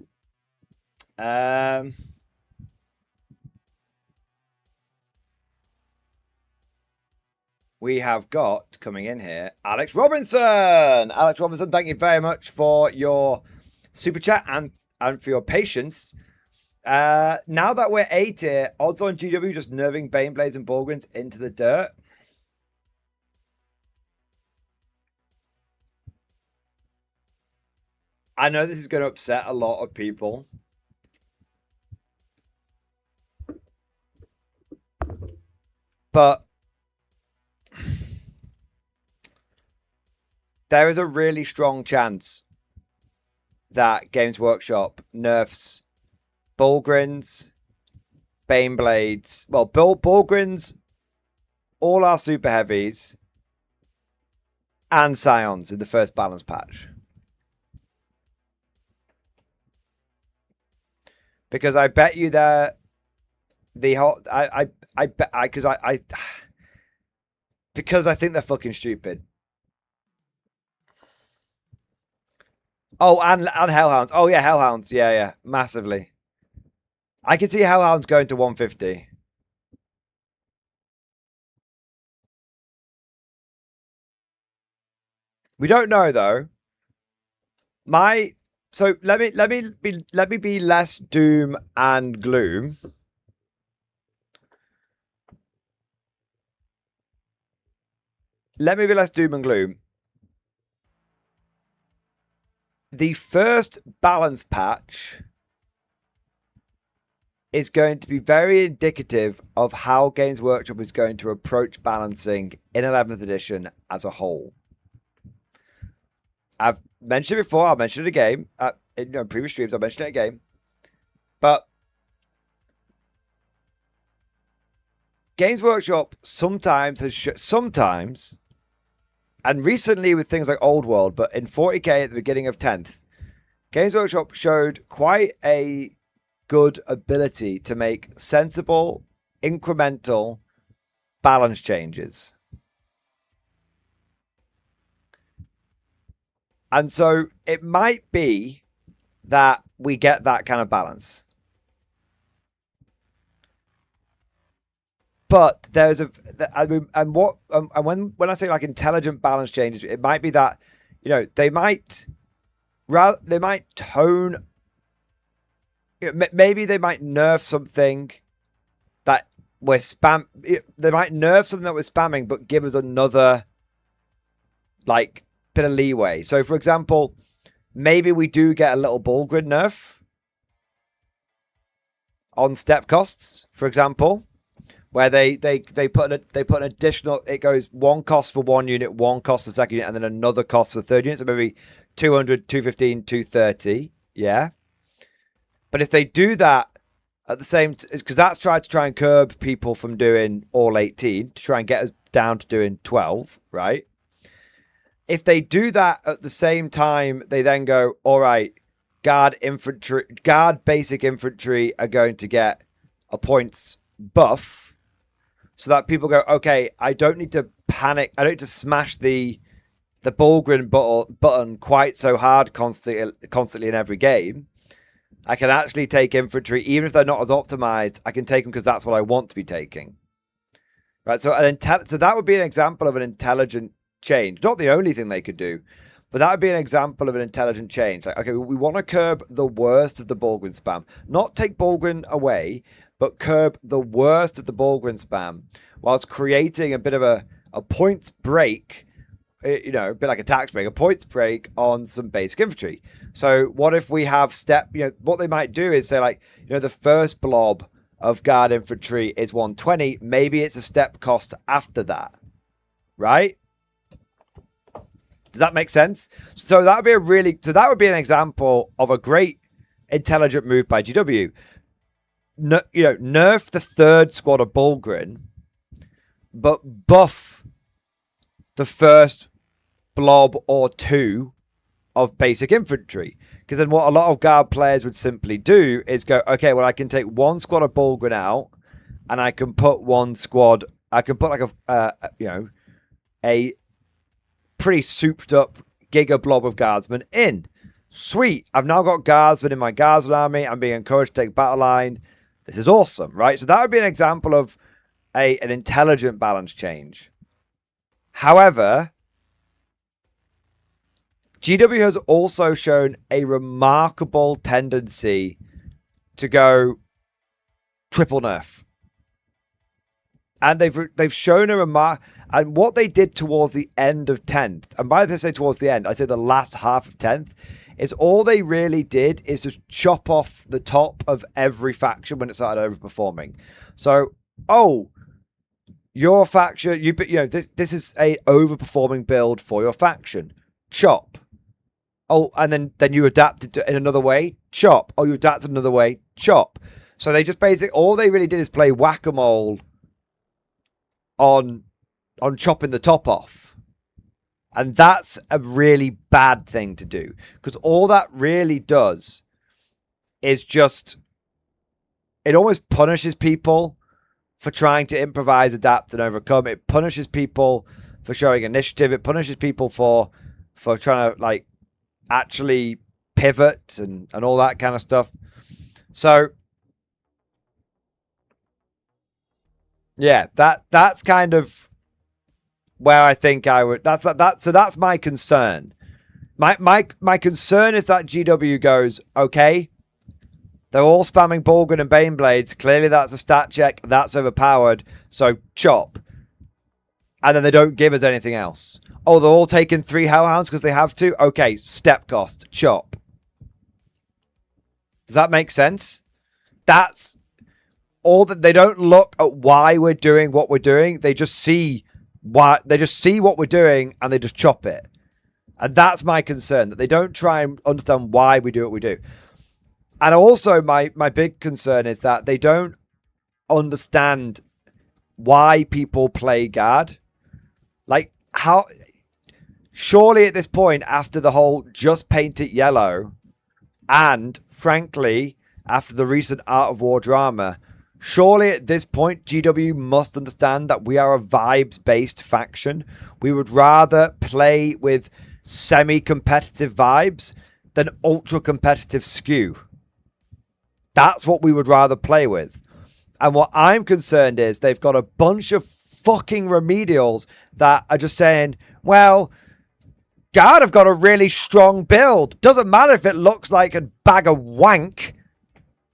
we have got coming in here Alex Robinson. Alex Robinson, thank you very much for your super chat and for your patience. Now that we're A tier, odds on GW just nerving Baneblades and Borgwins into the dirt. I know this is going to upset a lot of people. But there is a really strong chance that Games Workshop nerfs Bulgrins, Baneblades, well, Bulgrins, all our super heavies, and Scions in the first balance patch. Because I bet you that the whole because I think they're fucking stupid. Oh, and Hellhounds. Oh yeah, Hellhounds. Yeah, massively. I can see Hellhounds going to 150. We don't know though. So let me be less doom and gloom. Let me be less doom and gloom. The first balance patch is going to be very indicative of how Games Workshop is going to approach balancing in 11th edition as a whole. I've mentioned it before. I'll mention it again. In previous streams, I'll mention it again. But Games Workshop sometimes has and recently with things like Old World, but in 40k at the beginning of 10th, Games Workshop showed quite a good ability to make sensible, incremental balance changes. And so it might be that we get that kind of balance. But there's and when I say like intelligent balance changes, it might be that, they might tone, maybe they might nerf something that we're they might nerf something that we're spamming, but give us another like bit of leeway. So for example, maybe we do get a little Bulgrin nerf on step costs, for example, where they put an additional, it goes one cost for one unit, one cost for the second unit, and then another cost for the third unit. So maybe 200, 215, 230. Yeah. But if they do that at the same, because that's tried to try and curb people from doing all 18 to try and get us down to doing 12, right? If they do that at the same time, they then go, all right, guard basic infantry are going to get a points buff. so that people go, okay, I don't need to panic. I don't need to smash the Bulgrin button quite so hard constantly in every game. I can actually take infantry, even if they're not as optimized. I can take them because that's what I want to be taking. Right, so so that would be an example of an intelligent change. Not the only thing they could do, but that would be an example of an intelligent change. Like, okay, we want to curb the worst of the Bulgrin spam. Not take Bulgrin away, but curb the worst of the Bulgrin spam, whilst creating a bit of a points break, you know, a bit like a tax break, a points break on some basic infantry. So what if we have what they might do is say, like, you know, the first blob of guard infantry is 120. Maybe it's a step cost after that, right? Does that make sense? So that would be an example of a great intelligent move by GW. Nerf the third squad of Bulgrin, but buff the first blob or two of basic infantry. Because then what a lot of guard players would simply do is go, okay, well, I can take one squad of Bulgrin out, and I can put one squad, I can put like a pretty souped up giga blob of guardsmen in. Sweet. I've now got guardsmen in my guardsman army. I'm being encouraged to take battle line. This is awesome, right? So that would be an example of an intelligent balance change. However, GW has also shown a remarkable tendency to go triple nerf. And they've shown and what they did towards the end of 10th, and by this I say towards the end, I say the last half of 10th, is all they really did is just chop off the top of every faction when it started overperforming. So, your faction, this is a overperforming build for your faction. Chop. And then you adapted to in another way. Chop. You adapted another way. Chop. So they just all they really did is play whack-a-mole on chopping the top off. And that's a really bad thing to do. Because all that really does is it almost punishes people for trying to improvise, adapt, and overcome. It punishes people for showing initiative. It punishes people for trying to, like, actually pivot and all that kind of stuff. So, yeah, that's kind of where I think I would. So that's my concern. My concern is that GW goes, okay, they're all spamming Bulgrin and Baneblades. Clearly that's a stat check. That's overpowered. So chop. And then they don't give us anything else. They're all taking 3 Hellhounds because they have to? Okay, step cost. Chop. Does that make sense? That's all that. They don't look at why we're doing what we're doing. They just see what we're doing and they just chop it. And that's my concern, that they don't try and understand why we do what we do. And also my big concern is that they don't understand why people play guard. Like, how... Surely at this point, after the whole just paint it yellow, and frankly, after the recent Art of War drama, surely at this point, GW must understand that we are a vibes-based faction. We would rather play with semi-competitive vibes than ultra-competitive skew. That's what we would rather play with. And what I'm concerned is they've got a bunch of fucking remedials that are just saying, well, guard have got a really strong build. Doesn't matter if it looks like a bag of wank.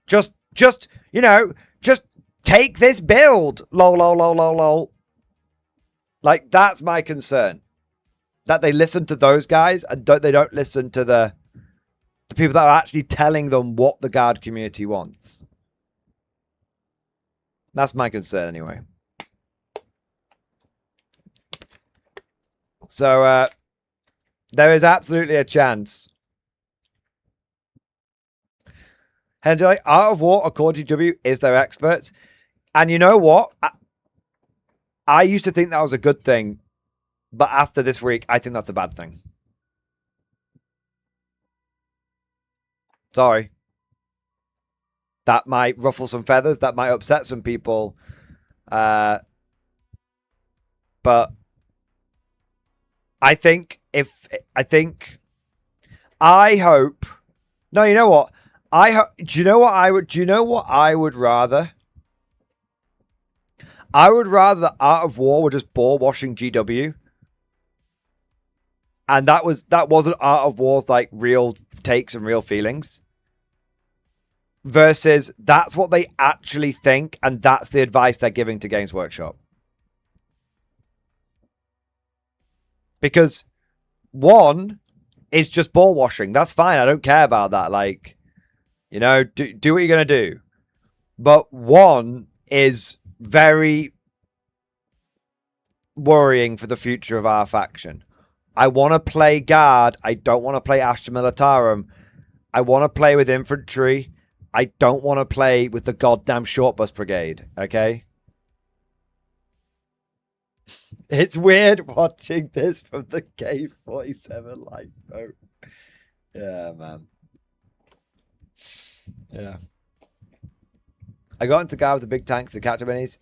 Just take this build. Lol, lol, lol, lol, lol. Like, that's my concern. That they listen to those guys and they don't listen to the people that are actually telling them what the guard community wants. That's my concern anyway. So, there is absolutely a chance. And Art of War, according to W, is their experts. And you know what? I used to think that was a good thing. But after this week, I think that's a bad thing. Sorry. That might ruffle some feathers. That might upset some people. but I hope. No, you know what? Do you know what I would rather? I would rather that Art of War were just ball washing GW. And that wasn't Art of War's like real takes and real feelings. Versus that's what they actually think, and that's the advice they're giving to Games Workshop. Because one is just ball washing. That's fine. I don't care about that. Like, you know, do what you're gonna do. But one is very worrying for the future of our faction. I want to play Guard. I don't want to play Astra Militarum. I want to play with infantry. I don't want to play with the goddamn Short Bus Brigade. Okay? It's weird watching this from the K-47 lifeboat. Yeah, man. Yeah. I got into Guard with the big tanks, the catcher minis.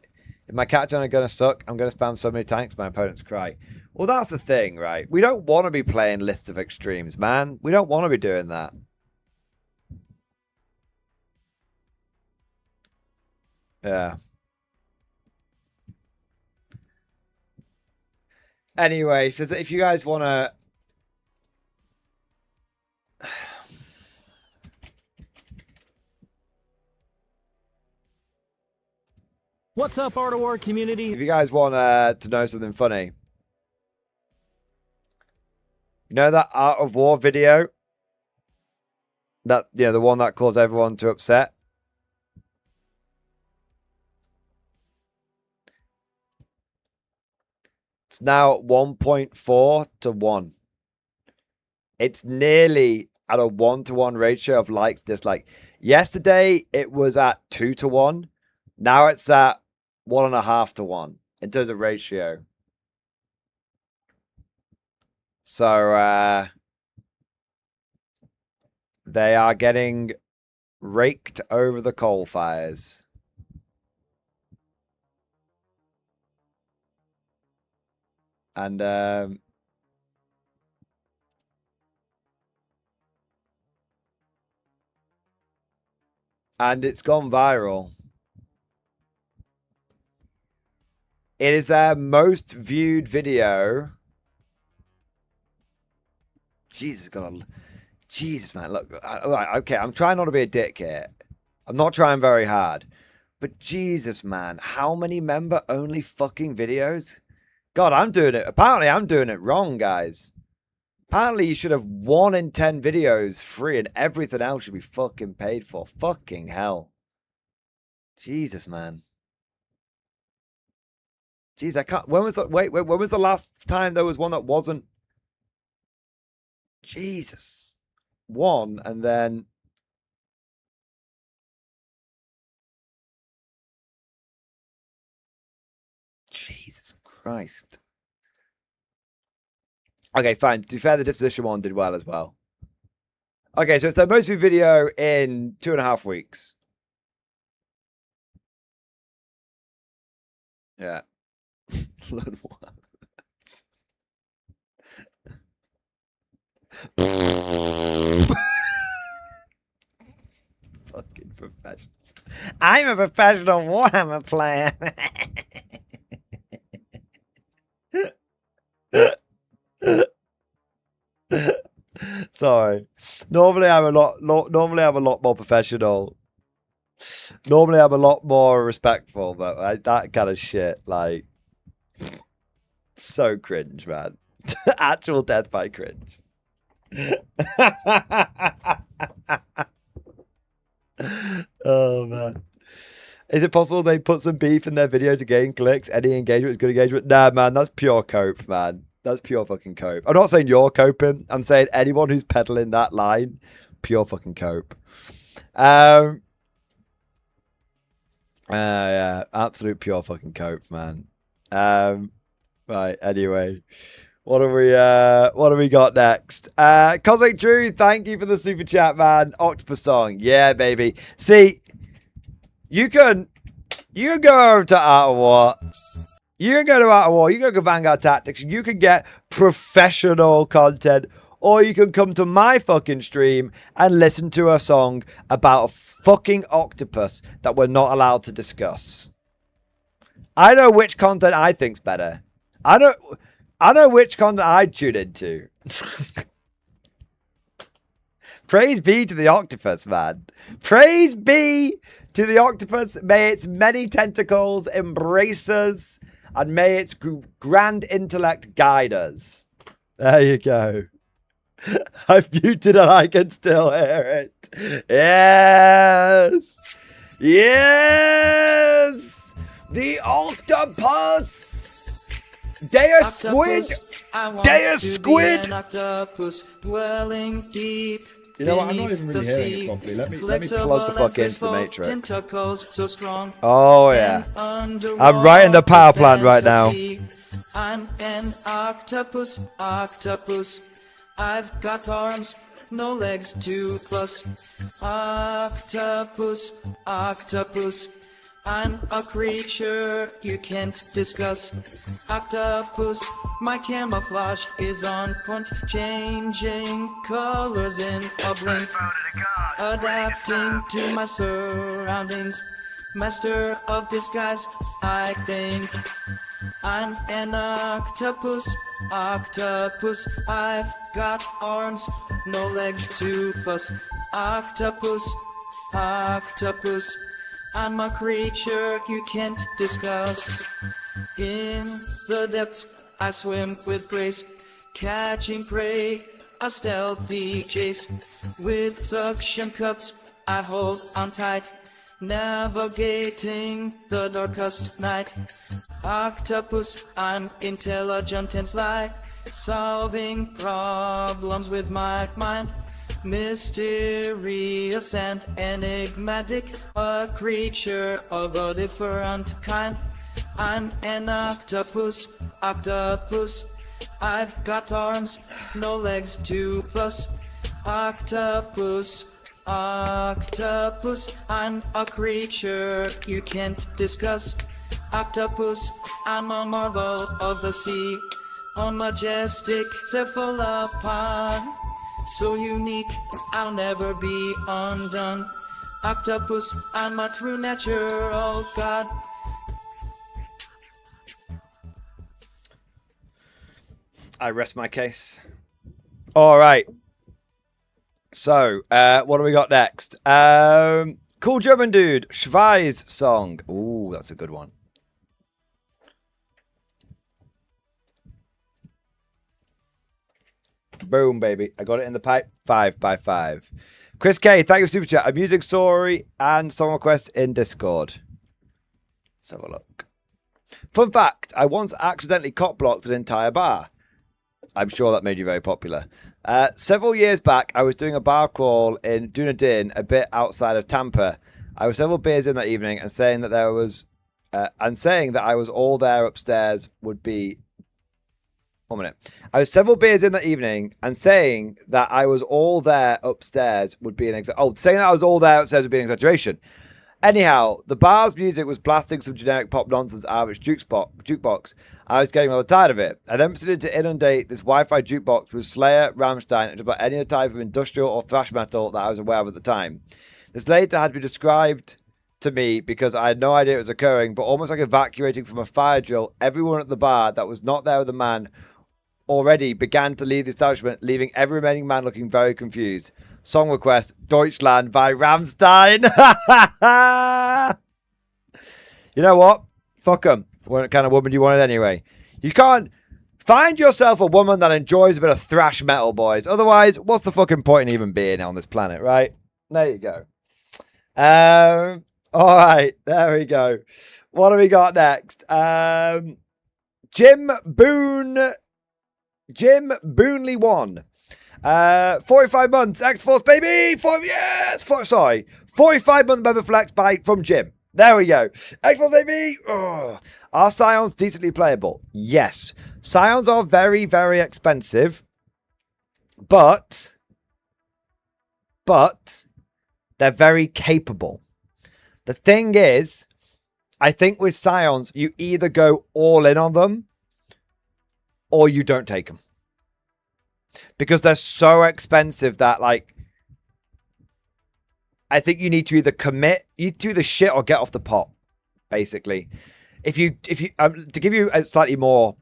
If my catcher are going to suck, I'm going to spam so many tanks, my opponents cry. Well, that's the thing, right? We don't want to be playing lists of extremes, man. We don't want to be doing that. Yeah. Anyway, if you guys want to... What's up, Art of War community? If you guys want to know something funny, you know that Art of War video? That, you know, the one that caused everyone to upset? It's now at 1.4 to 1. It's nearly at a 1-to-1 ratio of likes, dislike. Yesterday, it was at 2 to 1. Now it's at 1.5 to 1 in terms of ratio. So, they are getting raked over the coal fires. And, it's gone viral. It is their most viewed video. Jesus, Jesus, man. Look, okay, I'm trying not to be a dick here. I'm not trying very hard. But Jesus, man, how many member-only fucking videos? God, I'm doing it. Apparently, I'm doing it wrong, guys. Apparently, you should have 1 in 10 videos free and everything else should be fucking paid for. Fucking hell. Jesus, man. Jeez, I can't... When was the... Wait, when was the last time there was one that wasn't... Jesus. 1, and then... Jesus Christ. Okay, fine. To be fair, the disposition one did well as well. Okay, so it's their most viewed video in 2.5 weeks. Yeah. Fucking professionals. I'm a professional Warhammer player. Sorry. Normally I'm a lot more professional. Normally I'm a lot more respectful, but that kind of shit, like, so cringe, man. Actual death by cringe. Oh, man. Is it possible they put some beef in their video to gain clicks? Any engagement is good engagement? Nah, man, that's pure cope, man. That's pure fucking cope. I'm not saying you're coping. I'm saying anyone who's peddling that line, pure fucking cope. Yeah, absolute pure fucking cope, man. Right, anyway. What do we got next? Cosmic Drew, thank you for the super chat, man. Octopus Song. Yeah, baby. See, you can go over to Art of War You can go to Art of War, you can go to Vanguard Tactics, you can get professional content, or you can come to my fucking stream and listen to a song about a fucking octopus that we're not allowed to discuss. I know which content I think's better. I know which content I'd tune into. Praise be to the octopus, man. Praise be to the octopus. May its many tentacles embrace us, and may its grand intellect guide us. There you go. I've muted and I can still hear it. Yes. Yes. The octopus. They are squid. They are squid. Dwelling deep. You know what? I'm not even really hearing it properly. Let me plug the fuck into the Matrix. Oh yeah. I'm right in the power plant right now. I'm an octopus, octopus. I've got arms, no legs to plus. Octopus, octopus. I'm a creature you can't discuss. Octopus, my camouflage is on point. Changing colors in a blink. Adapting to my surroundings. Master of disguise, I think. I'm an octopus, octopus. I've got arms, no legs to fuss. Octopus, octopus. I'm a creature you can't discuss. In the depths, I swim with grace, catching prey, a stealthy chase. With suction cups, I hold on tight, navigating the darkest night. Octopus, I'm intelligent and sly, solving problems with my mind. Mysterious and enigmatic, a creature of a different kind. I'm an octopus, octopus. I've got arms, no legs to fuss. Octopus, octopus. I'm a creature you can't discuss. Octopus, I'm a marvel of the sea, a majestic cephalopod. So unique, I'll never be undone. Octopus, I'm a true natural god. I rest my case. All right. So, what do we got next? Cool German dude, Schweiz song. Ooh, that's a good one. Boom, baby. I got it in the pipe. 5 by 5. Chris K, thank you for super chat. A music story and song request in Discord. Let's have a look. Fun fact, I once accidentally cop blocked an entire bar. I'm sure that made you very popular. Several years back, I was doing a bar crawl in Dunedin, a bit outside of Tampa. I was several beers in that evening and saying that I was all there upstairs would be. 1 minute. I was several beers in that evening and saying that I was all there upstairs would be an saying that I was all there upstairs would be an exaggeration. Anyhow, the bar's music was blasting some generic pop nonsense out of its jukebox. I was getting rather tired of it. I then proceeded to inundate this Wi-Fi jukebox with Slayer, Rammstein, and about any other type of industrial or thrash metal that I was aware of at the time. This later had to be described to me because I had no idea it was occurring, but almost like evacuating from a fire drill, everyone at the bar that was not there with the man already began to leave the establishment, leaving every remaining man looking very confused. Song request, Deutschland by Rammstein. You know what? Fuck them. What kind of woman you wanted anyway? You can't find yourself a woman that enjoys a bit of thrash metal, boys. Otherwise, what's the fucking point in even being on this planet, right? There you go. All right. There we go. What do we got next? Jim Boonley 1. 45 months, X-Force, baby! 45-month member flex from Jim. There we go. X-Force, baby! Oh. Are Scions decently playable? Yes. Scions are very, very expensive. But they're very capable. The thing is, I think with Scions, you either go all in on them or you don't take them. Because they're so expensive that, like, I think you need to either commit, you do the shit or get off the pot, basically. If you, to give you a slightly more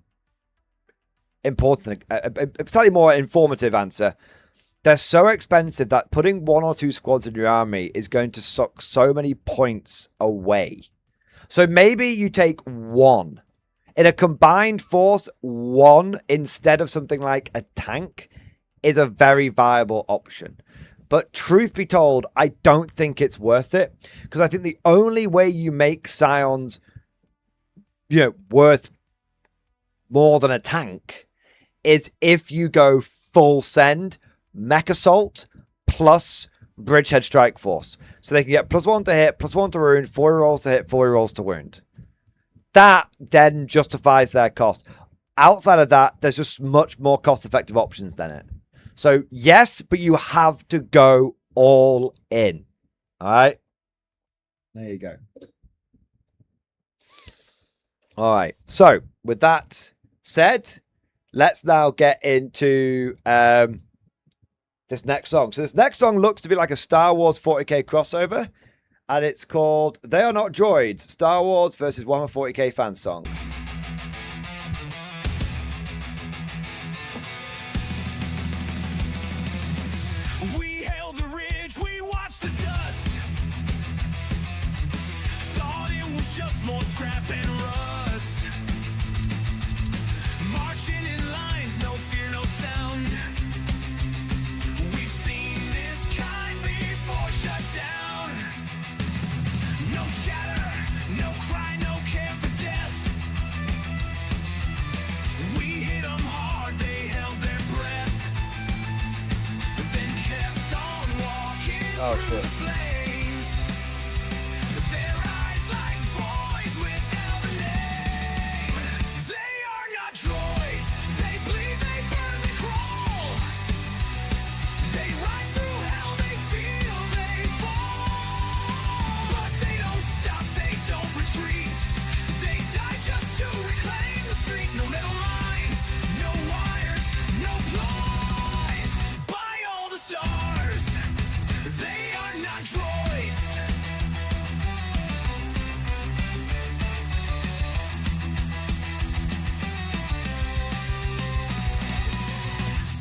important, a slightly more informative answer, they're so expensive that putting 1 or 2 squads in your army is going to suck so many points away. So maybe you take 1. In a combined force, 1 instead of something like a tank is a very viable option. But truth be told, I don't think it's worth it. Because I think the only way you make Scions, worth more than a tank is if you go full send, mech assault, plus bridgehead strike force. So they can get +1 to hit, +1 to wound, 4 rolls to hit, 4 rolls to wound. That then justifies their cost. Outside of that, there's just much more cost-effective options than it. So, yes, but you have to go all in. All right? There you go. All right. So, with that said, let's now get into this next song. So, this next song looks to be like a Star Wars 40k crossover. And it's called They Are Not Droids, Star Wars versus Warhammer 40k fan song. We hailed the ridge, we watched the dust. Thought it was just more scrap and rust. Marching in lines, no fear, no sound. We've seen this kind before, shut down. No chatter, no cry, no care for death. We hit them hard, they held their breath. Then kept on walking through the flames. Their eyes like voids without a name. They are not droids, they bleed, they burn, they crawl. They rise through hell, they feel, they fall. But they don't stop, they don't retreat. They die just to reclaim the street. No metal lines, no wires, no ploys. By all the stars, they are not droids.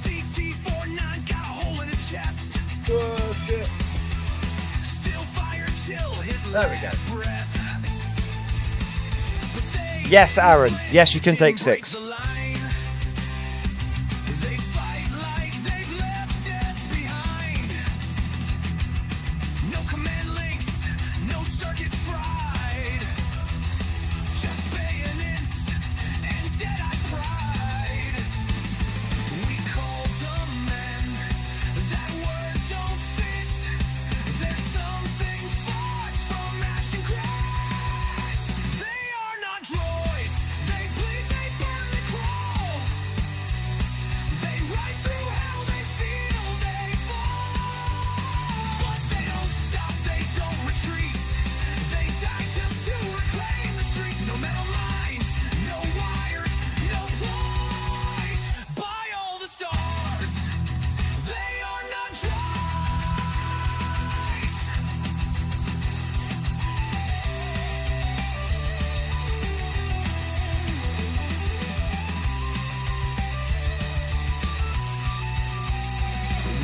CT-49's got a hole in his chest. Oh, shit. Still fire till his There we go. last breath. Yes, Aaron. Yes, you can take 6. They fight like they've left death behind. No command links, no circuits fried. Just bayonets and dead-eye pride. We called them men, that word don't fit. There's something fought from ash and cracks. They are not droids, they bleed, they burn, they crawl. They rise through hell, they feel, they fall. But they don't stop, they don't retreat. They die just to reclaim the street. No metal lines, no wires, no ploys. By all the stars, they are not droids.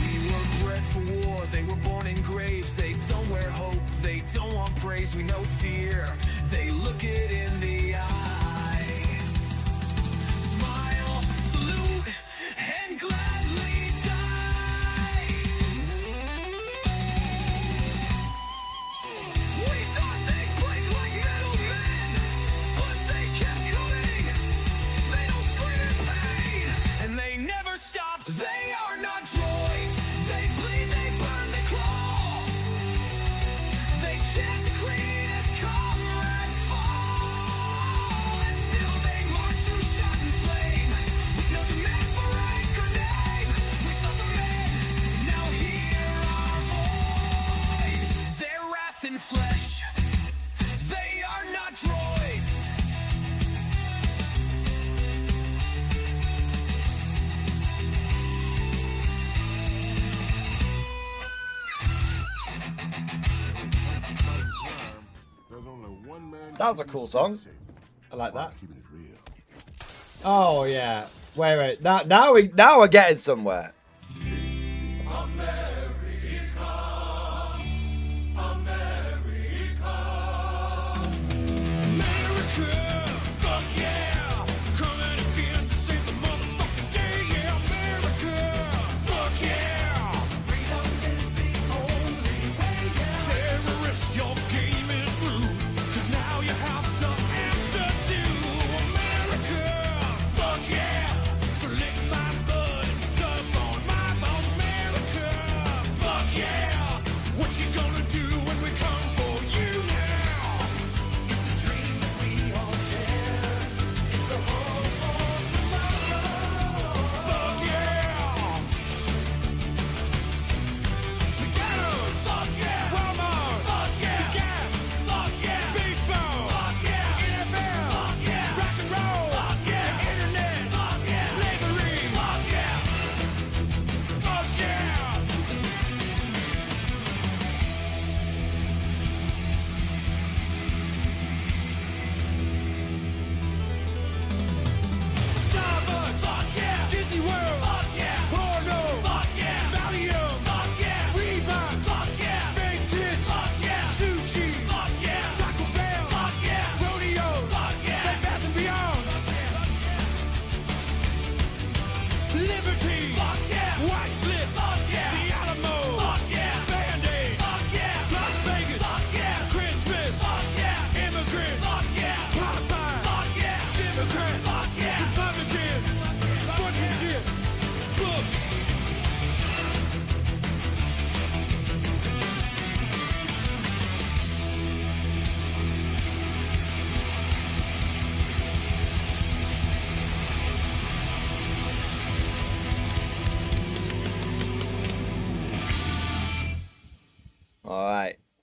We were bred for war, they were born in graves. They don't wear hope, they don't want praise. We know fear, they look it in the eye. Smile, salute, and gladly die. We thought they'd blink like metal men, but they kept coming. They don't scream in pain, and they never stopped. They are not droids. They bleed, they burn, they crawl. They chant the clean as come That was a cool song. I like that. Oh yeah. Wait. Now we're getting somewhere.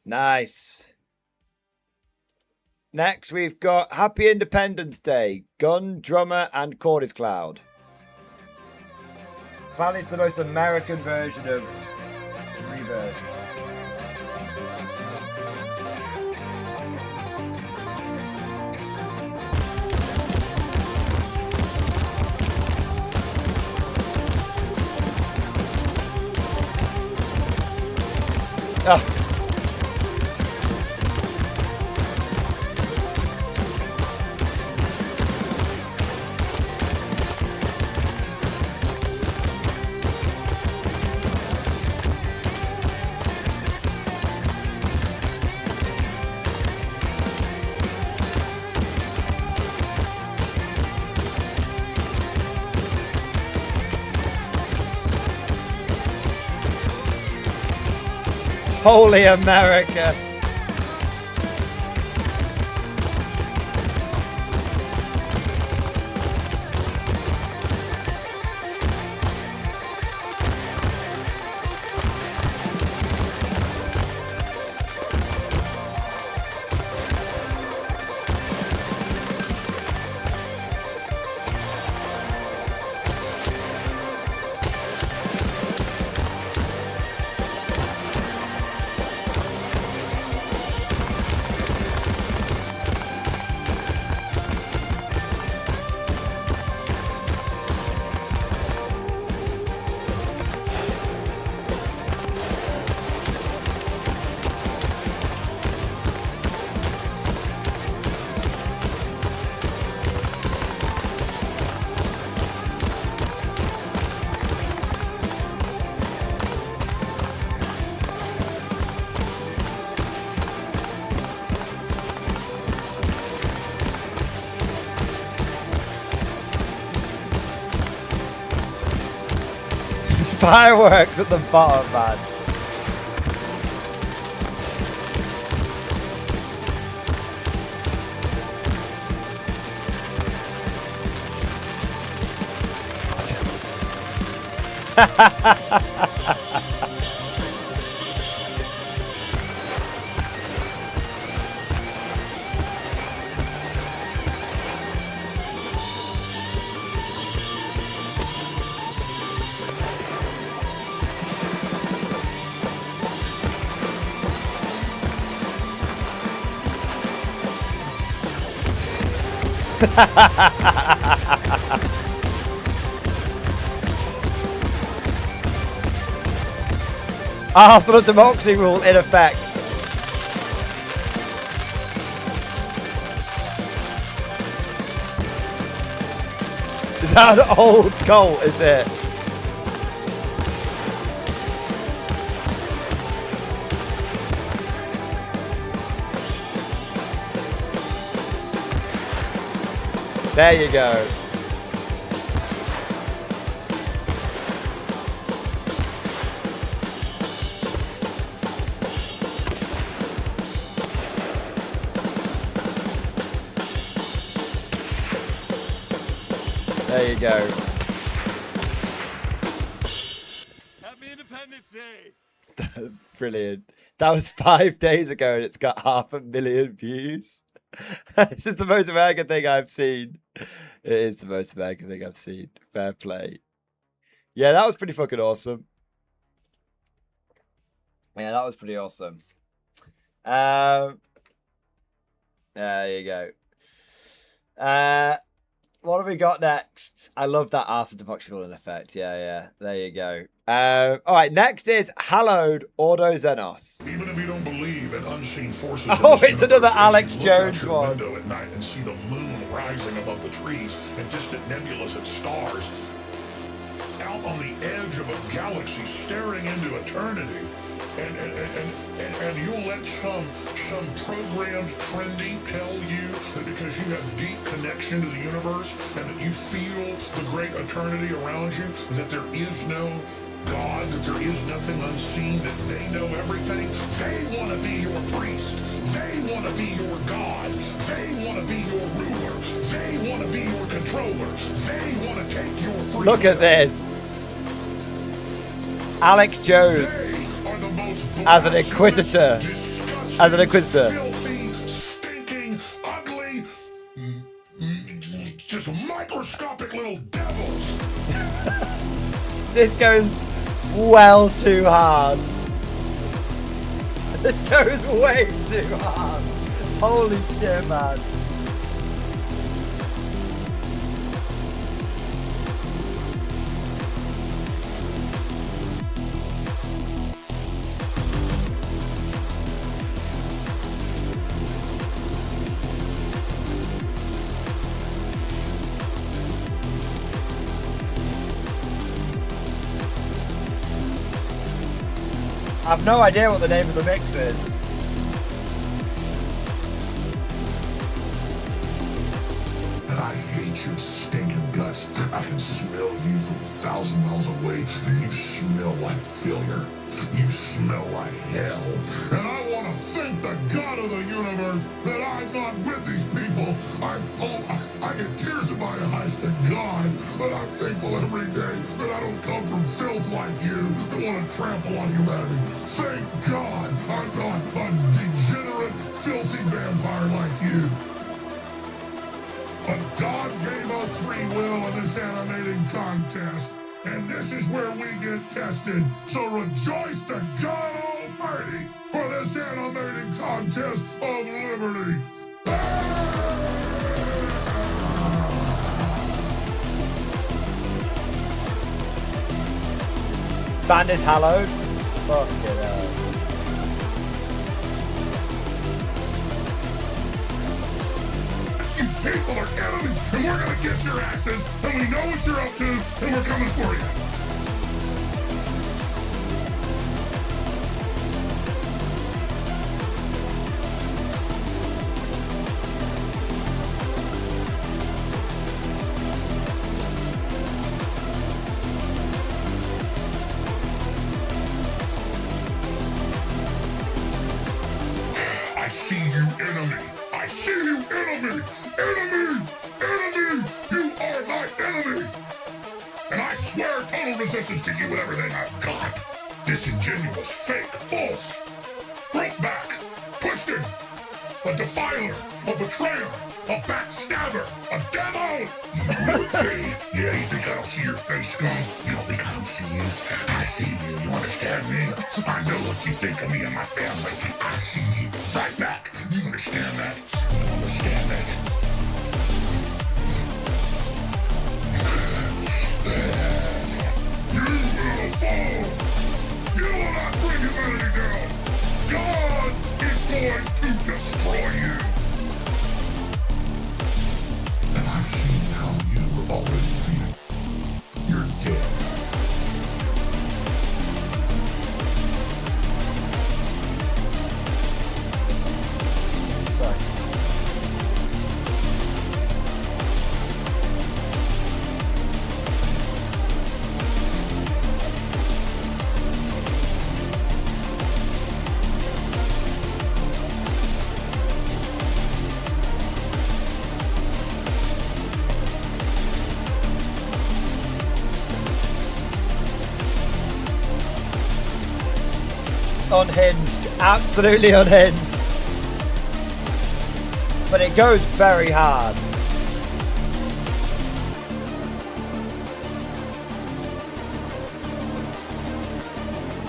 Nice. Next, we've got Happy Independence Day, Gun, Drummer, and Chord is Cloud. Apparently, it's the most American version of Freebird. Oh. Holy America. Fireworks at the bottom, man. Arsenal democracy rule in effect. Is that an old cult, is it? There you go. There you go. Happy Independence Day. Brilliant. That was 5 days ago and it's got 500,000 views. This is the most American thing I've seen. It is the most American thing I've seen. Fair play. Yeah, that was pretty fucking awesome. Yeah, that was pretty awesome. There you go. What have we got next? I love that Arthur democracy in effect. Yeah. There you go. All right, next is Hallowed Ordo Xenos. Even if you don't believe in unseen forces, Oh, it's another Alex Jones one. Window at night and see the moon rising above the trees and distant nebulas and stars, out on the edge of a galaxy, staring into eternity, and you'll let some programmed trendy tell you that because you have deep connection to the universe and that you feel the great eternity around you, that there is no God, that there is nothing unseen, that they know everything. They want to be your priest. They want to be your God. They want to be your ruler. They want to be your controller. They want to take your freedom. Look at this. Alex Jones as an inquisitor. Filthy, stinking, ugly, just microscopic little devils. This goes well too hard. This goes way too hard. Holy shit, man. I have no idea what the name of the mix is. I hate your stinking guts. I can smell you from 1,000 miles away, and you smell like failure. You smell like hell. And I want to thank the God of the universe that I'm not with these people. I get tears in my eyes to God, but I'm thankful every day that I don't come from filth like you that want to trample on humanity. Thank God I'm not a degenerate, filthy vampire like you. But God gave us free will in this animating contest, and this is where we get tested. So rejoice to God Almighty for this animating contest of liberty. Band is hallowed. Fuck it up. You people are enemies, and we're gonna get your asses, and we know what you're up to, and we're coming for you. I see you, enemy. I see you, enemy. Enemy! Enemy! You are my enemy! And I swear total resistance to you with everything I've got. Disingenuous, fake, false. Broke back. Twisted. A defiler. A betrayer. A backstabber. A demo! Okay. Yeah, you think I don't see your face, scum? You don't think I don't see you? I see you. You understand me? I know what you think of me and my family. I see you. Right back. You understand that? You understand that? unhinged. Absolutely unhinged. But it goes very hard.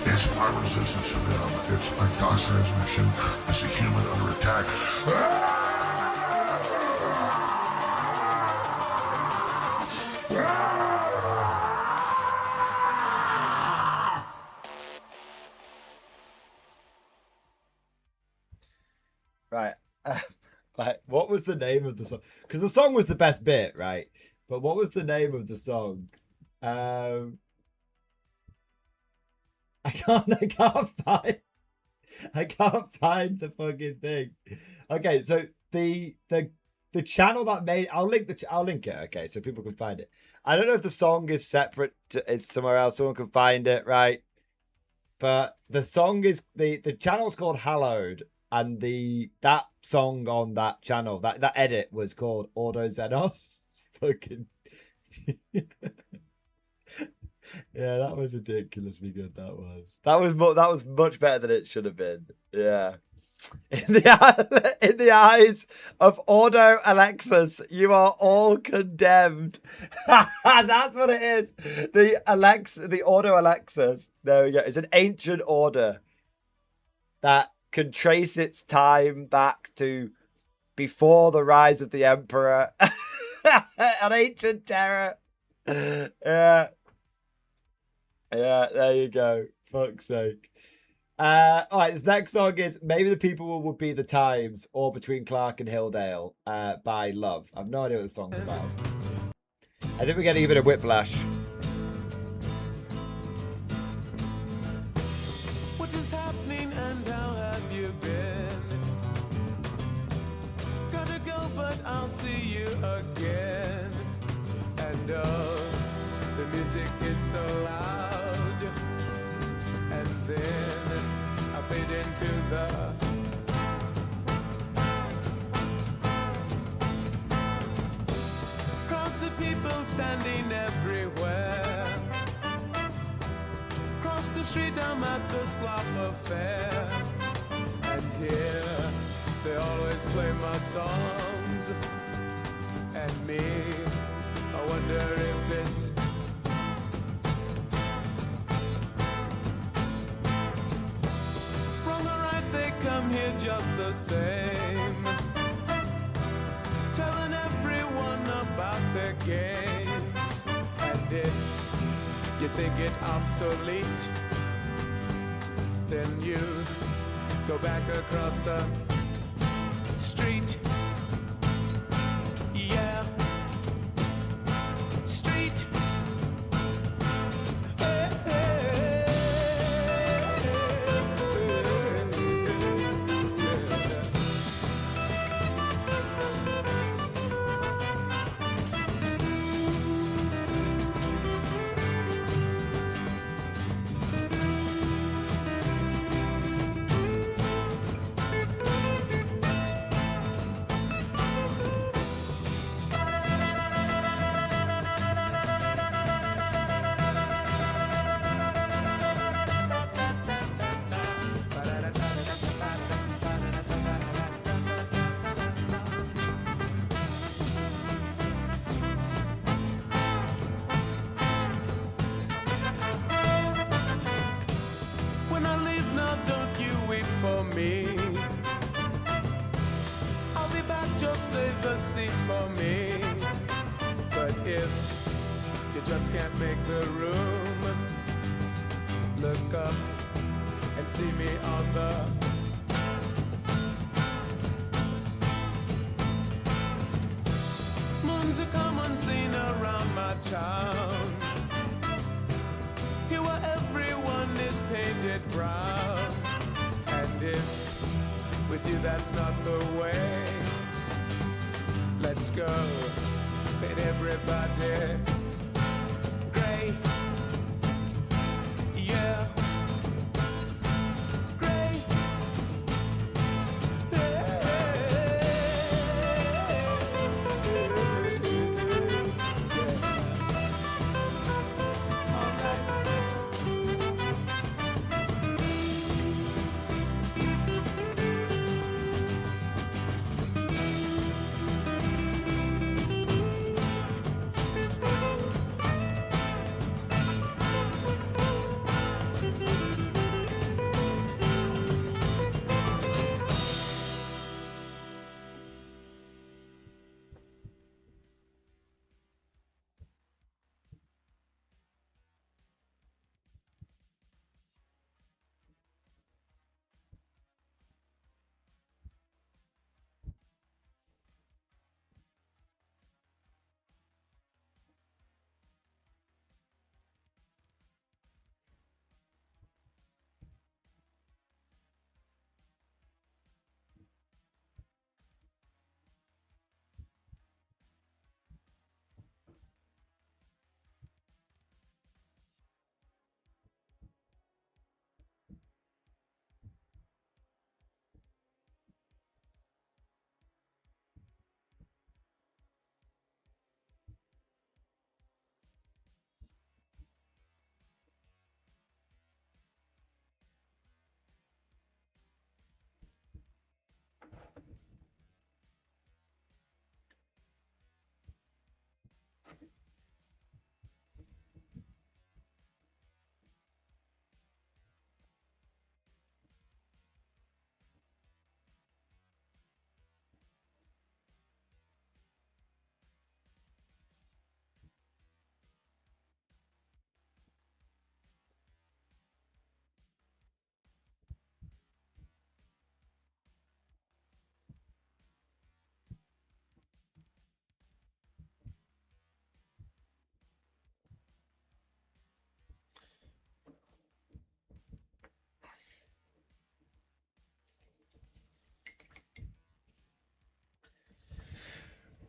It's my resistance to them. It's my gas transmission. It's a human under attack. Right. Like, what was the name of the song? Because the song was the best bit, right? But what was the name of the song? I can't find the fucking thing. Okay, so the channel that made, I'll link it. Okay, so people can find it. I don't know if the song is separate. It's somewhere else. Someone can find it, right? But the song is the channel's called Hallowed, and that song on that channel, that edit was called Auto Xenos. Fucking. Yeah, that was ridiculously good. That was much better than it should have been. Yeah. In the eyes of Auto Alexis, you are all condemned. That's what it is. The Auto Alexis. There we go. It's an ancient order that can trace its time back to before the rise of the Emperor. An ancient terror. Yeah. Yeah, there you go. Fuck's sake. Alright, this next song is Maybe the People Will Be the Times or Between Clark and Hilldale by Love. I've no idea what the song's about. I think we're getting a bit of whiplash. What is happening and how have you been? Gotta go, but I'll see you again. And the music is so loud. And then I fade into the crowds of people standing everywhere. Across the street I'm at the slop affair. And here they always play my songs. And me, I wonder if it's wrong or right, they come here just the same, telling everyone about their games. And if you think it obsolete, then you go back across the street. Yeah. Street. When I leave now, don't you weep for me. I'll be back, just save a seat for me. But if you just can't make the room, look up and see me on the moon's a common scene around my town. Here where everyone is painted brown. And if with you that's not the way, let's go, paint everybody gray. Yeah. Gray.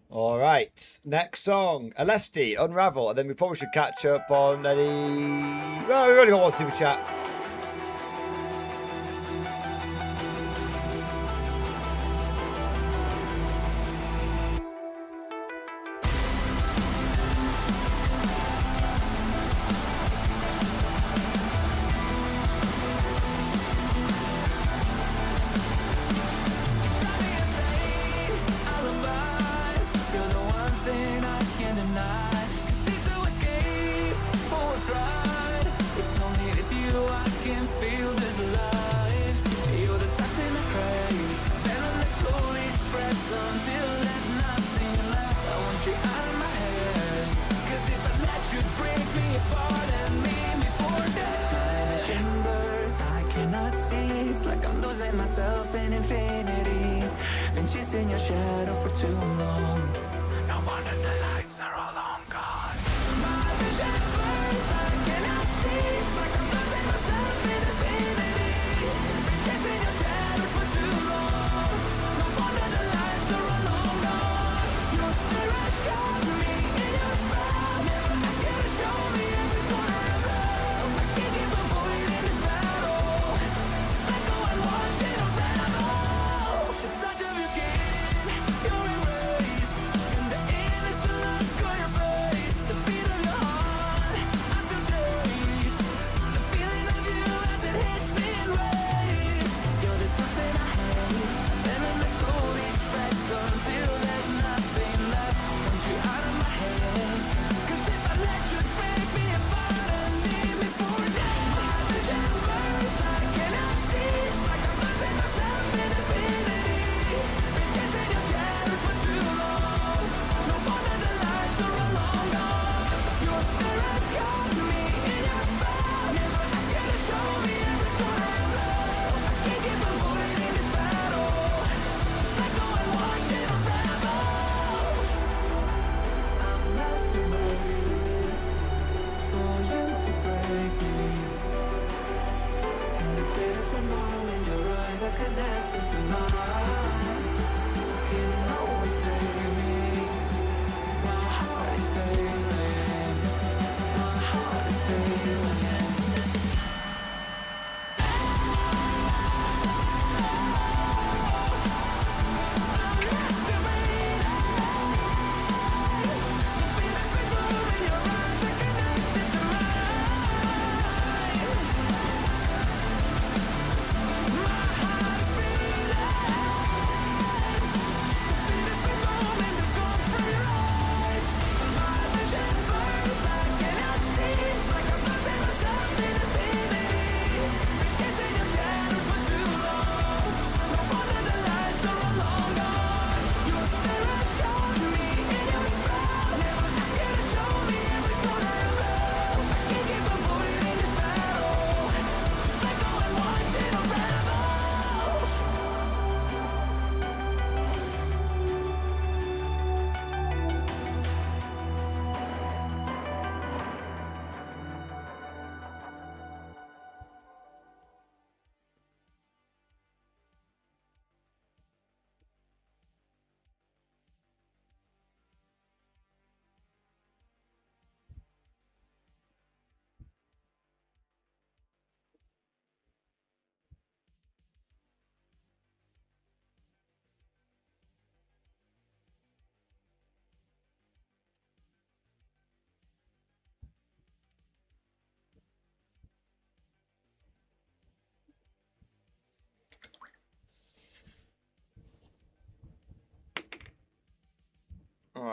All right, next song, Alesti, Unravel, and then we probably should catch up on any... Well, we've only got one super chat.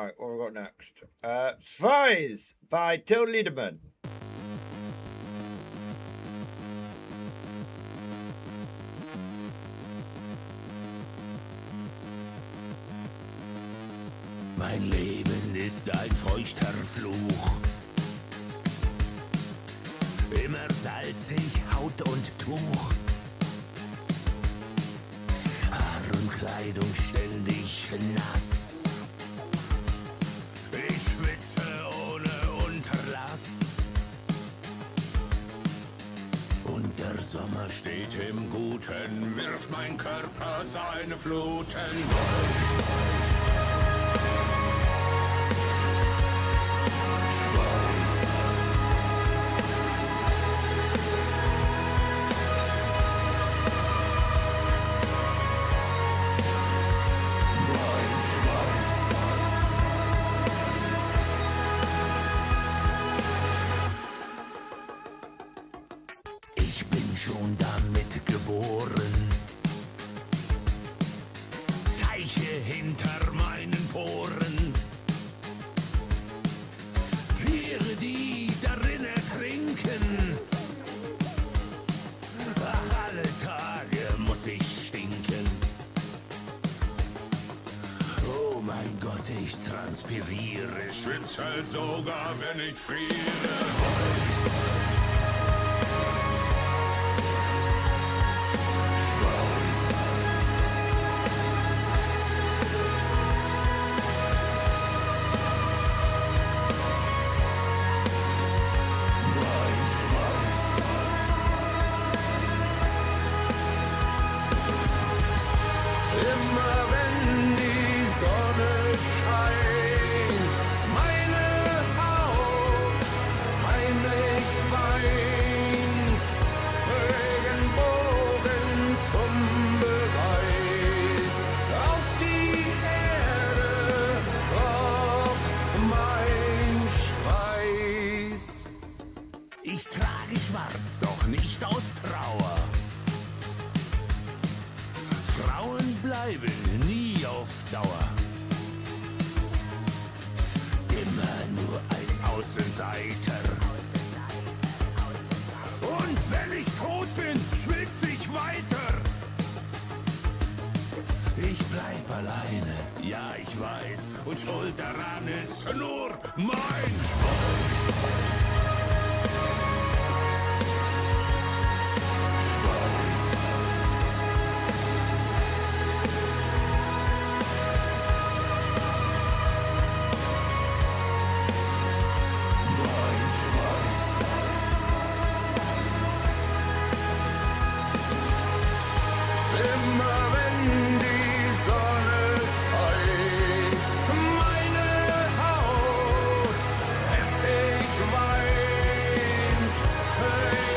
Right, what have we got next? Spies by Till Liederman. Mein Leben ist ein feuchter Fluch. Immer salzig, Haut und Tuch. Haar und Kleidung ständig nass. Ich schwitze ohne Unterlass. Und der Sommer steht im Guten, wirft mein Körper seine Fluten. Ich bin schon damit geboren. Teiche hinter meinen Poren. Tiere, die darin ertrinken. Ach, alle Tage muss ich stinken. Oh mein Gott, ich transpiriere. Schwitze sogar, wenn ich friere. Immer wenn die Sonne scheint, meine Haut, mein Blick weint, Regenbogen zum Beweis, auf die Erde tropft mein Schweiß. Ich trage schwarz, doch nicht aus Trauer. Frauen bleiben nie auf Dauer. Immer nur ein Außenseiter. Und wenn ich tot bin, schwitz ich weiter. Ich bleib alleine, ja ich weiß. Und schuld daran ist nur mein Schweiß. Immer wenn die Sonne scheint, meine Haut heftig weint,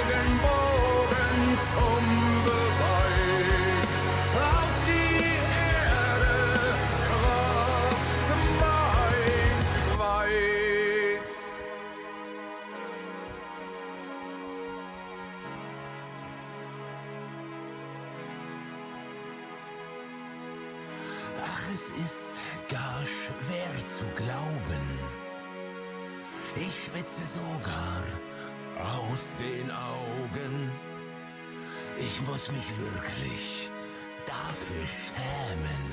Regenbogen zum Beweis, auf die Erde tropft mein Schweiß. Ach, es ist gar schwer zu glauben. Ich schwitze sogar aus den Augen. Ich muss mich wirklich dafür schämen.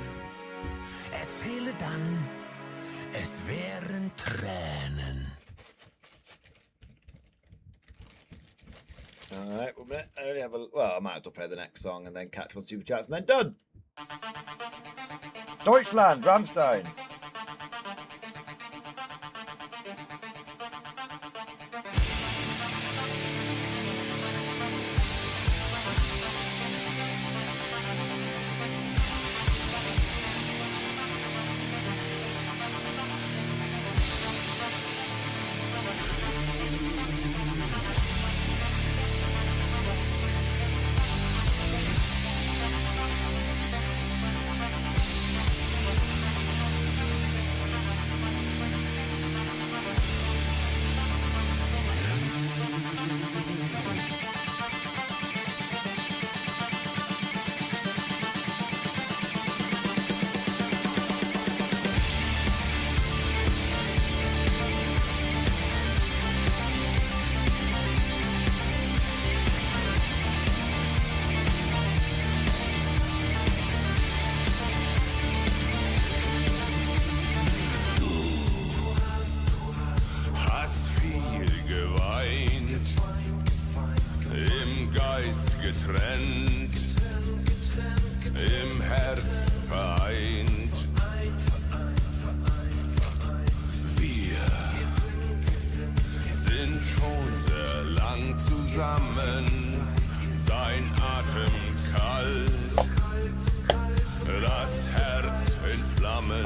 Erzähle dann, es wären Tränen. Alright, well, I might have to play the next song and then catch one super chats and then done. Deutschland, Rammstein. viel geweint, im Geist getrennt, im Herz vereint. Wir sind schon sehr lang zusammen, dein Atem kalt, das Herz in Flammen.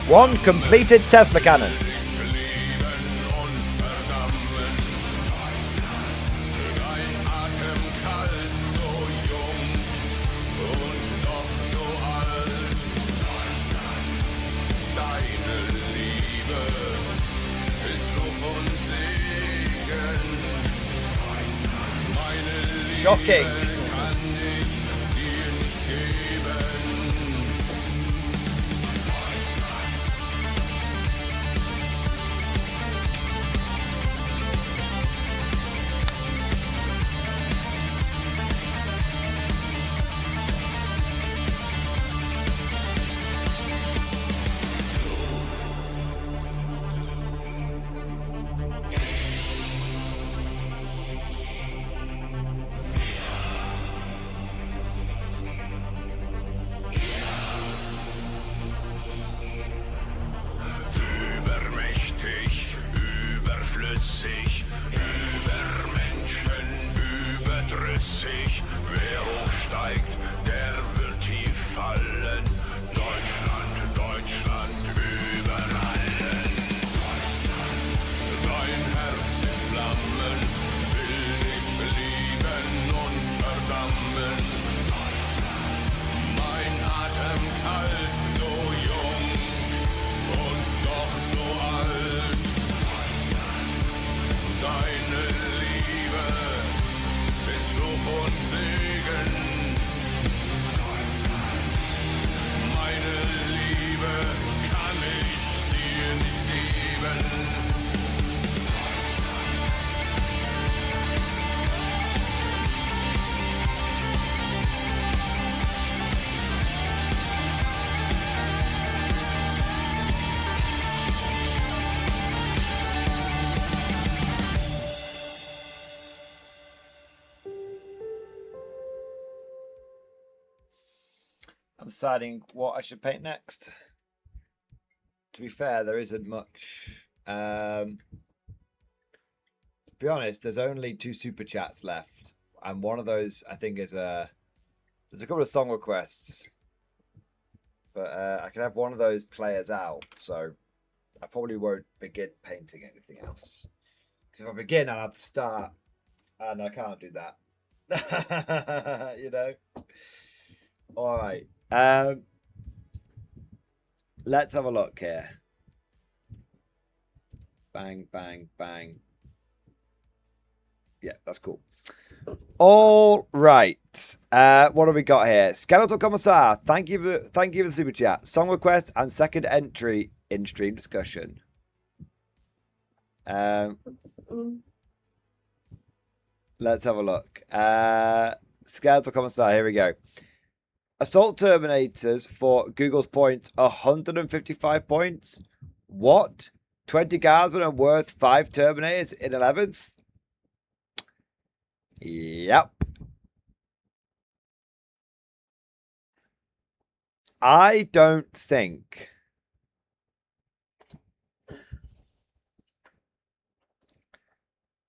One completed Tesla cannon. Shocking. I'm deciding what I should paint next. To be fair, there isn't much. To be honest, there's only 2 super chats left, and one of those I think is there's a couple of song requests, but I can have one of those players out, so I probably won't begin painting anything else. Because if I begin, I'll have to start, and I can't do that. You know. All right. Let's have a look here. Bang, bang, bang. Yeah, that's cool. All right. What have we got here? Skeletal Commissar. Thank you for the super chat. Song request and second entry in stream discussion. Let's have a look. Skeletal Commissar, here we go. Assault Terminators for Google's points, 155 points. What? 20 guardsmen are worth 5 Terminators in 11th? Yep. I don't think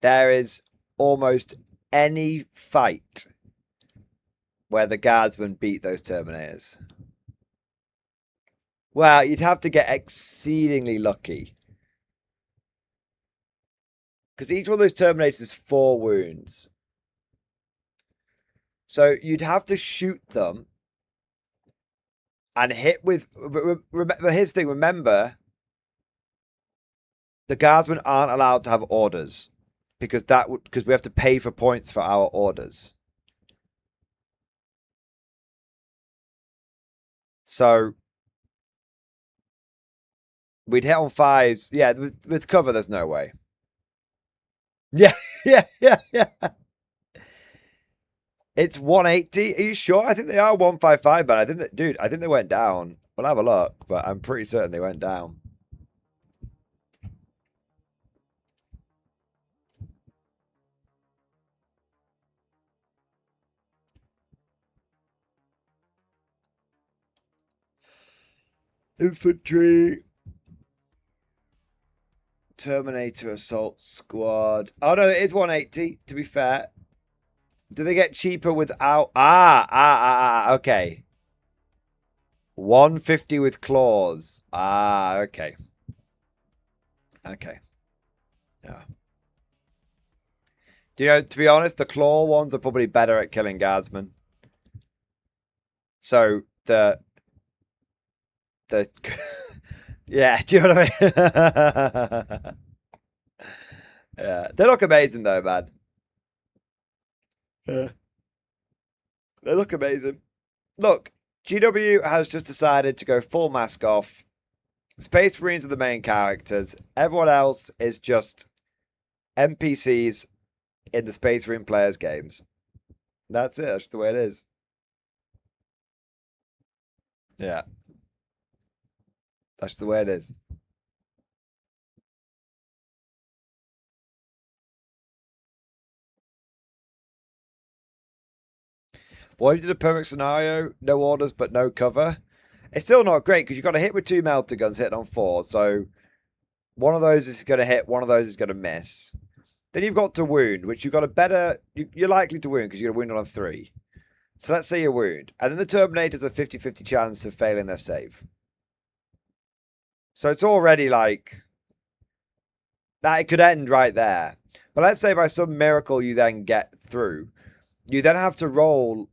there is almost any fight where the guardsmen beat those Terminators. Well, you'd have to get exceedingly lucky. Because each one of those Terminators is 4 wounds. So you'd have to shoot them and hit with... But here's the thing, remember, the guardsmen aren't allowed to have orders. Because we have to pay for points for our orders. So we'd hit on 5s. Yeah, with cover, there's no way. Yeah. It's 180. Are you sure? I think they are 155, but I think that, dude, I think they went down. We'll have a look, but I'm pretty certain they went down. Infantry. Terminator Assault Squad. Oh, no, it is 180, to be fair. Do they get cheaper without... okay. 150 with claws. Okay. Okay. Yeah. Do you know, to be honest, the claw ones are probably better at killing guardsmen. So, yeah, do you know what I mean? Yeah, they look amazing though, man. Yeah. They look amazing. Look, GW has just decided to go full mask off. Space Marines are the main characters. Everyone else is just NPCs in the Space Marine players' games. That's it. That's the way it is. Yeah. That's the way it is. Well, you did a perfect scenario. No orders, but no cover. It's still not great because you've got to hit with 2 melter guns hitting on 4. So one of those is going to hit, one of those is going to miss. Then you've got to wound, which you've got a better... You're likely to wound because you're going to wound on 3. So let's say you wound. And then the Terminators have a 50-50 chance of failing their save. So it's already like... That it could end right there. But let's say by some miracle you then get through. You then have to roll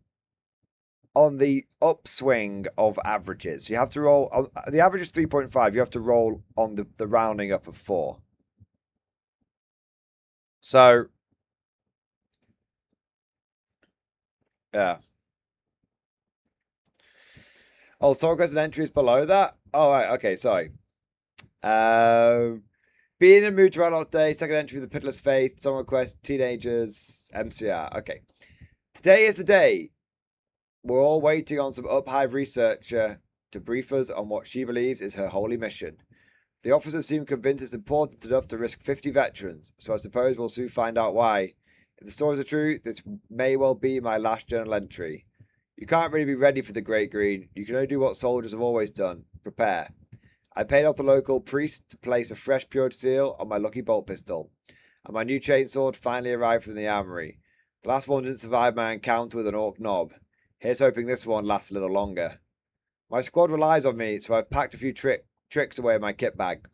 on the upswing of averages. You have to roll... The average is 3.5. You have to roll on the rounding up of 4. So... Yeah. Oh, soul quest and entries below that? Oh, right. Okay, sorry. Being in a mood to run all day. Second entry, The Pitiless Faith. Soul quest, teenagers, MCR. Okay. Today is the day. We're all waiting on some up-high researcher to brief us on what she believes is her holy mission. The officers seem convinced it's important enough to risk 50 veterans, so I suppose we'll soon find out why. If the stories are true, this may well be my last journal entry. You can't really be ready for the Great Green. You can only do what soldiers have always done. Prepare. I paid off the local priest to place a fresh purity seal on my lucky bolt pistol, and my new chainsword finally arrived from the armory. The last one didn't survive my encounter with an orc knob. Here's hoping this one lasts a little longer. My squad relies on me, so I've packed a few tricks away in my kit bag.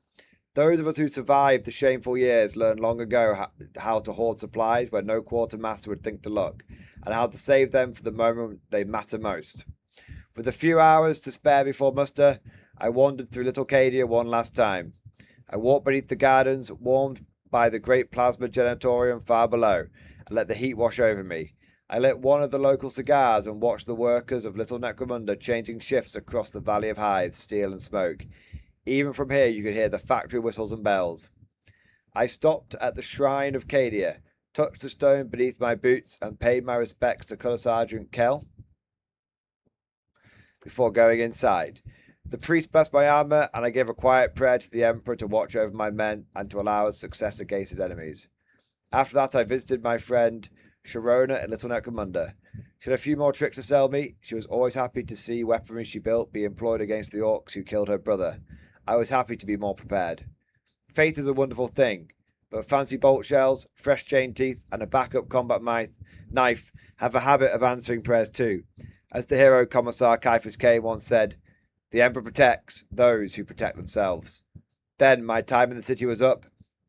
Those of us who survived the shameful years learned long ago how to hoard supplies where no quartermaster would think to look, and how to save them for the moment they matter most. With a few hours to spare before muster, I wandered through Little Cadia one last time. I walked beneath the gardens, warmed by the great plasma generatorium far below, and let the heat wash over me. I lit one of the local cigars and watched the workers of Little Necromunda changing shifts across the Valley of Hives, steel and smoke. Even from here you could hear the factory whistles and bells. I stopped at the Shrine of Cadia, touched the stone beneath my boots, and paid my respects to Colour Sergeant Kell before going inside. The priest blessed my armor, and I gave a quiet prayer to the Emperor to watch over my men and to allow us success against his enemies. After that, I visited my friend Sharona at Little Necromunda. She had a few more tricks to sell me. She was always happy to see weaponry she built be employed against the orcs who killed her brother. I was happy to be more prepared. Faith is a wonderful thing, but fancy bolt shells, fresh chain teeth, and a backup combat knife have a habit of answering prayers too. As the hero Commissar Caiaphas K once said, the Emperor protects those who protect themselves. Then my time in the city was up,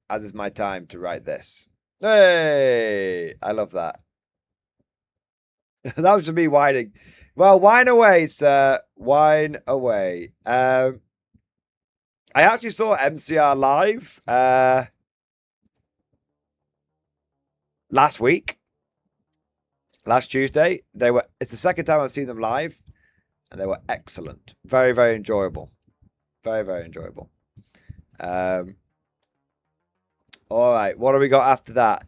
as is my time to write this. Hey! I love that. That was just me whining. Well, whine away, sir. Whine away. I actually saw MCR live last week. Last Tuesday. It's the second time I've seen them live. And they were excellent. Very, very enjoyable. Very, very enjoyable. All right. What do we got after that?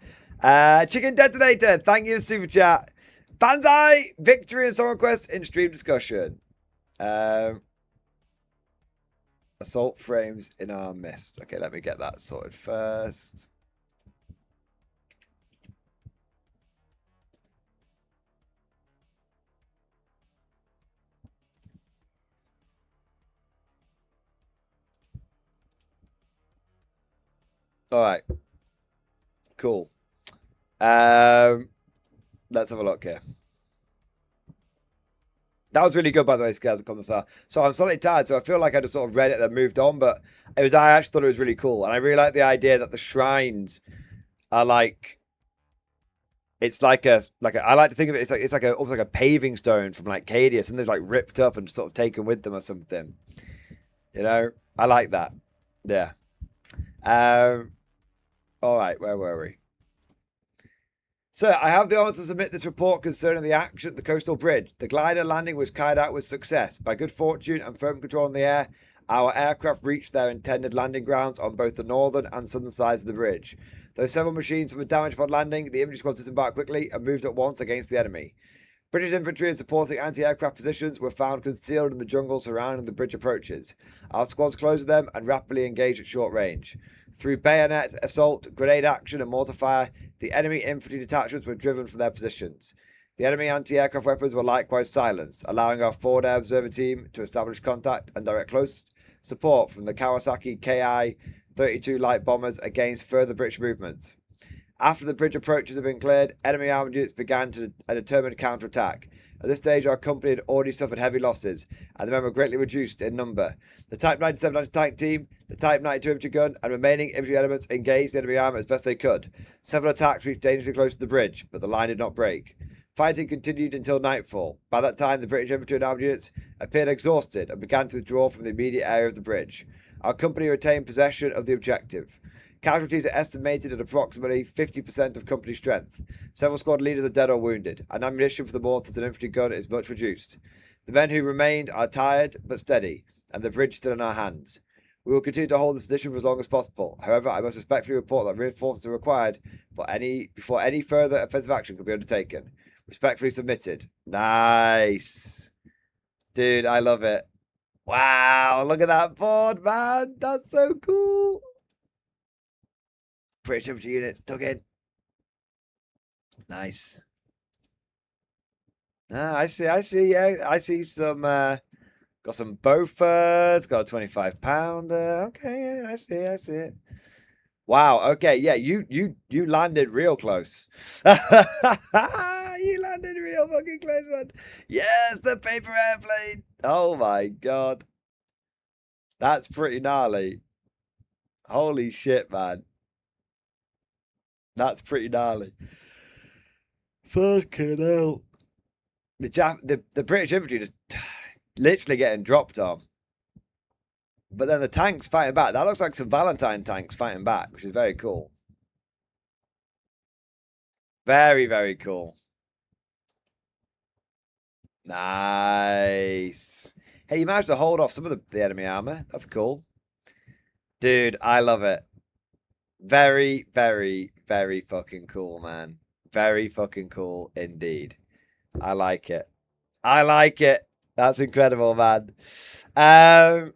Chicken Detonator. Thank you, Super Chat. Banzai. Victory and Song Quest in stream discussion. Assault frames in our midst. Okay, let me get that sorted first. All right. Cool. Let's have a look here. That was really good, by the way, Scales and Commissar. So I'm slightly tired, so I feel like I just sort of read it and moved on, but I actually thought it was really cool. And I really like the idea that the shrines are like, it's like a I like to think of it, it's like almost like a paving stone from like Cadia, something's like ripped up and sort of taken with them or something. You know? I like that. Yeah. All right, where were we? Sir, I have the honor to submit this report concerning the action at the coastal bridge. The glider landing was carried out with success. By good fortune and firm control in the air, our aircraft reached their intended landing grounds on both the northern and southern sides of the bridge. Though several machines suffered damage upon landing, the infantry squad disembarked quickly and moved at once against the enemy. British infantry and supporting anti-aircraft positions were found concealed in the jungle surrounding the bridge approaches. Our squads closed them and rapidly engaged at short range. Through bayonet, assault, grenade action, and mortar fire, the enemy infantry detachments were driven from their positions. The enemy anti-aircraft weapons were likewise silenced, allowing our forward air observer team to establish contact and direct close support from the Kawasaki Ki-32 light bombers against further British movements. After the bridge approaches had been cleared, enemy armoured units began a determined counterattack. At this stage, our company had already suffered heavy losses, and the men were greatly reduced in number. The Type 97 anti-tank team, the Type 92 infantry gun, and remaining infantry elements engaged the enemy armour as best they could. Several attacks reached dangerously close to the bridge, but the line did not break. Fighting continued until nightfall. By that time, the British infantry and armoured units appeared exhausted and began to withdraw from the immediate area of the bridge. Our company retained possession of the objective. Casualties are estimated at approximately 50% of company strength. Several squad leaders are dead or wounded, and ammunition for the mortars and infantry gun is much reduced. The men who remained are tired but steady, and the bridge still in our hands. We will continue to hold this position for as long as possible. However, I must respectfully report that reinforcements are required before any further offensive action can be undertaken. Respectfully submitted. Nice. Dude, I love it. Wow, look at that board, man. That's so cool. British infantry units dug in. Nice. I see, yeah. I see some, got some Beauforts, got a 25-pounder. Okay, yeah, I see it. Wow, okay, yeah, you landed real close. You landed real fucking close, man. Yes, the paper airplane. Oh my god. That's pretty gnarly. Holy shit, man. That's pretty gnarly. Fucking hell. The British infantry just literally getting dropped on. But then the tanks fighting back. That looks like some Valentine tanks fighting back, which is very cool. Very, very cool. Nice. Hey, you managed to hold off some of the enemy armor. That's cool. Dude, I love it. Very, very, very fucking cool, man. Very fucking cool indeed. I like it. I like it. That's incredible, man. Banzai!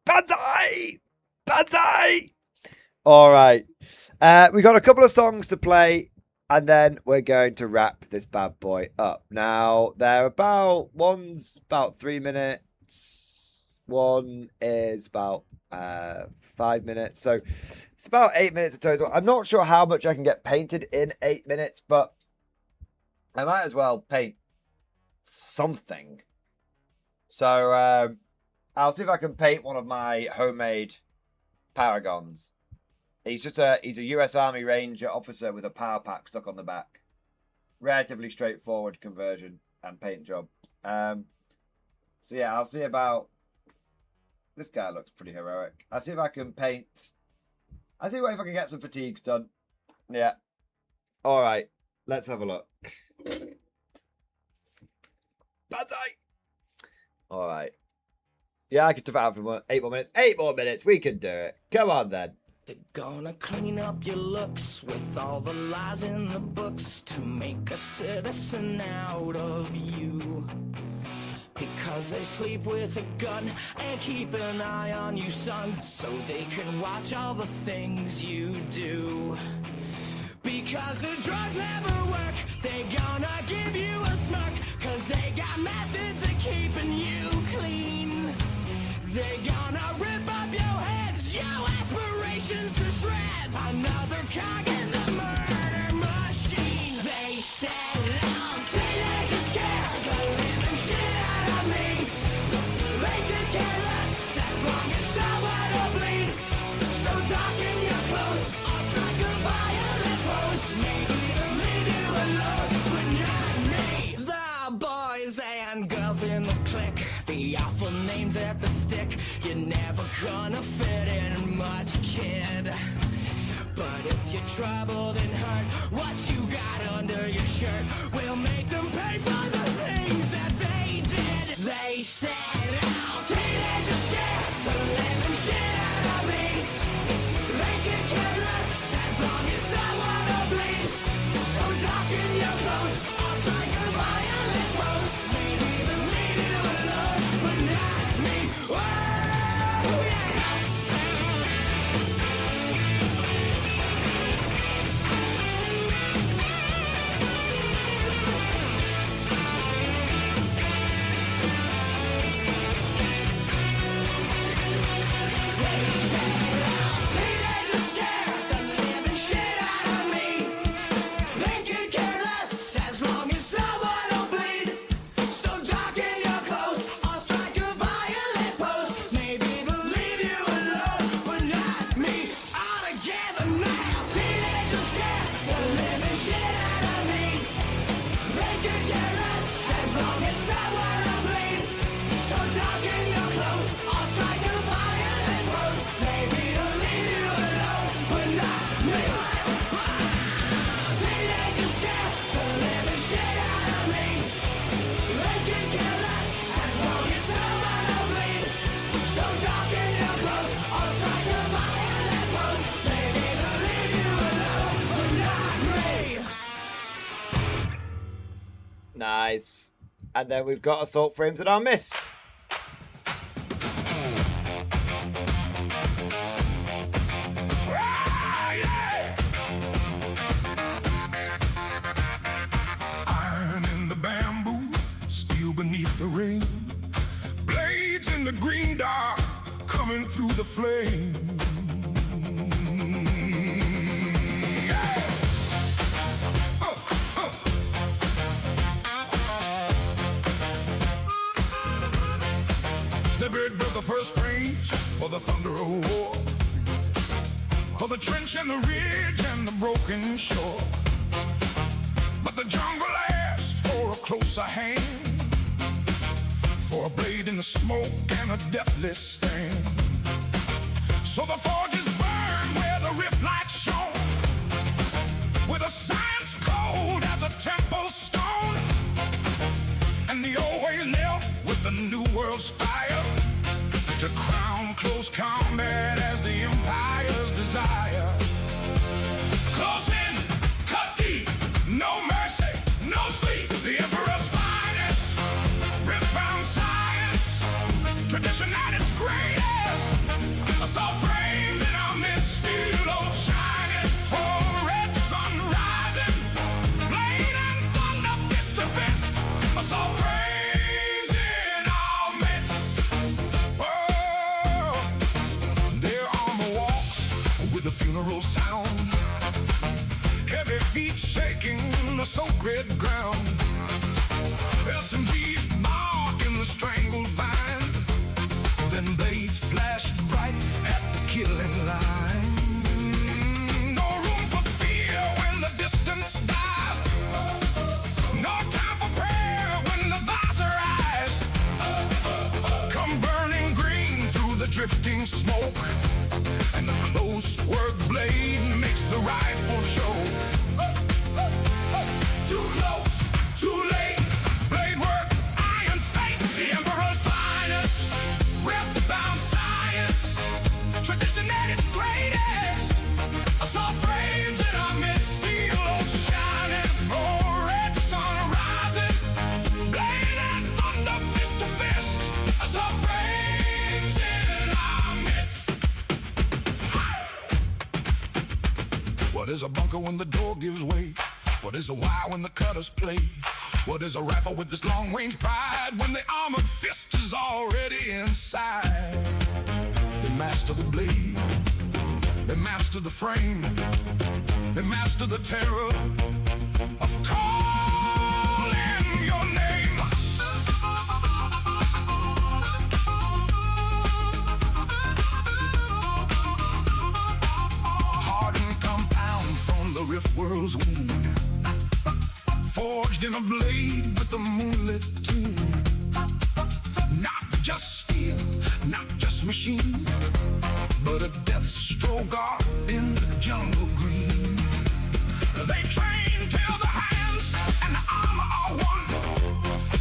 Banzai! Banzai! All right. We got a couple of songs to play, and then we're going to wrap this bad boy up. Now, one's about 3 minutes. One is about 5 minutes. So it's about 8 minutes in total. I'm not sure how much I can get painted in 8 minutes, but I might as well paint something. So I'll see if I can paint one of my homemade Paragons. He's a US Army Ranger officer with a power pack stuck on the back. Relatively straightforward conversion and paint job. So yeah, I'll see about... This guy looks pretty heroic. I'll see if I can paint... I'll see if I can get some fatigues done. Yeah. All right. Let's have a look. Banzai! All right. Yeah, I could tough it out for 8 more minutes. 8 more minutes. We can do it. Come on, then. They're gonna clean up your looks with all the lies in the books to make a citizen out of you. Because they sleep with a gun and keep an eye on you, son, so they can watch all the things you do. Because the drugs never work, they gonna give you a smirk, cause they got methods of keeping you clean. They gonna rip up your heads, your aspirations to shreds. Another cog in the murder machine. They said I'm teenagers scared the living shit out of me. They could care less as long as someone will bleed. So darken your clothes, I'll strike a violent pose. Maybe they'll leave you alone, but not me. The boys and girls in the clique, the awful names at the stick. You're never gonna fit in much, kid. But if you're troubled and hurt, what you got under your shirt will make them pay for the things that they did. They said, oh, teenagers scared the living shit out of me. They can care less as long as someone will bleed. So darken your clothes, I'll strike a violent pose. Maybe even leave you alone, but not me. Oh, yeah. Nice. And then we've got assault frames in our mist. Iron in the bamboo, steel beneath the rain. Blades in the green dark, coming through the flame. The bird built the first frames for the thunder of war, for the trench and the ridge and the broken shore. But the jungle asked for a closer hand, for a blade in the smoke and a deathless stand. So the forges burned where the rift light shone, with a science cold as a temple stone. And the old ways knelt the new world's fire to crown close combat as the empire solid ground. SMG's marking the strangled vine. Then blades flash bright at the killing line. No room for fear when the distance dies. No time for prayer when the visor eyes come burning green through the drifting smoke. And the close work blade makes the rifle show. Too close, too late, blade work, iron fate. The Emperor's finest, rift-bound science. Tradition at its greatest. I saw frames in our midst, steel shining, oh, red sun rising. Blade and thunder, fist to fist. I saw frames in our midst. What is a bunker when the door gives way? What is a wire when the cutters play? What is a rifle with this long-range pride when the armored fist is already inside? They master the blade, they master the frame, they master the terror of calling your name. Hardened compound from the rift world's wound, forged in a blade with the moonlit tune. Not just steel, not just machine, but a death stroke art in the jungle green. They train till the hands and the armor are one,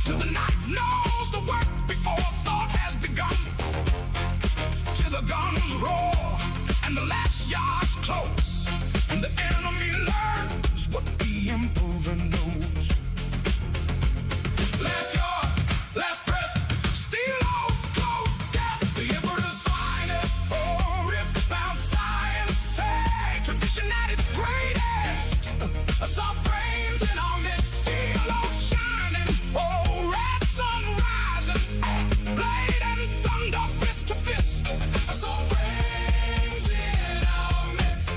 till the knife knows the work before thought has begun, till the guns roar and the last yard's close, and the enemy learns what the Emperor knows. Last yard, last breath, steel oath, close death. The Emperor's finest, oh, rift-bound science. Say, tradition at its greatest. I saw frames in our midst, steel oath shining, oh, red sun rising. Blade and thunder, fist to fist. I saw frames in our midst.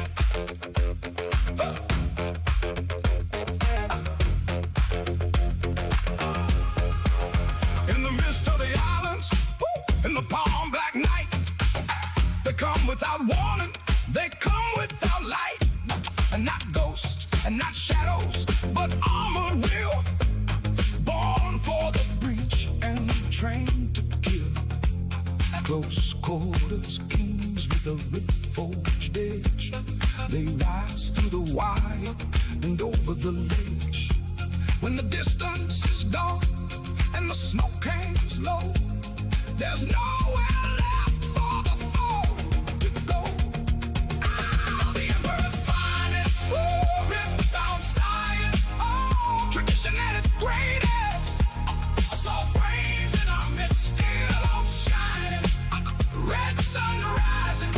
In the midst of the islands, in the palm black night, they come without warning, they come without light, and not ghosts and not shadows, but armored will, born for the breach and trained to kill. Close quarters kings with a rift-forged edge, they rise through the wire and over the ledge. When the distance is gone and the smoke hangs low, there's nowhere left for the foe to go. Ah, the Emperor's finest, oh, rift-bound science, oh, tradition at its greatest. I saw frames in our midst, steel oath shining, red sun rising,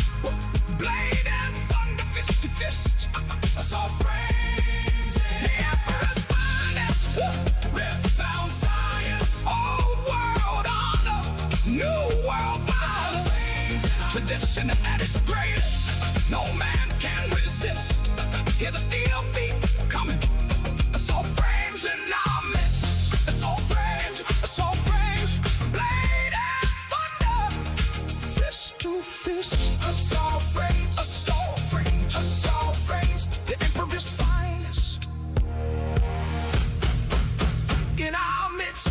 blade and thunder, fist to fist. I saw frames in the Emperor's finest, rift-bound science, old world honor, new world violence. Tradition at its greatest, no man can resist. Hear the steel feet coming. I saw frames in our midst. I saw frames, blade and thunder, fist to fist. I saw frames, I saw frames, I saw frames. The Emperor's finest in our midst.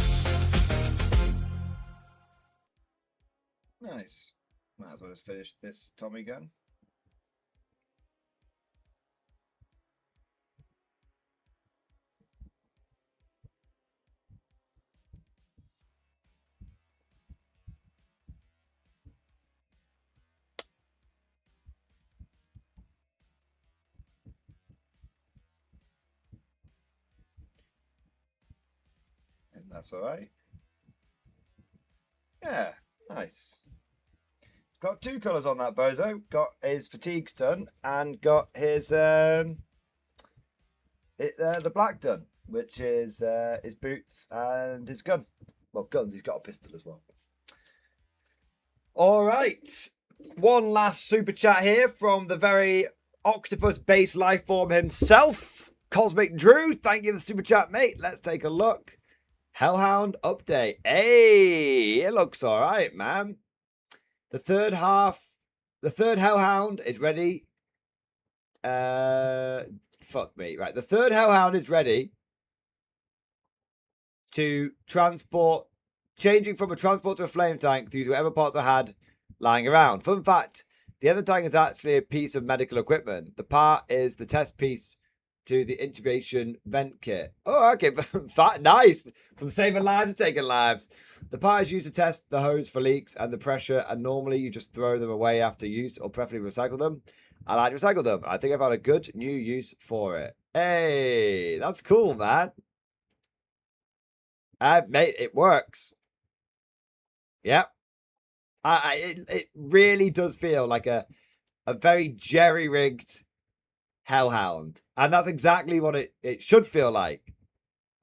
Nice. Might as well just finish this Tommy gun. And that's all right. Yeah, nice. Got two colours on that bozo. Got his fatigues done and got his the black done, which is his boots and his gun. Well, guns. He's got a pistol as well. All right. One last super chat here from the very octopus-based life form himself. Cosmic Drew, thank you for the super chat, mate. Let's take a look. Hellhound update. Hey, it looks all right, man. The third Hellhound is ready. Fuck me. Right, the third Hellhound is ready to transport, changing from a transport to a flame tank through whatever parts I had lying around. Fun fact, the other tank is actually a piece of medical equipment. The part is the test piece to the intubation vent kit. Oh, okay. Nice. From saving lives to taking lives. The part is used to test the hose for leaks and the pressure, and normally you just throw them away after use or preferably recycle them. I like to recycle them. I think I've had a good new use for it. Hey, that's cool, man. Mate, it works. Yep. It really does feel like a very jerry-rigged Hellhound. And that's exactly what it should feel like.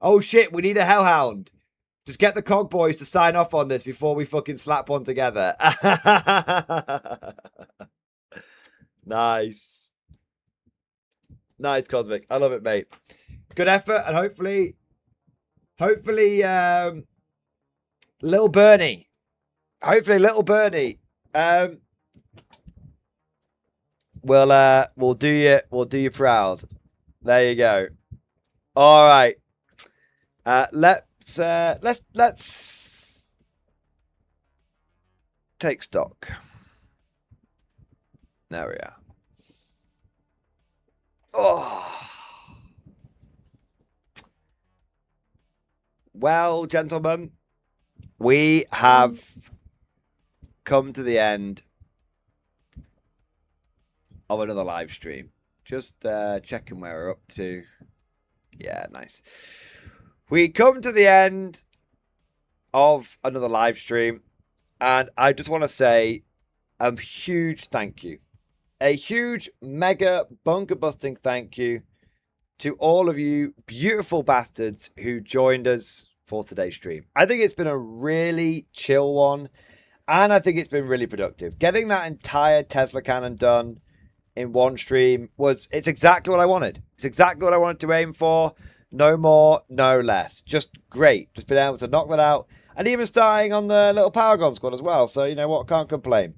Oh shit, we need a Hellhound. Just get the Cog Boys to sign off on this before we fucking slap one together. Nice. Nice, Cosmic. I love it, mate. Good effort, and hopefully, Little Bernie. Little Bernie. We'll do you proud. There you go. All right. Let's take stock. There we are. Oh. Well, gentlemen, we have come to the end of another live stream. Just checking where we're up to. Yeah, nice. We come to the end of another live stream, and I just want to say a huge thank you. A huge, mega, bunker-busting thank you to all of you beautiful bastards who joined us for today's stream. I think it's been a really chill one, and I think it's been really productive. Getting that entire Tesla cannon done in one stream it's exactly what I wanted. It's exactly what I wanted to aim for. No more, no less. Just great. Just been able to knock that out. And even starting on the little Paragon squad as well. So, you know what? Can't complain.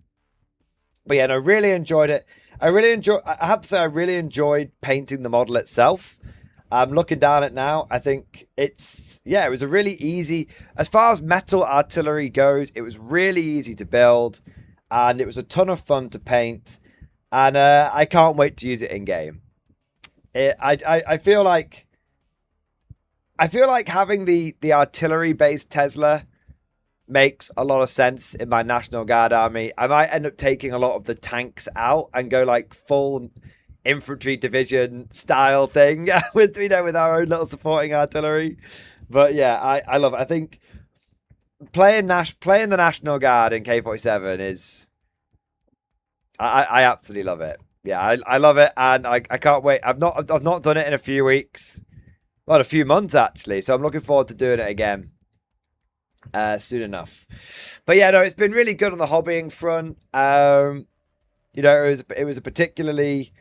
But yeah, no, really enjoyed it. I have to say, I really enjoyed painting the model itself. I'm looking down at it now. I think it was a really easy, as far as metal artillery goes, it was really easy to build. And it was a ton of fun to paint. And I can't wait to use it in game. I feel like having the artillery-based Tesla makes a lot of sense in my National Guard army. I might end up taking a lot of the tanks out and go like full infantry division style thing with our own little supporting artillery. But yeah, I love it. I think playing the National Guard in K47 is I absolutely love it. Yeah, I love it, and I can't wait. I've not done it in a few weeks. Well, a few months actually, so I'm looking forward to doing it again soon enough. But yeah, no, it's been really good on the hobbying front. It was a particularly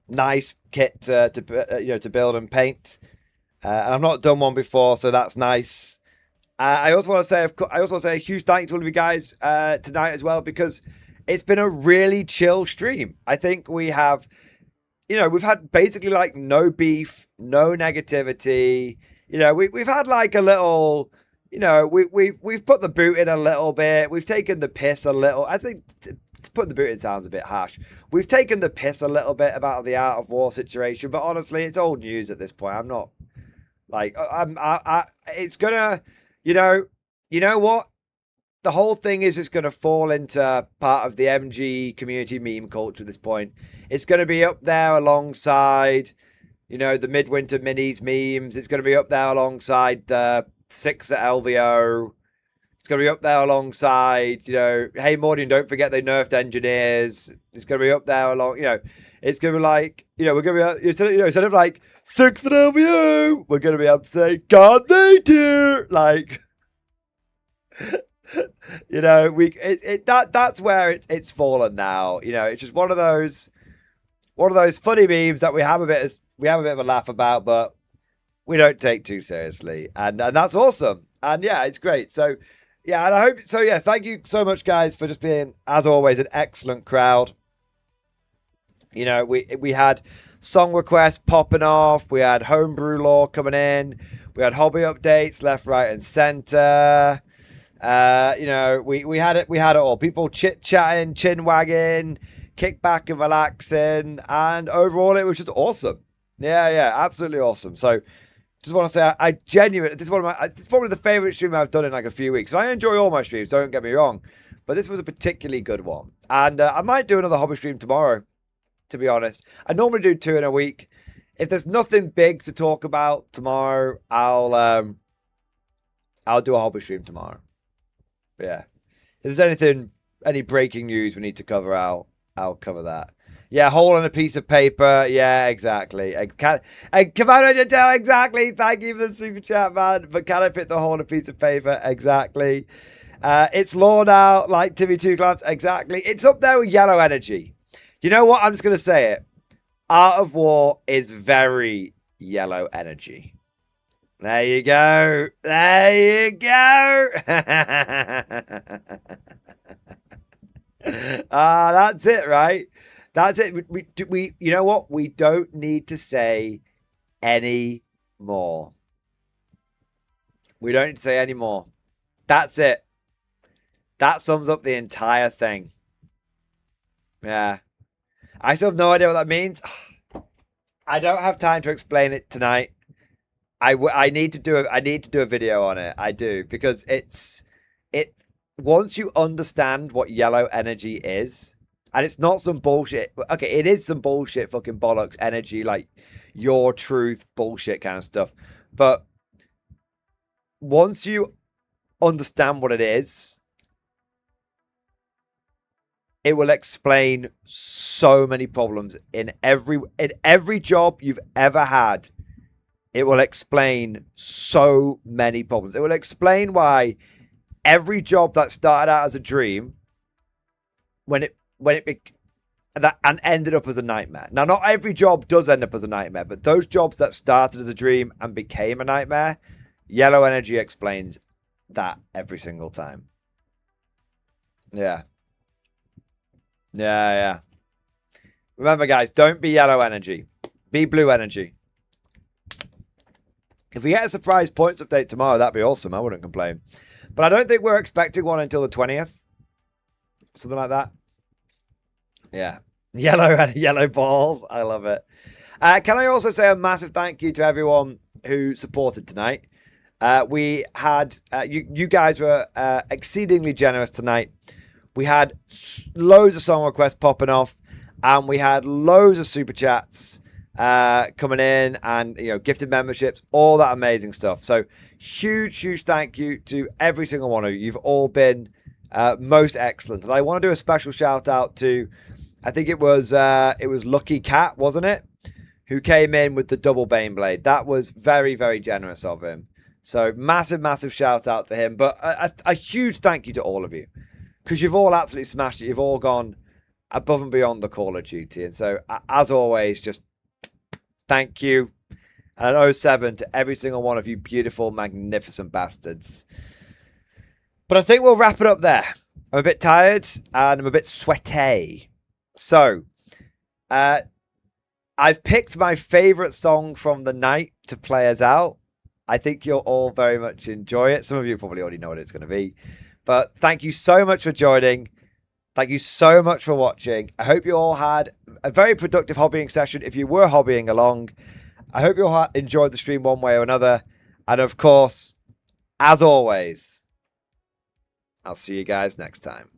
nice kit to build and paint, and I've not done one before, so that's nice. I also want to say a huge thank you to all of you guys tonight as well, because it's been a really chill stream. I think we have. We've had basically like no beef, no negativity. We've had like a little, we've put the boot in a little bit. We've taken the piss a little. I think to put the boot in sounds a bit harsh. We've taken the piss a little bit about the Art of War situation, but honestly, it's old news at this point. I'm not like it's gonna, you know what? The whole thing is just going to fall into part of the MG community meme culture at this point. It's going to be up there alongside, the Midwinter Minis memes. It's going to be up there alongside the 6 at LVO. It's going to be up there alongside, hey, Mordian, don't forget they nerfed engineers. It's going to be up there along, it's going to be like, we're going to be, instead of like 6 at LVO, we're going to be able to say, God, they do. Like, that's where it's fallen now. It's just one of those one of those funny memes that we have a bit of a laugh about, but we don't take too seriously, and that's awesome. And yeah, it's great. So yeah, and I hope so. Yeah, thank you so much, guys, for just being, as always, an excellent crowd. You know, we had song requests popping off. We had homebrew lore coming in. We had hobby updates left, right, and center. You know, we had it all. People chit chatting, chin wagging, kick back and relaxing, and overall it was just awesome. Yeah, absolutely awesome. So just want to say I genuinely, this is probably the favorite stream I've done in like a few weeks. And I enjoy all my streams, don't get me wrong, but this was a particularly good one. And I might do another hobby stream tomorrow, to be honest. I normally do 2 in a week. If there's nothing big to talk about tomorrow, I'll do a hobby stream tomorrow. Yeah. If there's any breaking news we need to cover, I'll cover that. Yeah, hole in a piece of paper. Yeah, exactly. Commander Jantel, exactly. Thank you for the super chat, man. But can I fit the hole in a piece of paper? Exactly. It's law now, like Timmy Two Glance. Exactly. It's up there with yellow energy. You know what? I'm just going to say it. Art of War is very yellow energy. There you go. There you go. That's it, right? That's it. We you know what? We don't need to say any more. We don't need to say any more. That's it. That sums up the entire thing. Yeah. I still have no idea what that means. I don't have time to explain it tonight. I need to do a video on it. I do, because once you understand what yellow energy is, and it's not some bullshit. Okay, it is some bullshit fucking bollocks energy, like your truth bullshit kind of stuff. But once you understand what it is, it will explain so many problems in every job you've ever had. It will explain so many problems. It will explain why every job that started out as a dream, and ended up as a nightmare. Now, not every job does end up as a nightmare, but those jobs that started as a dream and became a nightmare, yellow energy explains that every single time. Yeah. Yeah. Remember, guys, don't be yellow energy. Be blue energy. If we get a surprise points update tomorrow, that'd be awesome. I wouldn't complain. But I don't think we're expecting one until the 20th. Something like that. Yeah. Yellow balls. I love it. Can I also say a massive thank you to everyone who supported tonight? We had... you guys were exceedingly generous tonight. We had loads of song requests popping off. And we had loads of super chats coming in, and gifted memberships, all that amazing stuff. So huge thank you to every single one of you. You've all been most excellent, and I want to do a special shout out to, I think it was Lucky Cat, wasn't it, who came in with the double Baneblade. That was very generous of him. So massive shout out to him. But a huge thank you to all of you, because you've all absolutely smashed it. You've all gone above and beyond the Call of Duty, and so as always, just thank you. And an 07 to every single one of you beautiful, magnificent bastards. But I think we'll wrap it up there. I'm a bit tired and I'm a bit sweaty. So, I've picked my favourite song from the night to play us out. I think you'll all very much enjoy it. Some of you probably already know what it's going to be. But thank you so much for joining. Thank you so much for watching. I hope you all had a very productive hobbying session if you were hobbying along. I hope you all enjoyed the stream one way or another. And of course, as always, I'll see you guys next time.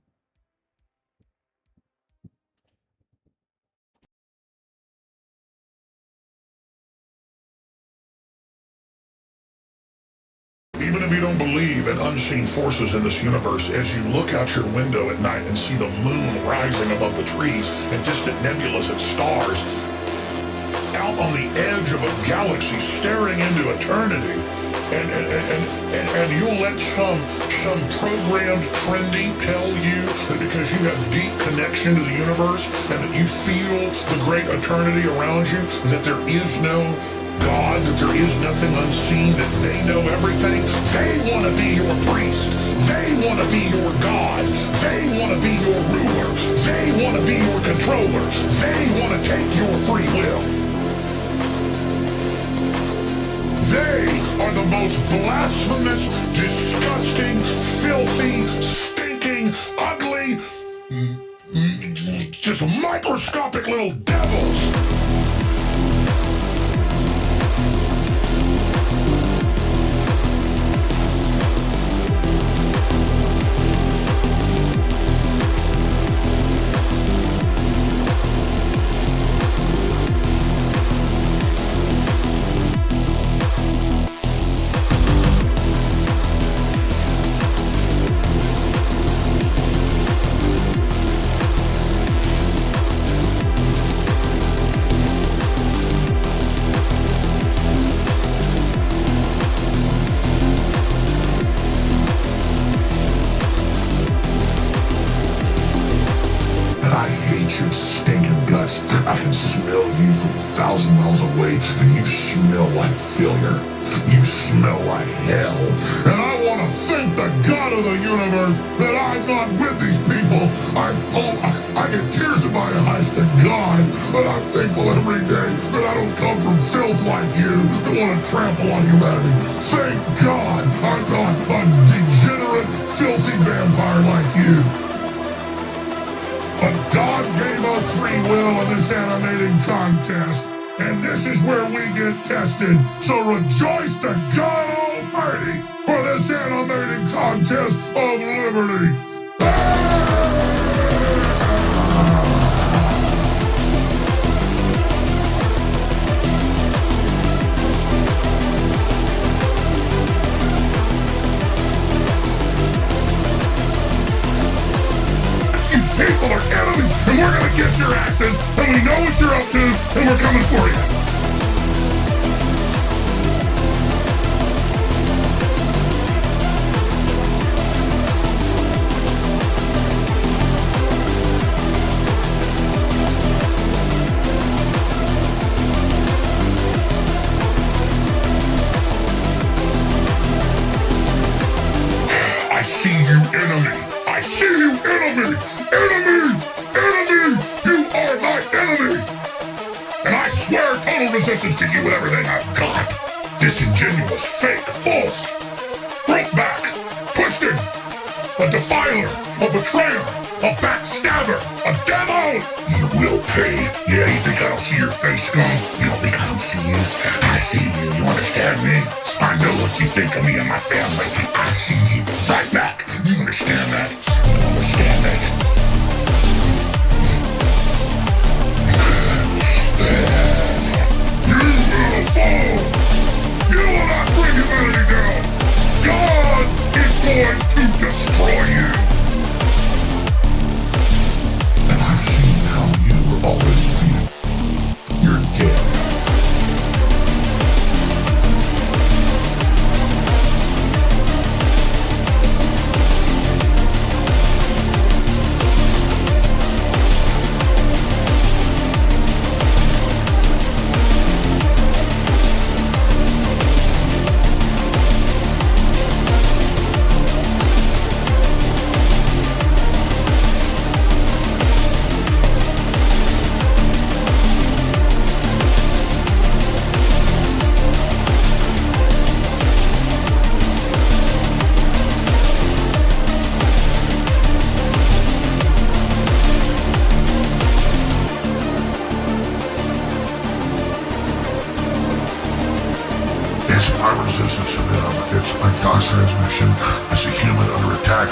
Even if you don't believe in unseen forces in this universe, as you look out your window at night and see the moon rising above the trees and distant nebulas and stars, out on the edge of a galaxy staring into eternity, and and you'll let some programmed trendy tell you that because you have deep connection to the universe and that you feel the great eternity around you, that there is no God, that there is nothing unseen, that they know everything. They want to be your priest. They want to be your God. They want to be your ruler. They want to be your controller. They want to take your free will. They are the most blasphemous, disgusting, filthy, stinking, ugly, just microscopic little devils. I can smell you from 1,000 miles away, and you smell like failure. You smell like hell. And I want to thank the God of the universe that I'm not with these people. I get tears in my eyes to God, but I'm thankful every day that I don't come from filth like you that want to trample on humanity. Thank God I'm not a degenerate, filthy vampire like you. But God gave us free will in this animating contest, and this is where we get tested. So rejoice to God Almighty for this animating contest of liberty. People are enemies, and we're gonna get your asses, and we know what you're up to, and we're coming for you. I see you, enemy. I see you, enemy. Enemy! Enemy! You are my enemy! And I swear total resistance to you with everything I've got. Disingenuous, fake, false, broke back, twisted, a defiler, a betrayer, a backstabber, a devil! You will pay. Yeah, you think I don't see your face, scum? You don't think I don't see you? I see you, you understand me? I know what you think of me and my family. I see you right back. You understand that? You understand that? You will not bring humanity down! God is going to destroy you! And I've seen how you already feel. You're dead. Resistance to them. It's a gas transmission. It's a human under attack.